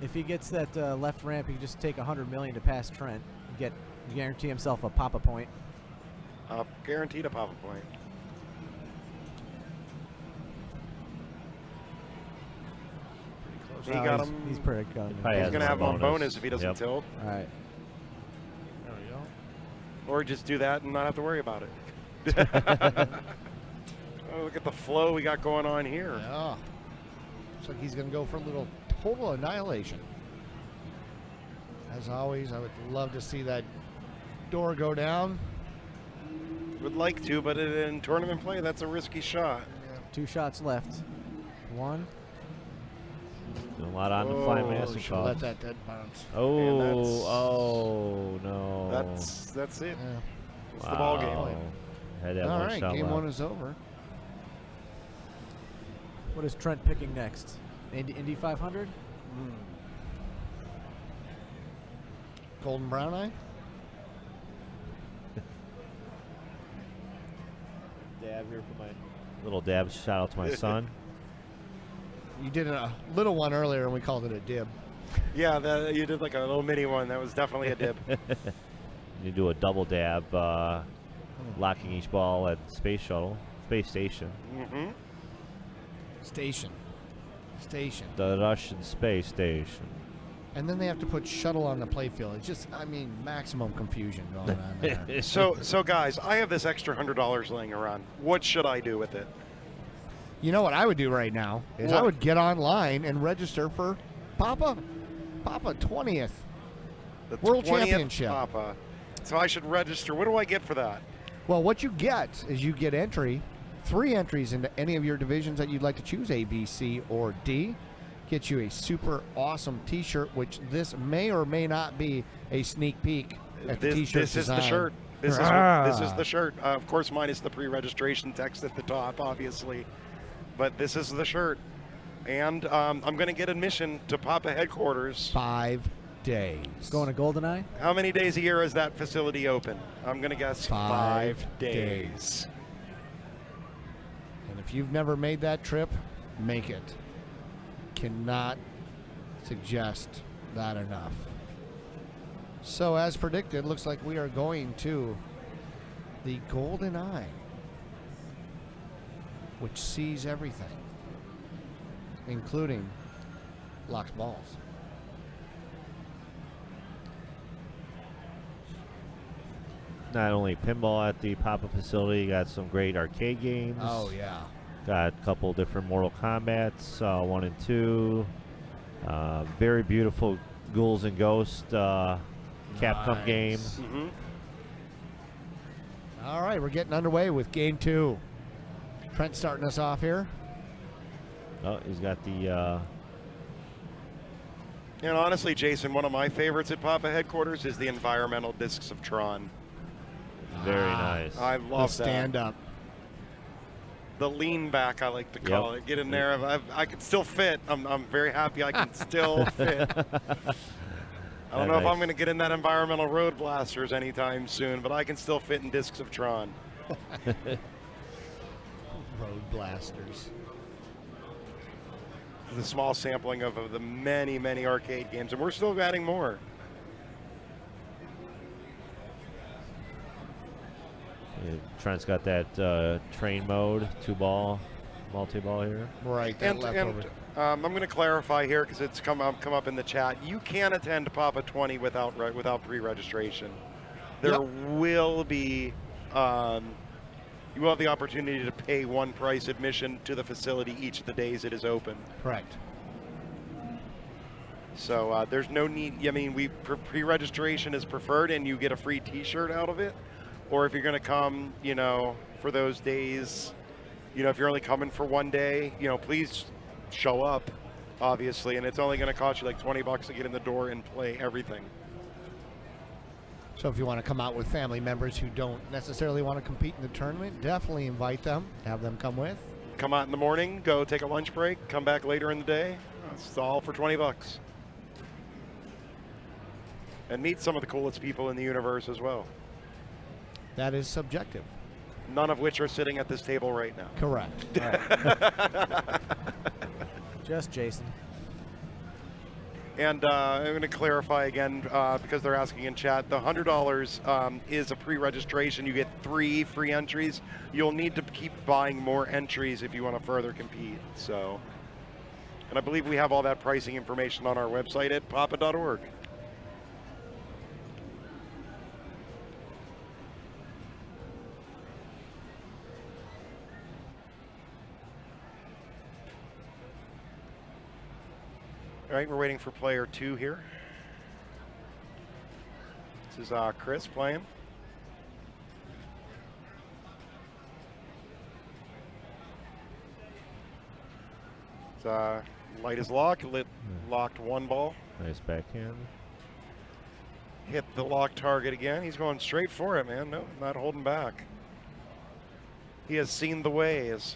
If he gets that left ramp, he can just take 100 million to pass Trent. Guarantee himself a pop-a point. Guaranteed a pop-a point. He got him. He's pretty good. He's going to have him on bonus if he doesn't tilt. All right. There we go. Or just do that and not have to worry about it. Oh, look at the flow we got going on here. Yeah. Looks like he's going to go for a little total annihilation. As always, I would love to see that door go down. Would like to, but in tournament play, that's a risky shot. 2 shots left. 1. Doing a lot on the climax. Should let that dead bounce. Oh no. That's it. Yeah. It's the ball game. Had that All one right, shot game left. 1 is over. What is Trent picking next? Indy 500? Golden brown eye. Dab here for my little dab. Shout out to my son. You did a little one earlier, and we called it a dib. Yeah, you did like a little mini one. That was definitely a dib. You do a double dab, locking each ball at space station. Mm-hmm. Station. The Russian space station. And then they have to put shuttle on the playfield. It's just, I mean, maximum confusion going on there. So guys, I have this extra $100 laying around. What should I do with it? You know what I would do right now is I What? would get online and register for Papa 20th The World 20th Championship. Papa. So I should register. What do I get for that? Well, what you get is you get 3 entries into any of your divisions that you'd like to choose, A, B, C, or D. Get you a super awesome T-shirt, which this may or may not be a sneak peek at the T-shirt This is the design. shirt. This is the shirt. Of course, minus the pre-registration text at the top, obviously. But this is the shirt. And I'm going to get admission to Papa headquarters. 5 days. Going to GoldenEye? How many days a year is that facility open? I'm going to guess 5 days. And if you've never made that trip, make it. Cannot suggest that enough. So as predicted, looks like we are going to the Golden Eye, which sees everything, including locked balls. Not only pinball at the Papa facility, you got some great arcade games. Oh yeah. Got a couple different Mortal Kombats, 1 and 2. Very beautiful Ghouls and Ghosts Capcom game. Mm-hmm. All right, we're getting underway with game 2. Trent starting us off here. Oh, he's got the. And honestly, Jason, one of my favorites at Papa headquarters is the environmental discs of Tron. Very nice. I The love stand up. The lean back, I like to call it. Get in there. I can still fit. I'm very happy I can still fit. I don't know if I'm going to get in that environmental road blasters anytime soon, but I can still fit in discs of Tron. Road blasters. The small sampling of the many, many arcade games, and we're still adding more. Trent's got that train mode, 2-ball, multi-ball here. Right, that And leftover. I'm going to clarify here because it's come up in the chat. You can attend Papa 20 without pre-registration. There will be you will have the opportunity to pay one price admission to the facility each of the days it is open. Correct. So there's no need. I mean, pre-registration is preferred, and you get a free T-shirt out of it. Or if you're going to come, for those days, if you're only coming for one day, please show up, obviously, and it's only going to cost you like $20 to get in the door and play everything. So if you want to come out with family members who don't necessarily want to compete in the tournament, definitely invite them, have them come with. Come out in the morning, go take a lunch break, come back later in the day. It's all for $20. And meet some of the coolest people in the universe as well. That is subjective. None of which are sitting at this table right now. Correct. Just Jason. And I'm going to clarify again because they're asking in chat. The $100 is a pre-registration. You get 3 free entries. You'll need to keep buying more entries if you want to further compete. So, and I believe we have all that pricing information on our website at papa.org. All right, we're waiting for player 2 here. This is Chris playing. It's, light is locked, locked 1 ball. Nice backhand. Hit the lock target again. He's going straight for it, man. No, not holding back. He has seen the ways.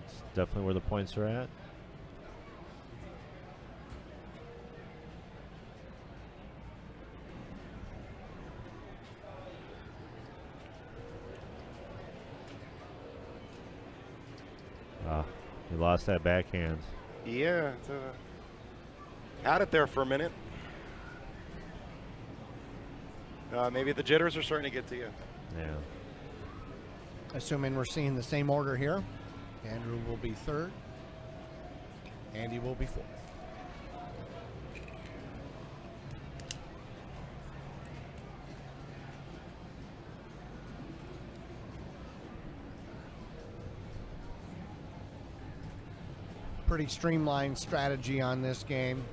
It's definitely where the points are at. He lost that backhand. Yeah, had it there for a minute. Maybe the jitters are starting to get to you. Yeah. Assuming we're seeing the same order here, Andrew will be 3rd. Andy will be 4th. Pretty streamlined strategy on this game.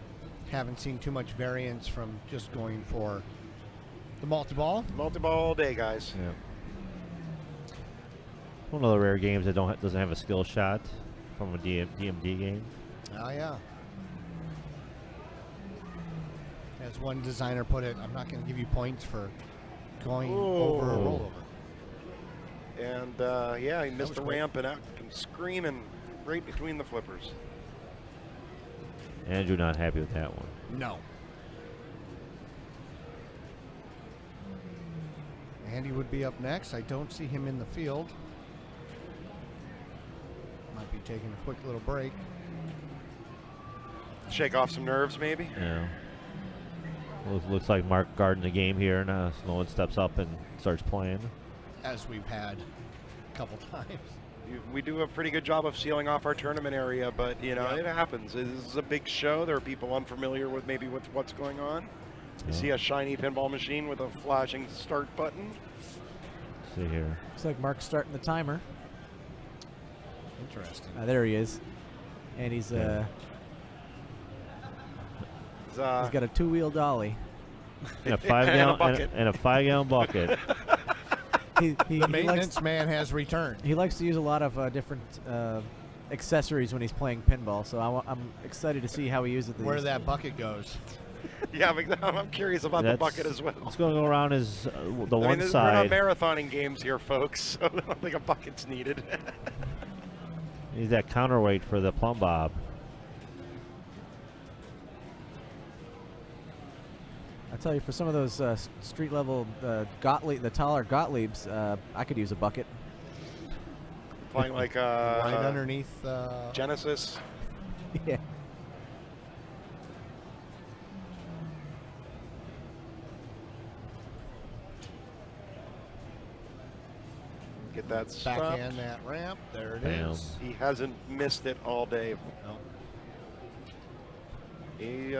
Haven't seen too much variance from just going for the multi-ball. Multi-ball all day, guys. Yeah. One of the rare games that doesn't have a skill shot from a DMD game. Oh, yeah. As one designer put it, I'm not going to give you points for going over a rollover. And, yeah, he missed the ramp and out and screaming right between the flippers. Andrew not happy with that one. No. Andy would be up next. I don't see him in the field. Might be taking a quick little break. Shake off some nerves, maybe? Yeah. Looks like Mark guarding the game here, and Sloan steps up and starts playing. As we've had a couple times. We do a pretty good job of sealing off our tournament area, but, you know, it happens. This is a big show. There are people unfamiliar with maybe with what's going on. You see a shiny pinball machine with a flashing start button. Let's see here. Looks like Mark's starting the timer. Interesting. There he is. And he's he's got a 2-wheel dolly. And a 5-gallon and a 5-gallon bucket. The maintenance man has returned. He likes to use a lot of different accessories when he's playing pinball, so I'm excited to see how he uses these. Where that bucket goes. Yeah, I'm curious about the bucket as well. It's going to go around his the one We're side. not marathoning games here, folks, so I don't think a bucket's needed. He's that counterweight for the plumb bob. I tell you, for some of those street level the taller Gottliebs, I could use a bucket. Playing like right underneath Genesis. Yeah. Get that stopped. Backhand that ramp. There it is. He hasn't missed it all day. No. He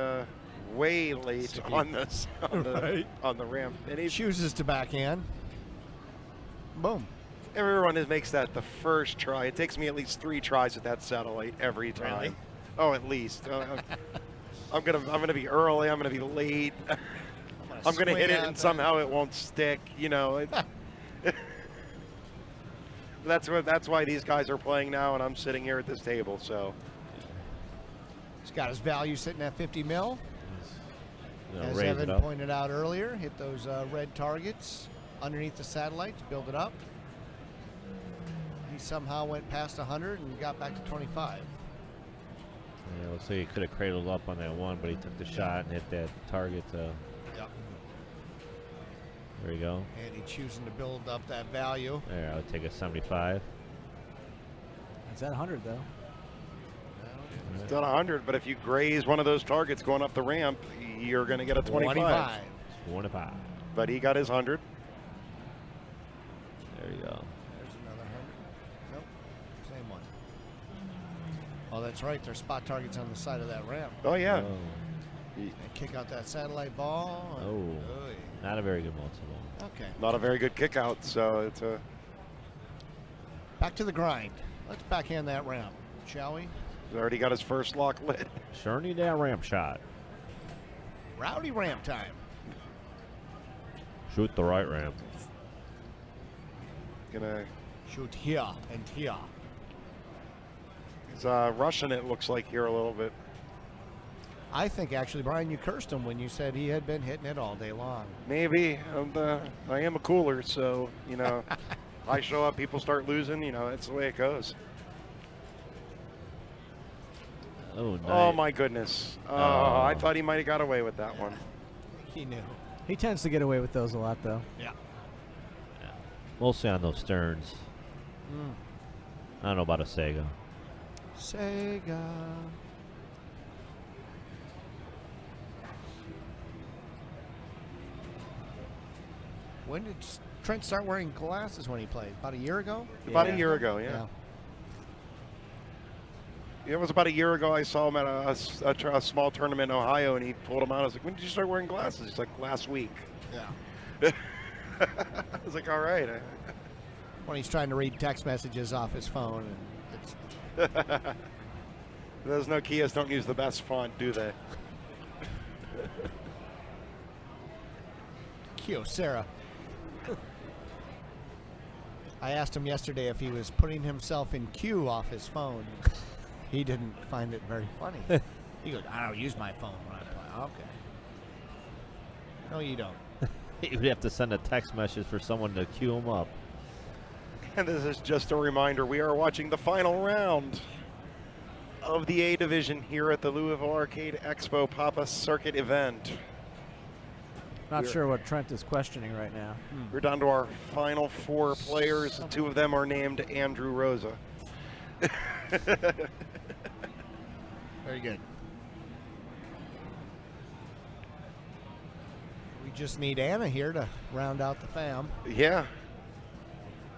way late on this on the ramp, and he chooses to backhand. Boom. Everyone makes that the first try. It takes me at least 3 tries at that satellite every time. Really? Oh, at least. I'm gonna be early. I'm gonna be late. I'm gonna hit it, and somehow it won't stick. You know. That's why these guys are playing now, and I'm sitting here at this table. So he's got his value sitting at 50 mil. As Evan pointed out earlier, hit those red targets underneath the satellite to build it up. He somehow went past 100 and got back to 25. Yeah, looks like he could have cradled up on that one, but he took the shot and hit that target. Yep. There you go. And he's choosing to build up that value. There, I would take a 75. It's at 100 though. It's not 100, but if you graze one of those targets going up the ramp, you're going to get a 25. 25. But he got his 100. There you go. There's another 100. Nope. Same one. Oh, that's right. There's spot targets on the side of that ramp. Oh, yeah. And kick out that satellite ball. Not a very good multi-ball. Okay. Not a very good kick out, so it's a... Back to the grind. Let's backhand that ramp, shall we? He's already got his first lock lit. Sure need that ramp shot. Rowdy ramp time. Shoot the right ramp. Gonna. Shoot here and here. He's rushing it, looks like, here a little bit. I think actually, Brian, you cursed him when you said he had been hitting it all day long. Maybe. I am a cooler, so, you know, I show up, people start losing, you know, that's the way it goes. Oh, nice. Oh, my goodness. I thought he might have got away with that one. He knew. He tends to get away with those a lot, though. Yeah. Mostly on those Stearns. I don't know about a Sega. Sega. When did Trent start wearing glasses when he played? About a year ago? About a year ago, yeah. It was about a year ago I saw him at a small tournament in Ohio, and he pulled them out. I was like, when did you start wearing glasses? He's like, last week. Yeah. I was like, all right. When he's trying to read text messages off his phone. And it's Those Nokias don't use the best font, do they? Kyocera. I asked him yesterday if he was putting himself in queue off his phone. He didn't find it very funny. He goes, I don't use my phone when I play. Okay. No, you don't. You would have to send a text message for someone to queue him up. And this is just a reminder, we are watching the final round of the A Division here at the Louisville Arcade Expo Papa Circuit event. Not sure what Trent is questioning right now. We're down to our final 4 players. 2 of them are named Andrew Rosa. Very good. We just need Anna here to round out the fam. Yeah.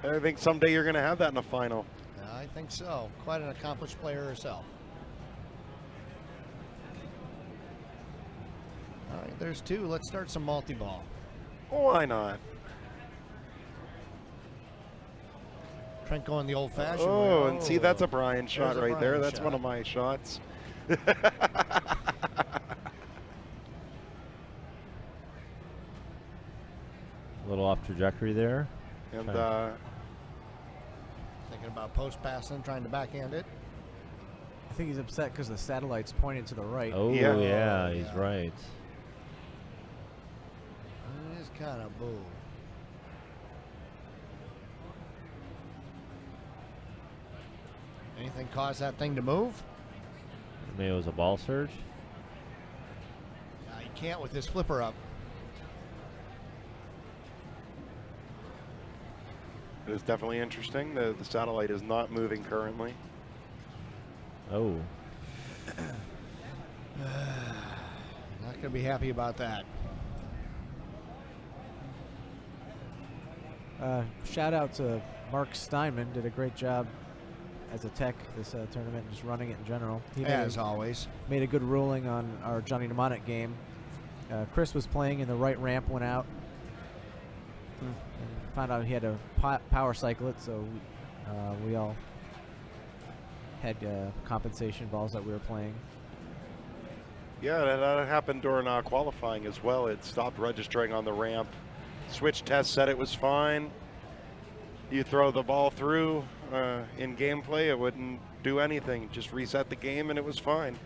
I think someday you're going to have that in a final. I think so. Quite an accomplished player herself. All right, there's 2. Let's start some multi-ball. Why not? Trent going the old-fashioned way. Oh, and see, that's a Brian shot There's a right there. Brian That's shot. one of my shots. A little off trajectory there. And Thinking about post passing, trying to backhand it. I think he's upset because the satellite's pointed to the right. Oh, Yeah. yeah, he's right. It is kind of boo. Anything cause that thing to move? Maybe it was a ball surge. He can't with his flipper up. it is definitely interesting. The satellite is not moving currently. Oh. Not going to be happy about that. Shout out to Mark Steinman. Did a great job as a tech this tournament, just running it in general. He As always. made a good ruling on our Johnny Mnemonic game. Chris was playing and the right ramp went out. And found out he had to power cycle it, so we all had compensation balls that we were playing. Yeah, that happened during qualifying as well. It stopped registering on the ramp. Switch test said it was fine. You throw the ball through in gameplay, it wouldn't do anything. Just reset the game and it was fine.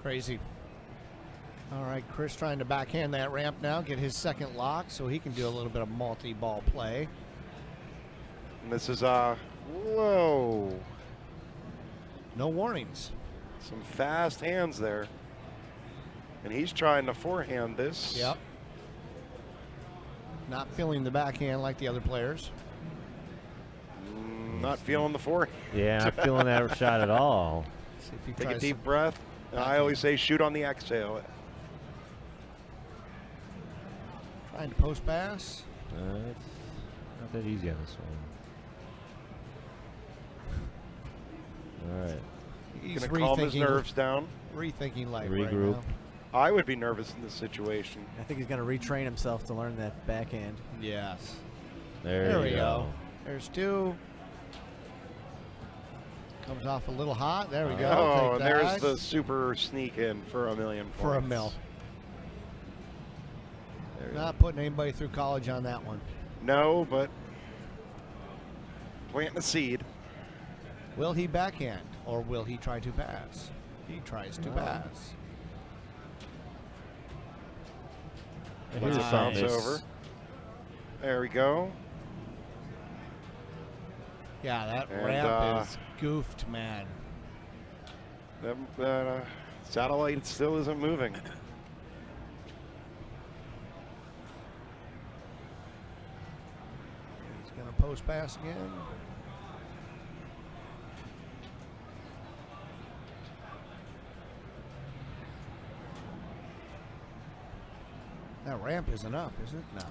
Crazy. All right, Chris trying to backhand that ramp now, get his second lock so he can do a little bit of multi-ball play. And this is, whoa. No warnings. Some fast hands there. And he's trying to forehand this. Yep. Not feeling the backhand like the other players. Not feeling the forehand. Yeah, not feeling that shot at all. See if he Take a tries deep some breath. I always say shoot on the exhale. Trying to post pass. It's not that easy on this one. All right. He's Gonna calm his nerves down. Rethinking life Regroup. right I would be nervous in this situation. I think he's going to retrain himself to learn that backhand. now. Yes. There we you go. There's 2. Comes off a little hot. There we go. Oh, Take and there's that. the super sneak in for $1 million points. For a mill. There Not putting anybody through college on that one. No, but planting a seed. Will he backhand or will he try to pass? He tries to pass. Let's Nice. bounce over. There we go. Yeah, that And, ramp is goofed, man. That satellite still isn't moving. He's going to post pass again. That ramp isn't up, is it? No.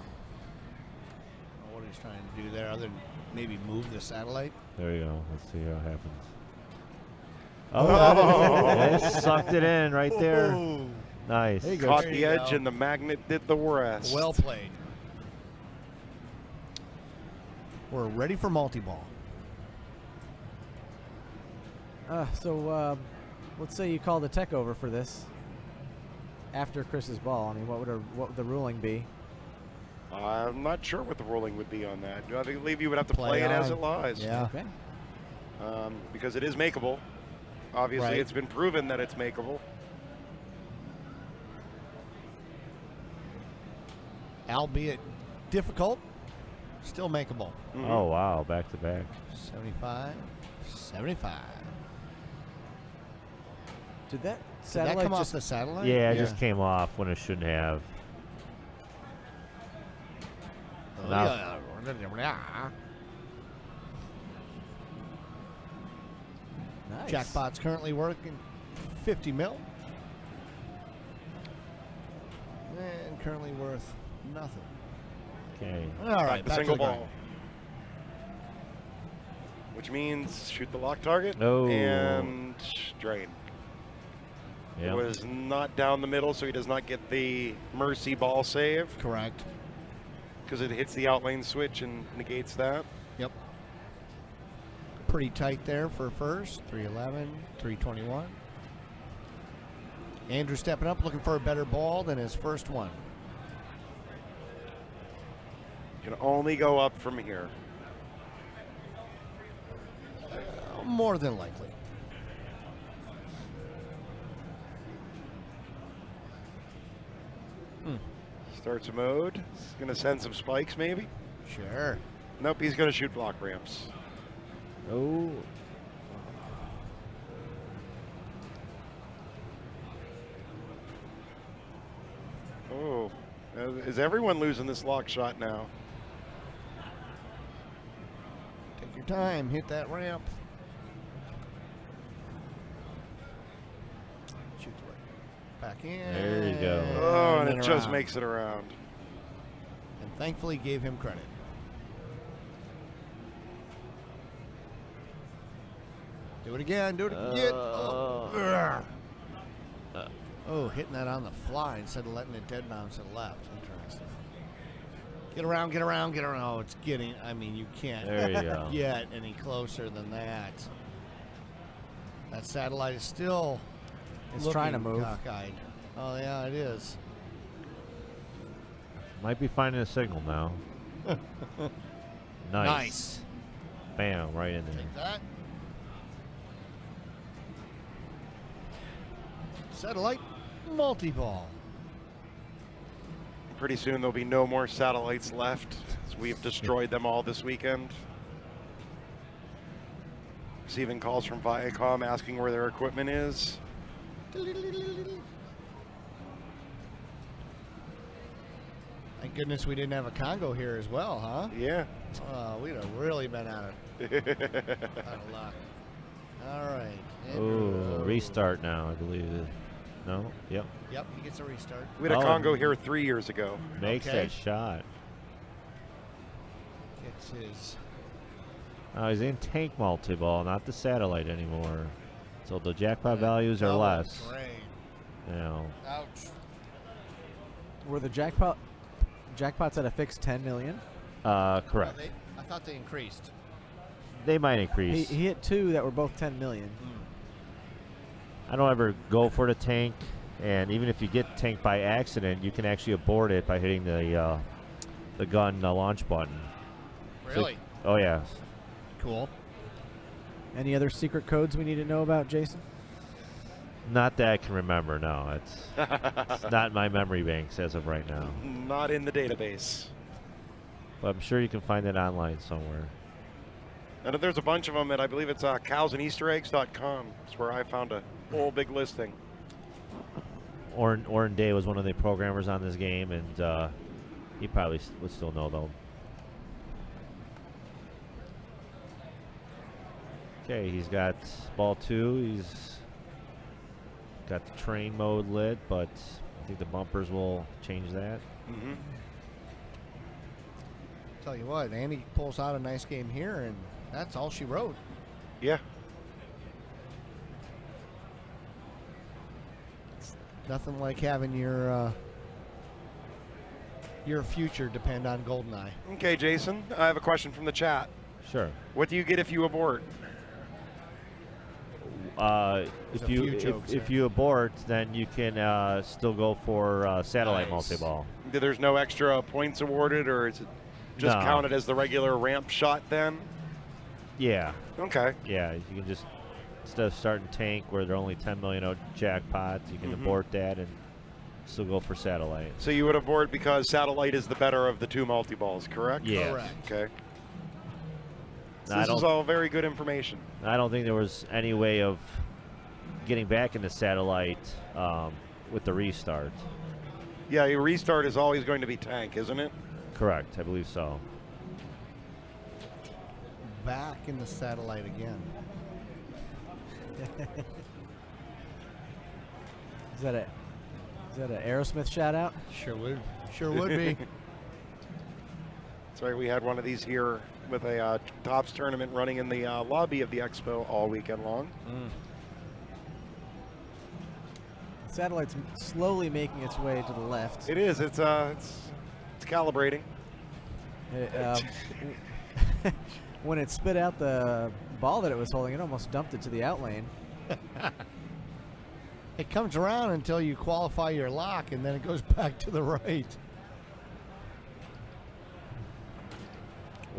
What he's trying to do there, other than maybe move the satellite. There you go. Let's see how it happens. Oh, it sucked it in right there. Ooh. Nice. There you go. Caught There the you edge go. and the magnet did the rest. Well played. We're ready for multi-ball. So let's say you call the tech over for this after Chris's ball. I mean, what would the ruling be? I'm not sure what the ruling would be on that. I believe you would have to play it as it lies. Yeah. Okay. Because it is makeable. Obviously, Right. it's been proven that it's makeable. Albeit difficult, still makeable. Oh, wow. Back to back. 75, 75. Did that Did satellite that come off just the satellite? Yeah, it just came off when it shouldn't have. Oh, Now- yeah. nice? Jackpot's currently working 50 mil. And currently worth nothing. Okay. All right, Back to back single to the grind. ball. Which means shoot the lock target Oh. and drain. Yeah. It was not down the middle, so he does not get the mercy ball save Correct. because it hits the outlane switch and negates that. Yep. Pretty tight there for first. 311, 321. Andrew stepping up, looking for a better ball than his first one. Can only go up from here. More than likely. Starts a mode. He's going to send some spikes, maybe. Sure. Nope, he's going to shoot block ramps. Oh. Oh, is everyone losing this lock shot now? Take your time, hit that ramp. Shoot the right. Back in. There you go. Oh, and then it just around. makes it around. And thankfully gave him credit. Do it again, do it again. Oh, hitting that on the fly instead of letting it dead bounce to the left. Interesting. Get around, get around, get around. Oh, it's getting, I mean, you can't There you go. get any closer than that. That satellite is still It's trying to looking move. cockeyed. Oh, yeah, it is. Might be finding a signal now. Nice. Nice. Bam, right in there. Take that. Satellite multi-ball. Pretty soon there'll be no more satellites left, as we've destroyed them all this weekend. Receiving calls from Viacom asking where their equipment is. Thank goodness we didn't have a Congo here as well, huh? Yeah. We'd have really been out of luck. All right. Oh, restart now, I believe. No? Yep. Yep, he gets a restart. We had a Oh. Congo here 3 years ago. Makes Okay. that shot. Gets his. Oh, he's in tank multi-ball, not the satellite anymore. So the jackpot values are double less. drain. You know. Ouch. Were the jackpots at a fixed 10 million? Correct. I thought they increased. They might increase. He hit 2 that were both 10 million. I don't ever go for the tank, and even if you get tanked by accident, you can actually abort it by hitting the gun launch button. Really? So, oh yeah. Cool. Any other secret codes we need to know about, Jason? Not that I can remember. No, it's not in my memory banks as of right now. Not in the database. But I'm sure you can find it online somewhere. And there's a bunch of them at, I believe it's cowsandeastereggs.com. It's where I found a whole big listing. Oren Day was one of the programmers on this game, and he probably would still know though. Okay, he's got ball 2. He's got the train mode lit, but I think the bumpers will change that. Mm-hmm. Tell you what, Andy pulls out a nice game here, and that's all she wrote. Yeah. Nothing like having your future depend on GoldenEye. Okay, Jason, I have a question from the chat. Sure. What do you get if you abort? If you abort, then you can still go for satellite multi-ball. There's no extra points awarded, or is it just No. counted as the regular ramp shot then? Yeah. Okay. Yeah, you can just, instead of starting tank where there are only 10 million jackpots, you can abort that and still go for satellite. So you would abort because satellite is the better of the 2 multi-balls, correct? Yes. Correct. Okay. So I this is don't- all very good information. I don't think there was any way of getting back into satellite with the restart. Yeah, your restart is always going to be tank, isn't it? Correct, I believe so. Back in the satellite again. Is that an Aerosmith shout out? Sure would. Sure would be. That's right, we had one of these here with a Tops tournament running in the lobby of the Expo all weekend long. The satellite's slowly making its way to the left. It is. It's calibrating. When it spit out the ball that it was holding, it almost dumped it to the out lane. It comes around until you qualify your lock, and then it goes back to the right.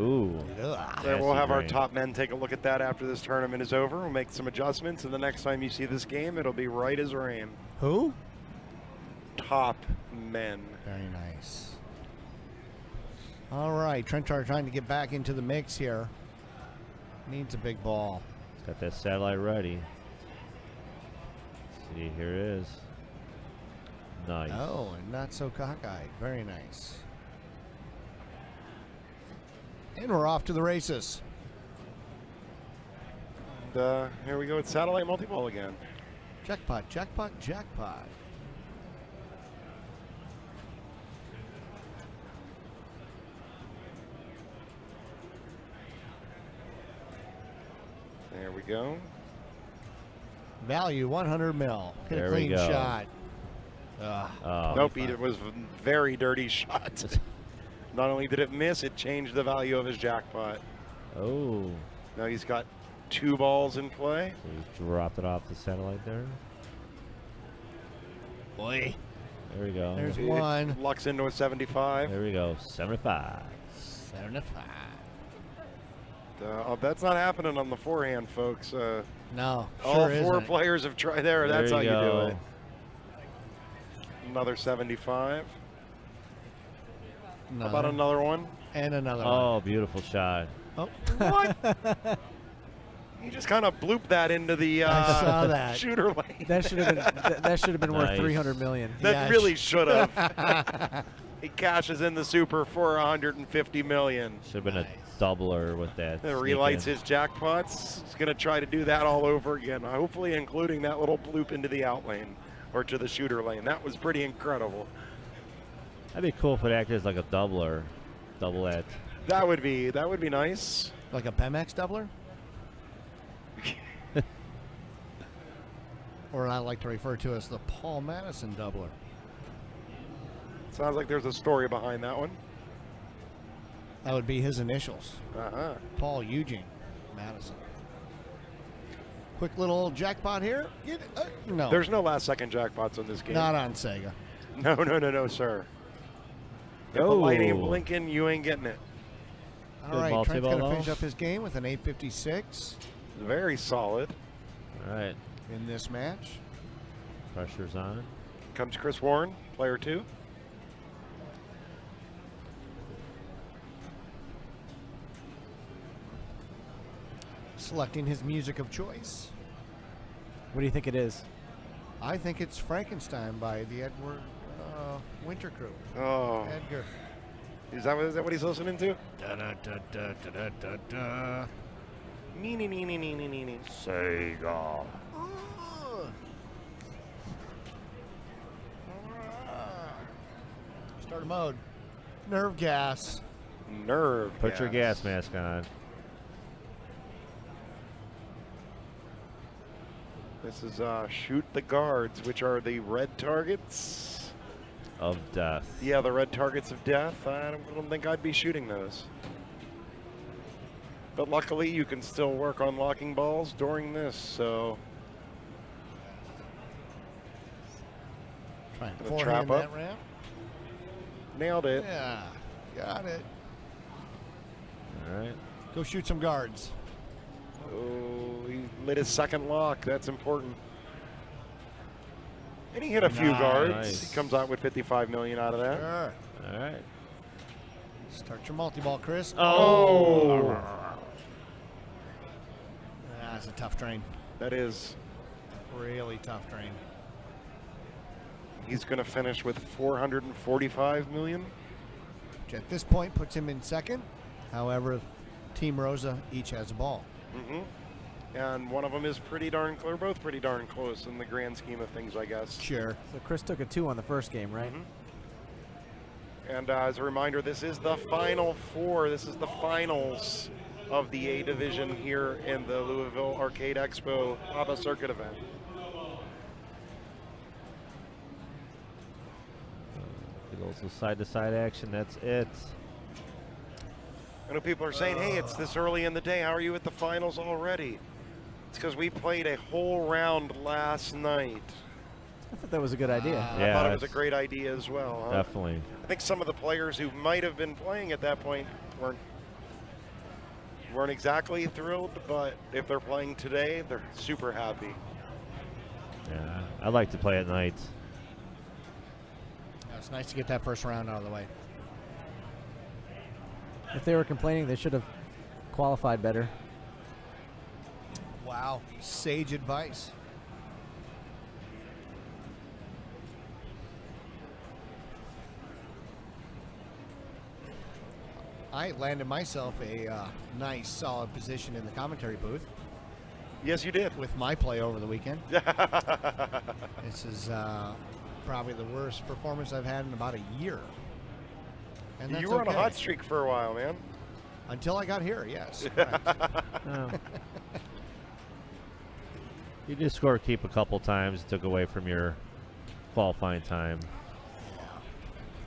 Ooh. So we'll have our top men take a look at that after this tournament is over. We'll make some adjustments, and the next time you see this game, it'll be right as rain. Who? Top men. Very nice. All right, Trenchard trying to get back into the mix here. Needs a big ball. It's got that satellite ready. See, here it is. Nice. Oh, and not so cockeyed. Very nice. And we're off to the races. And here we go with satellite multi-ball again. Jackpot, jackpot, jackpot. There we go. Value 100 mil. Hit There a we clean go. shot. Oh, Nope, it was a very dirty shot. Not only did it miss, it changed the value of his jackpot. Oh. Now he's got 2 balls in play. So he dropped it off the satellite there. Boy. There we go. There's one. It lucks into a 75. There we go. 75. 75. That's not happening on the forehand, folks. No, all sure 4 isn't. players have tried there. That's how you you do go. it. Another 75. How about another one? And another one. Oh, beautiful shot. Oh. What? You just kind of blooped that into the I saw that. shooter lane. That should have been that should have been worth Nice. 300 million. That Yeah, really should have. He cashes in the super for 150 million. Should have been a doubler with that. Relights sneak in. his jackpots. He's going to try to do that all over again, hopefully including that little bloop into the out lane or to the shooter lane. That was pretty incredible. That'd be cool if it acted as like a doubler. Double that. That would be nice. Like a Pemex doubler? Or I like to refer to as the Paul Madison doubler. Sounds like there's a story behind that one. That would be his initials. Uh-huh. Paul Eugene Madison. Quick little jackpot here. No. There's no last-second jackpots on this game. Not on Sega. No, sir. If the light ain't blinking, you ain't getting it. All right, Trent's going to finish up his game with an 856. Very solid. All right. In this match. Pressure's on. Comes Chris Warren, player 2. Selecting his music of choice. What do you think it is? I think it's Frankenstein by the Edward Winter Crew. Oh. Edgar. Is that what he's listening to? Da da da da da da da. Sega. Starter mode. Nerve gas. Put your gas mask on. This is shoot the guards, which are the red targets of death. Yeah, the red targets of death. I don't think I'd be shooting those. But luckily, you can still work on locking balls during this, so. Trying to trap up. That ramp. Nailed it. Yeah, got it. All right. Go shoot some guards. Oh, he lit his second lock. That's important. And he hit a few guards. Nice. He comes out with 55 million out of that. Sure. All right. Start your multi-ball, Chris. Oh. That's a tough drain. That is. Really tough drain. He's going to finish with 445 million. Which at this point puts him in second. However, Team Rosa each has a ball. And one of them is pretty darn clear. Both pretty darn close in the grand scheme of things, I guess. Sure. So Chris took a 2 on the first game, right? And as a reminder, this is the Final Four. This is the finals of the A Division here in the Louisville Arcade Expo ABBA Circuit event. Some side-to-side action. That's it. I know people are saying, hey, it's this early in the day. How are you at the finals already? It's because we played a whole round last night. I thought that was a good idea. I thought it was a great idea as well. Huh? Definitely. I think some of the players who might have been playing at that point weren't exactly thrilled, but if they're playing today, they're super happy. Yeah, I like to play at night. It's nice to get that first round out of the way. If they were complaining, they should have qualified better. Wow, sage advice. I landed myself a nice, solid position in the commentary booth. Yes, you did. With my play over the weekend. This is probably the worst performance I've had in about a year. And that's you were on a okay. hot streak for a while, man. Until I got here, yes. You did score keep a couple times. Took away from your qualifying time.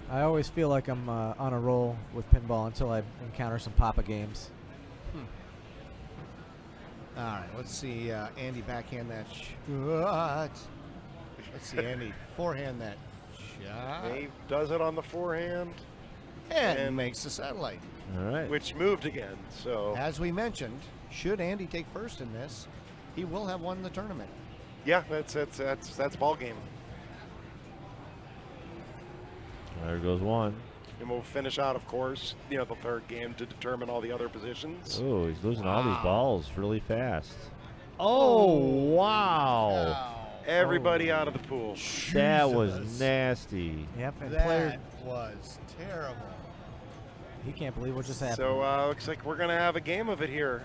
I always feel like I'm on a roll with pinball until I encounter some Papa games. All right, let's see Andy backhand that shot. Let's see Andy forehand that shot. He does it on the forehand. And makes the satellite. All right. Which moved again, so. As we mentioned, should Andy take first in this, he will have won the tournament. Yeah, that's ball game. There goes one. And we'll finish out, of course, the third game to determine all the other positions. Oh, he's losing all these balls really fast. Oh, wow. Everybody out of the pool. That was nasty. Yep, and That was terrible. he can't believe what just happened. So looks like we're going to have a game of it here.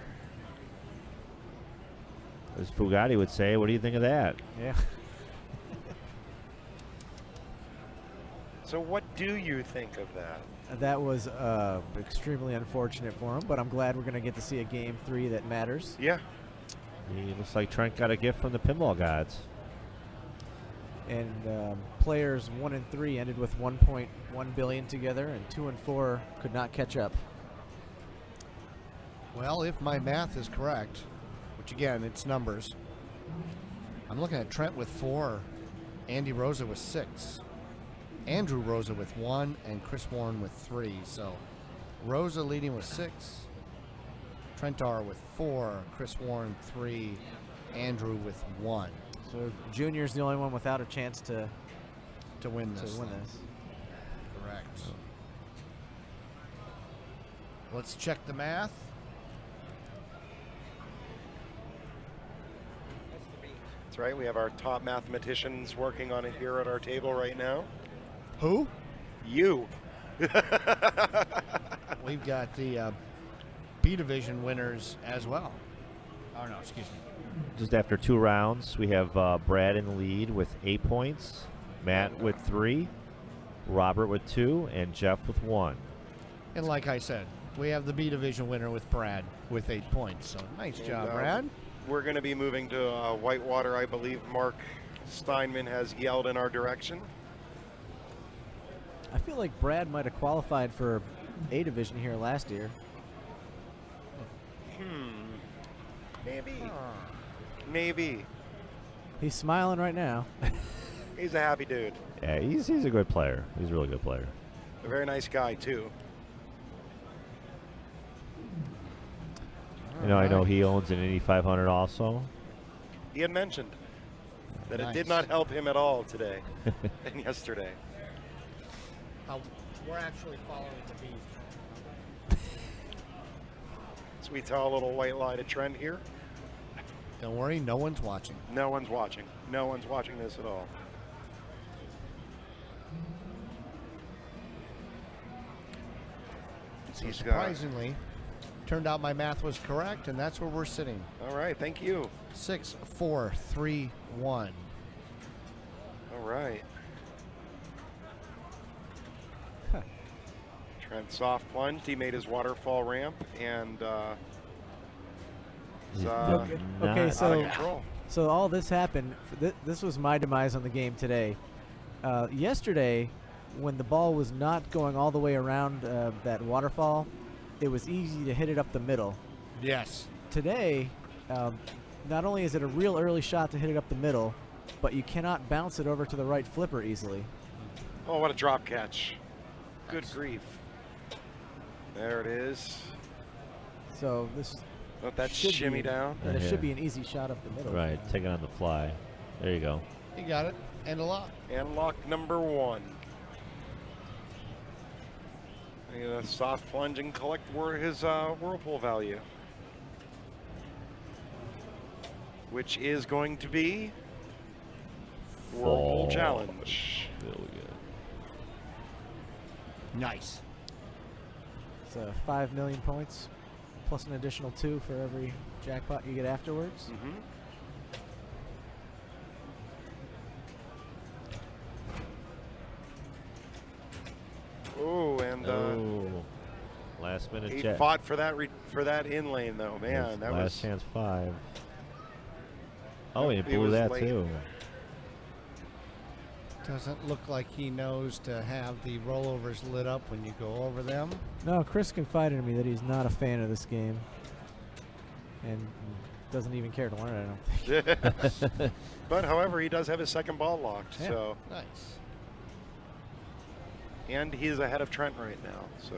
As Fugatti would say, what do you think of that? Yeah. So what do you think of that? That was extremely unfortunate for him, but I'm glad we're going to get to see a game 3 that matters. Yeah. It looks like Trent got a gift from the pinball gods. And players 1 and 3 ended with 1.1 billion together, and 2 and 4 could not catch up. Well, if my math is correct, which again, it's numbers, I'm looking at Trent with 4, Andy Rosa with 6, Andrew Rosa with 1, and Chris Warren with 3. So Rosa leading with 6, Trentar with 4, Chris Warren 3, Andrew with 1. So Junior's the only one without a chance to win this. Correct. Let's check the math. That's right. We have our top mathematicians working on it here at our table right now. Who? You. We've got the B division winners as well. Oh no, excuse me. Just after 2 rounds, we have Brad in the lead with 8 points, Matt with 3, Robert with 2, and Jeff with 1. And like I said, we have the B division winner with Brad with 8 points. So nice job, Brad. We're going to be moving to Whitewater. I believe Mark Steinman has yelled in our direction. I feel like Brad might have qualified for A division here last year. Maybe. Maybe. He's smiling right now. He's a happy dude. Yeah, he's a good player. He's a really good player. A very nice guy, too. I know he owns an Indy 500 also. He had mentioned that Nice. it did not help him at all today and yesterday. We're actually following the bees. So we tell a little white lie to Trent here. Don't worry, no one's watching. No one's watching. No one's watching this at all. So surprisingly, turned out my math was correct, and that's where we're sitting. All right, thank you. 6, 4, 3, 1. All right. Trent soft plunged. He made his waterfall ramp, and Okay, out of control. so all this happened. This was my demise on the game today. Yesterday, when the ball was not going all the way around that waterfall, it was easy to hit it up the middle. Yes. Today, not only is it a real early shot to hit it up the middle, but you cannot bounce it over to the right flipper easily. Oh, what a drop catch. Good grief. There it is. So this Let that should shimmy be, down. and it Yeah. should be an easy shot up the middle. Right, take it on the fly. There you go. You got it. And a lock. And lock number 1. I'm going to soft plunge and collect his whirlpool value, which is going to be Whirlpool Fall. Challenge. Really good. Nice. It's 5 million points, plus an additional 2 for every jackpot you get afterwards. Oh, and Last minute he jet. fought for that in lane though. Man, that last was chance 5. Oh, he It blew was that late. too. Doesn't look like he knows to have the rollovers lit up when you go over them. No, Chris confided in me that he's not a fan of this game, and doesn't even care to learn it, I don't think. But however, he does have his second ball locked. Yeah. So, Nice. and he's ahead of Trent right now. So.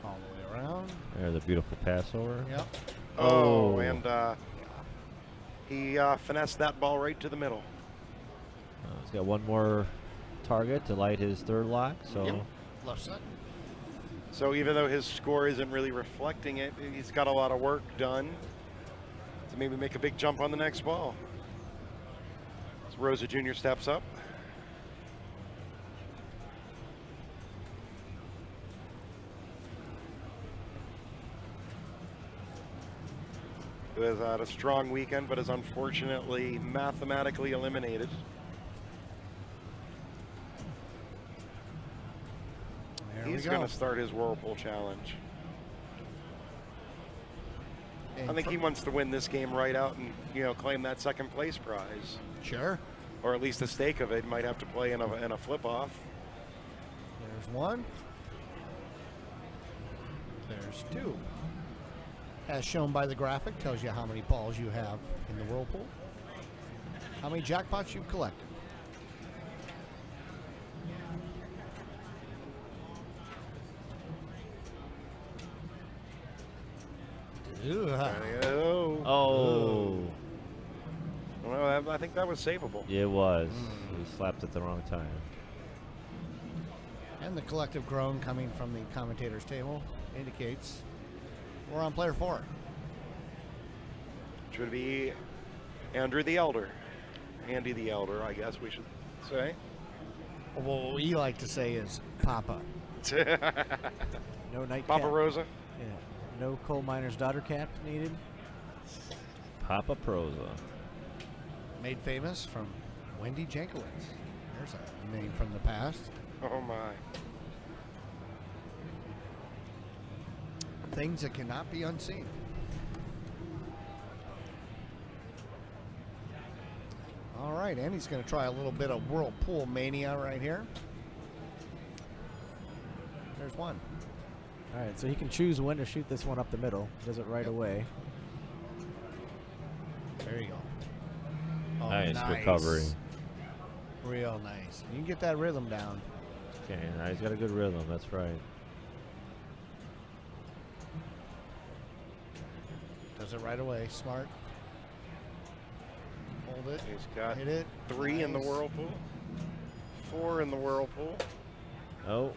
All the way around. There's a beautiful passover. Yep. Oh, and he finessed that ball right to the middle. He's got one more target to light his third lock. So Yep. Left side. So even though his score isn't really reflecting it, he's got a lot of work done to maybe make a big jump on the next ball. So Rosa Jr. steps up. Who has had a strong weekend, but is unfortunately mathematically eliminated. There He's we going go. to start his Whirlpool Challenge. And I think he wants to win this game right out and claim that second place prize, Sure. or at least a stake of it. Might have to play in a flip off. There's one. There's 2. As shown by the graphic, tells you how many balls you have in the whirlpool, how many jackpots you've collected. Oh. Well, I think that was savable. It was. He slapped at the wrong time. And the collective groan coming from the commentator's table indicates we're on player 4. Which would be Andrew the Elder. Andy the Elder, I guess we should say. Well, what we like to say is Papa. No nightcap. Papa Rosa. Yeah. No coal miner's daughter cap needed. Papa Proza. Made famous from Wendy Jankowitz. There's a name from the past. Oh my. Things that cannot be unseen. All right, Andy's going to try a little bit of whirlpool mania right here. There's one. All right, so he can choose when to shoot this one up the middle. He does it right away. There you go. Oh, Nice recovery. Real nice. You can get that rhythm down. Okay, now he's got a good rhythm. That's right. Does it right away. Smart. Hold it. He's got Hit it. 3 in the whirlpool. 4 in the whirlpool. Oh.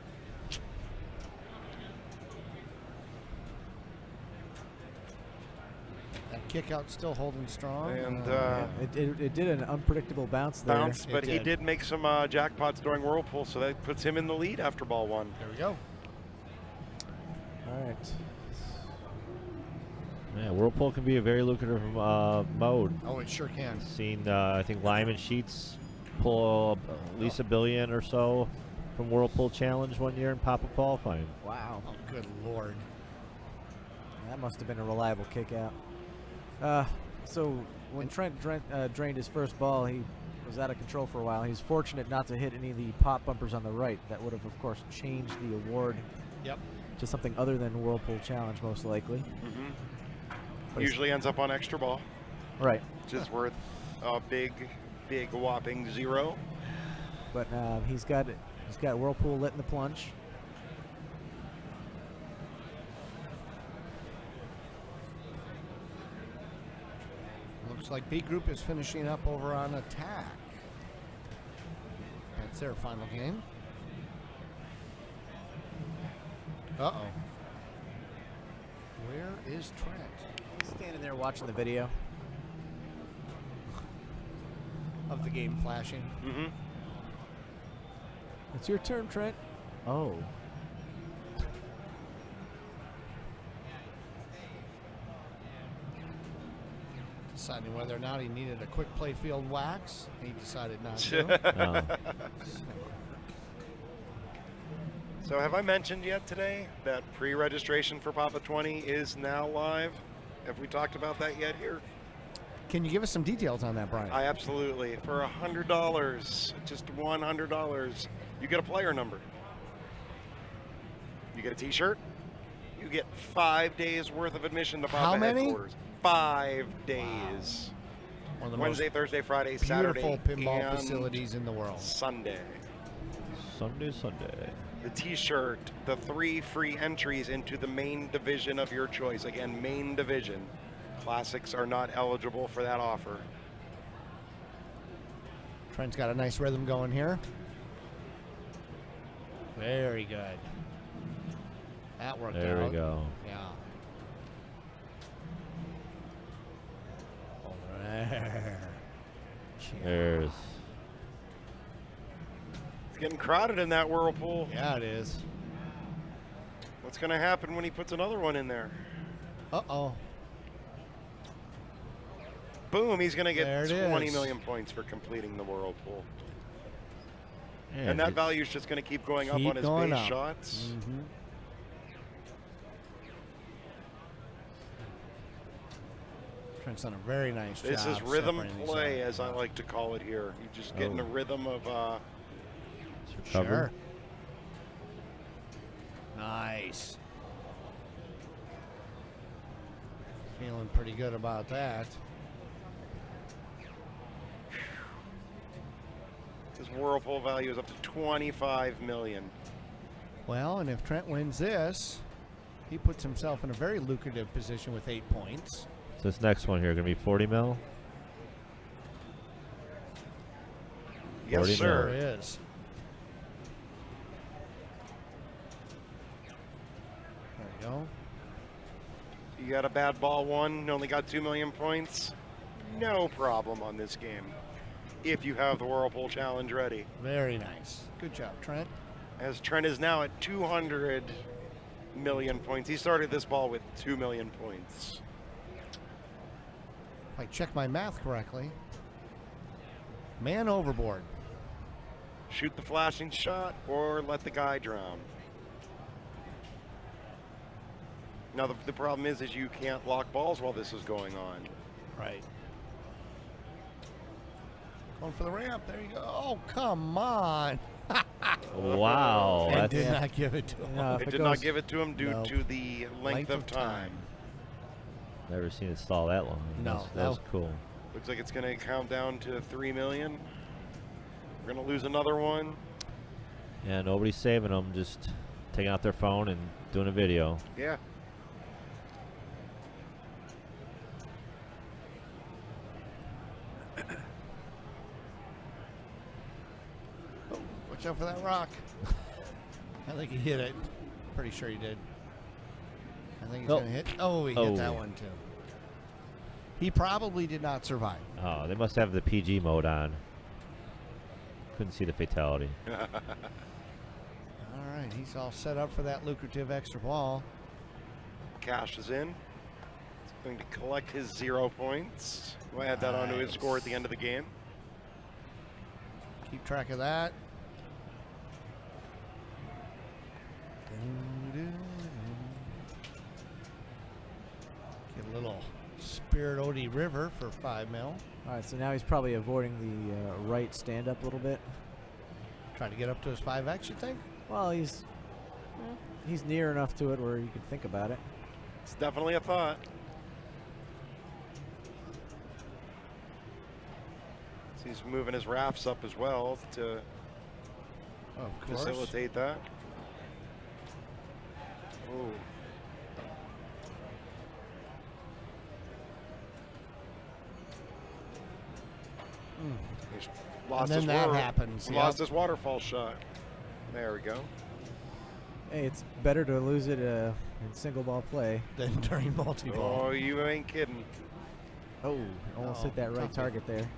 That kick out still holding strong. And It did an unpredictable bounce there. bounce, but he did make some jackpots during whirlpool, so that puts him in the lead after ball 1. There we go. All right. Yeah, Whirlpool can be a very lucrative mode. Oh, it sure can. Seen, I think Lyman Sheets pull at least $1 billion or so from Whirlpool Challenge one year in Papa qualifying. Wow. Oh, good Lord. That must have been a reliable kick out. So when Trent drained his first ball, he was out of control for a while. He was fortunate not to hit any of the pop bumpers on the right. That would have, of course, changed the award to something other than Whirlpool Challenge, most likely. But Usually ends up on extra ball. Right. Which is worth a big whopping 0. But he's got Whirlpool lit in the plunge. Looks like B Group is finishing up over on attack. That's their final game. Uh-oh. Where is Trent? Standing there watching the video of the game flashing. It's your turn, Trent. Oh. Deciding whether or not he needed a quick play field wax. He decided not to. So have I mentioned yet today that pre-registration for Papa 20 is now live? Have we talked about that yet here? Can you give us some details on that, Brian? I absolutely. For $100, just $100, you get a player number. You get a T-shirt. You get 5 days worth of admission to Papa How many? headquarters. 5 days. One of the Wednesday, most Thursday, Friday, Saturday, beautiful pinball and facilities in the world. Sunday. Sunday. The T-shirt, the 3 free entries into the main division of your choice. Again, main division. Classics are not eligible for that offer. Trent's got a nice rhythm going here. Very good. That worked out. There we go. Yeah. There. There's. It's getting crowded in that whirlpool. Yeah, it is. What's going to happen when he puts another one in there? Uh-oh. Boom, he's going to get There it 20 is. million points for completing the whirlpool. Yeah, And that it's- value is just going to keep going up Keep on his going base up. shots. Mm-hmm. Trent's done a very nice job. This is rhythm separating these play, out. as I like to call it here. You just get in a rhythm of it's recovered. Sure. Nice. Feeling pretty good about that. His whirlpool value is up to 25 million. Well, and if Trent wins this, he puts himself in a very lucrative position with 8 points. So this next one here going to be 40 mil? Yes, 40 sir. mil. It is. There we go. You got a bad ball one, only got 2 million points. No problem on this game. If you have the Whirlpool Challenge ready. Very nice. Good job, Trent. As Trent is now at 200 million points. He started this ball with 2 million points. If I check my math correctly, man overboard. Shoot the flashing shot or let the guy drown. Now the problem is you can't lock balls while this is going on. Right. Going for the ramp. There you go. Oh, come on. Wow. And That's, did not give it to him. Yeah, if It it did not goes- give it to him due Nope. to the length of time. never seen it stall that long. No, That was no. cool. Looks like it's going to count down to 3 million. We're going to lose another one. Yeah, nobody's saving them. Just taking out their phone and doing a video. Yeah. Oh, watch out for that rock. I think he hit it. Pretty sure he did. I think he's Oh. going to hit. Oh, he hit that Oh. one too. He probably did not survive. Oh, they must have the PG mode on. Couldn't see the fatality. All right, he's all set up for that lucrative extra ball. Cash is in. He's going to collect his 0 points. We'll add that onto his score at the end of the game. Keep track of that. Get a little Spirit Odie River for 5 mil. All right, so now he's probably avoiding the right stand up a little bit. Trying to get up to his 5X, you think? Well, he's near enough to it where you could think about it. It's definitely a thought. So he's moving his rafts up as well to Of course. facilitate that. Ooh. He's lost then his that water- happens, Lost yep. his waterfall shot. There we go. Hey, it's better to lose it in single ball play. Then during multi-ball. Oh, you ain't kidding. Oh, almost hit that right toughie. target there.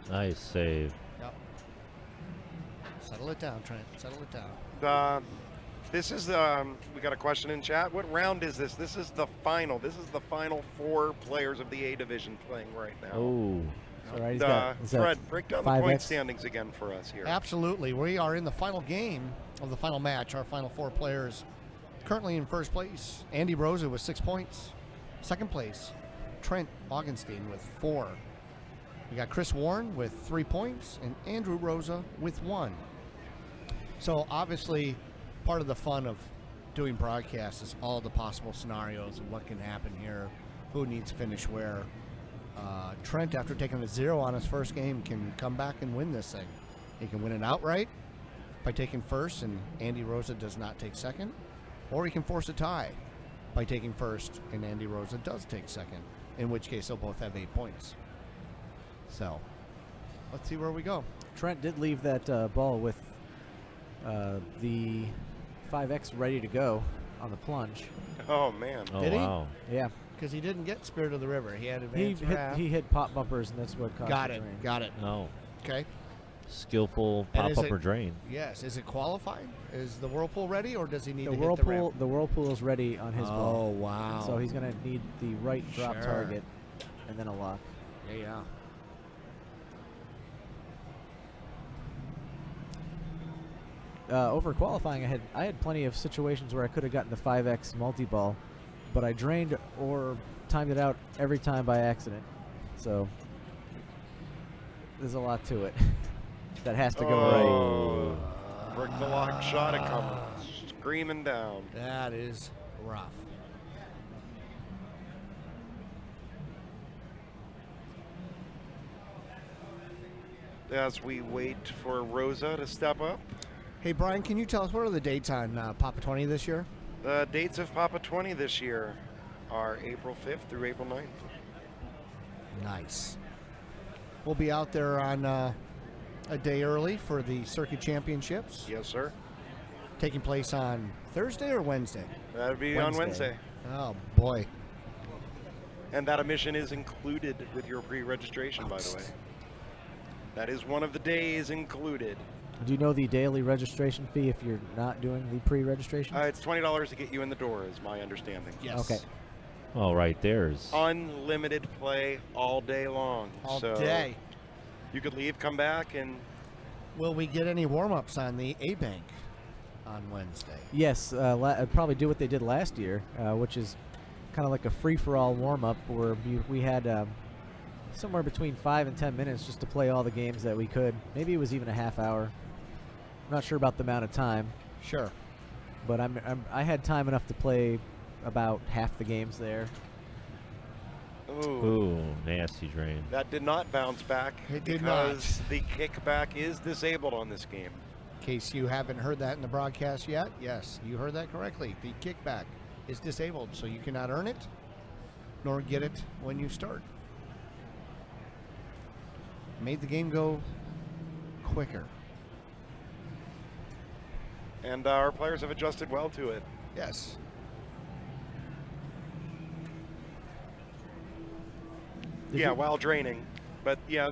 Nice save. Yep. Settle it down, Trent. Settle it down. This is we got a question in chat. What round is this? This is the final. This is the final 4 players of the A division playing right now. Oh. All right, he's got is that Fred, break down the 5X? point standings again for us here. Absolutely. We are in the final game of the final match. Our final 4 players currently in first place. Andy Rosa with 6 points. Second place, Trent Augenstein with 4. We got Chris Warren with 3 points and Andrew Rosa with 1. So obviously part of the fun of doing broadcasts is all the possible scenarios of what can happen here, who needs to finish where. Trent, after taking a 0 on his first game, can come back and win this thing. He can win it outright by taking first and Andy Rosa does not take second, or he can force a tie by taking first and Andy Rosa does take second, in which case they'll both have 8 points. So let's see where we go. Trent did leave that ball with the 5X ready to go on the plunge. Oh man. Oh, Did he? wow. Yeah, Because he didn't get Spirit of the River. He had he advanced wrath. hit pop bumpers, and that's what caused Got the it. drain. Got it. Oh. Okay. Skillful And pop is up it- or drain. Yes. Is it qualified? Is the Whirlpool ready, or does he need The to hit the ramp? whirlpool is ready on his ball. Oh, wow. So he's gonna need the right drop Sure. target, and then a lock. Yeah. Over qualifying, I had plenty of situations where I could have gotten the 5X multi-ball, but I drained or timed it out every time by accident. So there's a lot to it that has to go right. Oh, Brick the lock shot it comes screaming down. That is rough. as we wait for Rosa to step up. Hey, Brian, can you tell us what are the dates on Papa 20 this year? The dates of Papa 20 this year are April 5th through April 9th. Nice. We'll be out there on a day early for the Circuit Championships, Yes, sir. taking place on Thursday or Wednesday? That'll be on Wednesday. Oh, boy. And that admission is included with your pre-registration, by the way. That is one of the days included. Do you know the daily registration fee if you're not doing the pre-registration? It's $20 to get you in the door, is my understanding. Yes. Okay. Oh, right there's. Unlimited play all day long. All so day. You could leave, come back, and Will we get any warm-ups on the A-Bank on Wednesday? Yes, probably do what they did last year, which is kind of like a free-for-all warm-up where we had somewhere between 5 and 10 minutes just to play all the games that we could. Maybe it was even a half hour. I'm not sure about the amount of time, Sure. but I had time enough to play about half the games there. Ooh, nasty drain. that did not bounce back. It did not. because the kickback is disabled on this game. In case you haven't heard that in the broadcast yet, yes, you heard that correctly. The kickback is disabled, so you cannot earn it nor get it when you start. Made the game go quicker. And our players have adjusted well to it. Yes. Yeah, while draining. But yeah,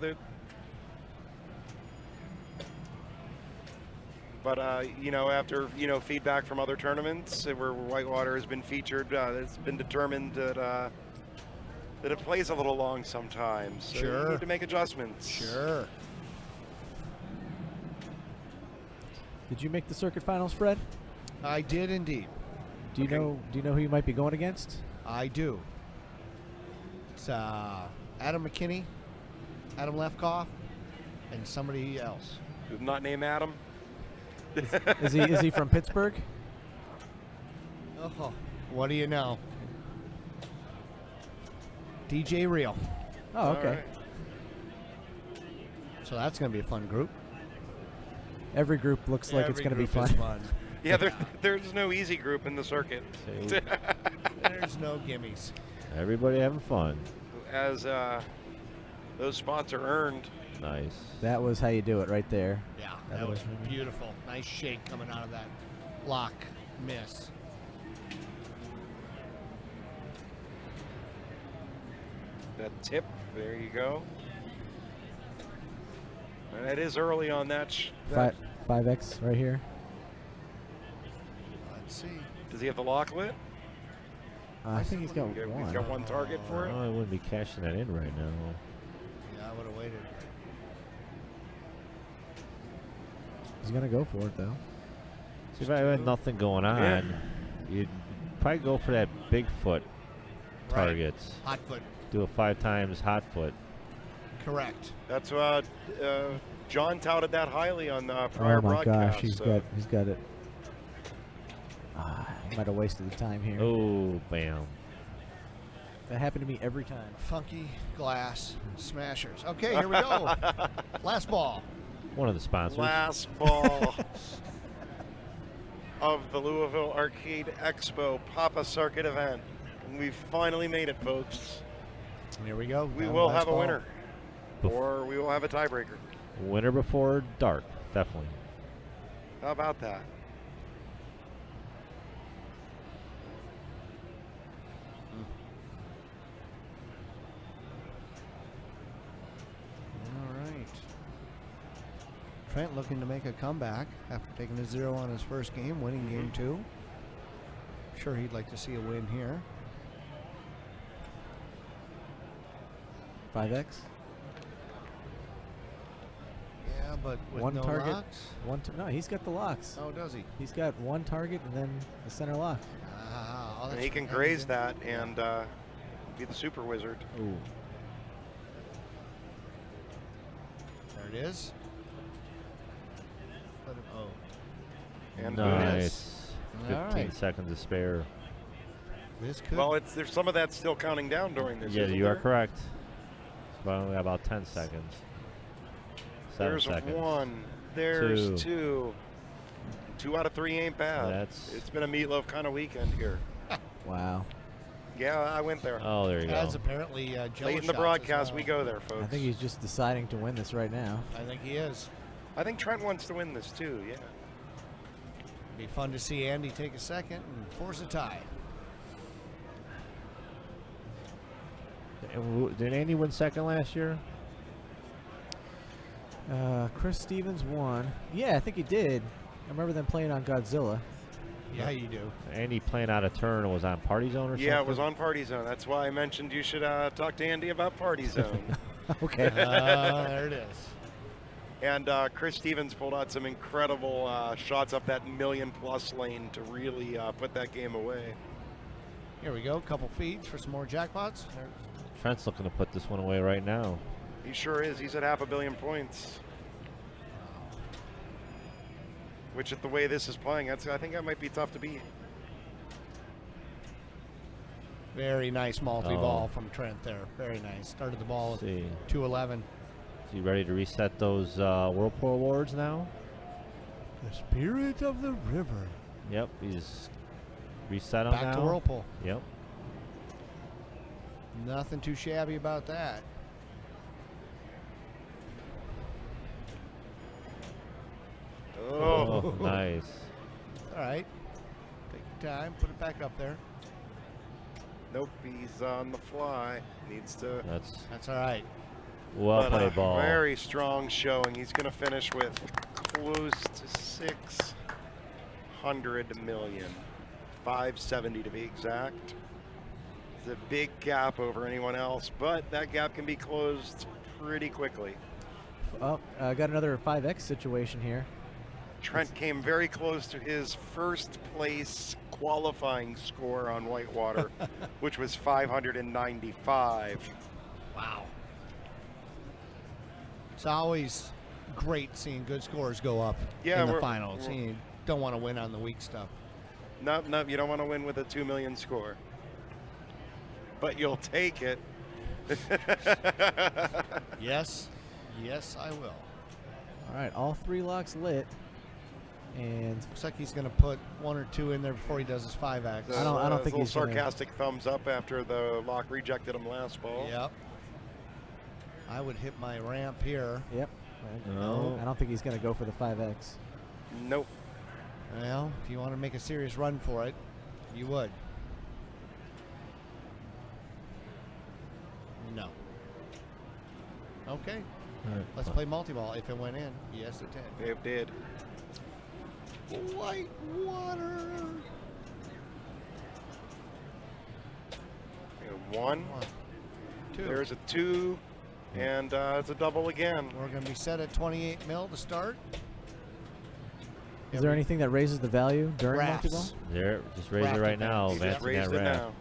after feedback from other tournaments where Whitewater has been featured, it's been determined that it plays a little long sometimes. So Sure. you need to make adjustments. Sure. Did you make the circuit finals, Fred? I did indeed. Do you know who you might be going against? I do. It's Adam McKinney, Adam Lefkoff, and somebody else. Did not name Adam. Is he from Pittsburgh? Oh, what do you know? DJ Real. Oh, okay. All right. So that's going to be a fun group. Every group looks like it's Every going to be group is fun. Yeah, there's no easy group in the circuit. So There's no gimmies. everybody having fun. As those spots are earned. Nice. That was how you do it right there. Yeah, That that was was really- beautiful. Nice shake coming out of that lock miss. That tip, there you go. And it is early on that. 5X right here. Let's see. Does he have the lock lit? I think he's got He's one. got one target for it. Oh, I wouldn't be cashing that in right now. Yeah, I would have waited. He's going to go for it, though. See, if I had nothing going on, you'd probably go for that Bigfoot targets. Hot foot. Do a 5 times hot foot. Correct. That's John touted that highly on the prior Oh my broadcast. gosh, he's got it. He might have wasted the time here. Oh, bam. That happened to me every time. Funky glass smashers. Okay, here we go. Last ball. One of the sponsors. Last ball of the Louisville Arcade Expo Papa Circuit event. And we finally made it, folks. Here we go. We Down will last have a ball. winner, or we will have a tiebreaker. Winter before dark, definitely. How about that? All right. Trent looking to make a comeback after taking a 0 on his first game, winning game 2. Sure he'd like to see a win here. 5X. Yeah, but with One no target. locks? No, he's got the locks. Oh, does he? He's got one target and then the center lock. Ah, And he can graze that and be the super wizard. Ooh. There it is. Oh. And Nice. All 15 right. seconds to spare. This could. well, there's some of that still counting down during this. Yeah, isn't you are there? correct. It's about 10 seconds. There's seconds. 1. There's 2. 2 out of 3 ain't bad. It's been a meatloaf kind of weekend here. Wow. Yeah, I went there. Oh, there you That's go. apparently jello Late in the shots as broadcast, well. we go there, folks. I think he's just deciding to win this right now. I think he is. I think Trent wants to win this too, yeah. Be fun to see Andy take a second and force a tie. Did Andy win second last year? Chris Stevens won. Yeah, I think he did. I remember them playing on Godzilla. Yeah, you do. Andy playing out of turn and was on Party Zone or something? Yeah, it was on Party Zone. That's why I mentioned you should talk to Andy about Party Zone. Okay. There it is. And Chris Stevens pulled out some incredible shots up that million-plus lane to really put that game away. Here we go. Couple feeds for some more jackpots. Trent's looking to put this one away right now. He sure is. He's at 500 million points. Which, at the way this is playing, I think that might be tough to beat. Very nice multi-ball from Trent there. Very nice. Started the ball with 211. Is he ready to reset those Whirlpool Awards now? The spirit of the river. Yep, he's reset them now. Back to Whirlpool. Yep. Nothing too shabby about that. Oh, nice. All right. Take your time. Put it back up there. Nope, he's on the fly. Needs to. That's all right. Well But played ball. Very strong showing. He's going to finish with close to 600 million. 570 to be exact. It's a big gap over anyone else, but that gap can be closed pretty quickly. Oh, got another 5X situation here. Trent came very close to his first place qualifying score on Whitewater, which was 595. Wow. It's always great seeing good scores go up in the finals. You don't want to win on the weak stuff. No, you don't want to win with a 2 million score. But you'll take it. Yes, I will. All right, all 3 locks lit. And looks like he's going to put 1 or 2 in there before he does his 5X. I don't think he's sarcastic thumbs up after the lock rejected him last ball. Yep. I would hit my ramp here. Yep. No. I don't think he's going to go for the 5X. Nope. Well, if you want to make a serious run for it, you would. No. Okay. Right. Let's play multi-ball. If it went in, yes, it did. It did. Whitewater. One. 2. There's a 2, and it's a double again. We're going to be set at 28 mil to start. Is there anything that raises the value during multi-ball? There, just raise it right now. He just raised it now.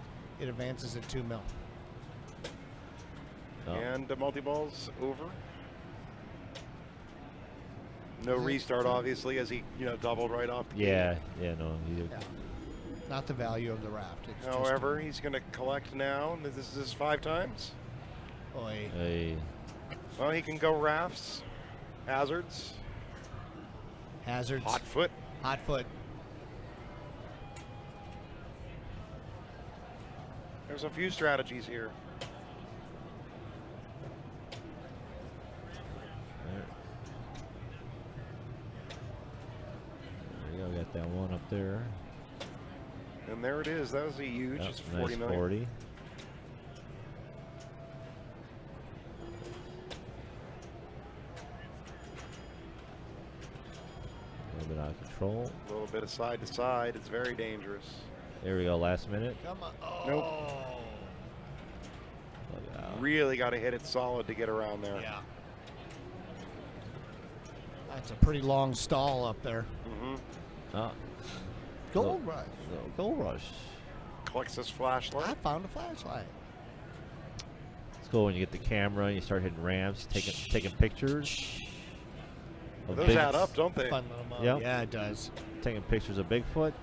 It advances at 2 mil. Oh. And the multi-ball's over. No restart, obviously, as he doubled right off. Yeah. Not the value of the raft. It's However, he's going to collect now. This is his 5 times. Oy. Hey. Well, he can go rafts, hazards. Hot foot. Hot foot. There's a few strategies here. There you go, got that one up there. And there it is. That was a huge. Yep, It's 40 nice million. 40. A little bit out of control. A little bit of side to side. It's very dangerous. There we go, last minute. Come on. Oh. Nope. Look out. Really got to hit it solid to get around there. Yeah. That's a pretty long stall up there. Oh, Gold rush. gold rush. Collects his flashlight. I found a flashlight. It's cool when you get the camera and you start hitting ramps, taking pictures. of Those big- add up, don't they? Fun little mode. Yep. Yeah, it does. Taking pictures of Bigfoot.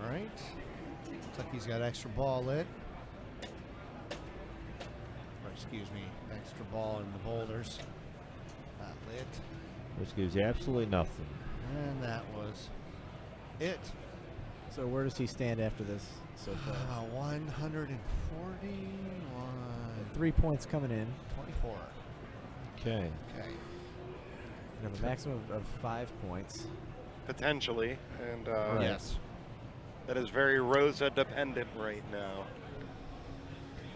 All right. Looks like he's got extra ball lit. excuse me, extra ball in the boulders. Not lit. Which gives you absolutely nothing. And that was it. So where does he stand after this so far? 141. 3 points coming in. 24. Okay. Okay. You have a maximum of 5 points. Potentially. And Yes. that is very Rosa dependent right now.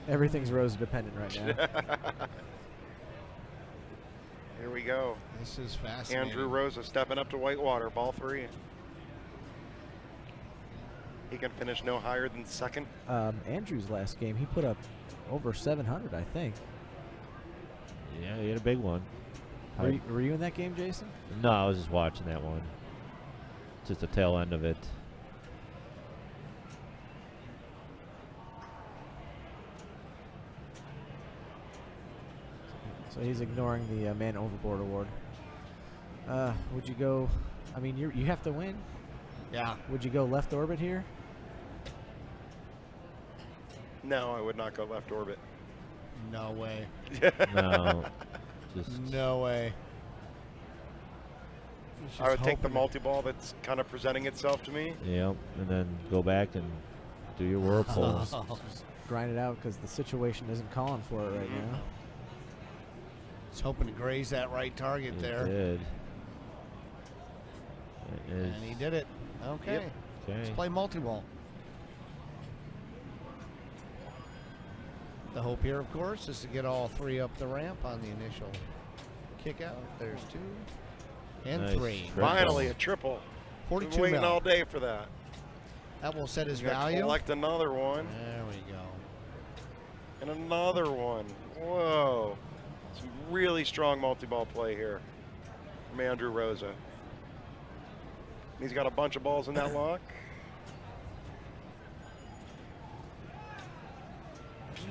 Everything's Rosa dependent right now. Here we go. This is fascinating. Andrew Rosa stepping up to Whitewater, ball 3. He can finish no higher than second. Andrew's last game, he put up over 700, I think. Yeah, he had a big one. Were you in that game, Jason? No, I was just watching that one. Just the tail end of it. So he's ignoring the man overboard award. Would you go? I mean, you have to win. Yeah. Would you go left orbit here? No, I would not go left orbit. No way. No. Just No way. I would take the multi-ball that's kind of presenting itself to me. Yep, and then go back and do your whirlpool. Just grind it out because the situation isn't calling for it right now. Just hoping to graze that right target He there. did. And he did it. Okay. Yep. Let's Okay. play multi-ball. The hope here, of course, is to get all 3 up the ramp on the initial kick out. There's 2 and Nice 3. triple. Finally, a triple. 42 Been waiting mil. all day for that. That will set his He's gonna value. collect another one. There we go. And another one. Whoa. Some really strong multi-ball play here from Andrew Rosa. He's got a bunch of balls in that lock.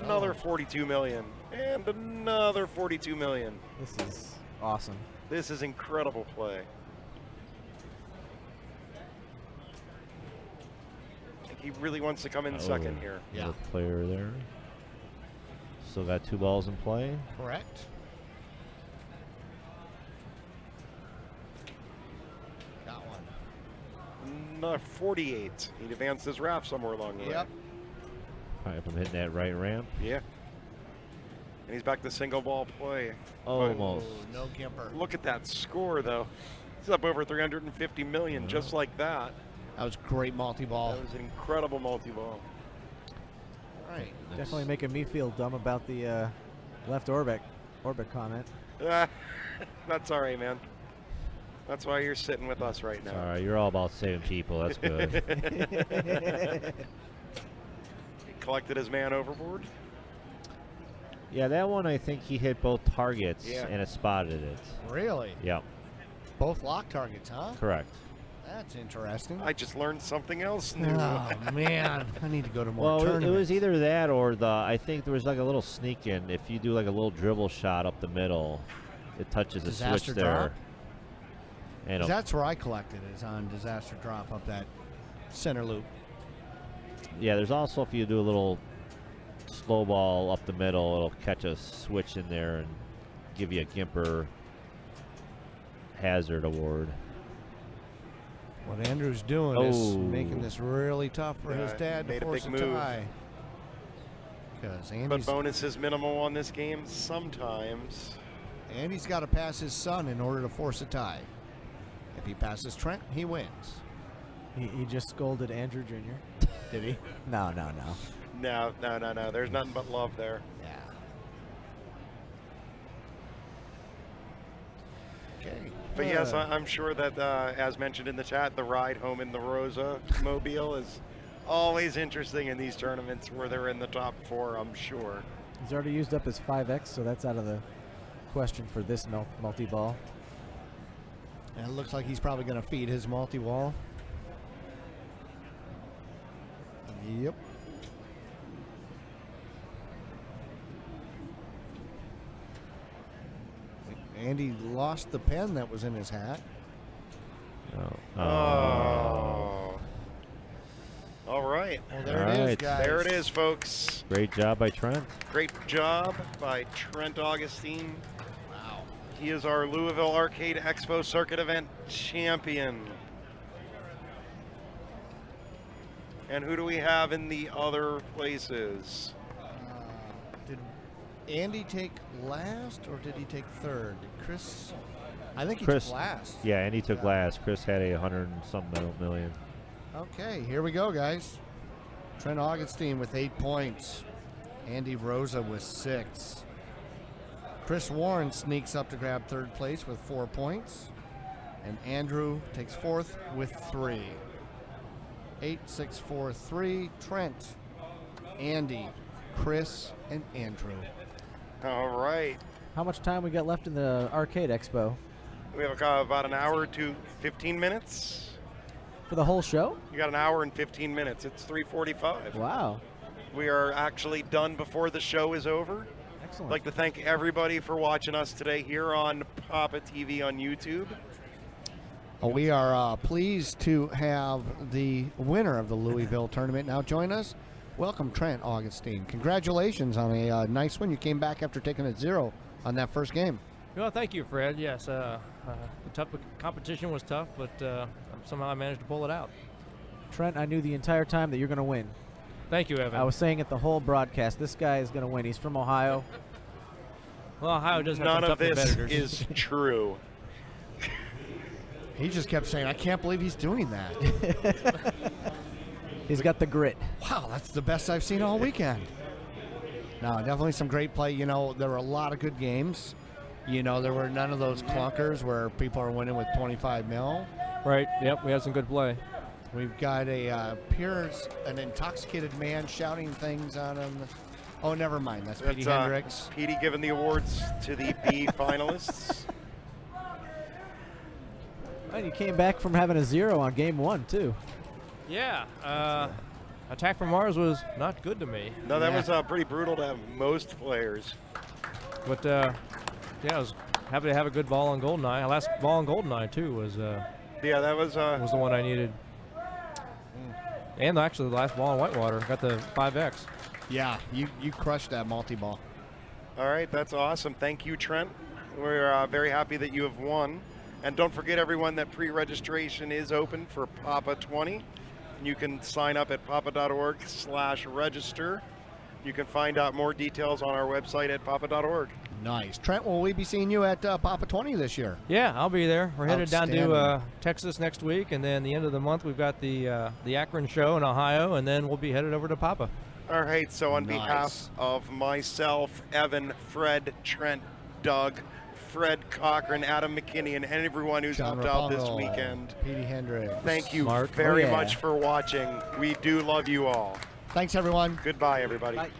Another 42 million. And another 42 million. This is awesome. This is incredible play. I think he really wants to come in second here. Yeah. Another player there. Still got 2 balls in play. Correct. Got one. No, 48. He'd advanced his raft somewhere along the way. Yep. Probably from hitting that right ramp. Yeah. And he's back to single ball play. Almost. Oh, no Gimper. Look at that score, though. He's up over 350 million just like that. That was great multi-ball. That was an incredible multi-ball. All right. Definitely making me feel dumb about the left orbit comment. That's all right, man. That's why you're sitting with us right now. All right, you're all about saving people. That's good. He collected his man overboard. Yeah, that one I think he hit both targets and it spotted it. Really? Yep, Both lock targets, huh? correct. That's interesting. I just learned something else new. Oh, man. I need to go to more Well, it tournaments. was either that or I think there was like a little sneak in. If you do like a little dribble shot up the middle, it touches the Disaster switch there. drop? And 'Cause that's where I collected, is on disaster drop up that center loop. yeah, there's also if you do a little slow ball up the middle, it'll catch a switch in there and give you a Gimper hazard award. What Andrew's doing is making this really tough for his dad to made a force big a move. tie. Because But Andy's, bonus is minimal on this game sometimes. Andy's got to pass his son in order to force a tie. If he passes Trent, he wins. He just scolded Andrew Jr. Did he? No. No. There's nothing but love there. Yeah. Okay. But yes, I'm sure that, as mentioned in the chat, the ride home in the Rosa Mobile is always interesting in these tournaments where they're in the top 4, I'm sure. He's already used up his 5X, so that's out of the question for this multi-ball. And it looks like he's probably going to feed his multi-wall. Yep. Andy lost the pen that was in his hat. Oh. All right. Well, there All it right, right. guys. There it is, folks. Great job by Trent. Great job by Trent Augustine. Wow. He is our Louisville Arcade Expo Circuit Event champion. And who do we have in the other places? Did Andy take last or did he take third? Chris, I think he Chris, took last. Yeah, Andy took last. Chris had 100 and some million. Okay, here we go, guys. Trent Augustine with 8 points. Andy Rosa with 6. Chris Warren sneaks up to grab third place with 4 points. And Andrew takes fourth with 3. 8, 6, 4, 3. Trent, Andy, Chris, and Andrew. All right. How much time we got left in the Arcade Expo? We have about an hour to 15 minutes. For the whole show? You got an hour and 15 minutes. It's 3:45. Wow. We are actually done before the show is over. Excellent. I'd like to thank everybody for watching us today here on Papa TV on YouTube. We are pleased to have the winner of the Louisville tournament now join us. Welcome, Trent Augustine. Congratulations on a nice win. You came back after taking a 0 on that first game. Well, thank you, Fred. Yes, the competition was tough, but somehow I managed to pull it out. Trent, I knew the entire time that you're going to win. Thank you, Evan. I was saying it the whole broadcast. This guy is going to win. He's from Ohio. Well, Ohio doesn't have None some of tough this competitors. is true. He just kept saying, I can't believe he's doing that. He's got the grit. Wow, that's the best I've seen all weekend. No, definitely some great play. You know, there were a lot of good games. You know, there were none of those clunkers where people are winning with 25 mil. Right. Yep. We had some good play. We've got an intoxicated man shouting things on him. Oh, never mind. That's Petey Hendricks. Petey giving the awards to the B finalists. And you came back from having a 0 on game 1, too. Yeah. Attack from Mars was not good to me. No, that was pretty brutal to have most players. But yeah, I was happy to have a good ball on Goldeneye. Last ball on Goldeneye too was that was the one I needed. And actually the last ball on Whitewater got the 5X. Yeah, you crushed that multi-ball. All right, that's awesome. Thank you, Trent. We're very happy that you have won. And don't forget, everyone, that pre-registration is open for Papa 20. You can sign up at papa.org/register. You can find out more details on our website at papa.org. Nice. Trent, will we be seeing you at Papa 20 this year? Yeah, I'll be there. We're headed down to Outstanding. Texas next week, and then the end of the month we've got the Akron show in Ohio, and then we'll be headed over to Papa. All right, so on Nice. behalf of myself, Evan, Fred, Trent, Doug, Fred Cochran, Adam McKinney, and everyone who's John helped out this Rapongo, weekend, Petey Hendricks. thank you Mark. very Oh, yeah. much for watching. We do love you all. Thanks, everyone. Goodbye, everybody. Bye.